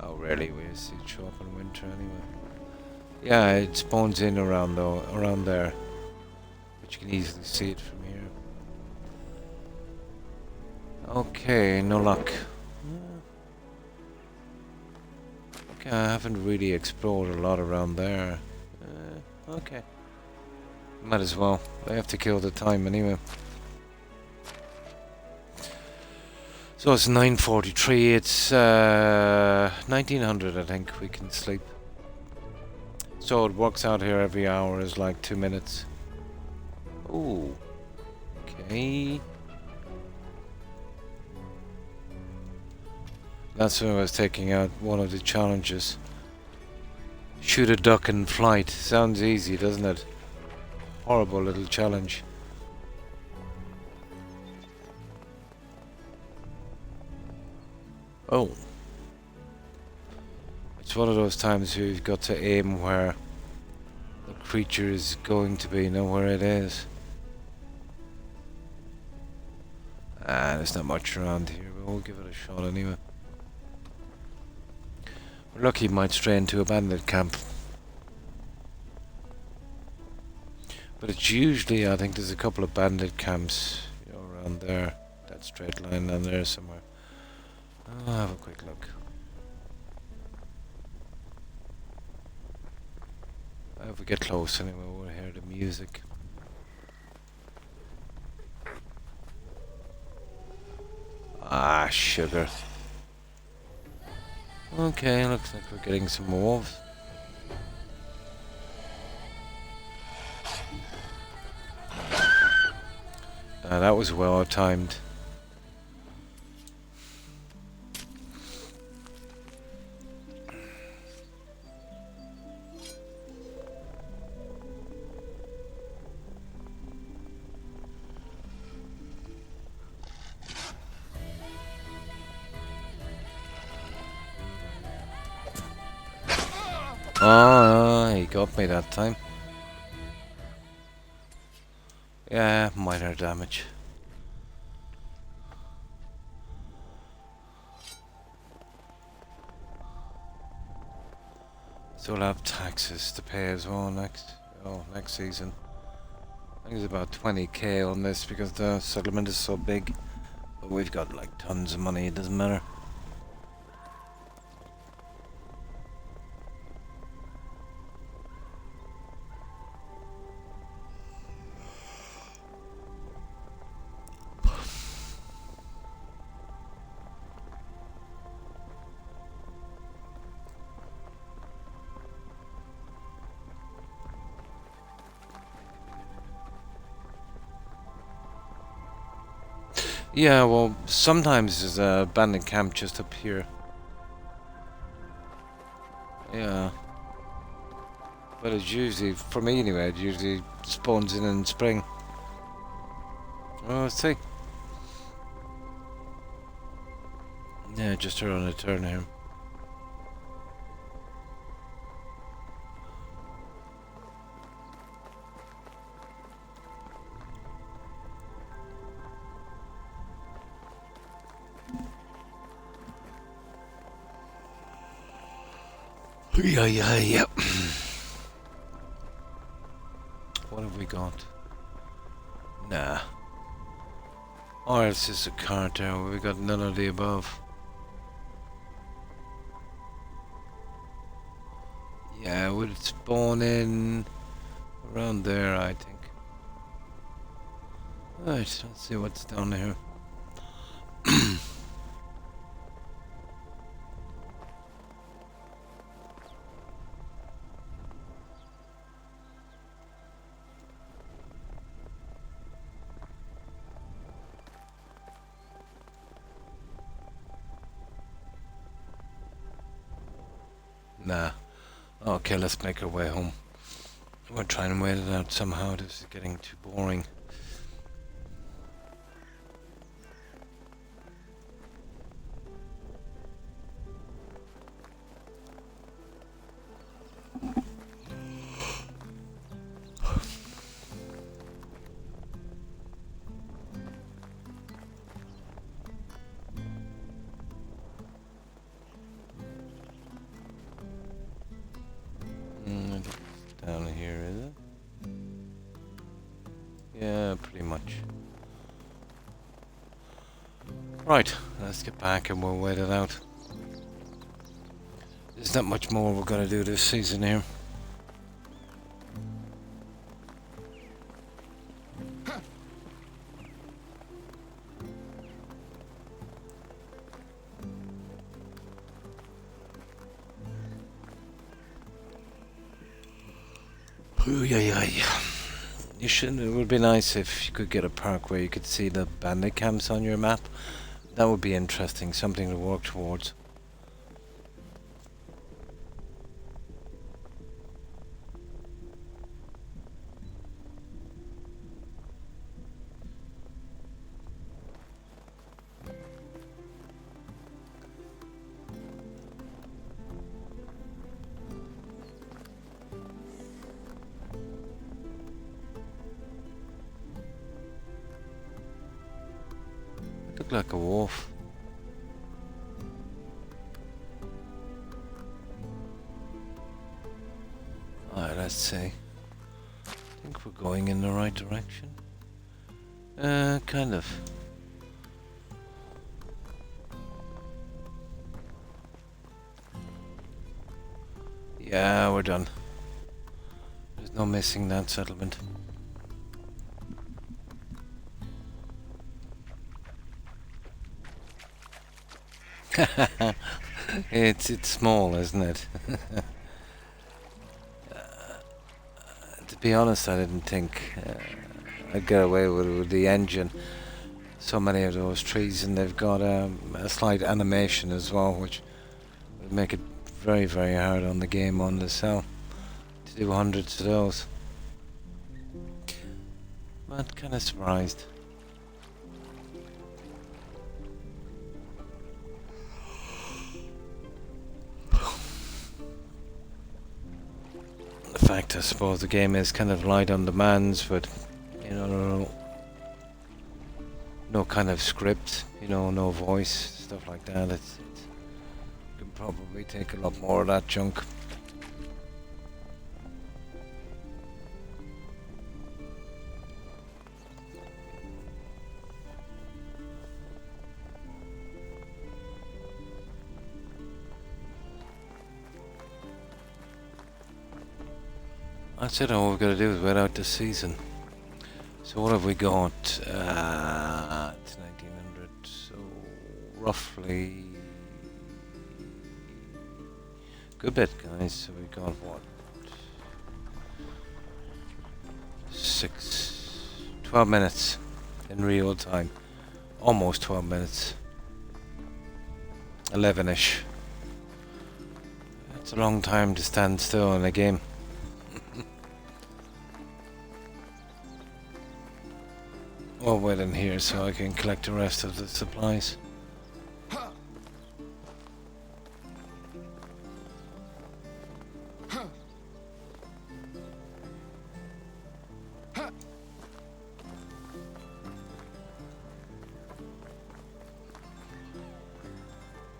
Speaker 1: Oh, rarely we see it show up in winter anyway. Yeah, it spawns in around there. But you can easily see it from here. Okay, no luck. Okay, I haven't really explored a lot around there. Okay. Might as well. I have to kill the time anyway. So it's 9:43. It's 1900. I think we can sleep. So it works out here every hour is like 2 minutes. Ooh. Okay. That's when I was taking out one of the challenges. Shoot a duck in flight. Sounds easy, doesn't it? Horrible little challenge. Oh. It's one of those times where you've got to aim where the creature is going to be, know where it is. There's not much around here, but we'll give it a shot anyway. We're lucky it might stray into a bandit camp. But it's usually, I think there's a couple of bandit camps, you know, around there. That straight line down there somewhere. I'll have a quick look. If we get close anyway, we'll hear the music. Ah, sugar. Okay, looks like we're getting some wolves. That was well timed. Oh, he got me that time. Yeah, minor damage. So we'll have taxes to pay as well next season. I think it's about 20k on this because the settlement is so big. But we've got like tons of money, it doesn't matter. Yeah, well, sometimes there's a abandoned camp just up here. Yeah. But it's usually, for me anyway, it usually spawns in spring. Well, let's see. Yeah, just around the turn here. Yeah. What have we got? Nah. Or it's just a card there. We got none of the above. Yeah, would it spawn in around there, I think. Right, let's see what's down here. Nah. Okay, let's make our way home. We're trying to wait it out somehow. This is getting too boring. Down here, is it? Yeah, pretty much. Right, let's get back and we'll wait it out. There's not much more we're gonna do this season here. Yeah. You should. It would be nice if you could get a park where you could see the bandit camps on your map. That would be interesting. Something to work towards. Look like a wolf. Alright, let's see. I think we're going in the right direction. Kind of. Yeah, we're done. There's no missing that settlement. It's small, isn't it? To be honest, I didn't think I'd get away with the engine. So many of those trees, and they've got a slight animation as well, which would make it very, very hard on the game on the cell to do hundreds of those. But kind of surprised. The fact, I suppose, the game is kind of light on demands, but you know, no kind of script, you know, no voice, stuff like that. It can probably take a lot more of that junk. That's it, all we've got to do is wait out this season. So what have we got? It's 1900, so roughly... Good bit, guys. So we got what? 12 minutes in real time. Almost 12 minutes. 11ish. It's a long time to stand still in a game. I'll wait in here so I can collect the rest of the supplies.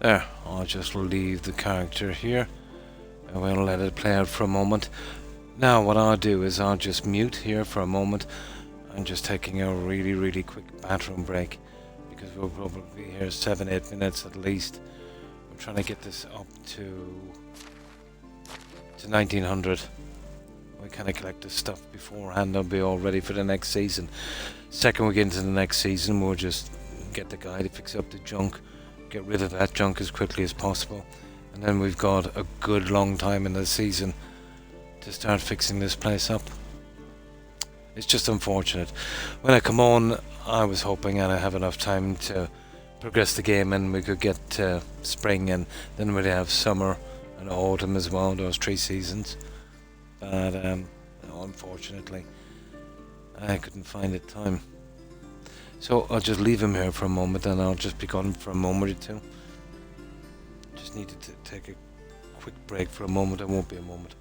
Speaker 1: There, I'll just leave the character here and we'll let it play out for a moment. Now what I'll do is I'll just mute here for a moment. I'm just taking a really quick bathroom break because we'll probably be here 7-8 minutes at least. I'm trying to get this up to 1900. We kind of collect this stuff beforehand. I'll be all ready for the next season. Second we get into the next season, we'll just get the guy to fix up the junk. Get rid of that junk as quickly as possible, and then we've got a good long time in the season to start fixing this place up. It's just unfortunate. When I come on, I was hoping I'd have enough time to progress the game and we could get to spring and then we'd have summer and autumn as well, those 3 seasons. But no, unfortunately I couldn't find the time. So I'll just leave him here for a moment and I'll just be gone for a moment or two. Just needed to take a quick break for a moment. It won't be a moment.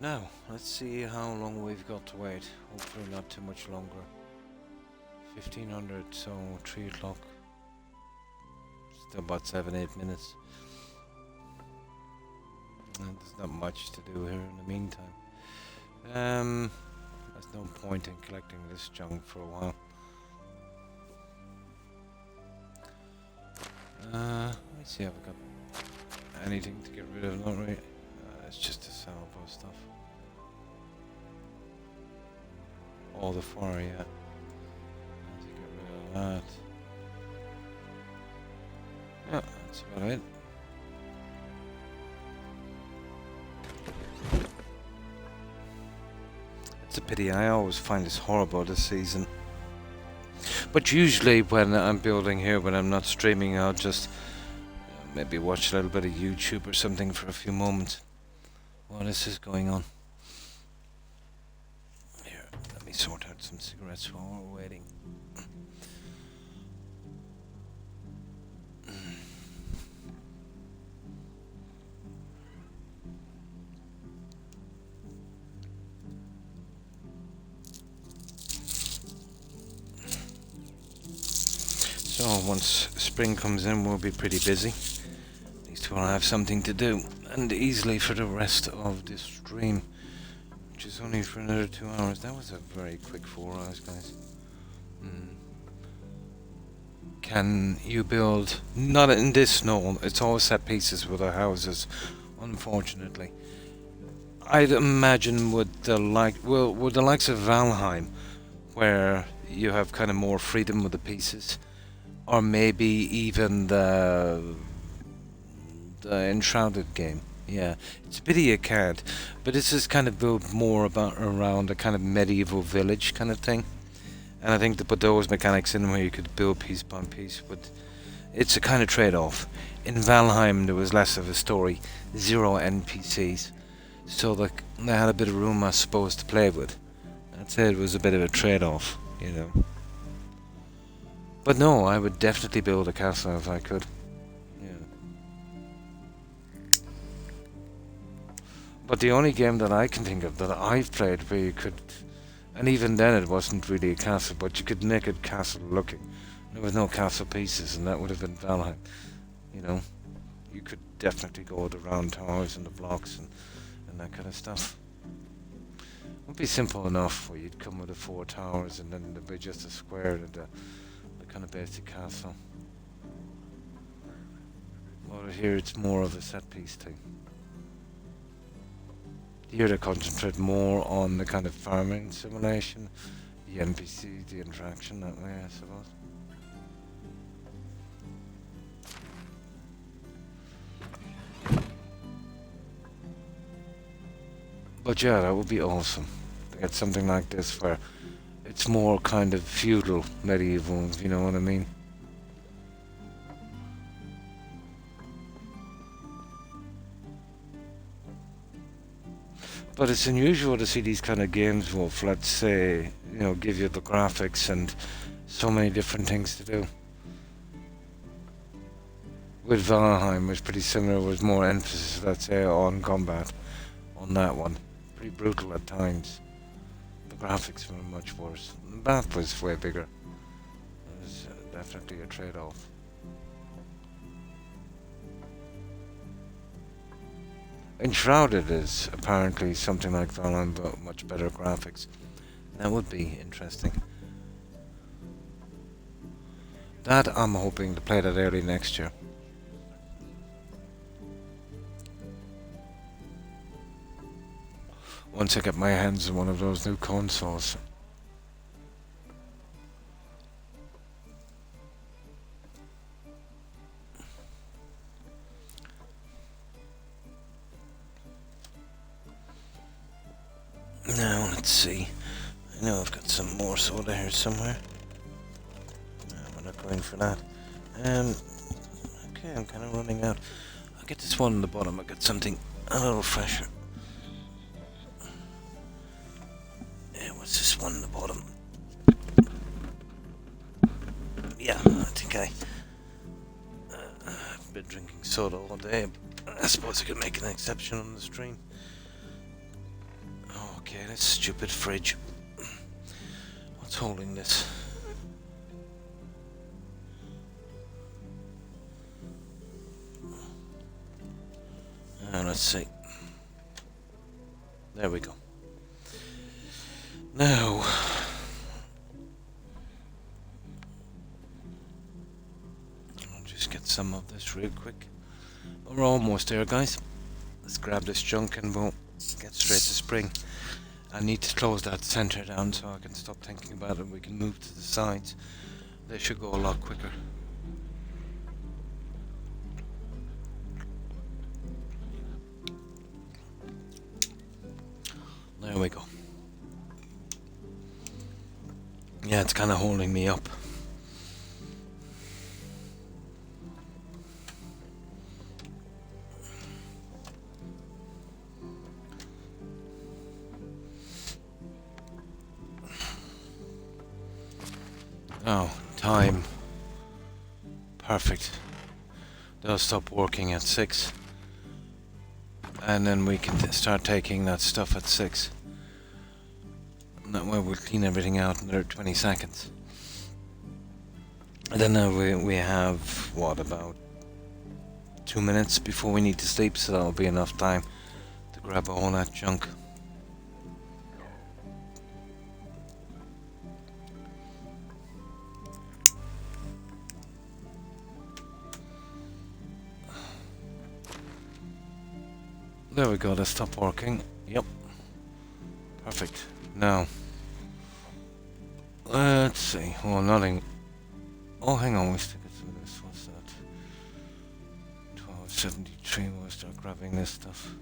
Speaker 1: Now, let's see how long we've got to wait. Hopefully not too much longer. 1500, so 3 o'clock. Still about 7-8 minutes. And there's not much to do here in the meantime. There's no point in collecting this junk for a while. Let me see if I've got anything to get rid of. Not really. It's just the sellable stuff. All the fire, yeah. Let's get rid of that. Yeah, that's about it. It's a pity. I always find this horrible this season. But usually when I'm building here, when I'm not streaming, I'll just maybe watch a little bit of YouTube or something for a few moments while this is going on. Here, let me sort out some cigarettes while we're waiting. So once spring comes in, we'll be pretty busy. At least we'll have something to do, and easily for the rest of this stream, which is only for another 2 hours. That was a very quick 4 hours, guys. can you build? Not in this, no. It's all set pieces with the houses, unfortunately. I'd imagine with the with the likes of Valheim, where you have kind of more freedom with the pieces, or maybe even the Enshrouded game. Yeah, it's a pity you can't, but this is kind of built more about around a kind of medieval village kind of thing. And I think to put those mechanics in where you could build piece by piece, but it's a kind of trade-off. In Valheim, there was less of a story, 0 NPCs, so they had a bit of room, I suppose, to play with. I'd say it was a bit of a trade-off, you know. But no, I would definitely build a castle if I could. Yeah. But the only game that I can think of that I've played where you could, and even then it wasn't really a castle, but you could make it castle looking. There was no castle pieces, and that would have been Valheim. You know, you could definitely go with the round towers and the blocks and that kind of stuff. It would be simple enough where you'd come with the 4 towers and then there'd be just a square and the kind of basic castle. Over here it's more of a set piece thing. Here they concentrate more on the kind of farming simulation, the NPC, the interaction that way, I suppose. But yeah, that would be awesome to get something like this where it's more kind of feudal, medieval, if you know what I mean. But it's unusual to see these kind of games, Wolf, let's say, you know, give you the graphics and so many different things to do. With Valheim, it was pretty similar, with more emphasis, let's say, on combat, on that one. Pretty brutal at times. The graphics were much worse. The map was way bigger. It was definitely a trade-off. Enshrouded is apparently something like Valheim, but much better graphics. That would be interesting. That I'm hoping to play that early next year. Once I get my hands on one of those new consoles. Now, let's see. I know I've got some more soda here somewhere. No, we're not going for that. Okay, I'm kind of running out. I'll get this one on the bottom. I'll get something a little fresher. Yeah, what's this one on the bottom? Yeah, I think I've been drinking soda all day. I suppose I could make an exception on the stream. Okay, this stupid fridge. What's holding this? Let's see. There we go. Now, I'll just get some of this real quick. We're almost there, guys. Let's grab this junk and we'll get straight to spring. I need to close that center down so I can stop thinking about it. We can move to the sides. They should go a lot quicker. There we go. Yeah, it's kind of holding me up. Oh, time. Perfect. They'll stop working at 6. And then we can start taking that stuff at 6. And that way we'll clean everything out in another 20 seconds. And then we have, what, about 2 minutes before we need to sleep, so that'll be enough time to grab all that junk. There we go, that stopped working. Yep. Perfect. Now, let's see. Oh, nothing. Oh, hang on, we still get some of this. What's that? 1273. We'll start grabbing this stuff.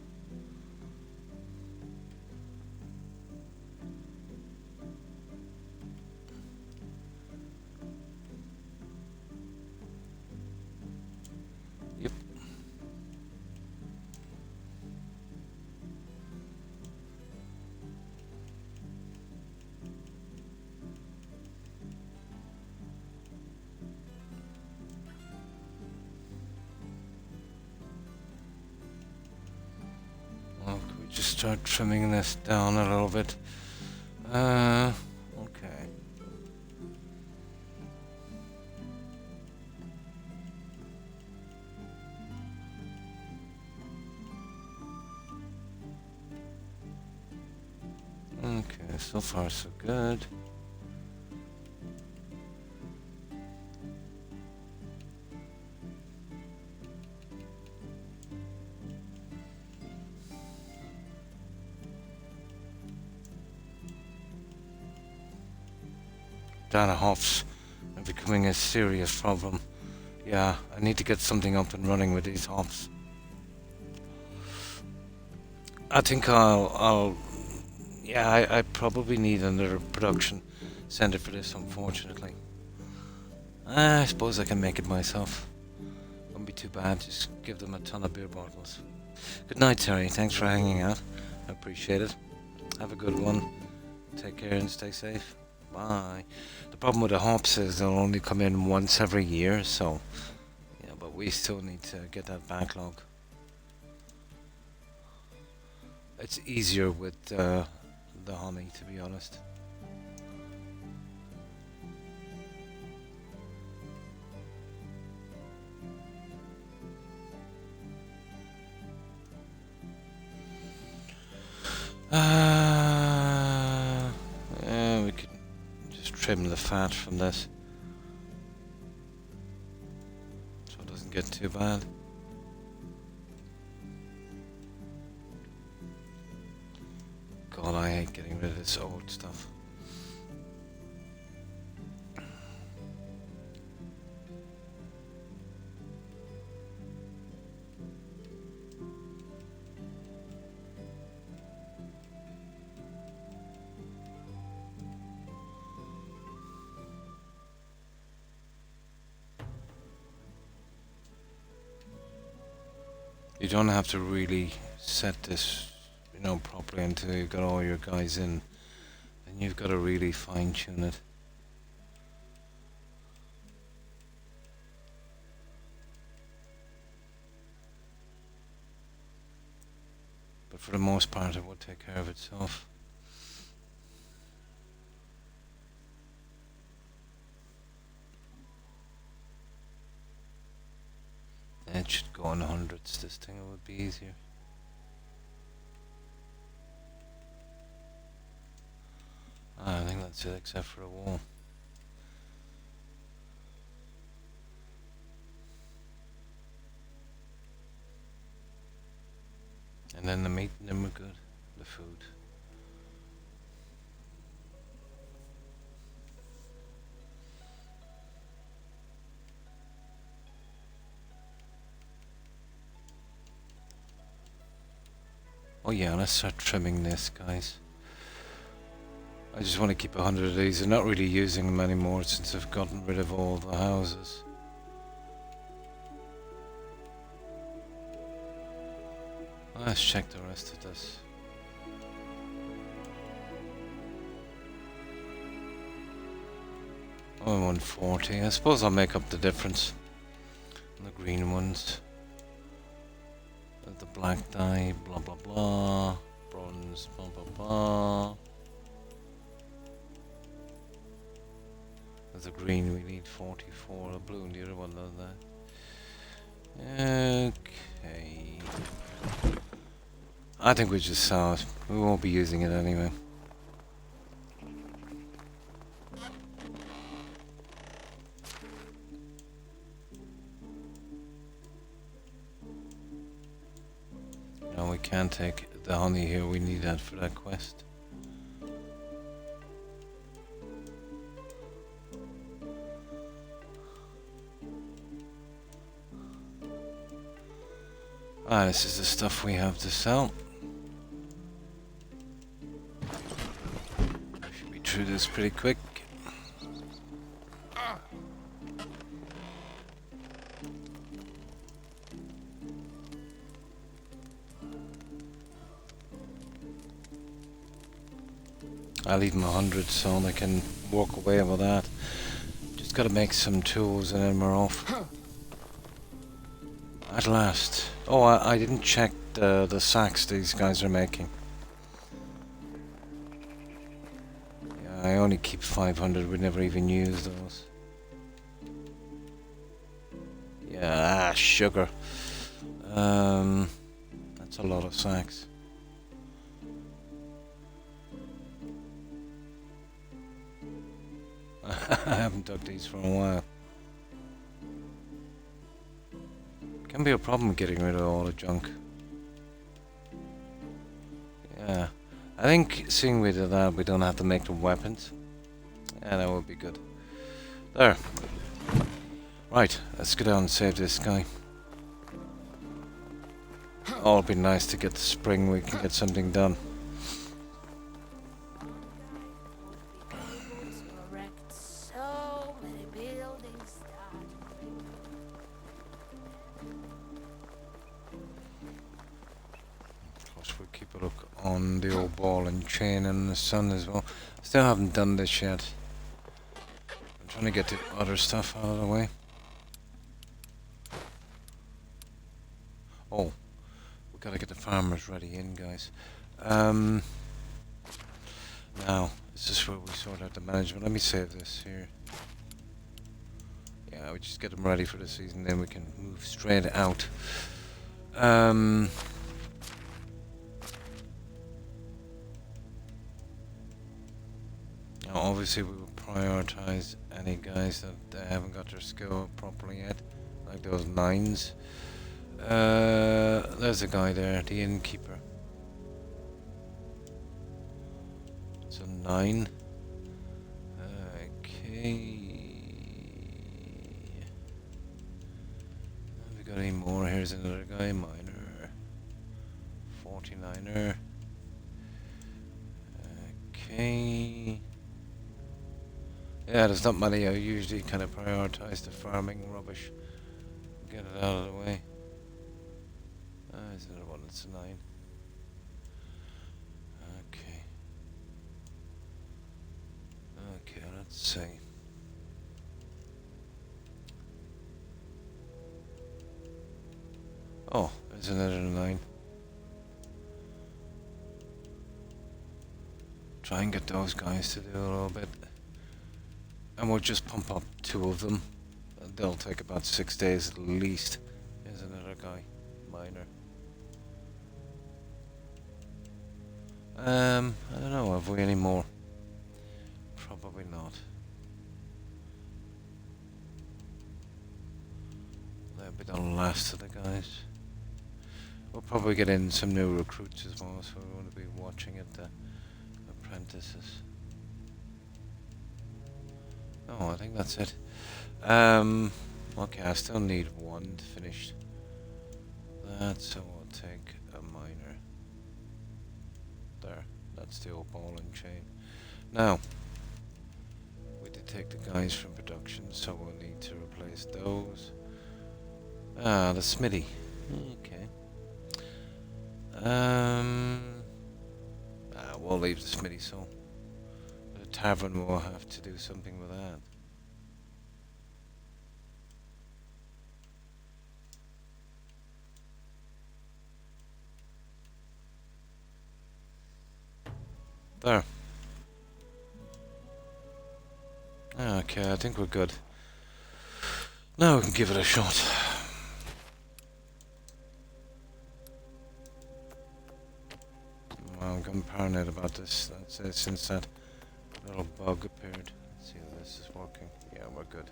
Speaker 1: Yep. Well, could we just start trimming this down a little bit? Okay. Okay, so far so good. Data hops are becoming a serious problem. Yeah, I need to get something up and running with these hops. I think yeah, I probably need another production center for this, unfortunately. I suppose I can make it myself. Wouldn't be too bad, just give them a ton of beer bottles. Good night, Terry. Thanks for hanging out. I appreciate it. Have a good one. Take care and stay safe. Bye. The problem with the hops is they'll only come in once every year, so yeah, but we still need to get that backlog. It's easier with the honey, to be honest. Yeah, we could just trim the fat from this, so it doesn't get too bad. God, I hate getting rid of this old stuff. You don't have to really set this, you know, properly until you've got all your guys in, and you've got to really fine tune it. But for the most part, it will take care of itself. It should go in hundreds, this thing, it would be easier. I think that's it, except for a wall. And then the meat, and then we're good. The food. Oh yeah, let's start trimming this, guys. I just want to keep 100 of these. I'm not really using them anymore since I've gotten rid of all the houses. Let's check the rest of this. Oh, 140. I suppose I'll make up the difference on the green ones. The black dye, blah blah blah. Bronze, blah blah blah. There's a green, we need 44. A blue and the other one does that. Okay. I think we just saw it. We won't be using it anyway. No, we can't take the honey here. We need that for that quest. Ah, this is the stuff we have to sell. Should be through this pretty quick. I'll leave them 100 so I can walk away with that. Just gotta make some tools and then we're off. At last. Oh, I didn't check the sacks these guys are making. Yeah, I only keep 500, we never even use those. Yeah, sugar. That's a lot of sacks. I haven't dug these for a while. Can be a problem getting rid of all the junk. Yeah, I think seeing we did that, we don't have to make the weapons. Yeah, that would be good. There. Right, let's go down and save this guy. Oh, it'd be nice to get the spring. We can get something done.
Speaker 2: So many buildings.
Speaker 1: Of course, we'll keep a look on the old ball and chain and the sun as well. Still haven't done this yet. I'm trying to get the other stuff out of the way. Oh, we gotta get the farmers ready in, guys. Now, is this where we sort out the management? Let me save this here. Yeah, we just get them ready for the season, then we can move straight out. Now, obviously, we will prioritize any guys that haven't got their skill properly yet, like those 9s. There's a guy there, the innkeeper. It's a 9. Okay. Have we got any more? Here's another guy, miner. 49er. Okay. Yeah, there's not many. I usually kind of prioritize the farming rubbish. Get it out of the way. There's another one that's a 9. Okay. Okay, let's see. Oh, there's another 9. Try and get those guys to do a little bit. And we'll just pump up 2 of them. They'll take about 6 days at least. There's another guy, miner. I don't know, have we any more? Probably not. That'll be the last of the guys. We'll probably get in some new recruits as well, so we want to be watching at the apprentices. Oh, I think that's it. Okay, I still need 1 finished. So I'll take a miner. There, that's the old ball and chain. Now, we did take the guys from production, so we'll need to replace those. Ah, the smithy. Okay. We'll leave the smithy, so the tavern will have to do something with that. There. Okay, I think we're good. Now we can give it a shot. Well, I'm getting paranoid about this. That's it, since that little bug appeared. Let's see if this is working. Yeah, we're good.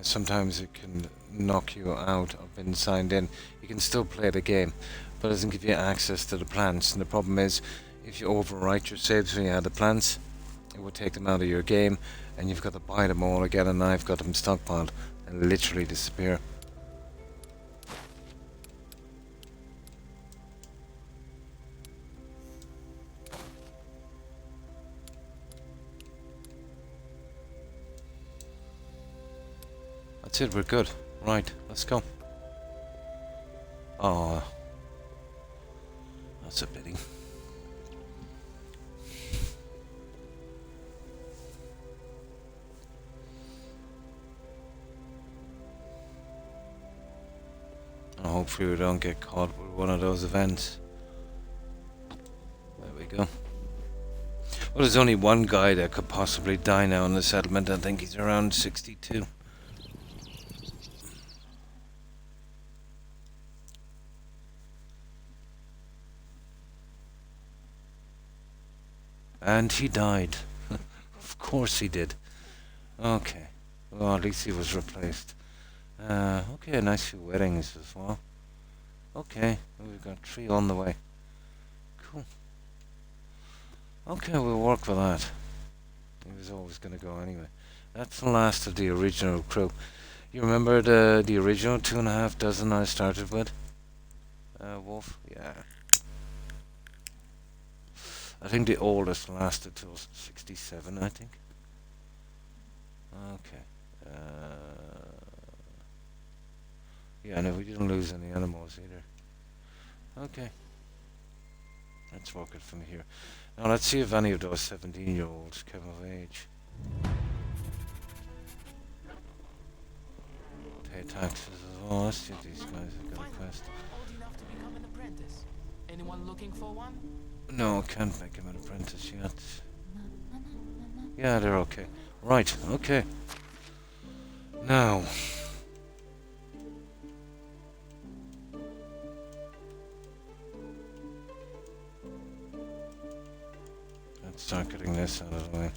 Speaker 1: Sometimes it can knock you out of being signed in. You can still play the game, but it doesn't give you access to the plants. And the problem is, if you overwrite your saves when you add the plants, it will take them out of your game, and you've got to buy them all again, and I've got them stockpiled and literally disappear. That's it, we're good. Right, let's go. Oh, that's a pity. Hopefully we don't get caught with one of those events. There we go. Well, there's only one guy that could possibly die now in the settlement. I think he's around 62. And he died. Of course he did. Okay. Well, at least he was replaced. Okay, a nice few weddings as well. Okay, we've got 3 on the way. Cool. Okay, we'll work with that. He was always going to go anyway. That's the last of the original crew. You remember the original 2.5 dozen I started with? Wolf? Yeah. I think the oldest lasted till 67, I think. Okay. Yeah, no, we didn't lose any animals either. Okay. Let's work it from here. Now let's see if any of those 17-year-olds come of age. Pay taxes as well. Let's see if these guys have got a quest.
Speaker 4: Old enough to become an apprentice. Anyone looking for one?
Speaker 1: No, can't make him an apprentice yet. Yeah, they're okay. Right, okay. Now. Let's start getting this out of the way.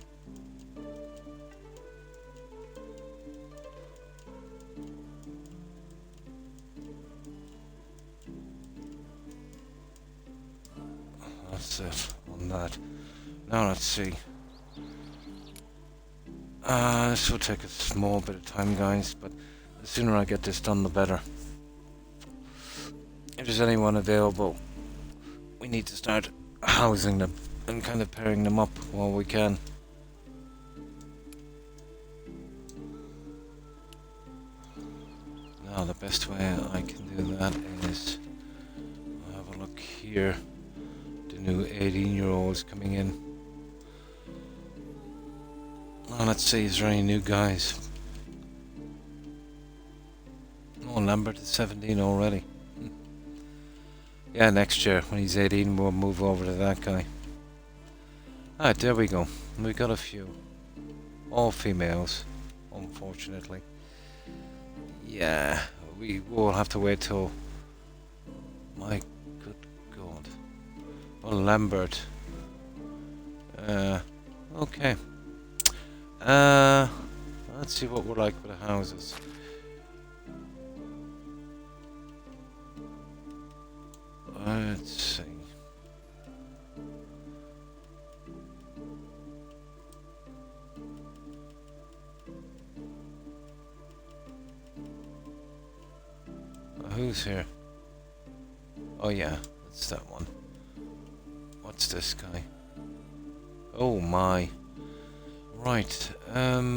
Speaker 1: That's it on that. Now let's see. This will take a small bit of time, guys, but the sooner I get this done, the better. If there's anyone available, we need to start housing them and kind of pairing them up while we can. Now the best way I can do that is I'll have a look here. The new 18-year-olds coming in. Well, let's see, is there any new guys? Oh, Lambert is 17 already. Yeah, next year, when he's 18, we'll move over to that guy. Ah, there we go. We got a few. All females, unfortunately. Yeah, we will have to wait till... My good God. Well, Lambert. Okay. Let's see what we're like with the houses. Let's see. Who's here? Oh yeah, it's that one. What's this guy? Oh my. Right, yeah.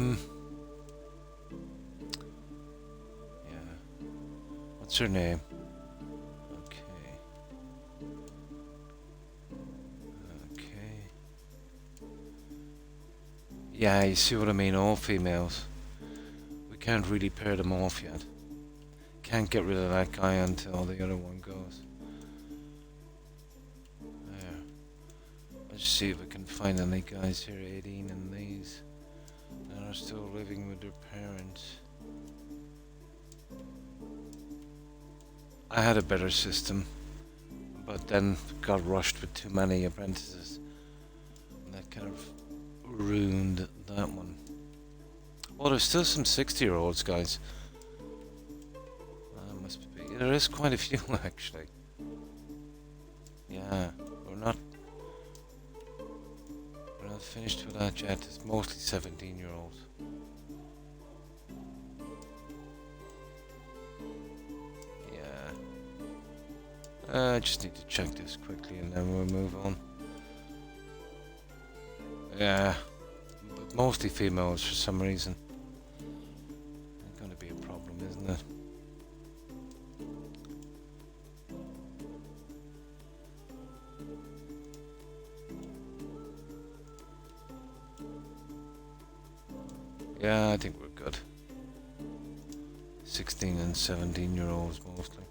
Speaker 1: What's her name? Okay. Yeah, you see what I mean, all females. We can't really pair them off yet. Can't get rid of that guy until the other one goes. There. Let's see if we can find any guys here, 18 and these, that are still living with their parents. I had a better system, but then got rushed with too many apprentices. And that kind of ruined that one. Oh, there's still some 60-year-olds, guys. Must be. There is quite a few, actually. Yeah, we're not finished with that yet. It's mostly 17-year-olds. Yeah. I just need to check this quickly and then we'll move on. Yeah, but mostly females for some reason. It's going to be a problem, isn't it? Yeah, I think we're good. 16 and 17-year-olds mostly.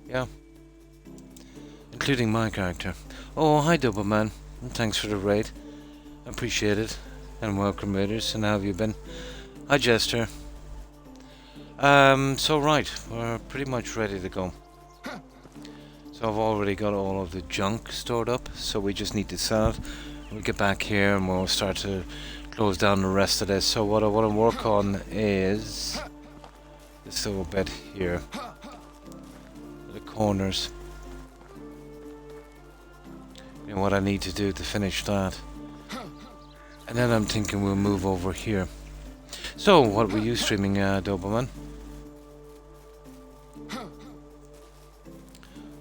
Speaker 1: Yeah. Including my character. Oh, hi Doubleman. Thanks for the raid. Appreciate it. And welcome raiders. And how have you been? Hi Jester. So right, we're pretty much ready to go. So I've already got all of the junk stored up, so we just need to sell it. We'll get back here and we'll start to close down the rest of this. So what I want to work on is this little bit here. The corners. You know what I need to do to finish that. And then I'm thinking we'll move over here. So what were you streaming, Doberman?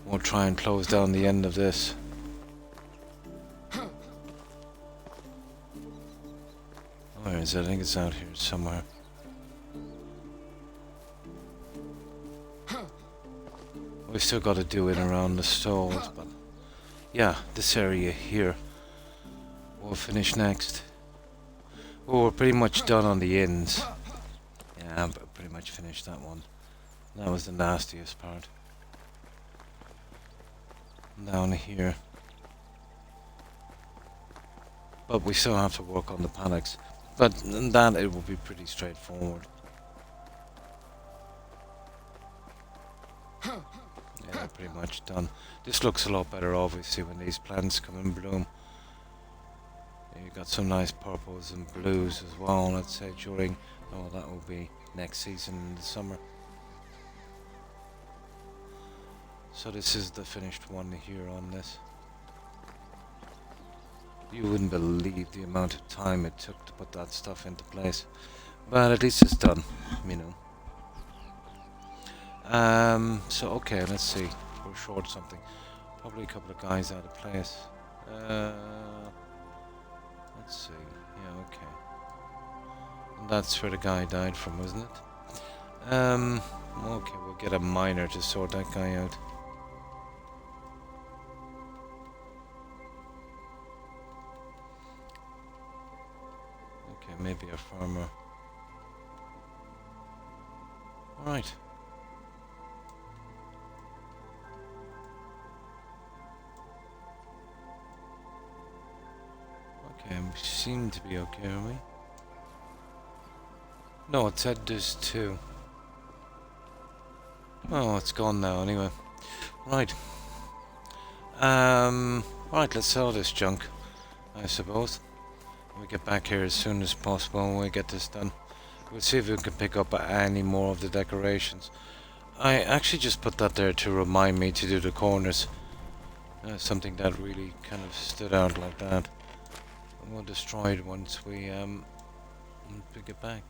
Speaker 1: We'll try and close down the end of this. Where is it? I think it's out here somewhere. We've still got to do it around the stalls, but yeah, this area here we'll finish next. Oh, we're pretty much done on the ends. Yeah, but pretty much finished that one. That was the nastiest part. Down here. But we still have to work on the panics. But that it will be pretty straightforward. Yeah, pretty much done. This looks a lot better obviously when these plants come in bloom. You got some nice purples and blues as well, let's say during, oh that will be next season in the summer. So this is the finished one here on this. You wouldn't believe the amount of time it took to put that stuff into place. But at least it's done, you know. So okay, let's see. We're short something. Probably a couple of guys out of place. Let's see. Yeah, okay. And that's where the guy died from, wasn't it? Okay, we'll get a miner to sort that guy out. Okay, maybe a farmer. Alright. Okay, we seem to be okay, are we? No, it said there's two. Oh, it's gone now anyway. Right. Right, let's sell this junk, I suppose. We'll get back here as soon as possible and we'll get this done. We'll see if we can pick up any more of the decorations. I actually just put that there to remind me to do the corners. Something that really kind of stood out like that. And we'll destroy it once we get back.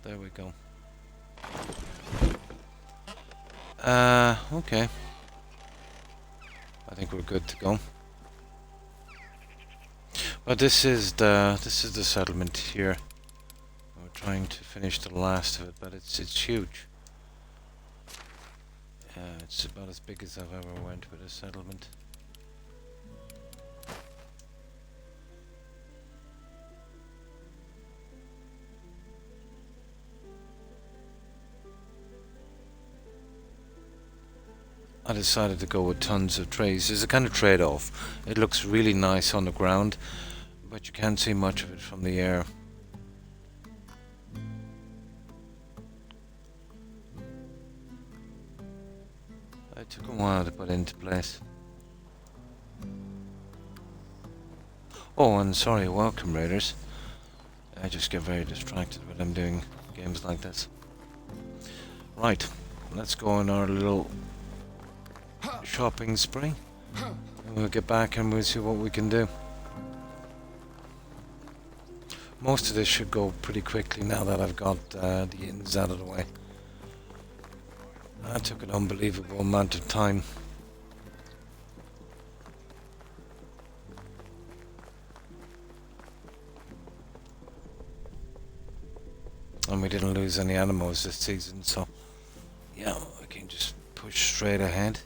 Speaker 1: There we go. Okay. I think we're good to go. But this is the settlement here. We're trying to finish the last of it, but it's huge. It's about as big as I've ever went with a settlement. I decided to go with tons of trees. It's a kind of trade-off. It looks really nice on the ground, but you can't see much of it from the air. It took a while to put into place. Oh, and sorry, welcome raiders. I just get very distracted when I'm doing games like this. Right, let's go on our little shopping spree. And we'll get back and we'll see what we can do. Most of this should go pretty quickly now that I've got the inns out of the way. That took an unbelievable amount of time. And we didn't lose any animals this season, so yeah, we can just push straight ahead.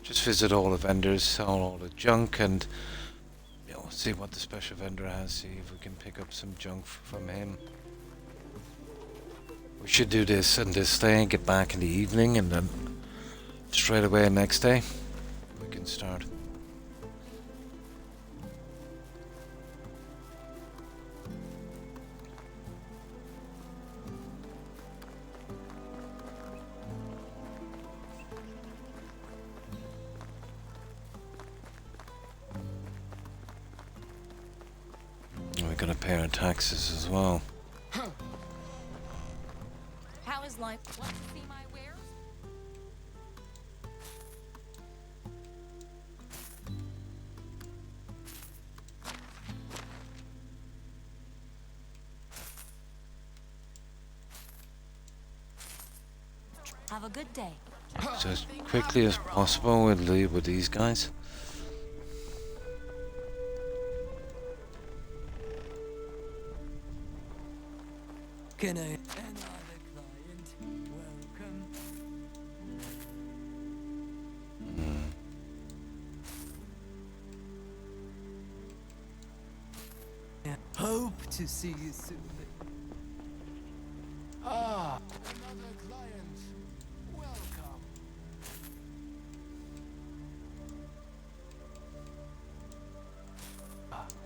Speaker 1: Just visit all the vendors, sell all the junk, and see what the special vendor has, see if we can pick up some junk from him. We should do this and this day and get back in the evening, and then straight away next day we can start. We're gonna pay our taxes as well.
Speaker 5: How is life? Want to see my wares? Have a good day.
Speaker 1: So as quickly as possible we'll leave with these guys.
Speaker 7: Can I? Another client. Welcome. Hope to see you soon.
Speaker 4: Ah, another client. Welcome.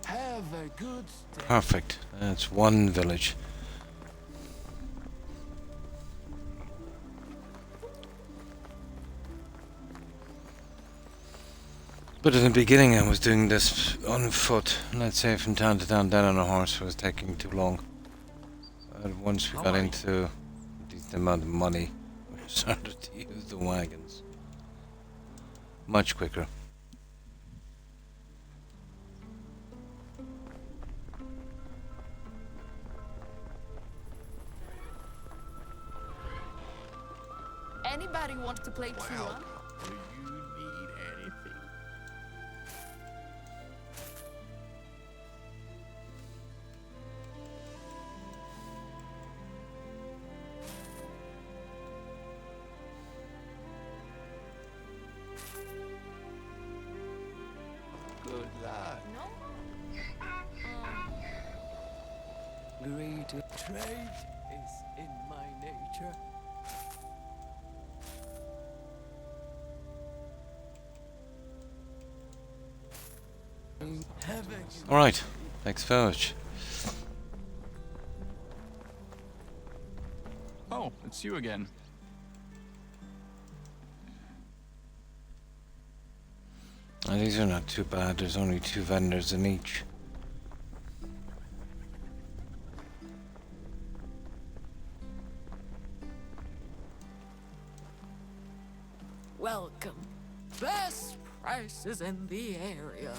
Speaker 4: Have a good day.
Speaker 1: Perfect. That's one village. But in the beginning I was doing this on foot. Let's say from town to town, then on a horse was taking too long. Once we got into a decent amount of money, we started to use the wagons. Much quicker.
Speaker 5: Anybody want to play truant?
Speaker 8: Do you need anything?
Speaker 4: Good luck.
Speaker 5: No?
Speaker 7: Great trade is in my nature.
Speaker 1: Alright, next village.
Speaker 3: Oh, it's you again.
Speaker 1: These are not too bad, there's only 2 vendors in each.
Speaker 7: Welcome. Best prices in the area.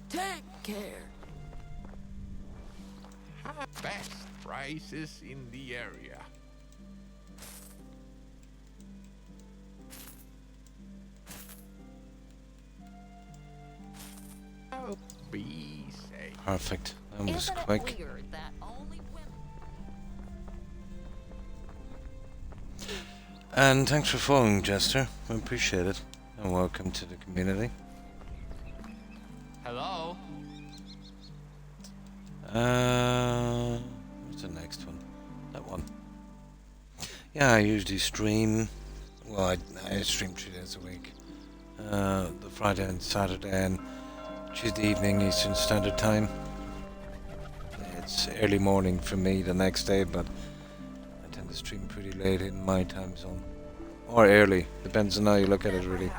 Speaker 7: Take care.
Speaker 8: Best prices in the area. Oh, be safe.
Speaker 1: Perfect. That was
Speaker 5: Isn't
Speaker 1: quick.
Speaker 5: it weird that only women...
Speaker 1: And thanks for following, Jester. I appreciate it. And welcome to the community.
Speaker 3: Hello?
Speaker 1: What's the next one? That one. Yeah, I usually stream. Well, I stream 3 days a week. The Friday and Saturday and Tuesday evening Eastern Standard Time. it's early morning for me the next day, but I tend to stream pretty late in my time zone. Or early, depends on how you look at it really.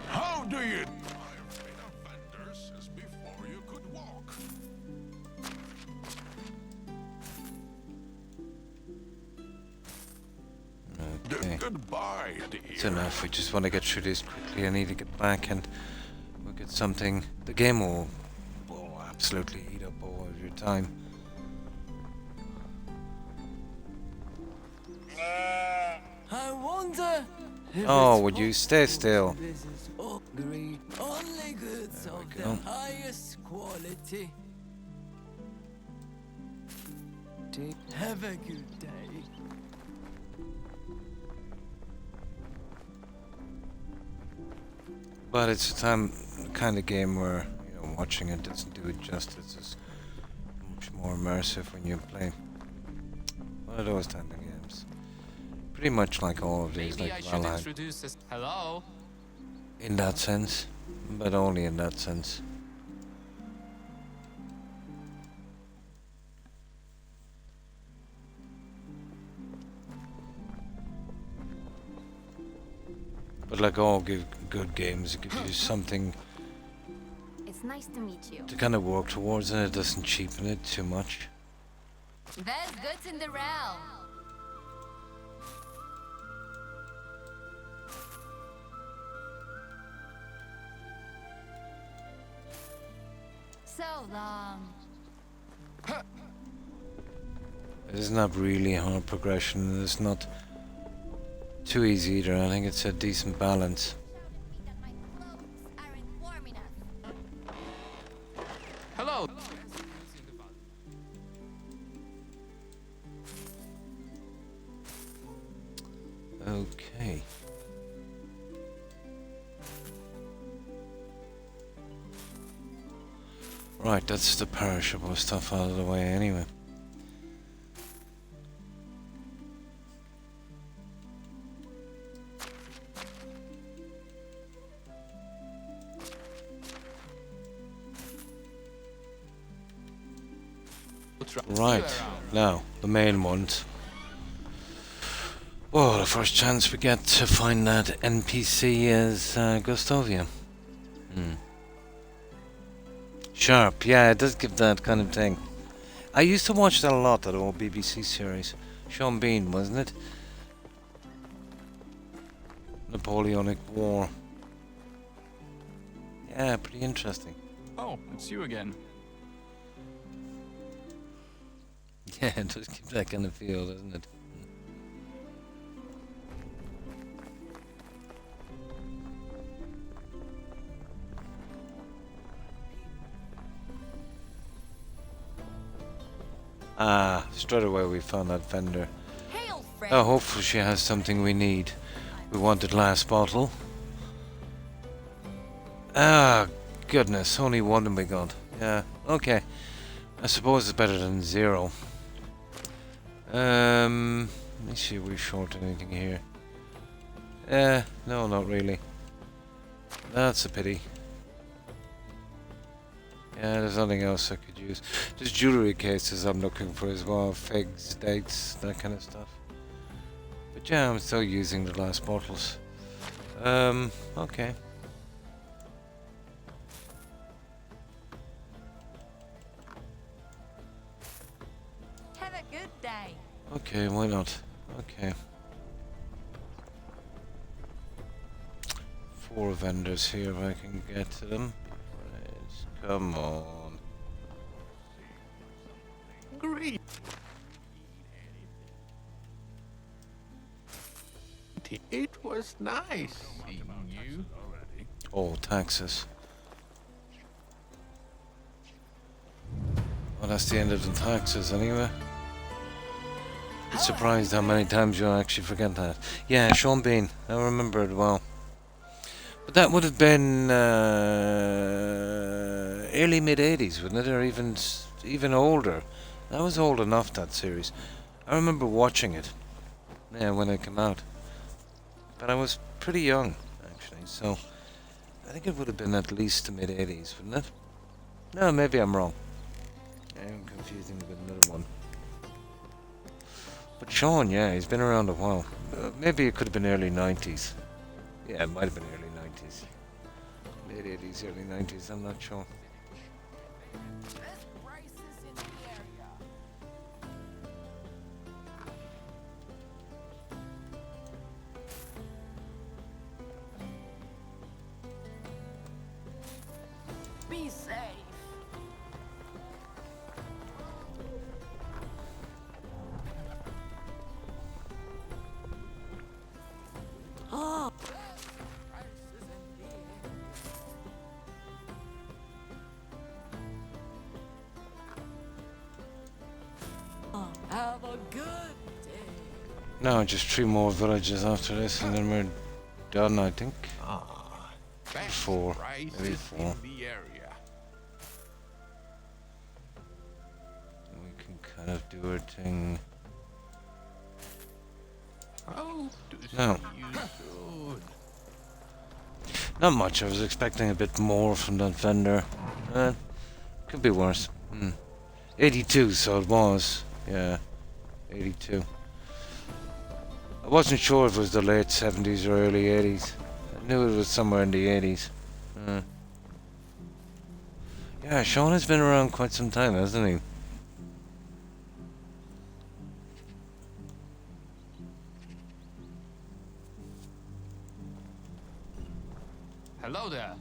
Speaker 8: How do you? I've been a vendor since before you could walk.
Speaker 1: Okay.
Speaker 8: Goodbye, dear.
Speaker 1: It's enough. We just want to get through this quickly. I need to get back and we'll get something. The game will absolutely eat up all of your time.
Speaker 7: I wonder if
Speaker 1: Oh,
Speaker 7: it's
Speaker 1: would you stay still?
Speaker 7: This is hungry. Only goods
Speaker 1: There we
Speaker 7: of
Speaker 1: go.
Speaker 7: the highest quality. Have a good day.
Speaker 1: But it's a kind of game where, you know, watching it doesn't do it justice. It's much more immersive when you play one of those type of games. Pretty much like all of these,
Speaker 3: Maybe
Speaker 1: like
Speaker 3: I should
Speaker 1: Valheim,
Speaker 3: introduce this. Hello?
Speaker 1: in that sense, but only in that sense. But like all good games, it gives you something
Speaker 2: It's nice to meet you.
Speaker 1: to kind of work towards, and it doesn't cheapen it too much.
Speaker 5: There's goods in the realm. So long.
Speaker 1: It's not really hard progression, and it's not too easy either. I think it's a decent balance.
Speaker 5: That my clothes aren't warm enough.
Speaker 3: Hello?
Speaker 1: Okay. Right, that's the perishable stuff out of the way anyway. Right, now, the main ones. Well, the first chance we get to find that NPC is Gustovia. Sharp, yeah, it does give that kind of thing. I used to watch that a lot, that old BBC series. Sean Bean, wasn't it? Napoleonic War. Yeah, pretty interesting.
Speaker 3: Oh, it's you again.
Speaker 1: Yeah, it does give that kind of feel, doesn't it? Ah, straight away we found that vendor.
Speaker 5: Hail, friend.
Speaker 1: Oh, hopefully she has something we need. We wanted last bottle. Ah, goodness, only one we got. Yeah, okay. I suppose it's better than zero. Let me see if we're short anything here. No, not really. That's a pity. Yeah, there's nothing else I could use. There's jewellery cases I'm looking for as well. Figs, dates, that kind of stuff. But yeah, I'm still using the last bottles. Okay.
Speaker 5: Have a good day.
Speaker 1: Okay, why not? Okay. 4 vendors here if I can get to them. Right, come on.
Speaker 8: Great. It was nice seeing you.
Speaker 1: Oh, taxes. Well, that's the end of the taxes anyway. Bit surprised how many times you'll actually forget that. Yeah, Sean Bean. I remember it well. But that would have been early mid-80s, wouldn't it? Or even older. That was old enough, that series. I remember watching it. Yeah, when it came out. But I was pretty young, actually, so I think it would have been at least the mid-80s, wouldn't it? No, maybe I'm wrong. I'm confusing with another one. But Sean, yeah, he's been around a while. Maybe it could have been early 90s. Yeah, it might have been early 90s. Late 80s, early 90s, I'm not sure.
Speaker 7: Be safe. Oh. Have a good day.
Speaker 1: No, just 3 more villages after this, and then we're done, I think.
Speaker 8: Ah, best
Speaker 1: 4, maybe
Speaker 8: prices
Speaker 1: 4.
Speaker 8: in the area.
Speaker 1: We can kind of do our thing.
Speaker 8: Hope to
Speaker 1: No.
Speaker 8: see you soon.
Speaker 1: Not much, I was expecting a bit more from that vendor. Could be worse. 82, so it was. Yeah, 82. I wasn't sure if it was the late 70s or early 80s. I knew it was somewhere in the 80s. Yeah, Sean has been around quite some time, hasn't he?
Speaker 3: Hello there.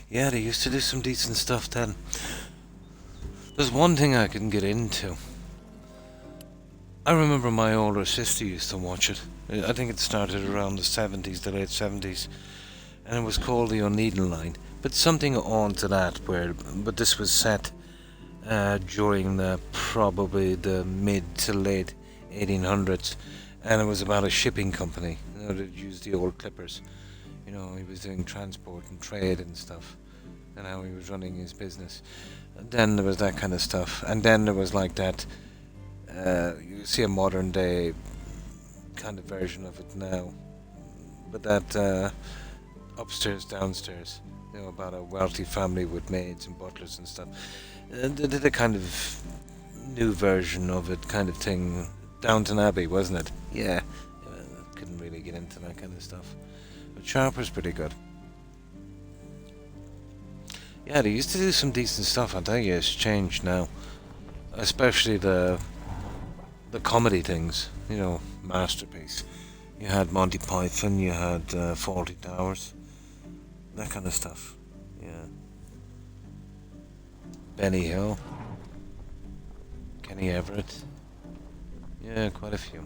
Speaker 1: Yeah, they used to do some decent stuff then. There's one thing I couldn't get into. I remember my older sister used to watch it. I think it started around the 70s, the late 70s. And it was called The Uneaten Line. But something on to that, but this was set during probably the mid to late 1800s. And it was about a shipping company, that used the old clippers. He was doing transport and trade and stuff, and how he was running his business. And then there was that kind of stuff, and then there was like that. You see a modern day kind of version of it now, but that upstairs, downstairs. About a wealthy family with maids and butlers and stuff. And they did a kind of new version of it, kind of thing. Downton Abbey, wasn't it? Yeah. Couldn't really get into that kind of stuff. But Sharper's pretty good. Yeah, they used to do some decent stuff. I tell you, it's changed now. Especially the comedy things. Masterpiece. You had Monty Python, you had Fawlty Towers. That kind of stuff. Yeah. Benny Hill. Kenny Everett. Yeah, quite a few.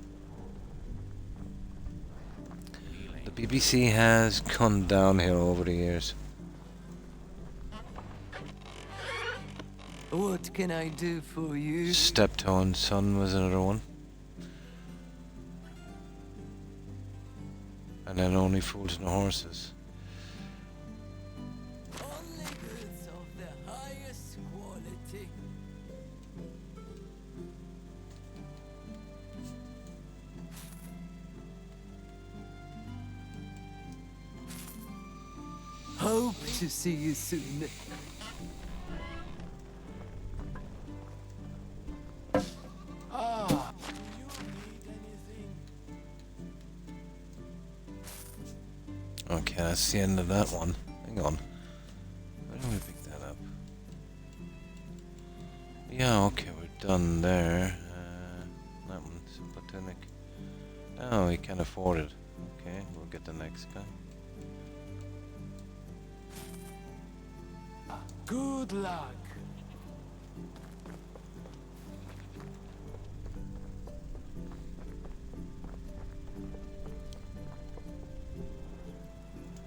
Speaker 1: The BBC has gone downhill over the years.
Speaker 7: What can I do for you?
Speaker 1: Steptoe and Son was another one. And then Only Fools and Horses.
Speaker 7: Only goods of the highest quality. Hope to see you soon.
Speaker 4: Ah, do you need anything?
Speaker 1: Okay, that's the end of that one. Hang on. Why don't we pick that up? Yeah, okay, we're done there. That one, Sympathetic. Oh, we can't afford it. Okay, we'll get the next guy.
Speaker 4: Good luck.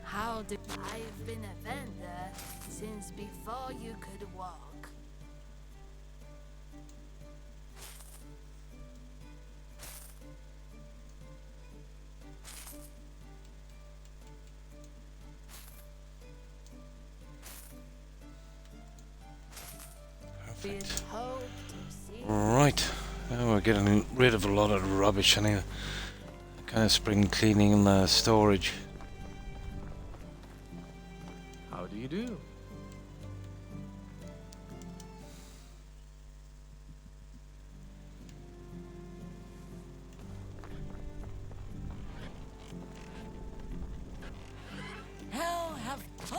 Speaker 2: How did I've been a vendor since before you could walk.
Speaker 1: Perfect.
Speaker 2: Hope to see
Speaker 1: Right. We're getting rid of a lot of the rubbish anyway. Kind of spring cleaning the storage.
Speaker 6: How do you do?
Speaker 7: How have I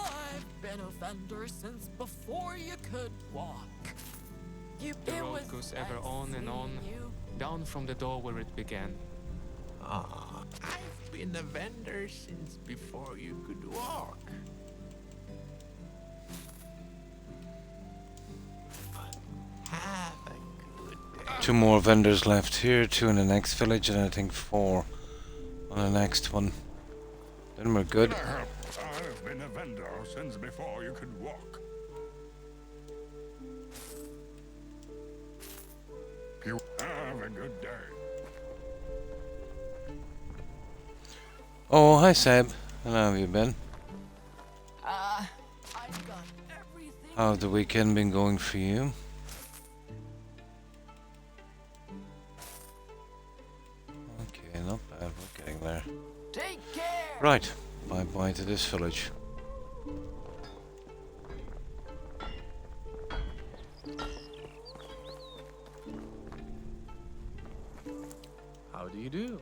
Speaker 7: been a vendor since before you could walk?
Speaker 6: The road goes ever on and on, down from the door where it began.
Speaker 4: Ah, I've been a vendor since before you could walk. Have a good day.
Speaker 1: 2 more vendors left here, 2 in the next village, and I think 4 on the next one. Then we're good.
Speaker 8: I've been a vendor since before you could walk. You have a good day.
Speaker 1: Oh, hi Seb. How have you been?
Speaker 7: I've got everything.
Speaker 1: How's the weekend been going for you? Okay, not bad. We're getting there.
Speaker 7: Take care.
Speaker 1: Right. Bye-bye to this village.
Speaker 6: How do you do?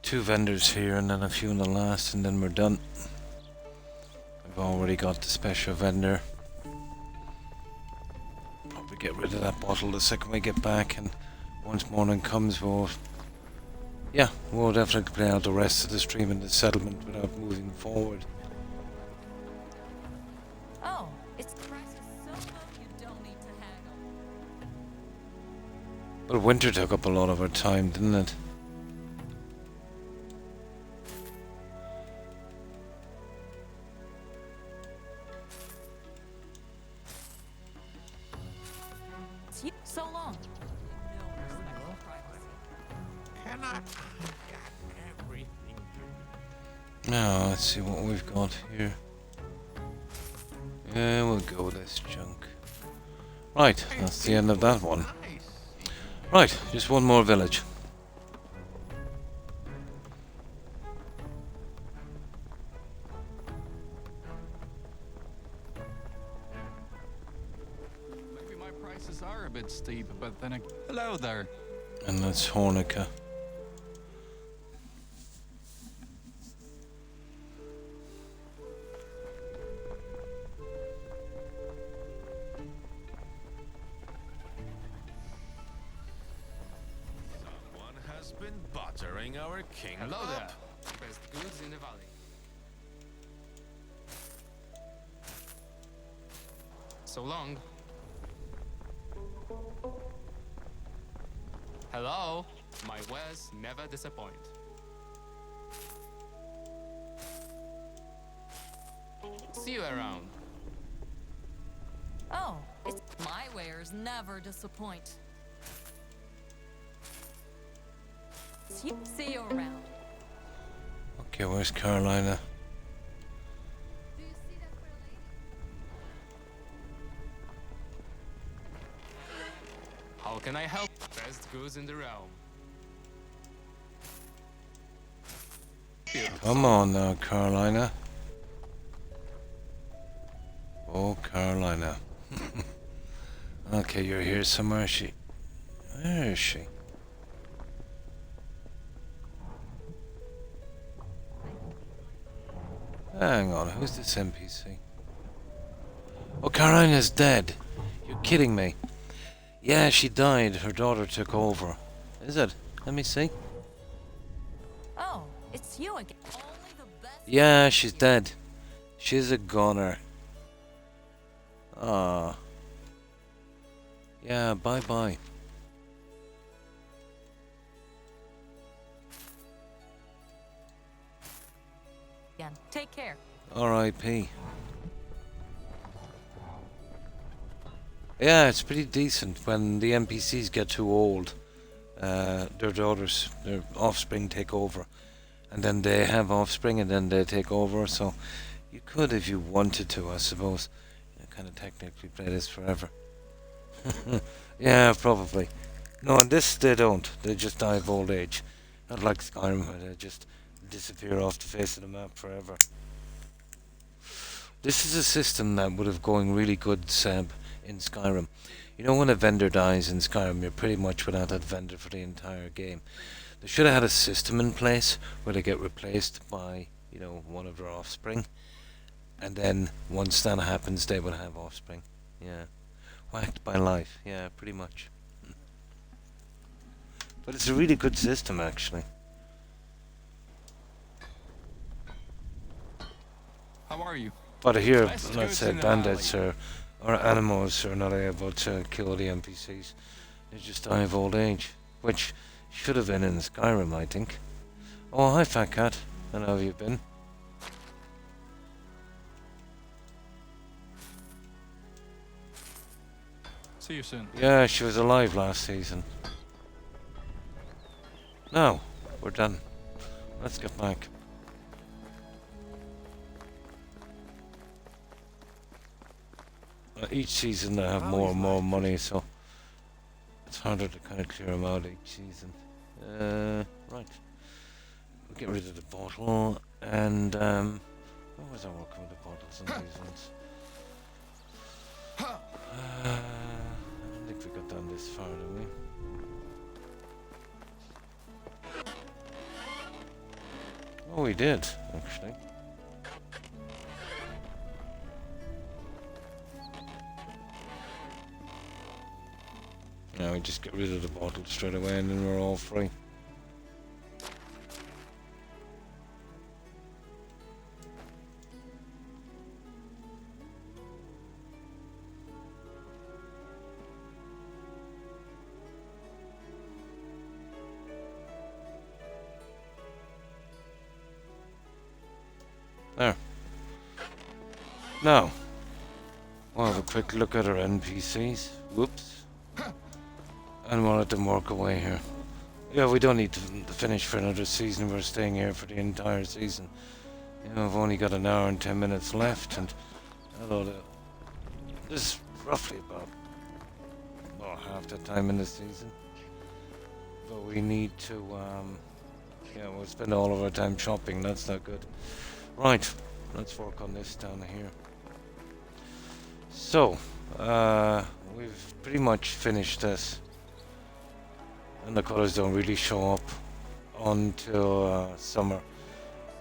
Speaker 1: 2 vendors here and then a few in the last and then we're done. I've already got the special vendor. Probably get rid of that bottle the second we get back, and once morning comes we'll definitely play out the rest of the stream in the settlement without moving forward.
Speaker 5: Oh, it's the price is so low you don't need to haggle.
Speaker 1: But winter took up a lot of our time, didn't it?
Speaker 5: So long. No respect for privacy.
Speaker 4: Can I got everything?
Speaker 1: Now, let's see what we've got here. Yeah, we'll go with this junk. Right, that's the end of that one.
Speaker 4: Nice.
Speaker 1: Right, just one more village.
Speaker 3: Maybe my prices are a bit steep, but then hello there.
Speaker 1: And that's Hornica.
Speaker 9: Someone has been buttering our king.
Speaker 3: Hello
Speaker 9: up.
Speaker 3: there. Best goods in the valley. So long. Hello. My wares never disappoint. See you around.
Speaker 5: Oh, it's my wares never disappoint. See you around.
Speaker 1: Okay, where's Carolina?
Speaker 2: Do you see that fair lady?
Speaker 3: How can I help? Best goods in the realm.
Speaker 1: Come on now, Carolina. Oh, Carolina. Okay, you're here somewhere. Where is she? Hang on, who's this NPC? Oh, Carolina's dead. You're kidding me. Yeah, she died. Her daughter took over. Is it? Let me see.
Speaker 5: Oh, it's you again. Only the best.
Speaker 1: Yeah, she's dead. She's a goner. Ah. Yeah, bye-bye.
Speaker 5: Again. Take care.
Speaker 1: R.I.P. Yeah, it's pretty decent when the NPCs get too old. Their daughters, their offspring take over. And then they have offspring and then they take over. So you could, if you wanted to, I suppose, kind of technically play this forever. Yeah, probably. No, in this they don't. They just die of old age. Not like Skyrim, where they just disappear off the face of the map forever. This is a system that would have going really good, Seb, in Skyrim. You know, when a vendor dies in Skyrim, you're pretty much without that vendor for the entire game. They should have had a system in place where they get replaced by, you know, one of their offspring. And then once that happens, they would have offspring. Yeah. Whacked by life. Yeah, pretty much. But it's a really good system, actually.
Speaker 3: How are you?
Speaker 1: But here,
Speaker 3: Let's go
Speaker 1: let's say
Speaker 3: to the
Speaker 1: bandits or animals are not able to kill the NPCs. They just die of old age. Which should have been in Skyrim, I think. Oh, hi, Fat Cat. And how have you been?
Speaker 3: See you soon.
Speaker 1: Yeah, she was alive last season. Now, we're done. Let's get back. Each season they have more and more money, so it's harder to kind of clear them out each season. Right. We'll get rid of the bottle, and what was I working with the bottles on these ones? I don't think we got down this far, did we? Oh, we did, actually. Now we just get rid of the bottle straight away and then we're all free. There. Now, we'll have a quick look at our NPCs. Whoops. And we'll let them work away here. Yeah, we don't need to finish for another season. We're staying here for the entire season. You know, I've only got an hour and 10 minutes left, and although this is roughly about half the time in the season. But we need to, yeah, we'll spend all of our time shopping. That's not good. Right, let's work on this down here. So, we've pretty much finished this. And the colours don't really show up until summer.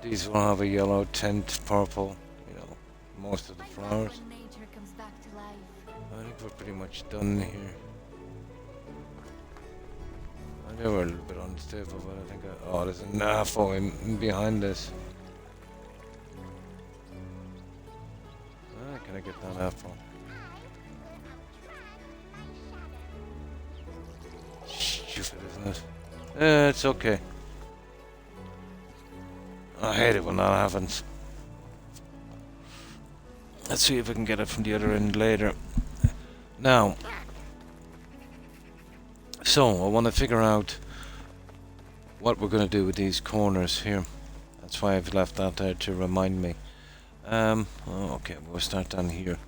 Speaker 1: These will have a yellow tint, purple, you know, most of the flowers.
Speaker 2: When nature comes back to life.
Speaker 1: I think we're pretty much done here. I know we're a little bit unstable, but I think oh, there's an AFO in behind this. Can I get that AFO? Stupid, isn't it? It's okay. I hate it when that happens. Let's see if we can get it from the other end later. Now, so I want to figure out what we're going to do with these corners here. That's why I've left that there to remind me. Okay, we'll start down here.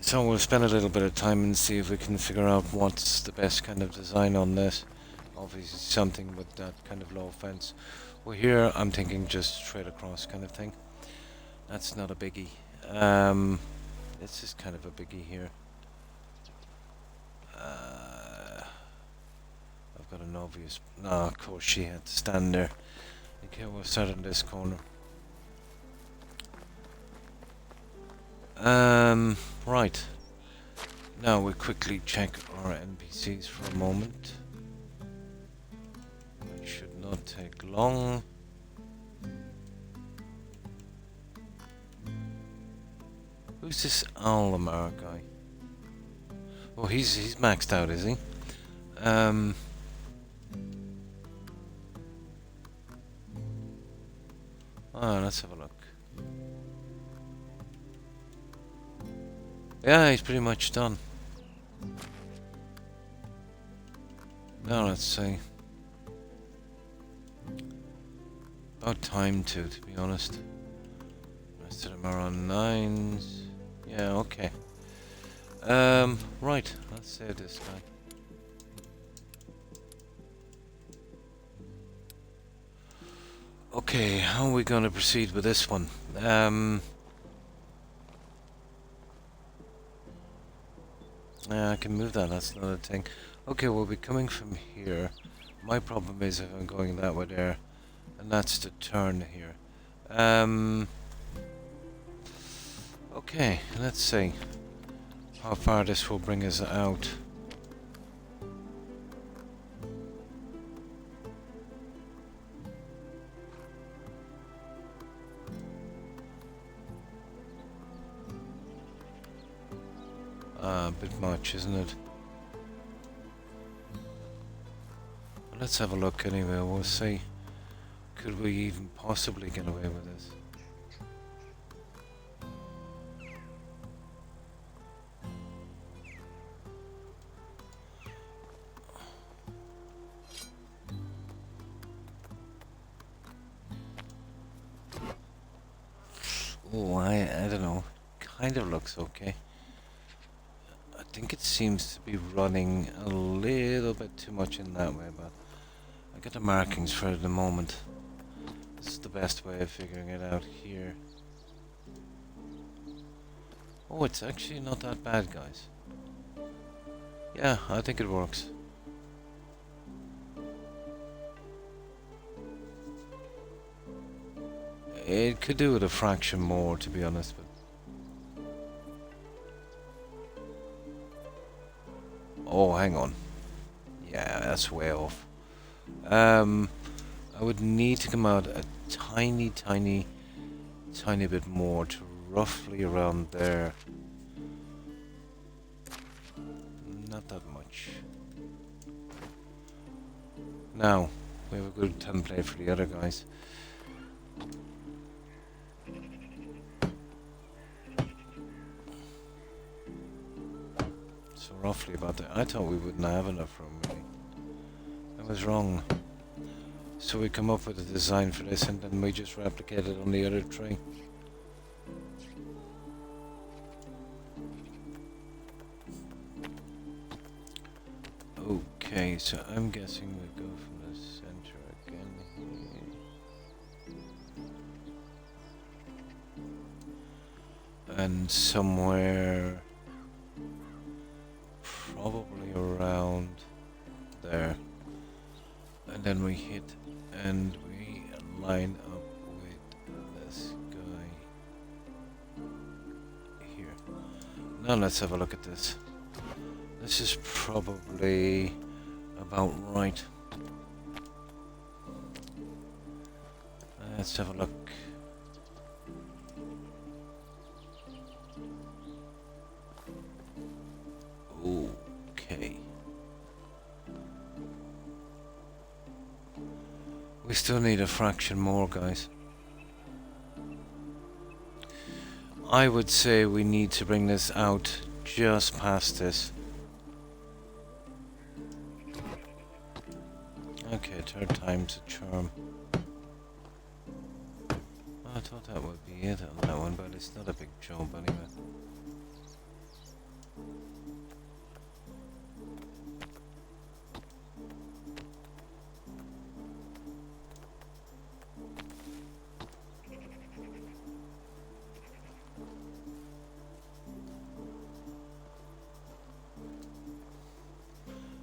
Speaker 1: So we'll spend a little bit of time and see if we can figure out what's the best kind of design on this. Obviously something with that kind of low fence. Well, here I'm thinking just straight across kind of thing. That's not a biggie. This is kind of a biggie here. I've got an obvious... No, of course she had to stand there. Okay, we'll start on this corner. Right. Now we'll quickly check our NPCs for a moment. It should not take long. Who's this Almar guy? Oh, he's maxed out, is he? Oh, let's have a look. Yeah, he's pretty much done. Now let's see. About time to be honest. Rest of them are on 9s. Yeah, okay. Right, let's save this guy. Okay, how are we going to proceed with this one? I can move that, that's another thing. Okay, we'll be coming from here. My problem is if I'm going that way there, and that's the turn here. Okay, let's see how far this will bring us out. A bit much, isn't it? Let's have a look anyway, we'll see. Could we even possibly get away with this? Oh, I don't know. Kind of looks okay. I think it seems to be running a little bit too much in that way, but I got the markings for it at the moment. This is the best way of figuring it out here. Oh, it's actually not that bad, guys. Yeah, I think it works. It could do with a fraction more, to be honest, but oh, hang on. Yeah, that's way off. I would need to come out a tiny bit more to roughly around there. Not that much. Now, we have a good template for the other guys. So roughly about that. I thought we wouldn't have enough room, really. I was wrong. So we come up with a design for this and then we just replicate it on the other tree. Okay, so I'm guessing we go from the center again here. And somewhere probably around there. And then we hit and we line up with this guy here. Now let's have a look at this. This is probably about right. Let's have a look. Okay. We still need a fraction more, guys. I would say we need to bring this out just past this. Okay, third time's a charm. I thought that would be it on that one, but it's not a big job anyway.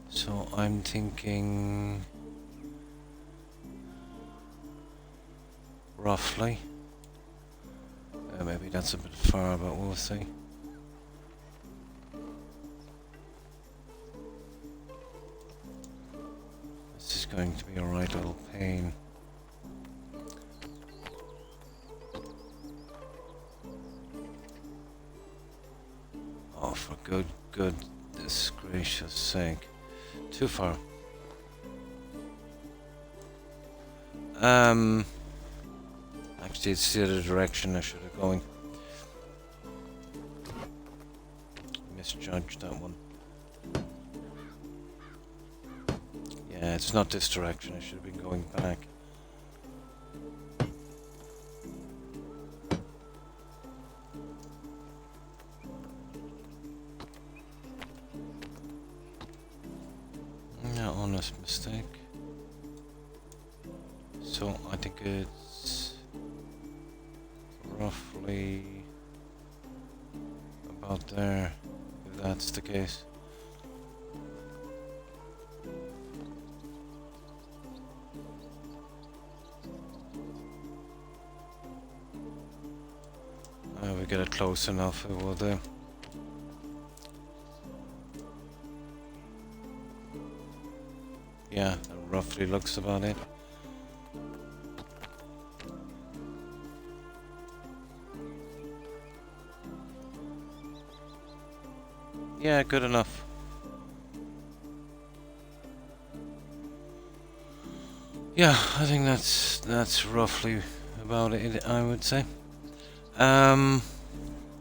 Speaker 1: So I'm thinking roughly. Maybe that's a bit far, but we'll see. This is going to be a right little pain. Oh, for goodness gracious sake. Too far. Actually, it's the other direction I should have going. Misjudged that one. Yeah, it's not this direction. I should have been going back. first mistake. So I think it's roughly about there, if that's the case. We get it close enough, it will do. Yeah, that roughly looks about it. Yeah, good enough. Yeah, I think that's roughly about it, I would say.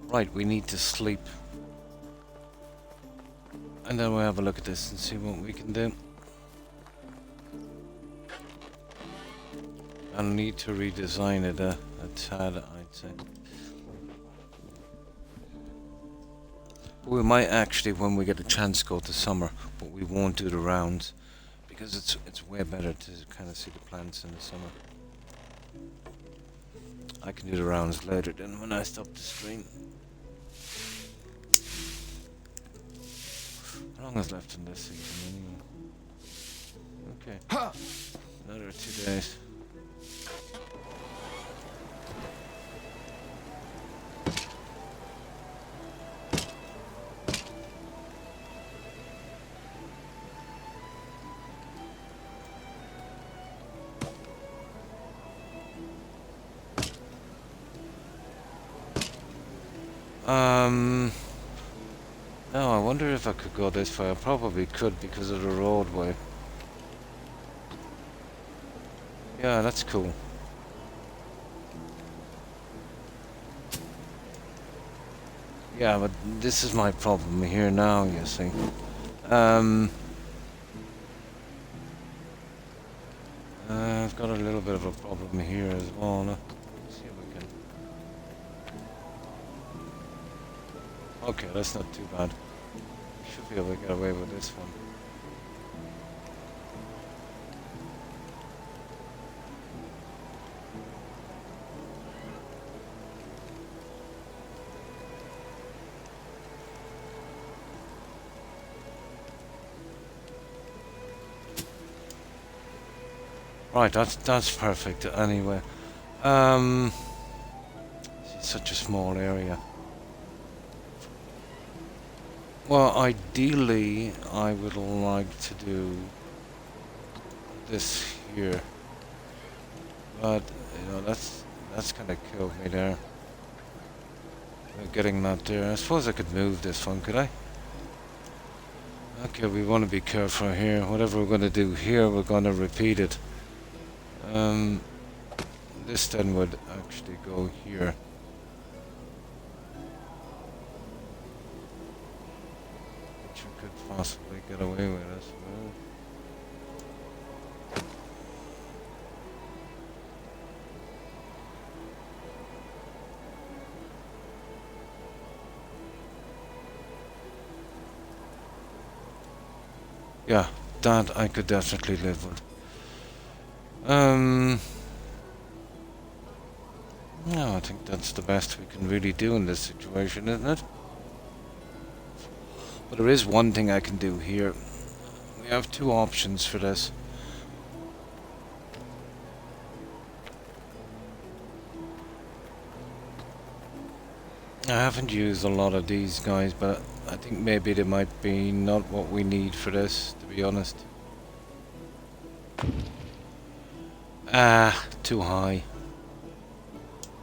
Speaker 1: Right, we need to sleep. And then we'll have a look at this and see what we can do. I'll need to redesign it a tad, I'd say. We might actually, when we get a chance, go to summer, but we won't do the rounds because it's way better to kind of see the plants in the summer. I can do the rounds later than when I stop the stream. How long is left in this season anyway? Okay. Another 2 days. No, I wonder if I could go this far. I probably could because of the roadway. Yeah, that's cool. Yeah, but this is my problem here now, you see. I've got a little bit of a problem here as well. Let's see if we can. Okay, that's not too bad. Should be able to get away with this one. Right, that's perfect anyway. It's such a small area. Well, ideally, I would like to do this here, but you know that's kind of killed me there. Getting that there. I suppose I could move this one, could I? Okay, we want to be careful here. Whatever we're going to do here, we're going to repeat it. This then would actually go here. Which we could possibly get away with as well. Yeah, that I could definitely live with. No, I think that's the best we can really do in this situation, isn't it? But there is one thing I can do here. We have two options for this. I haven't used a lot of these guys, but I think maybe they might be not what we need for this, to be honest. Ah, too high.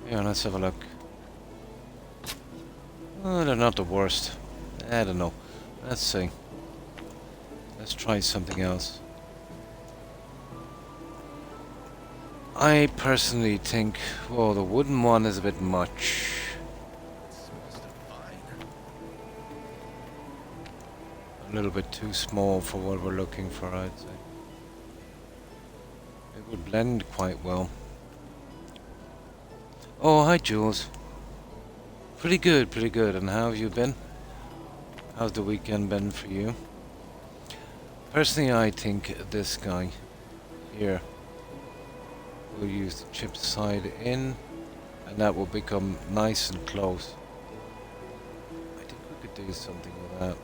Speaker 1: Yeah, let's have a look. Oh, they're not the worst. I don't know. Let's see. Let's try something else. I personally think, well, the wooden one is a bit much. A little bit too small for what we're looking for, I'd say. It would blend quite well. Oh, hi Jules. Pretty good, pretty good. And how have you been? How's the weekend been for you? Personally, I think this guy here will use the chip side in, and that will become nice and close. I think we could do something with that.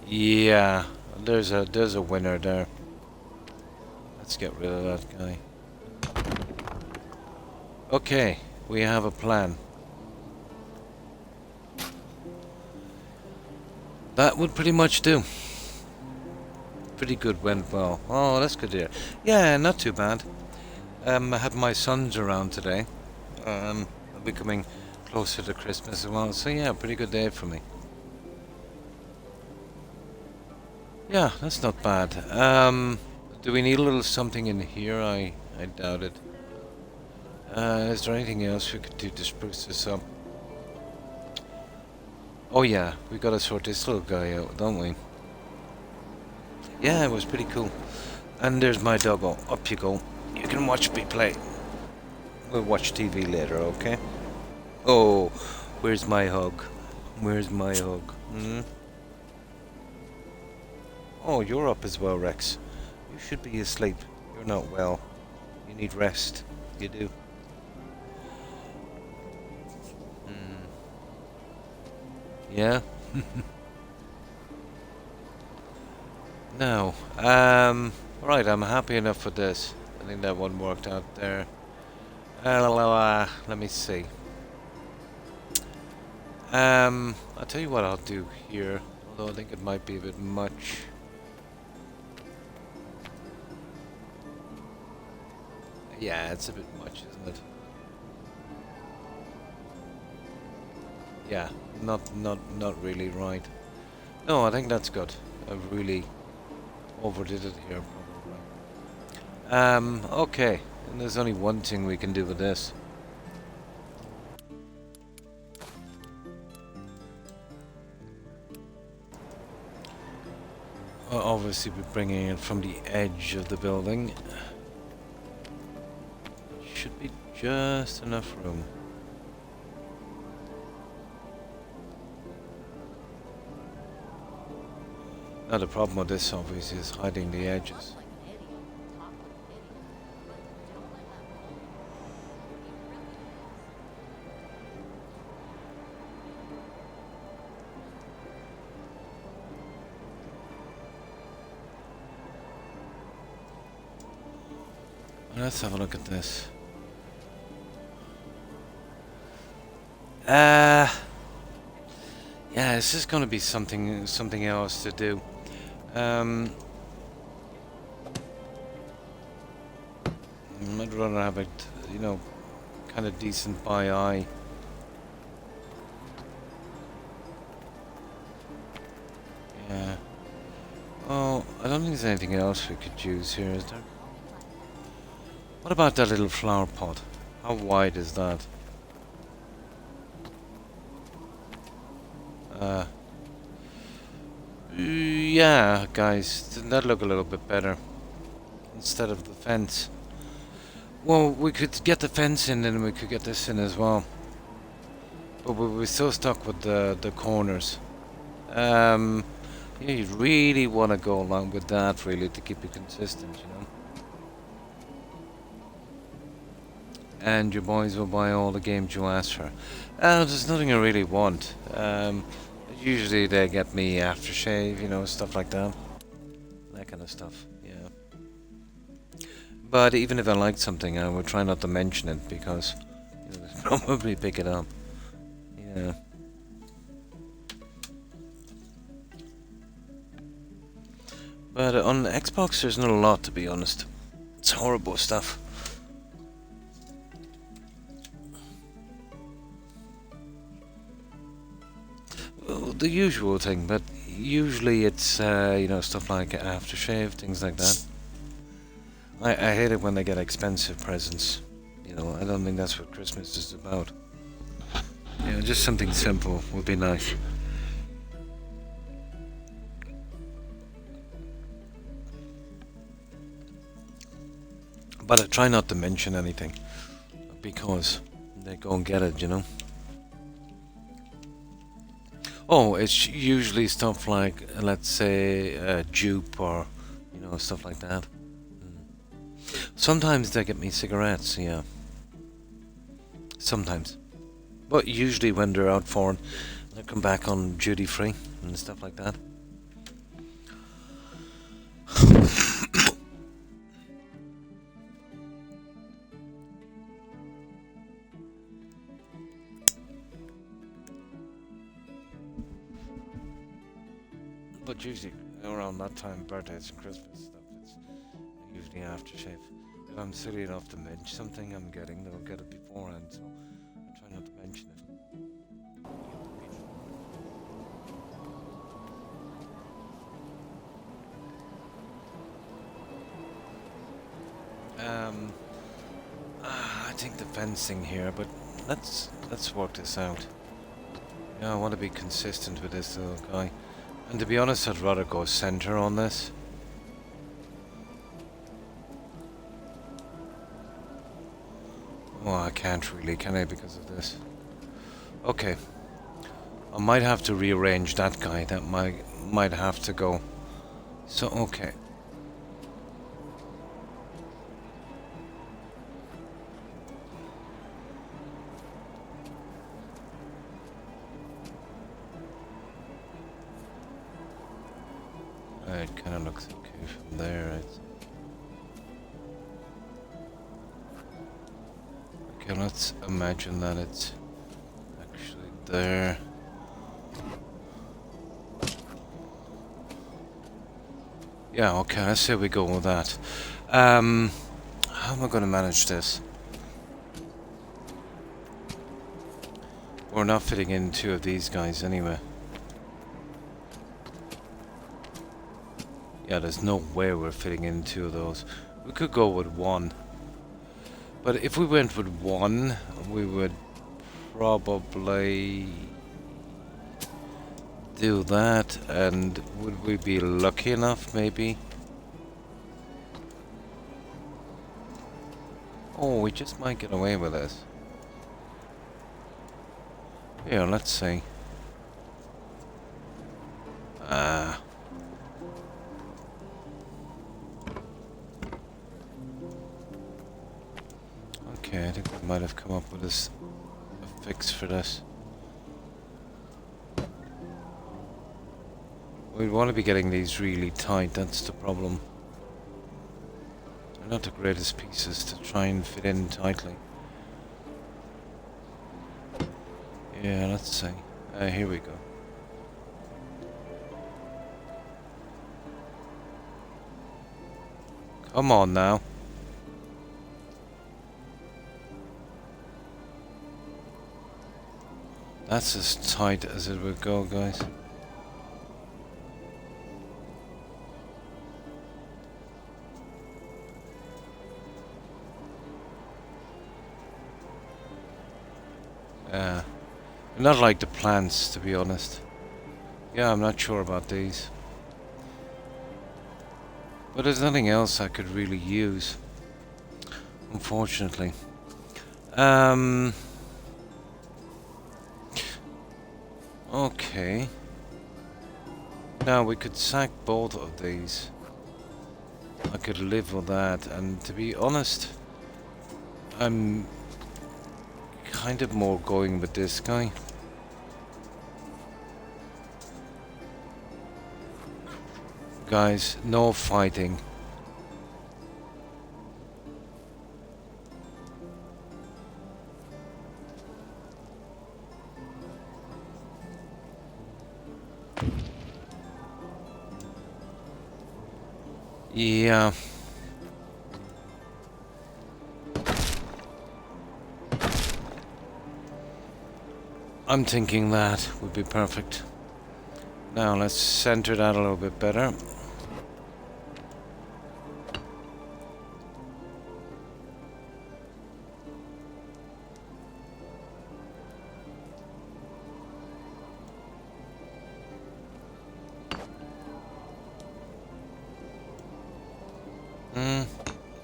Speaker 1: Yeah, there's a winner there. Let's get rid of that guy. Okay, we have a plan. That would pretty much do. Pretty good, went well. Oh, that's good to hear. Yeah, not too bad. I had my sons around today. I'll be coming closer to Christmas as well. So yeah, pretty good day for me. Yeah, that's not bad. Do we need a little something in here? I doubt it. Is there anything else we could do to spruce this up? Oh yeah, we gotta sort this little guy out, don't we? Yeah, it was pretty cool. And there's my doggo. Up you go. You can watch me play. We'll watch TV later, okay? Oh, where's my hug? Where's my hug? Hmm? Oh, you're up as well, Rex. You should be asleep. You're not well. You need rest. You do. Yeah? No. Right, I'm happy enough with this. I think that one worked out there. Let me see. I'll tell you what I'll do here, although I think it might be a bit much. Yeah, it's a bit much, isn't it? Yeah, not really right. No, I think that's good. I really overdid it here, probably. Okay. And there's only one thing we can do with this. Obviously, we're bringing it from the edge of the building. Should be just enough room. Now the problem with this obviously is hiding the edges. Let's have a look at this. Yeah, this is going to be something else to do. I'd rather have it, you know, kind of decent by eye. Yeah. Oh, I don't think there's anything else we could use here, is there? What about that little flower pot? How wide is that? Yeah, guys, didn't that look a little bit better? Instead of the fence. Well, we could get the fence in and we could get this in as well. But we're still stuck with the corners. Yeah, you really want to go along with that, really, to keep it consistent, you know? And your boys will buy all the games you ask for. There's nothing I really want. Usually they get me aftershave, you know, stuff like that. That kind of stuff, yeah. But even if I liked something, I would try not to mention it because you know, they'd probably pick it up. Yeah. But on Xbox, there's not a lot, to be honest. It's horrible stuff. The usual thing, but usually it's you know, stuff like aftershave, things like that. I hate it when they get expensive presents. You know, I don't think that's what Christmas is about. You know, just something simple would be nice. But I try not to mention anything because they go and get it, you know. Oh, it's usually stuff like, let's say, dupe or, you know, stuff like that. Sometimes they get me cigarettes, yeah. Sometimes. But usually when they're out foreign, they come back on duty free and stuff like that. But usually around that time, birthdays and Christmas stuff, it's usually aftershave. If I'm silly enough to mention something I'm getting, they'll get it beforehand, so I try not to mention it. I think the fencing here, but let's work this out. Yeah, I want to be consistent with this little guy. And to be honest, I'd rather go center on this. Well, I can't really, can I, because of this? Okay. I might have to rearrange that guy. That might have to go. So, okay. It kind of looks okay from there. Okay, let's imagine that it's actually there. Yeah, okay, let's say we go with that. How am I going to manage this? We're not fitting in two of these guys anyway. Yeah, there's no way we're fitting in two of those. We could go with one. But if we went with one, we would probably do that. And would we be lucky enough, maybe? Oh, we just might get away with this. Yeah, let's see. Okay, I think we might have come up with a fix for this. We'd want to be getting these really tight, that's the problem. They're not the greatest pieces to try and fit in tightly. Yeah, let's see. Here we go. Come on now. That's as tight as it would go, guys. Not like the plants, to be honest. Yeah, I'm not sure about these. But there's nothing else I could really use, unfortunately. Okay. Now we could sack both of these. I could live with that, and to be honest, I'm kind of more going with this guy. Guys, no fighting. Yeah. I'm thinking that would be perfect. Now let's center that a little bit better.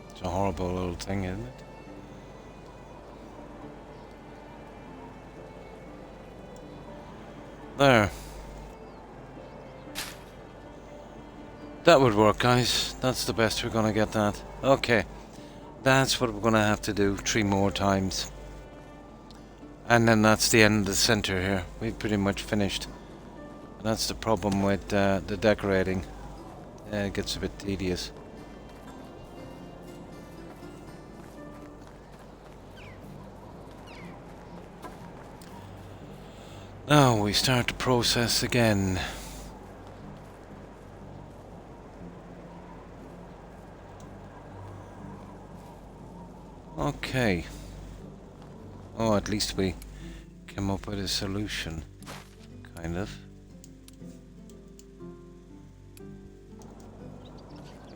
Speaker 1: It's a horrible little thing, isn't it? There. That would work, guys. That's the best we're gonna get that. Okay. That's what we're gonna have to do 3 more times. And then that's the end of the center here. We've pretty much finished. And that's the problem with the decorating. It gets a bit tedious. Now we start the process again. Okay. Oh, at least we came up with a solution. Kind of.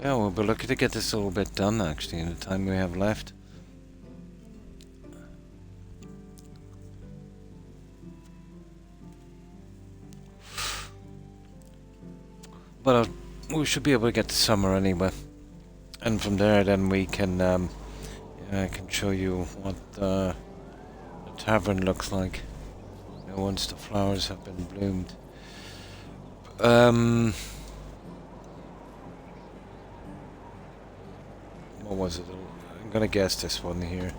Speaker 1: Yeah, we'll be lucky to get this little bit done actually in the time we have left. But we should be able to get to summer anyway. And from there then we can I can show you what the tavern looks like, you know, once the flowers have been bloomed. What was it? I'm gonna guess this one here.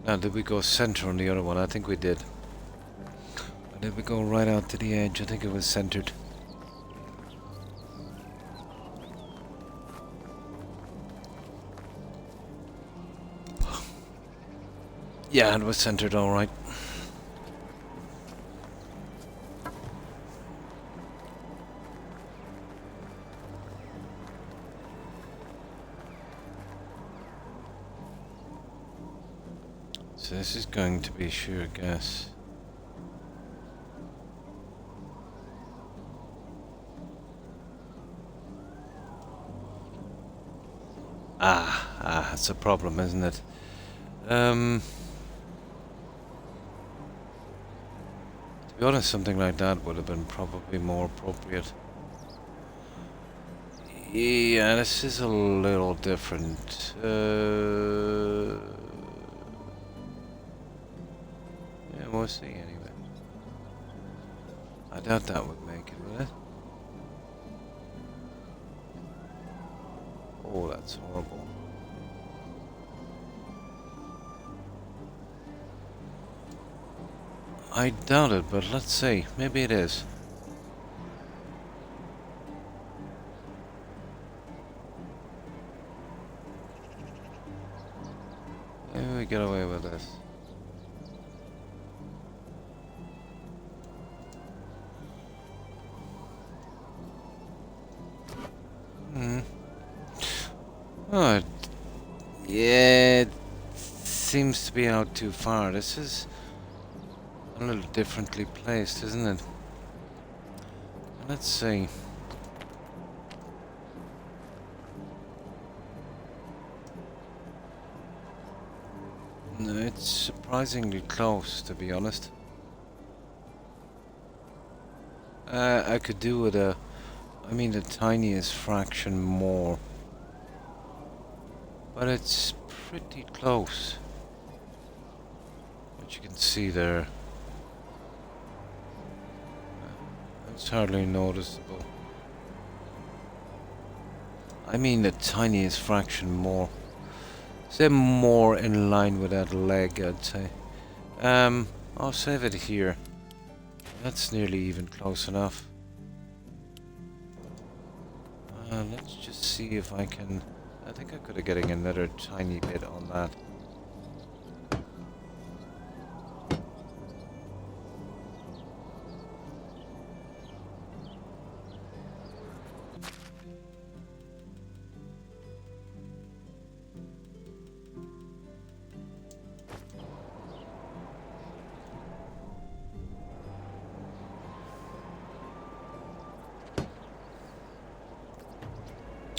Speaker 1: Now, did we go center on the other one? I think we did. Or did we go right out to the edge? I think it was centered. Yeah, it was centered all right. So this is going to be sheer gas. That's a problem, isn't it? To be honest, something like that would have been probably more appropriate. Yeah, this is a little different. Yeah, we'll see anyway. I doubt that would make it, will it? Oh, that's horrible. I doubt it, but let's see. Maybe it is. Maybe we get away with this. Oh, yeah, it seems to be out too far. This is a little differently placed, isn't it? Let's see. No, it's surprisingly close, to be honest. I could do with the tiniest fraction more. But it's pretty close. What you can see there. It's hardly noticeable. I mean the tiniest fraction more. Say more in line with that leg, I'd say. I'll save it here. That's nearly even close enough. Let's just see if I can... I think I could have getting another tiny bit on that.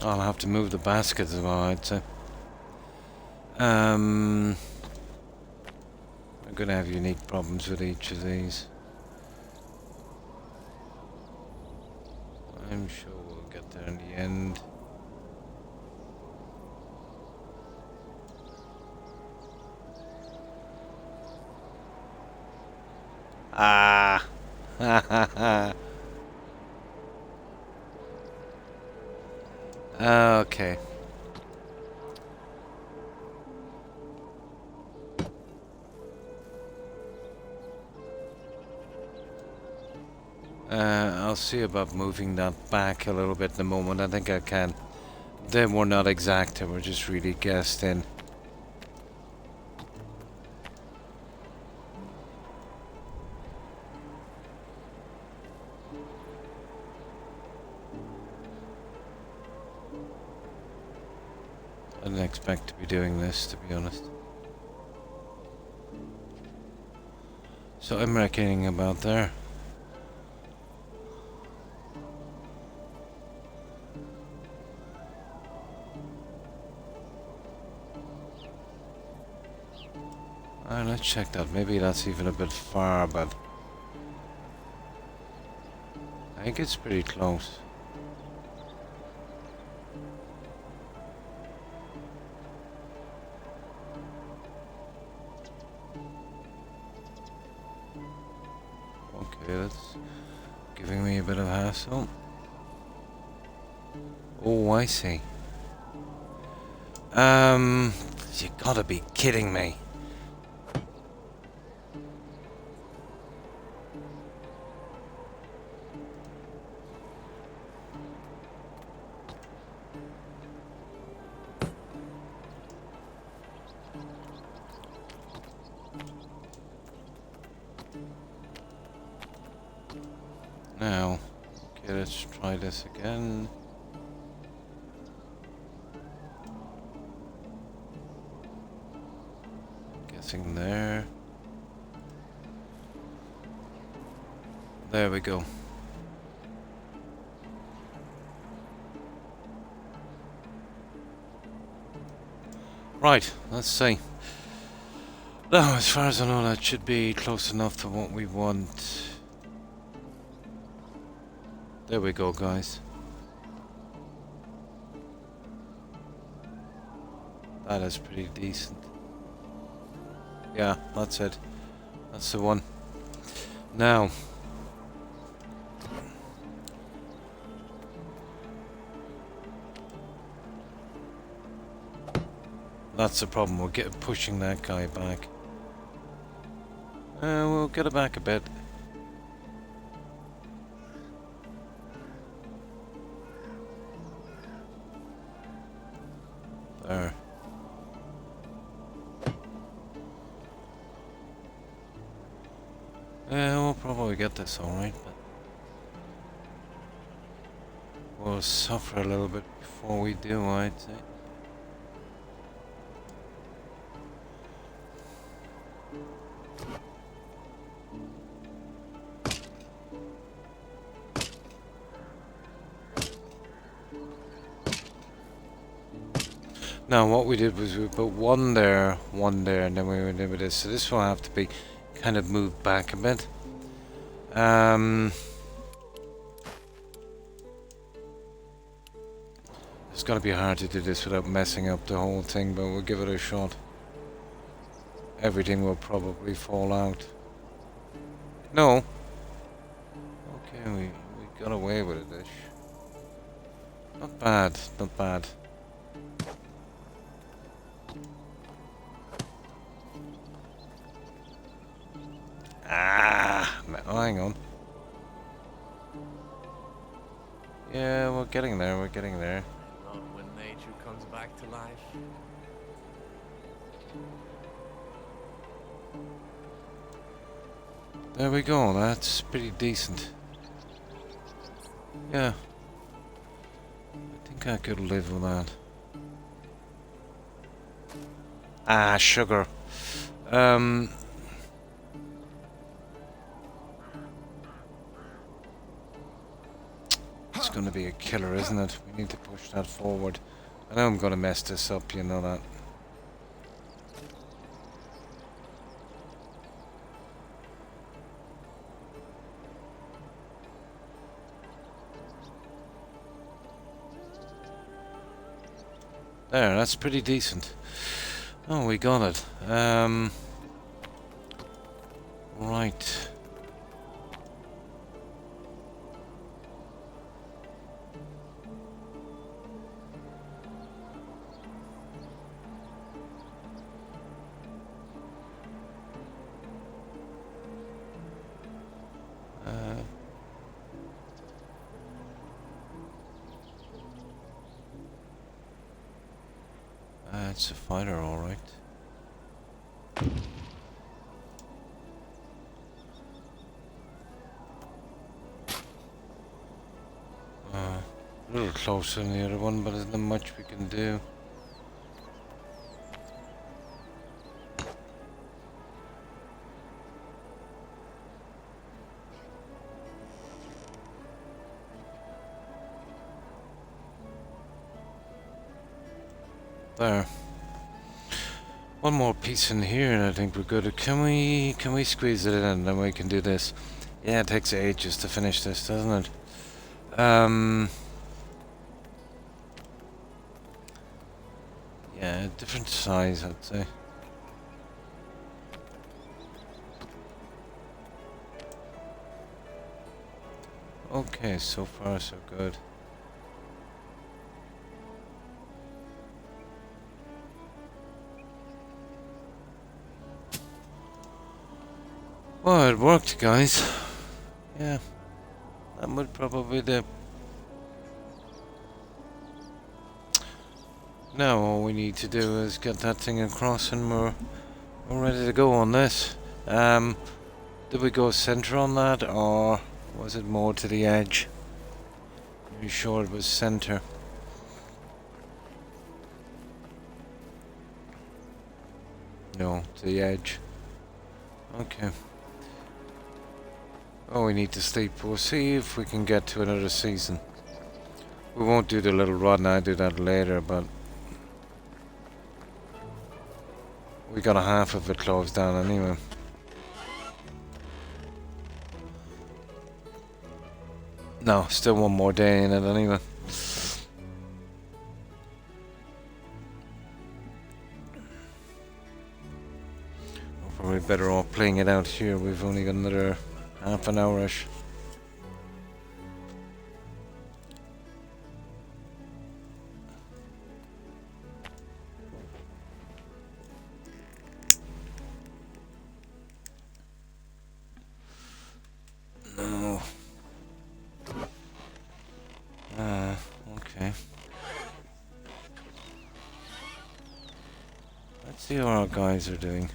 Speaker 1: I'll have to move the basket as well, I'd say. I'm gonna have unique problems with each of these. I'm sure we'll get there in the end. Ah. Ha ha ha. Okay. I'll see about moving that back a little bit in a moment. I think I can. They were not exact, they were just really guessed in. I didn't expect to be doing this, to be honest. So I'm reckoning about there. Alright, let's check that. Maybe that's even a bit far, but I think it's pretty close. Okay, that's giving me a bit of hassle. Oh, I see. You gotta be kidding me. Now, okay, let's try this again. Guessing there. There we go. Right, let's see. Now, as far as I know, that should be close enough to what we want. There we go, guys. That is pretty decent. Yeah, that's it. That's the one. Now, that's the problem. We're pushing that guy back. We'll get it back a bit. There. We'll probably get this alright, but we'll suffer a little bit before we do, I'd say. Now what we did was we put one there, and then we went in with this. So this will have to be kind of moved back a bit. It's gonna be hard to do this without messing up the whole thing, but we'll give it a shot. Everything will probably fall out. No. Okay, we got away with it-ish. Not bad, not bad. Oh, hang on. Yeah, we're getting there, we're getting there.
Speaker 6: I love when nature comes back to life.
Speaker 1: There we go, that's pretty decent. Yeah. I think I could live with that. Ah, sugar. It's gonna be a killer, isn't it? We need to push that forward. I know I'm gonna mess this up, you know that. There, that's pretty decent. Oh, we got it. Right. That's a fighter, alright. A little closer than the other one, but there's not much we can do. There. One more piece in here and I think we're good. Can we squeeze it in and then we can do this? Yeah, it takes ages to finish this, doesn't it? Yeah, different size, I'd say. Okay, so far so good. Well, it worked, guys. Yeah, that would probably do. Now all we need to do is get that thing across and we're ready to go on this. Did we go center on that or was it more to the edge? Are you sure it was center? No, to the edge. Okay. Oh, we need to sleep. We'll see if we can get to another season. We won't do the little rod now, do that later, but we got a half of it closed down anyway. No, still one more day in it anyway. We're probably better off playing it out here. We've only got another half an hour-ish. No. Okay. Let's see how our guys are doing.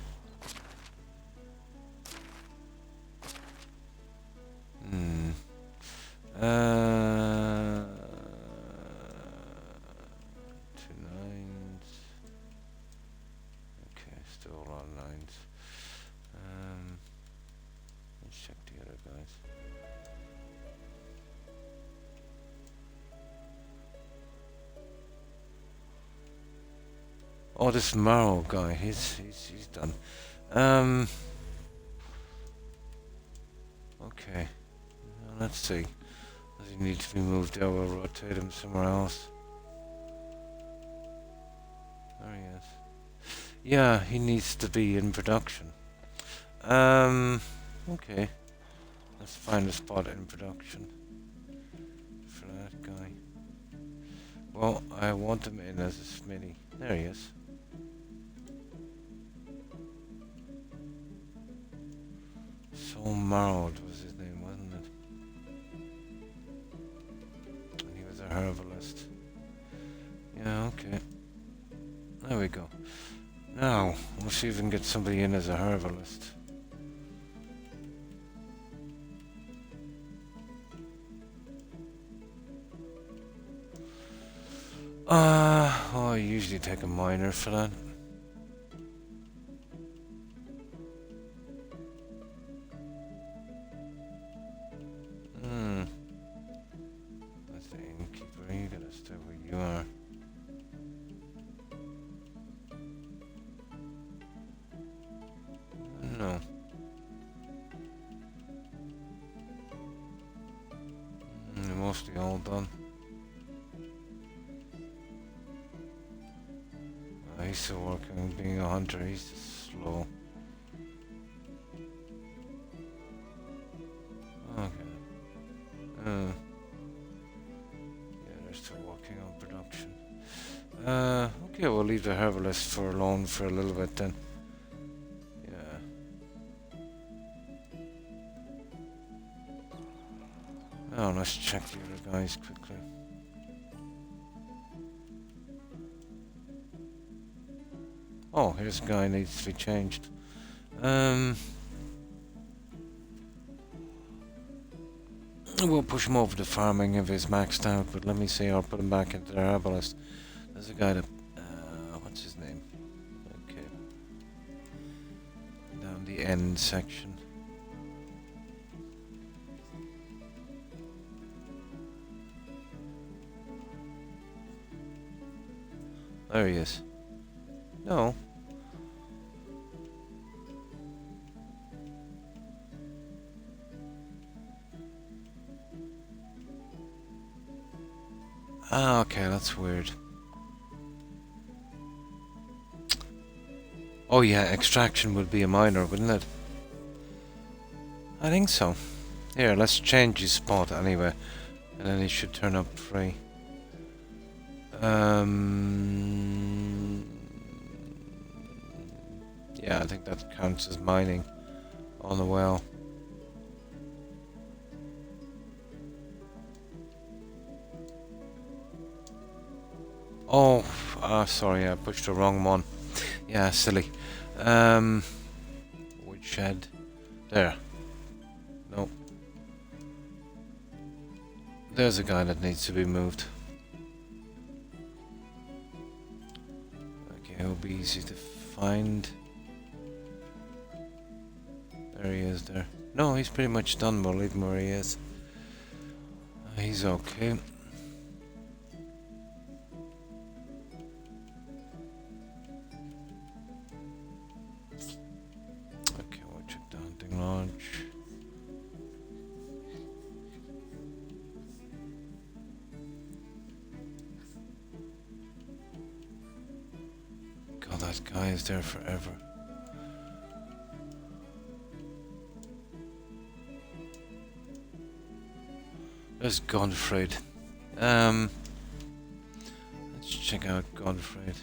Speaker 1: Oh, this Morrow guy, he's done. Okay. Now, let's see. Does he need to be moved out? We'll rotate him somewhere else. There he is. Yeah, he needs to be in production. Okay. Let's find a spot in production for that guy. Well, I want him in as a Smitty. There he is. So Marrowed was his name, wasn't it? And he was a herbalist. Yeah, okay. There we go. Now, we'll see if we can get somebody in as a herbalist. Oh, I usually take a miner for that. That's the innkeeper. You gotta stay where you are. No. They're mostly all done. He's still working, being a hunter, he's just slow. Okay. Yeah, they're still working on production. Okay, we'll leave the herbalist for alone for a little bit then. Yeah. Oh, let's check the other guys quickly. Oh, here's a guy who needs to be changed. We'll push him over to farming if he's maxed out, but let me see, I'll put him back into the herbalist. There's a guy that... what's his name? Okay. Down the end section. There he is. No. Ah, okay, that's weird. Oh yeah, extraction would be a minor, wouldn't it? I think so. Here, let's change his spot anyway. And then he should turn up free. Yeah, I think that counts as mining on the well. Oh, sorry, I pushed the wrong one. Yeah, silly. Wood shed. There. No. There's a guy that needs to be moved. Okay, it'll be easy to find. There he is there. No, he's pretty much done. We'll leave him where he is. He's okay. Okay, we'll check the hunting lodge. God, that guy is there forever. There's Godfred. Let's check out Godfred.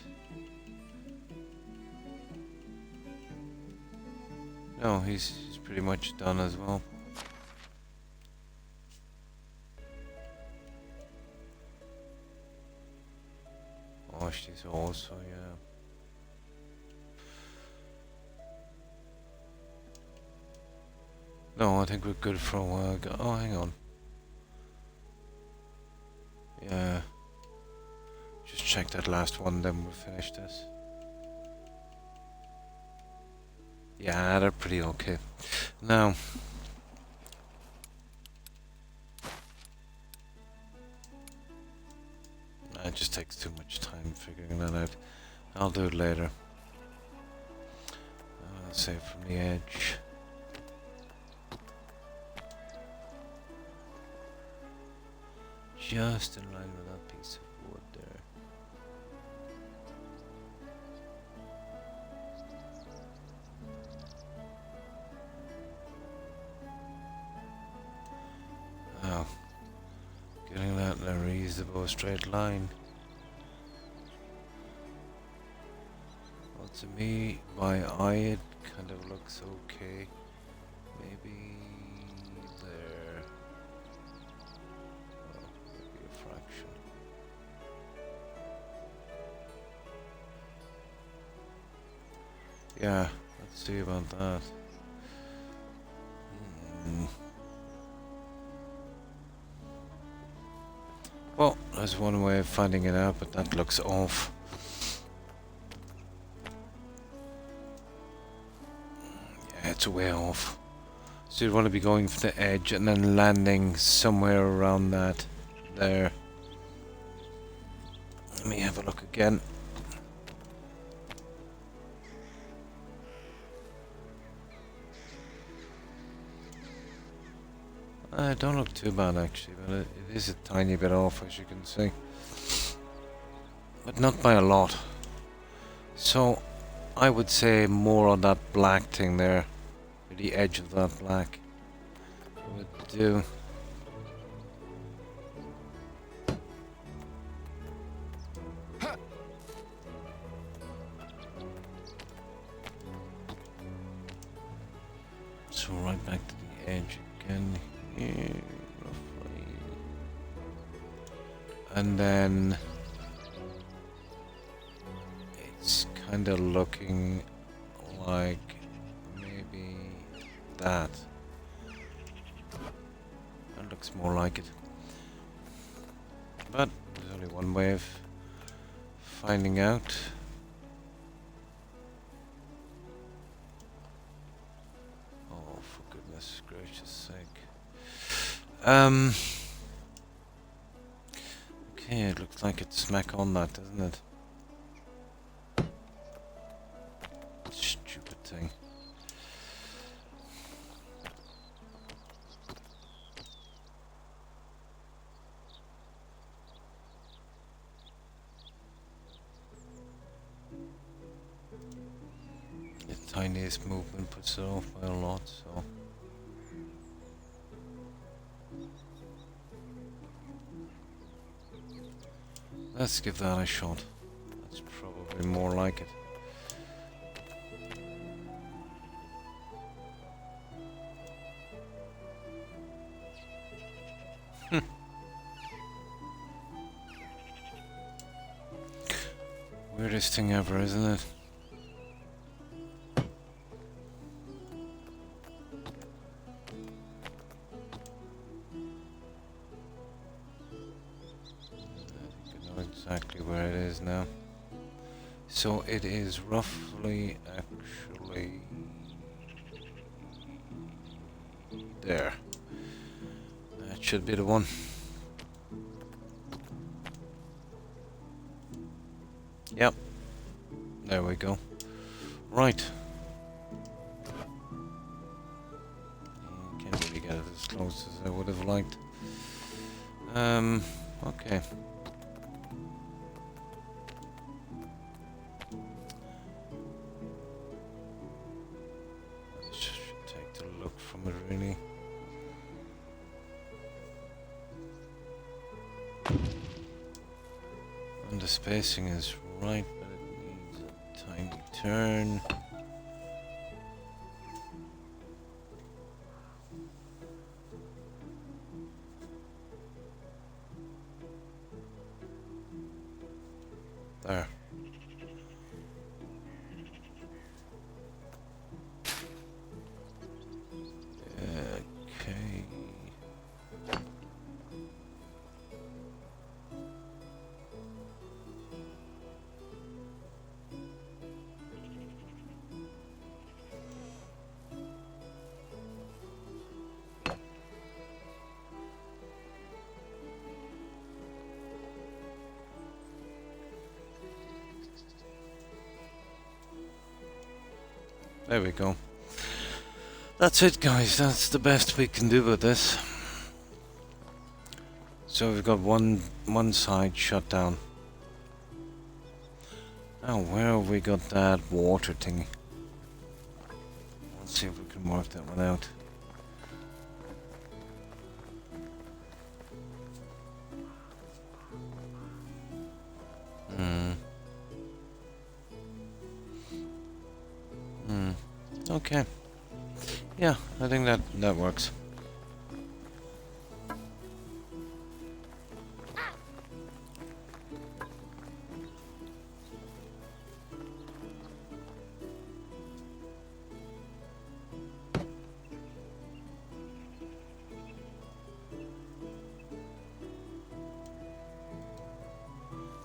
Speaker 1: No, he's pretty much done as well. Oh, she's also, yeah. No, I think we're good for a while. Oh, hang on. Yeah. Just check that last one, then we'll finish this. Yeah, they're pretty okay. Now, it just takes too much time figuring that out. I'll do it later. Save from the edge. Just in line with that piece of wood there. Oh, getting that in a reasonable straight line. Well, to me, my eye, it kind of looks okay. Maybe there. Oh, maybe a fraction. Yeah, let's see about that. Well, there's one way of finding it out, but that looks off. Yeah, it's way off. So you'd want to be going for the edge and then landing somewhere around that there. Let me have a look again. Don't look too bad actually, but it is a tiny bit off, as you can see. But not by a lot. So, I would say more on that black thing there. The edge of that black would do. So right back to the edge again here, roughly. And then it's kind of looking like maybe that. That looks more like it. But there's only one way of finding out. Oh, for goodness gracious sake. Okay, it looks like it's smack on that, doesn't it? Stupid thing. The tiniest movement puts it off by a lot, so... Let's give that a shot. That's probably more like it. Weirdest thing ever, isn't it? Exactly where it is now. So it is roughly actually there. That should be the one. Yep. There we go. Right. Can't really get it as close as I would have liked. Okay. From it really. And the spacing is right, but it needs a tiny turn. There. There we go. That's it, guys. That's the best we can do with this. So we've got one side shut down. Now, where have we got that water thingy? Let's see if we can work that one out. Okay. Yeah, I think that works.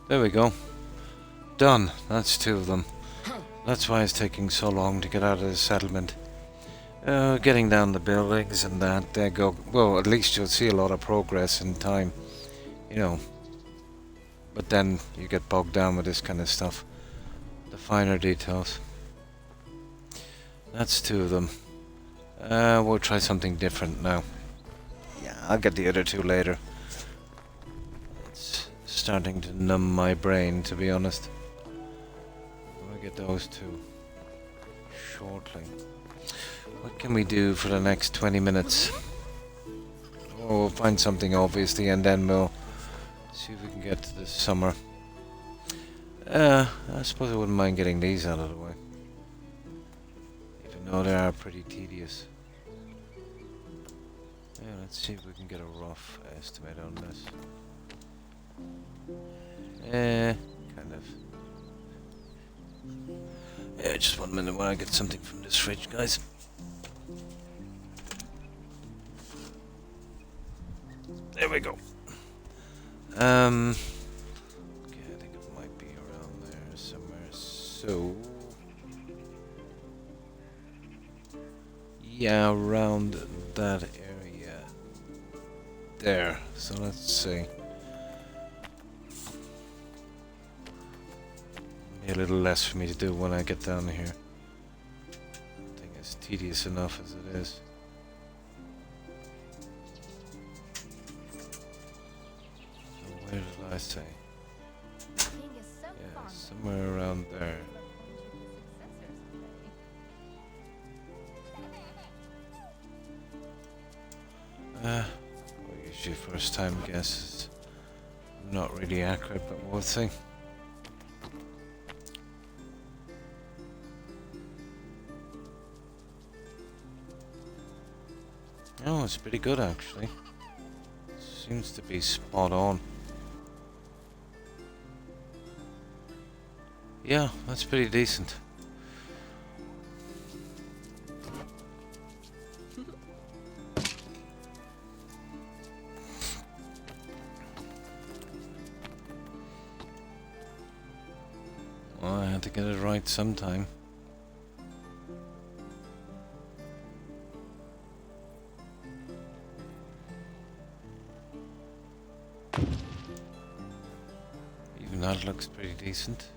Speaker 1: There we go. Done. That's two of them. That's why it's taking so long to get out of the settlement. Getting down the buildings and that, there go. Well, at least you'll see a lot of progress in time, you know. But then you get bogged down with this kind of stuff. The finer details. That's two of them. We'll try something different now. Yeah, I'll get the other two later. It's starting to numb my brain, to be honest. I'll get those two shortly. What can we do for the next 20 minutes? Oh, we'll find something obviously, and then we'll see if we can get to this summer. I suppose I wouldn't mind getting these out of the way, even though they are pretty tedious. Yeah, let's see if we can get a rough estimate on this. Kind of. Yeah, just 1 minute while I get something from this fridge, guys. There we go. Okay, I think it might be around there somewhere. So, yeah, around that area there. So let's see. Maybe a little less for me to do when I get down here. I think it's tedious enough as it is. So where did I say?
Speaker 2: The king is so
Speaker 1: Yeah,
Speaker 2: fond of
Speaker 1: somewhere around there. Well, usually first time guess is not really accurate, but we'll see. Oh, it's pretty good actually. Seems to be spot on. Yeah, that's pretty decent. Well, I had to get it right sometime. Even that looks pretty decent.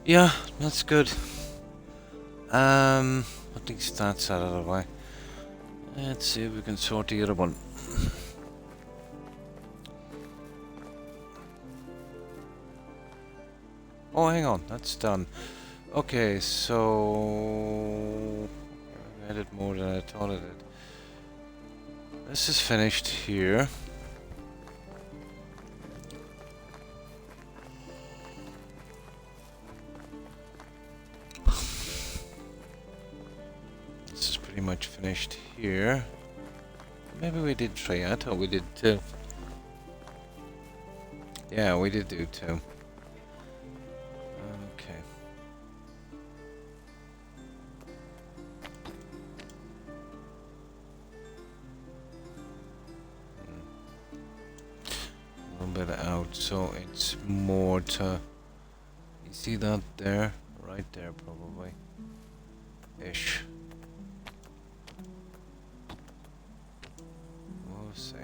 Speaker 1: Yeah, that's good. At least that's out of the way. Let's see if we can sort the other one. Oh, hang on, that's done. Okay, so I did more than I thought I did. This is finished here. This is pretty much finished here. Maybe we did 3. I thought we did 2. Yeah, we did do 2. Okay. A little bit out, so it's more to... You see that there? Right there, probably. Ish. We'll see.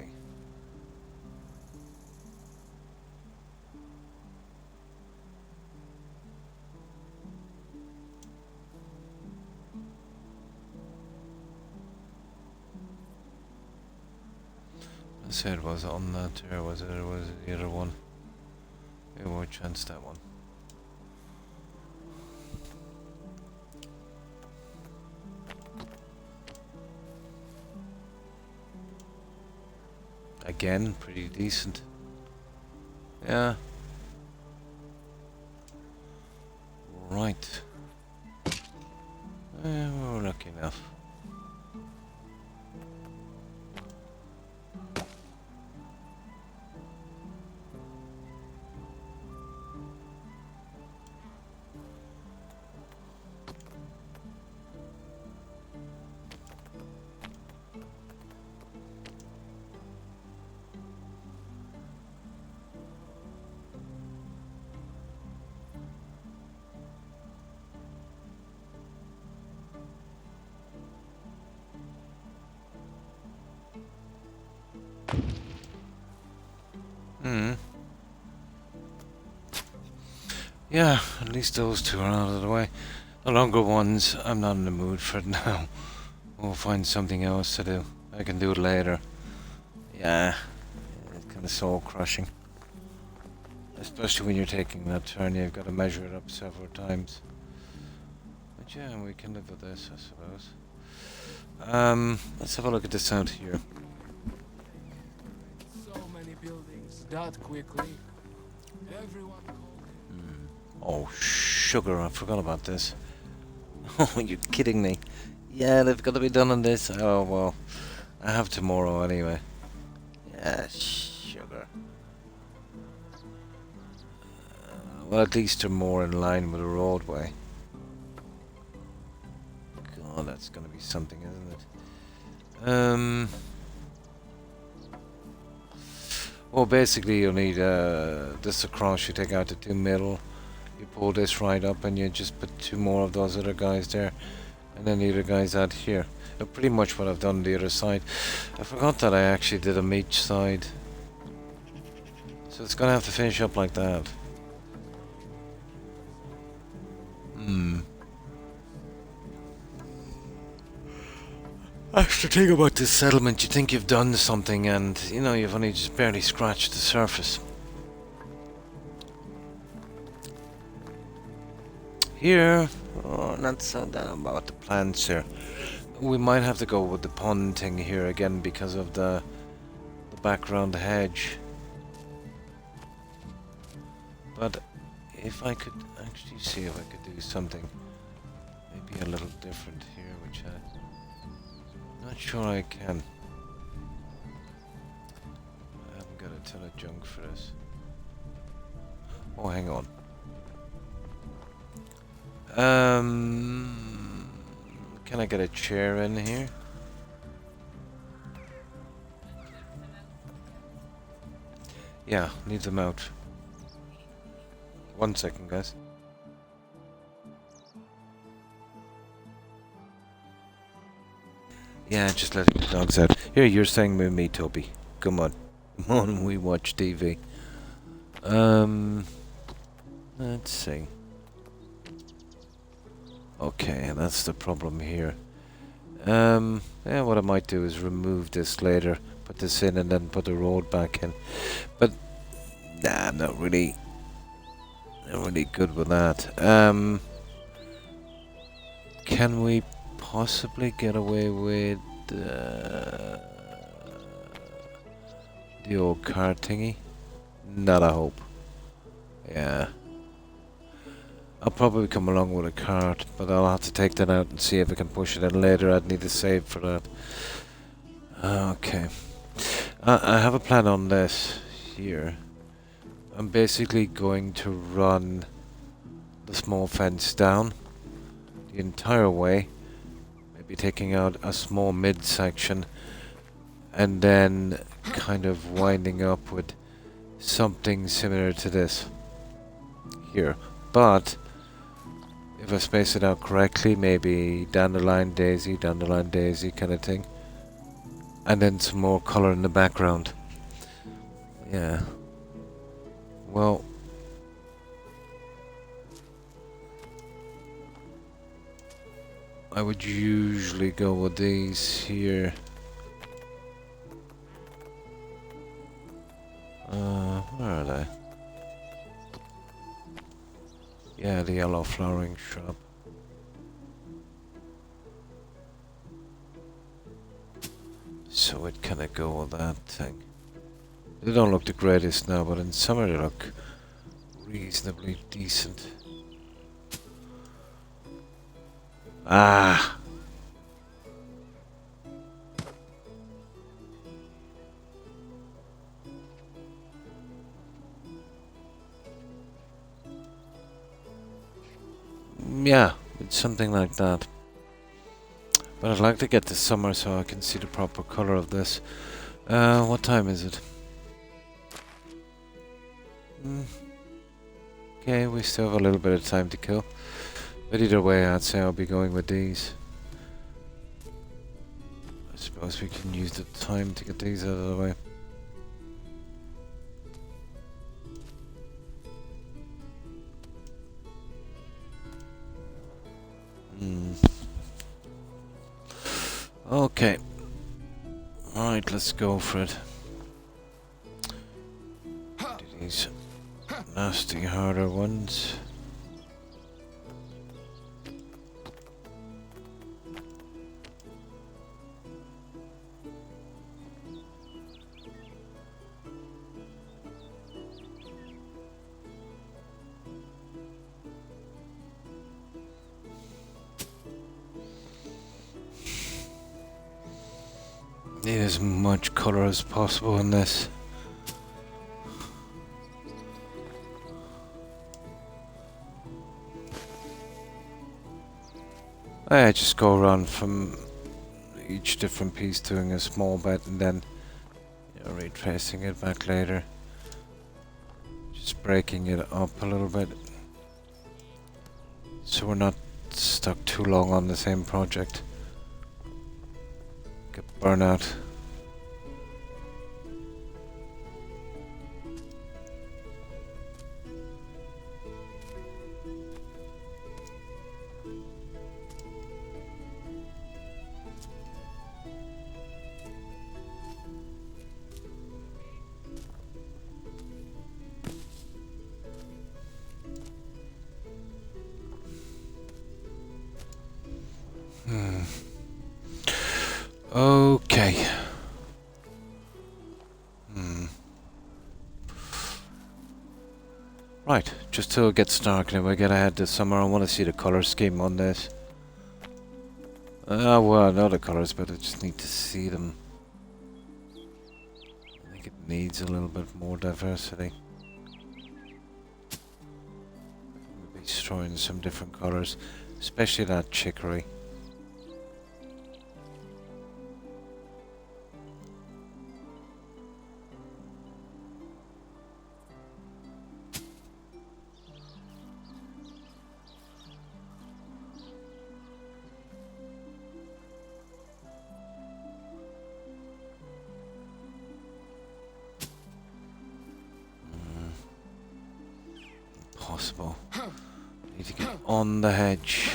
Speaker 1: I said it was on that there, was it? Or was it the other one? Maybe we'll chance that one. Again, pretty decent. Yeah. Right. We're lucky enough. Yeah, at least those 2 are out of the way. The longer ones, I'm not in the mood for it now. We'll find something else to do. I can do it later. Yeah, it's kind of soul crushing. Especially when you're taking that turn, you've got to measure it up several times. But yeah, we can live with this, I suppose. Let's have a look at this out here.
Speaker 6: So many buildings, that quickly. Everyone called
Speaker 1: Oh, sugar, I forgot about this. Oh, you're kidding me. Yeah, they've got to be done on this. Oh, well, I have tomorrow anyway. Yeah, sugar. Well, at least they're more in line with the roadway. God, that's gonna be something, isn't it? Well, basically you need this across, you take out the 2 middle, you pull this right up and you just put 2 more of those other guys there, and then the other guys out here. Pretty much what I've done on the other side. I forgot that I actually did them each side. So it's gonna have to finish up like that. That's the thing about this settlement, you think you've done something and, you know, you've only just barely scratched the surface. Here, oh, not so down about the plants here. We might have to go with the pond thing here again because of the background hedge. But if I could actually see if I could do something maybe a little different here, which I'm not sure I can. I haven't got a ton of junk for this. Oh, hang on. Can I get a chair in here? Yeah, leave them out. 1 second, guys. Yeah, just letting the dogs out. Here, you're staying with me, Toby. Come on. Come on, we watch TV. Let's see. Okay, that's the problem here. Yeah, what I might do is remove this later, put this in and then put the road back in. But, nah, I'm not really good with that. Can we possibly get away with the old car thingy? Not a hope. Yeah. I'll probably come along with a cart, but I'll have to take that out and see if I can push it in later. I'd need to save for that. Okay. I have a plan on this here. I'm basically going to run the small fence down the entire way, maybe taking out a small midsection, and then kind of winding up with something similar to this here. But if I space it out correctly, maybe dandelion daisy kind of thing, and then some more color in the background. Yeah. Well, I would usually go with these here. Where are they? Yeah, the yellow flowering shrub. So it kind of go with that thing. They don't look the greatest now, but in summer they look reasonably decent. Ah! Yeah, it's something like that. But I'd like to get to summer so I can see the proper color of this. What time is it? Okay, we still have a little bit of time to kill. But either way, I'd say I'll be going with these. I suppose we can use the time to get these out of the way. Okay. Alright, let's go for it. Do these nasty harder ones. Need as much colour as possible in this. I just go around from each different piece doing a small bit and then retracing it back later. Just breaking it up a little bit. So we're not stuck too long on the same project. Get burnout. Okay. Right, just till it gets dark and we get ahead this summer, I want to see the color scheme on this. Well, I know the colors, but I just need to see them. I think it needs a little bit more diversity. Maybe throwing some different colors, especially that chicory. Possible. Need to get on the hedge.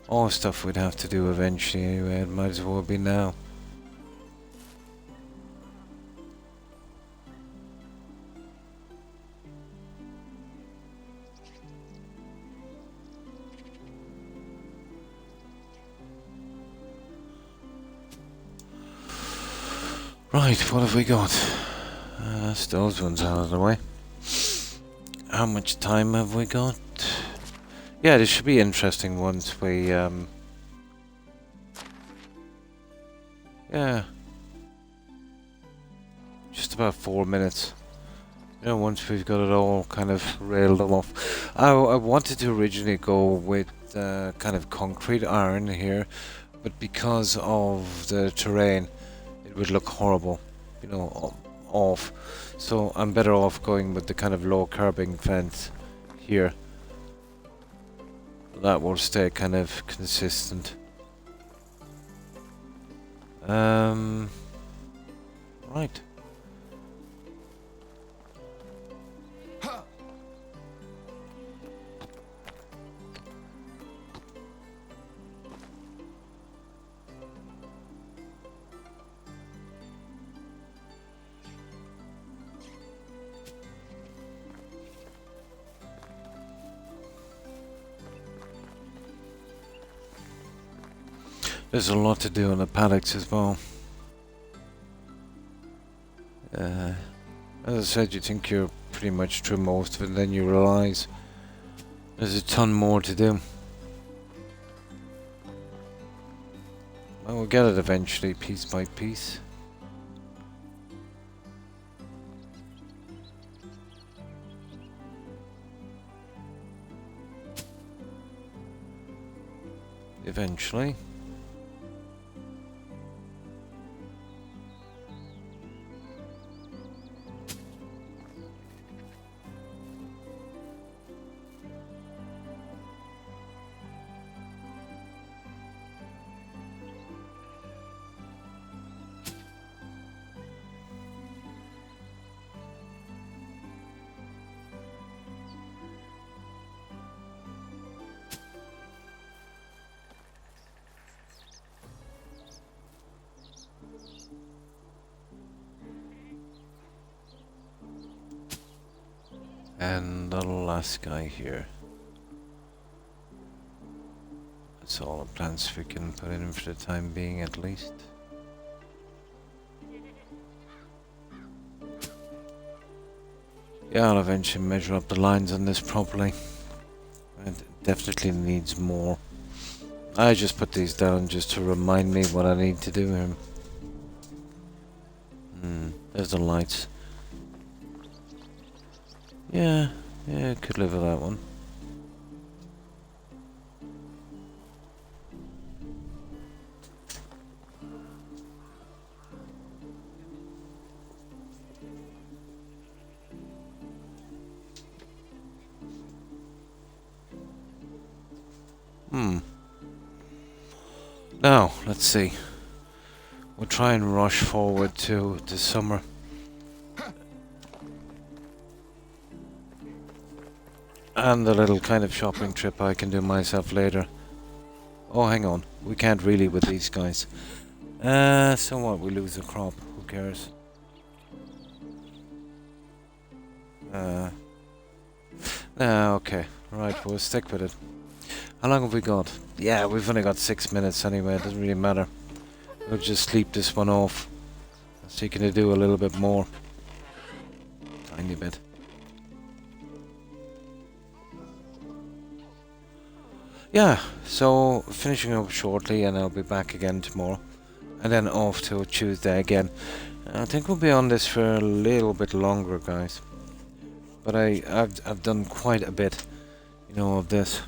Speaker 1: All stuff we'd have to do eventually anyway, it might as well be now. Right, what have we got? That's those ones out of the way. How much time have we got? Yeah, this should be interesting once we, yeah. Just about 4 minutes. You know, once we've got it all kind of railed off. I wanted to originally go with kind of concrete iron here, but because of the terrain, it would look horrible, you know, off. So I'm better off going with the kind of low curbing fence here. That will stay kind of consistent. Right. There's a lot to do on the paddocks as well. As I said, you think you're pretty much through most of it, and then you realise there's a ton more to do. Well, we'll get it eventually, piece by piece. Eventually. And the last guy here. That's all the plants we can put in for the time being, at least. Yeah, I'll eventually measure up the lines on this properly. It definitely needs more. I just put these down just to remind me what I need to do here. There's the lights. Yeah, yeah, could live with that one. Now, let's see. We'll try and rush forward to the summer. And the little kind of shopping trip I can do myself later. Oh, hang on. We can't really with these guys. So what? We lose a crop. Who cares? Okay. Right, we'll stick with it. How long have we got? Yeah, we've only got 6 minutes anyway. It doesn't really matter. We'll just sleep this one off. So you can do a little bit more. Tiny bit. Yeah, so finishing up shortly and I'll be back again tomorrow. And then off till Tuesday again. I think we'll be on this for a little bit longer, guys. But I've done quite a bit, you know, of this.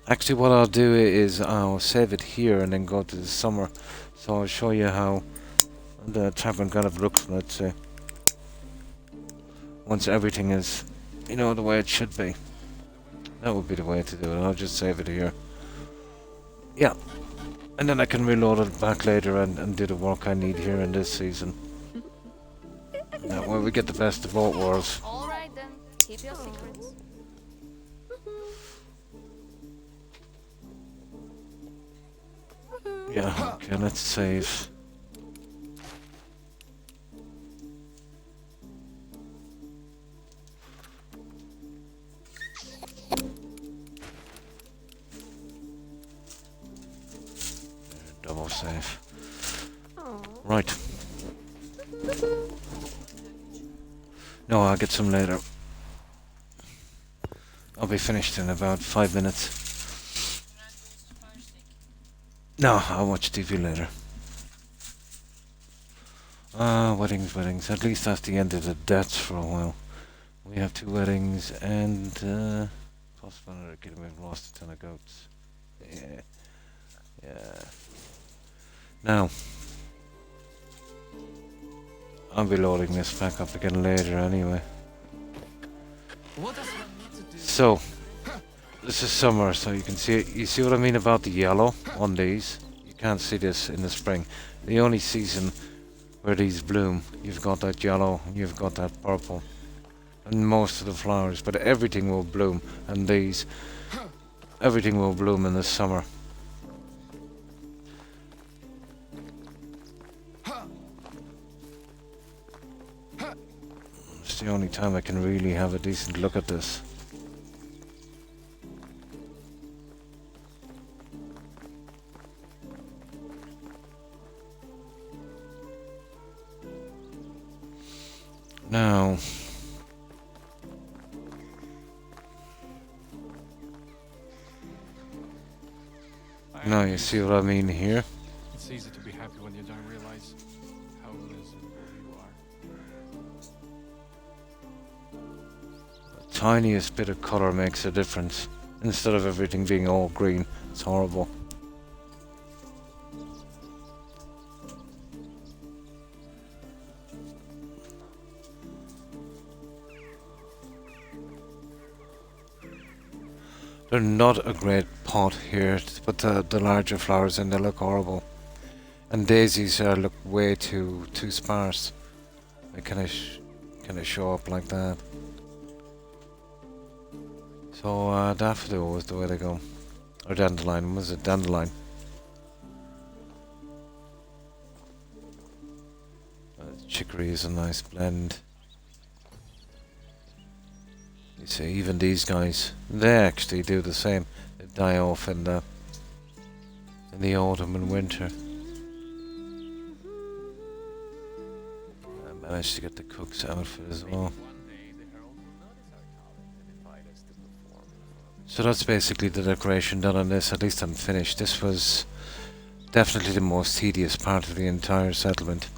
Speaker 1: Actually, what I'll do is I'll save it here and then go to the summer. So I'll show you how the tavern kind of looks, let's say. Once everything is, you know, the way it should be. That would be the way to do it. I'll just save it here. Yeah. And then I can reload it back later and do the work I need here in this season. That way we get the best of both worlds.
Speaker 2: Alright then, keep your secrets.
Speaker 1: Yeah, okay, let's save. Double save. Right. No, I'll get some later. I'll be finished in about 5 minutes. No, I'll watch TV later. Weddings. At least that's the end of the deaths for a while. We have 2 weddings and possible another kid. We've lost a ton of goats. Yeah. Now, I'll be loading this back up again later anyway.
Speaker 3: What does one need to do?
Speaker 1: So, this is summer, so you can see it. You see what I mean about the yellow on these? You can't see this in the spring. The only season where these bloom, you've got that yellow, you've got that purple, and most of the flowers, but everything will bloom, and these, everything will bloom in the summer. It's the only time I can really have a decent look at this. Now, now you see what I mean here?
Speaker 3: It's easy to be happy when you don't realize how miserable you are.
Speaker 1: The tiniest bit of colour makes a difference. Instead of everything being all green, it's horrible. They're not a great pot here to put the larger flowers in. They look horrible, and daisies look way too sparse. They kind of show up like that. So daffodil was the way to go, or dandelion. Was it dandelion? Chicory is a nice blend. You see, even these guys, they actually do the same. They die off in the autumn and winter. I managed to get the cook's outfit as well. So that's basically the decoration done on this. At least I'm finished. This was definitely the most tedious part of the entire settlement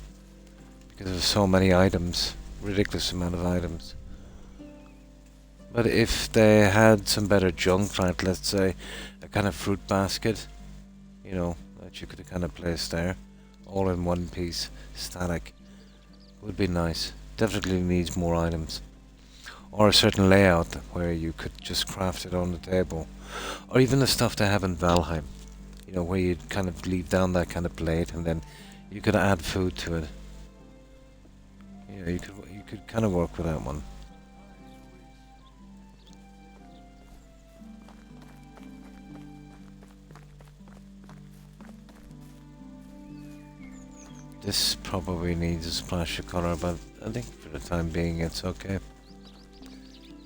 Speaker 1: because of so many items, ridiculous amount of items. But if they had some better junk, like let's say a kind of fruit basket, you know, that you could kind of place there, all in one piece, static, would be nice. Definitely needs more items. Or a certain layout where you could just craft it on the table. Or even the stuff they have in Valheim, you know, where you'd kind of leave down that kind of plate and then you could add food to it. You know, you could kind of work with that one. This probably needs a splash of colour, but I think for the time being it's okay.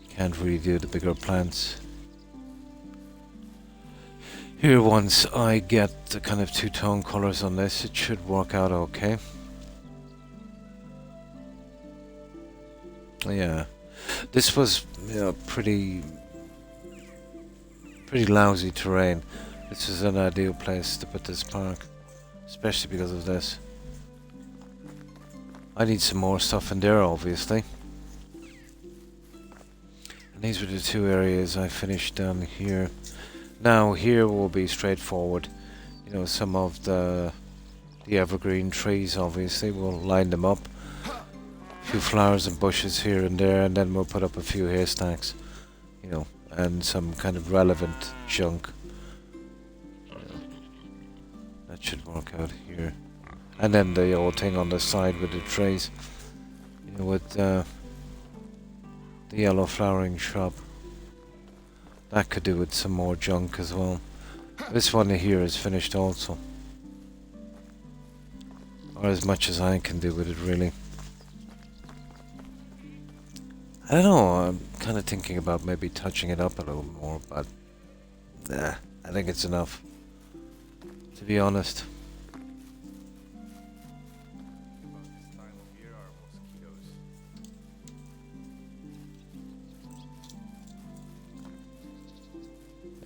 Speaker 1: Can't really do the bigger plants. Here, once I get the kind of two-tone colours on this, it should work out okay. Yeah, this was, you know, pretty lousy terrain. This is an ideal place to put this park, especially because of this. I need some more stuff in there, obviously. And these were the two areas I finished down here. Now here will be straightforward. You know, some of the evergreen trees, obviously, we'll line them up. A few flowers and bushes here and there, and then we'll put up a few haystacks. You know, and some kind of relevant junk. You know, that should work out here. And then the old thing on the side with the trees, you know, with the yellow flowering shrub. That could do with some more junk as well. This one here is finished also. Or as much as I can do with it, really. I don't know, I'm kind of thinking about maybe touching it up a little more, but nah, I think it's enough, to be honest.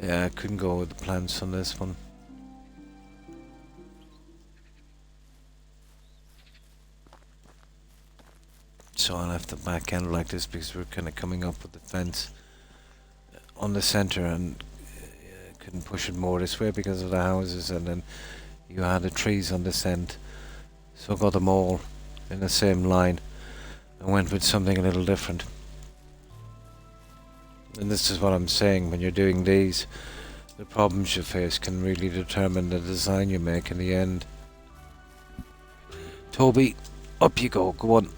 Speaker 1: Yeah, I couldn't go with the plants on this one. So I left the back end like this because we're kind of coming up with the fence on the center, and couldn't push it more this way because of the houses, and then you had the trees on this end. So I got them all in the same line and went with something a little different. And this is what I'm saying, when you're doing these, the problems you face can really determine the design you make in the end. Toby, up you go, go on.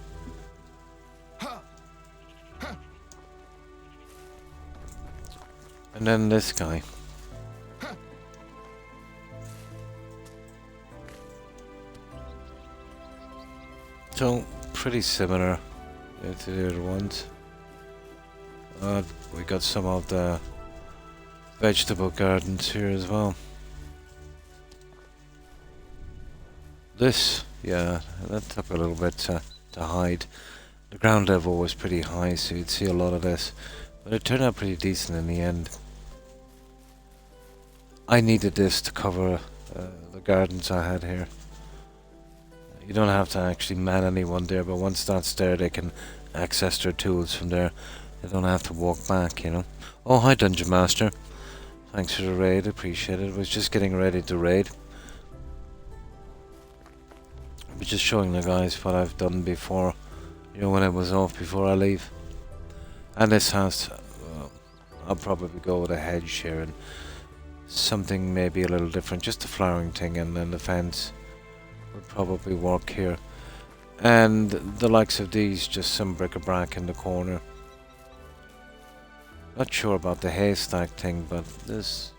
Speaker 1: And then this guy. So, pretty similar to the other ones. We got some of the vegetable gardens here as well. This, yeah, that took a little bit to hide. The ground level was pretty high, so you'd see a lot of this. But it turned out pretty decent in the end. I needed this to cover the gardens I had here. You don't have to actually man anyone there, but once that's there, they can access their tools from there. They don't have to walk back, you know. Oh, hi, Dungeon Master. Thanks for the raid, appreciate it. I was just getting ready to raid. I'm just showing the guys what I've done before, you know, when I was off before I leave. And this house, I'll probably go with a hedge here and something maybe a little different, just a flowering thing, and then the fence would probably work here. And the likes of these, just some bric-a-brac in the corner. Not sure about the haystack thing, but this,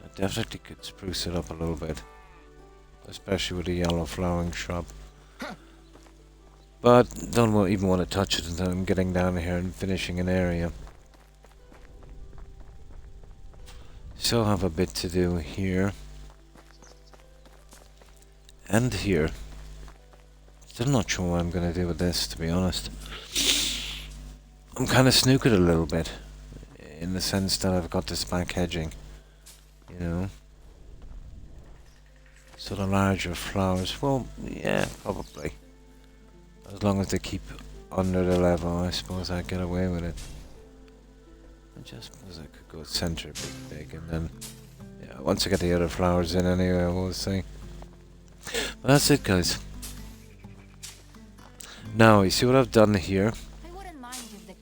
Speaker 1: I definitely could spruce it up a little bit, especially with the yellow flowering shrub. But don't even want to touch it until I'm getting down here and finishing an area. Still have a bit to do here and here. Still not sure what I'm going to do with this, to be honest. I'm kind of snookered a little bit, in the sense that I've got this back hedging, you know. So the larger flowers, well, yeah, probably. As long as they keep under the level, I suppose I'd get away with it. just suppose I could go center big, and then yeah, once I get the other flowers in anyway, we'll see. But that's it, guys. Now, you see what I've done here?
Speaker 2: I wouldn't mind if the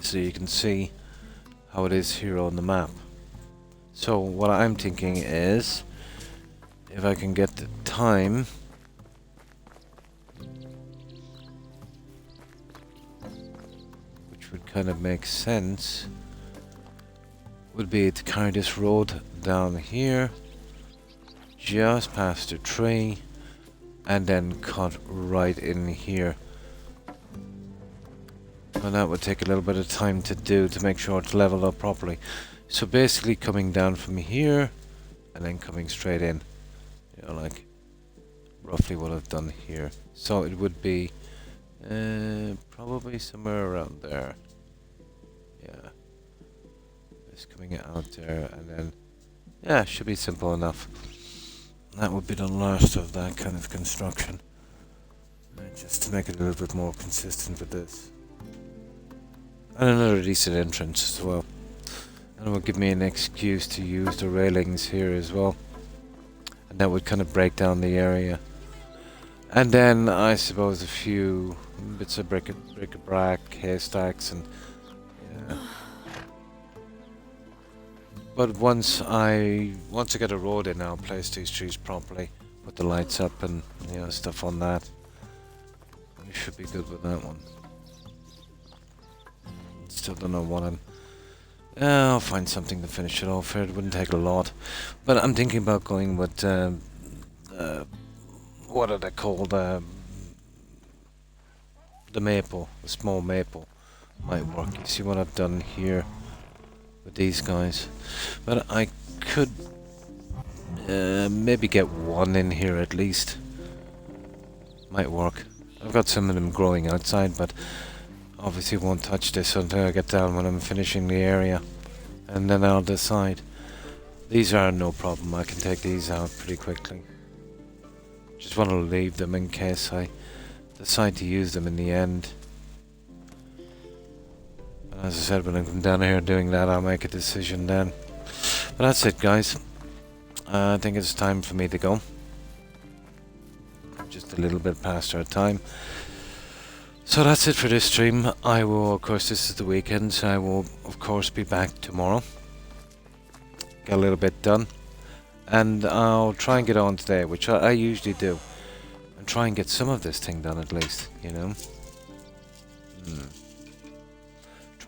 Speaker 1: So you can see how it is here on the map. So what I'm thinking is, if I can get the time, which would kind of make sense, would be to carry this road down here, just past the tree, and then cut right in here. And that would take a little bit of time to do to make sure it's leveled up properly. So basically coming down from here and then coming straight in. You know, like roughly what I've done here. So it would be probably somewhere around there. Yeah. Just coming out there and then yeah, should be simple enough. That would be the last of that kind of construction. Just to make it a little bit more consistent with this. And another decent entrance as well. And it would give me an excuse to use the railings here as well. And that would kind of break down the area. And then I suppose a few bits of bric-a-brac, haystacks and yeah. But once I get a road in, I'll place these trees properly, put the lights up and you know stuff on that. We should be good with that one. Still don't know what I'm. I'll find something to finish it off here. It wouldn't take a lot, but I'm thinking about going with what are they called? The maple, the small maple, might work. You see what I've done here with these guys, but I could maybe get one in here at least. Might work. I've got some of them growing outside, but obviously won't touch this until I get down when I'm finishing the area, and then I'll decide. These are no problem, I can take these out pretty quickly. Just want to leave them in case I decide to use them in the end. And as I said, when I come down here doing that, I'll make a decision then. But that's it, guys. I think it's time for me to go. Just a little bit past our time. So that's it for this stream. I will, of course, this is the weekend, so I will, of course, be back tomorrow. Get a little bit done. And I'll try and get on today, which I usually do. And try and get some of this thing done at least, you know.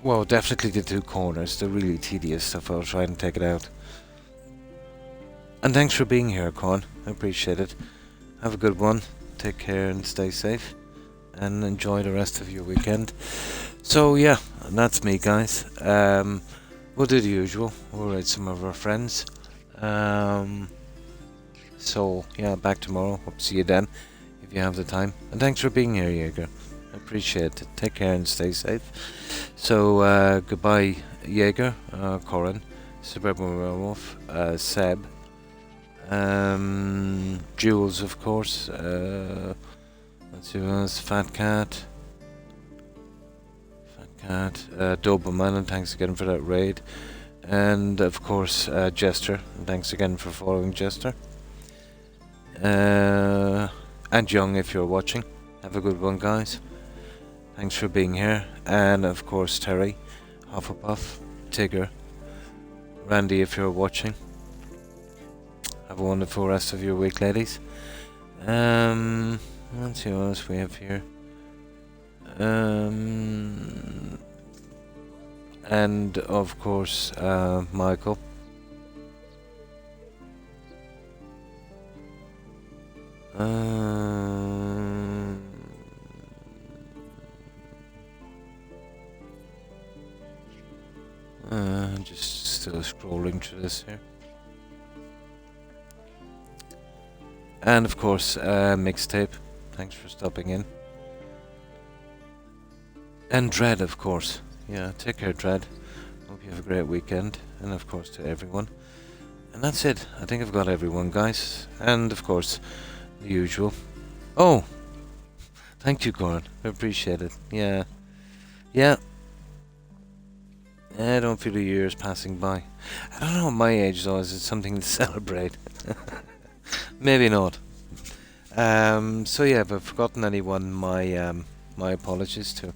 Speaker 1: Well, definitely the two corners, the really tedious stuff, I'll try and take it out. And thanks for being here, Con. I appreciate it. Have a good one. Take care and stay safe. And enjoy the rest of your weekend. So yeah, that's me, guys. We'll do the usual. We'll rate some of our friends. So yeah, back tomorrow. Hope to see you then, if you have the time. And thanks for being here, Jaeger. I appreciate it. Take care and stay safe. So goodbye, Jaeger, Corin, Suburban Werewolf, Seb, Jules, of course. Let's see who else. Fat Cat, Doberman, and thanks again for that raid. And of course, Jester, and thanks again for following Jester. And Young, if you're watching. Have a good one, guys. Thanks for being here. And of course, Terry, Hufflepuff, Tigger, Randy, if you're watching. Have a wonderful rest of your week, ladies. Let's see what else we have here. And of course, Michael. Just still scrolling through this here. And of course, Mixtape. Thanks for stopping in. And Dread, of course. Yeah, take care, Dread. Hope you have a great weekend. And of course to everyone. And that's it. I think I've got everyone, guys. And of course, the usual. Oh! Thank you, Gordon. I appreciate it. Yeah. Yeah. I don't feel the years passing by. I don't know at my age though, is it something to celebrate? Maybe not. So yeah, if I've forgotten anyone, my apologies to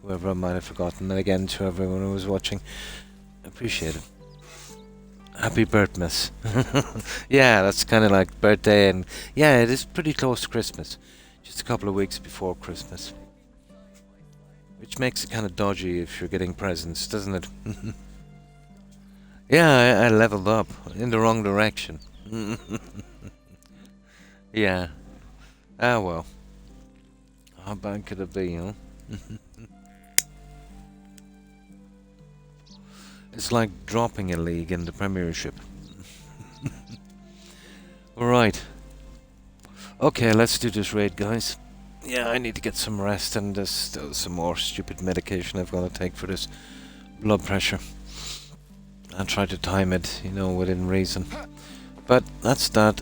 Speaker 1: whoever I might have forgotten, and again to everyone who was watching. Appreciate it. Happy birthmas. Yeah, that's kind of like birthday, and yeah, it is pretty close to Christmas. Just a couple of weeks before Christmas. Which makes it kind of dodgy if you're getting presents, doesn't it? Yeah, I leveled up in the wrong direction. Yeah. Ah well. How bad could it be, huh? It's like dropping a league in the Premiership. Alright. Okay, let's do this raid, guys. Yeah, I need to get some rest, and there's still some more stupid medication I've got to take for this blood pressure. I'll try to time it, you know, within reason. But that's that.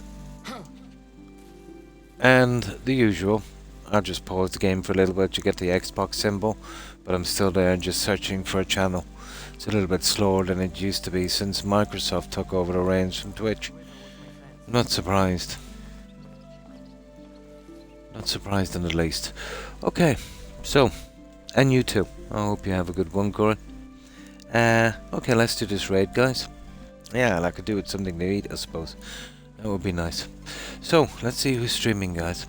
Speaker 1: And the usual. I'll just pause the game for a little bit to get the Xbox symbol, but I'm still there just searching for a channel. It's a little bit slower than it used to be since Microsoft took over the reins from Twitch. Not surprised. Not surprised in the least. Okay, so, and you too. I hope you have a good one, Corin. Okay, let's do this raid, guys. Yeah, I could do with something to eat, I suppose. That would be nice. So, let's see who's streaming, guys.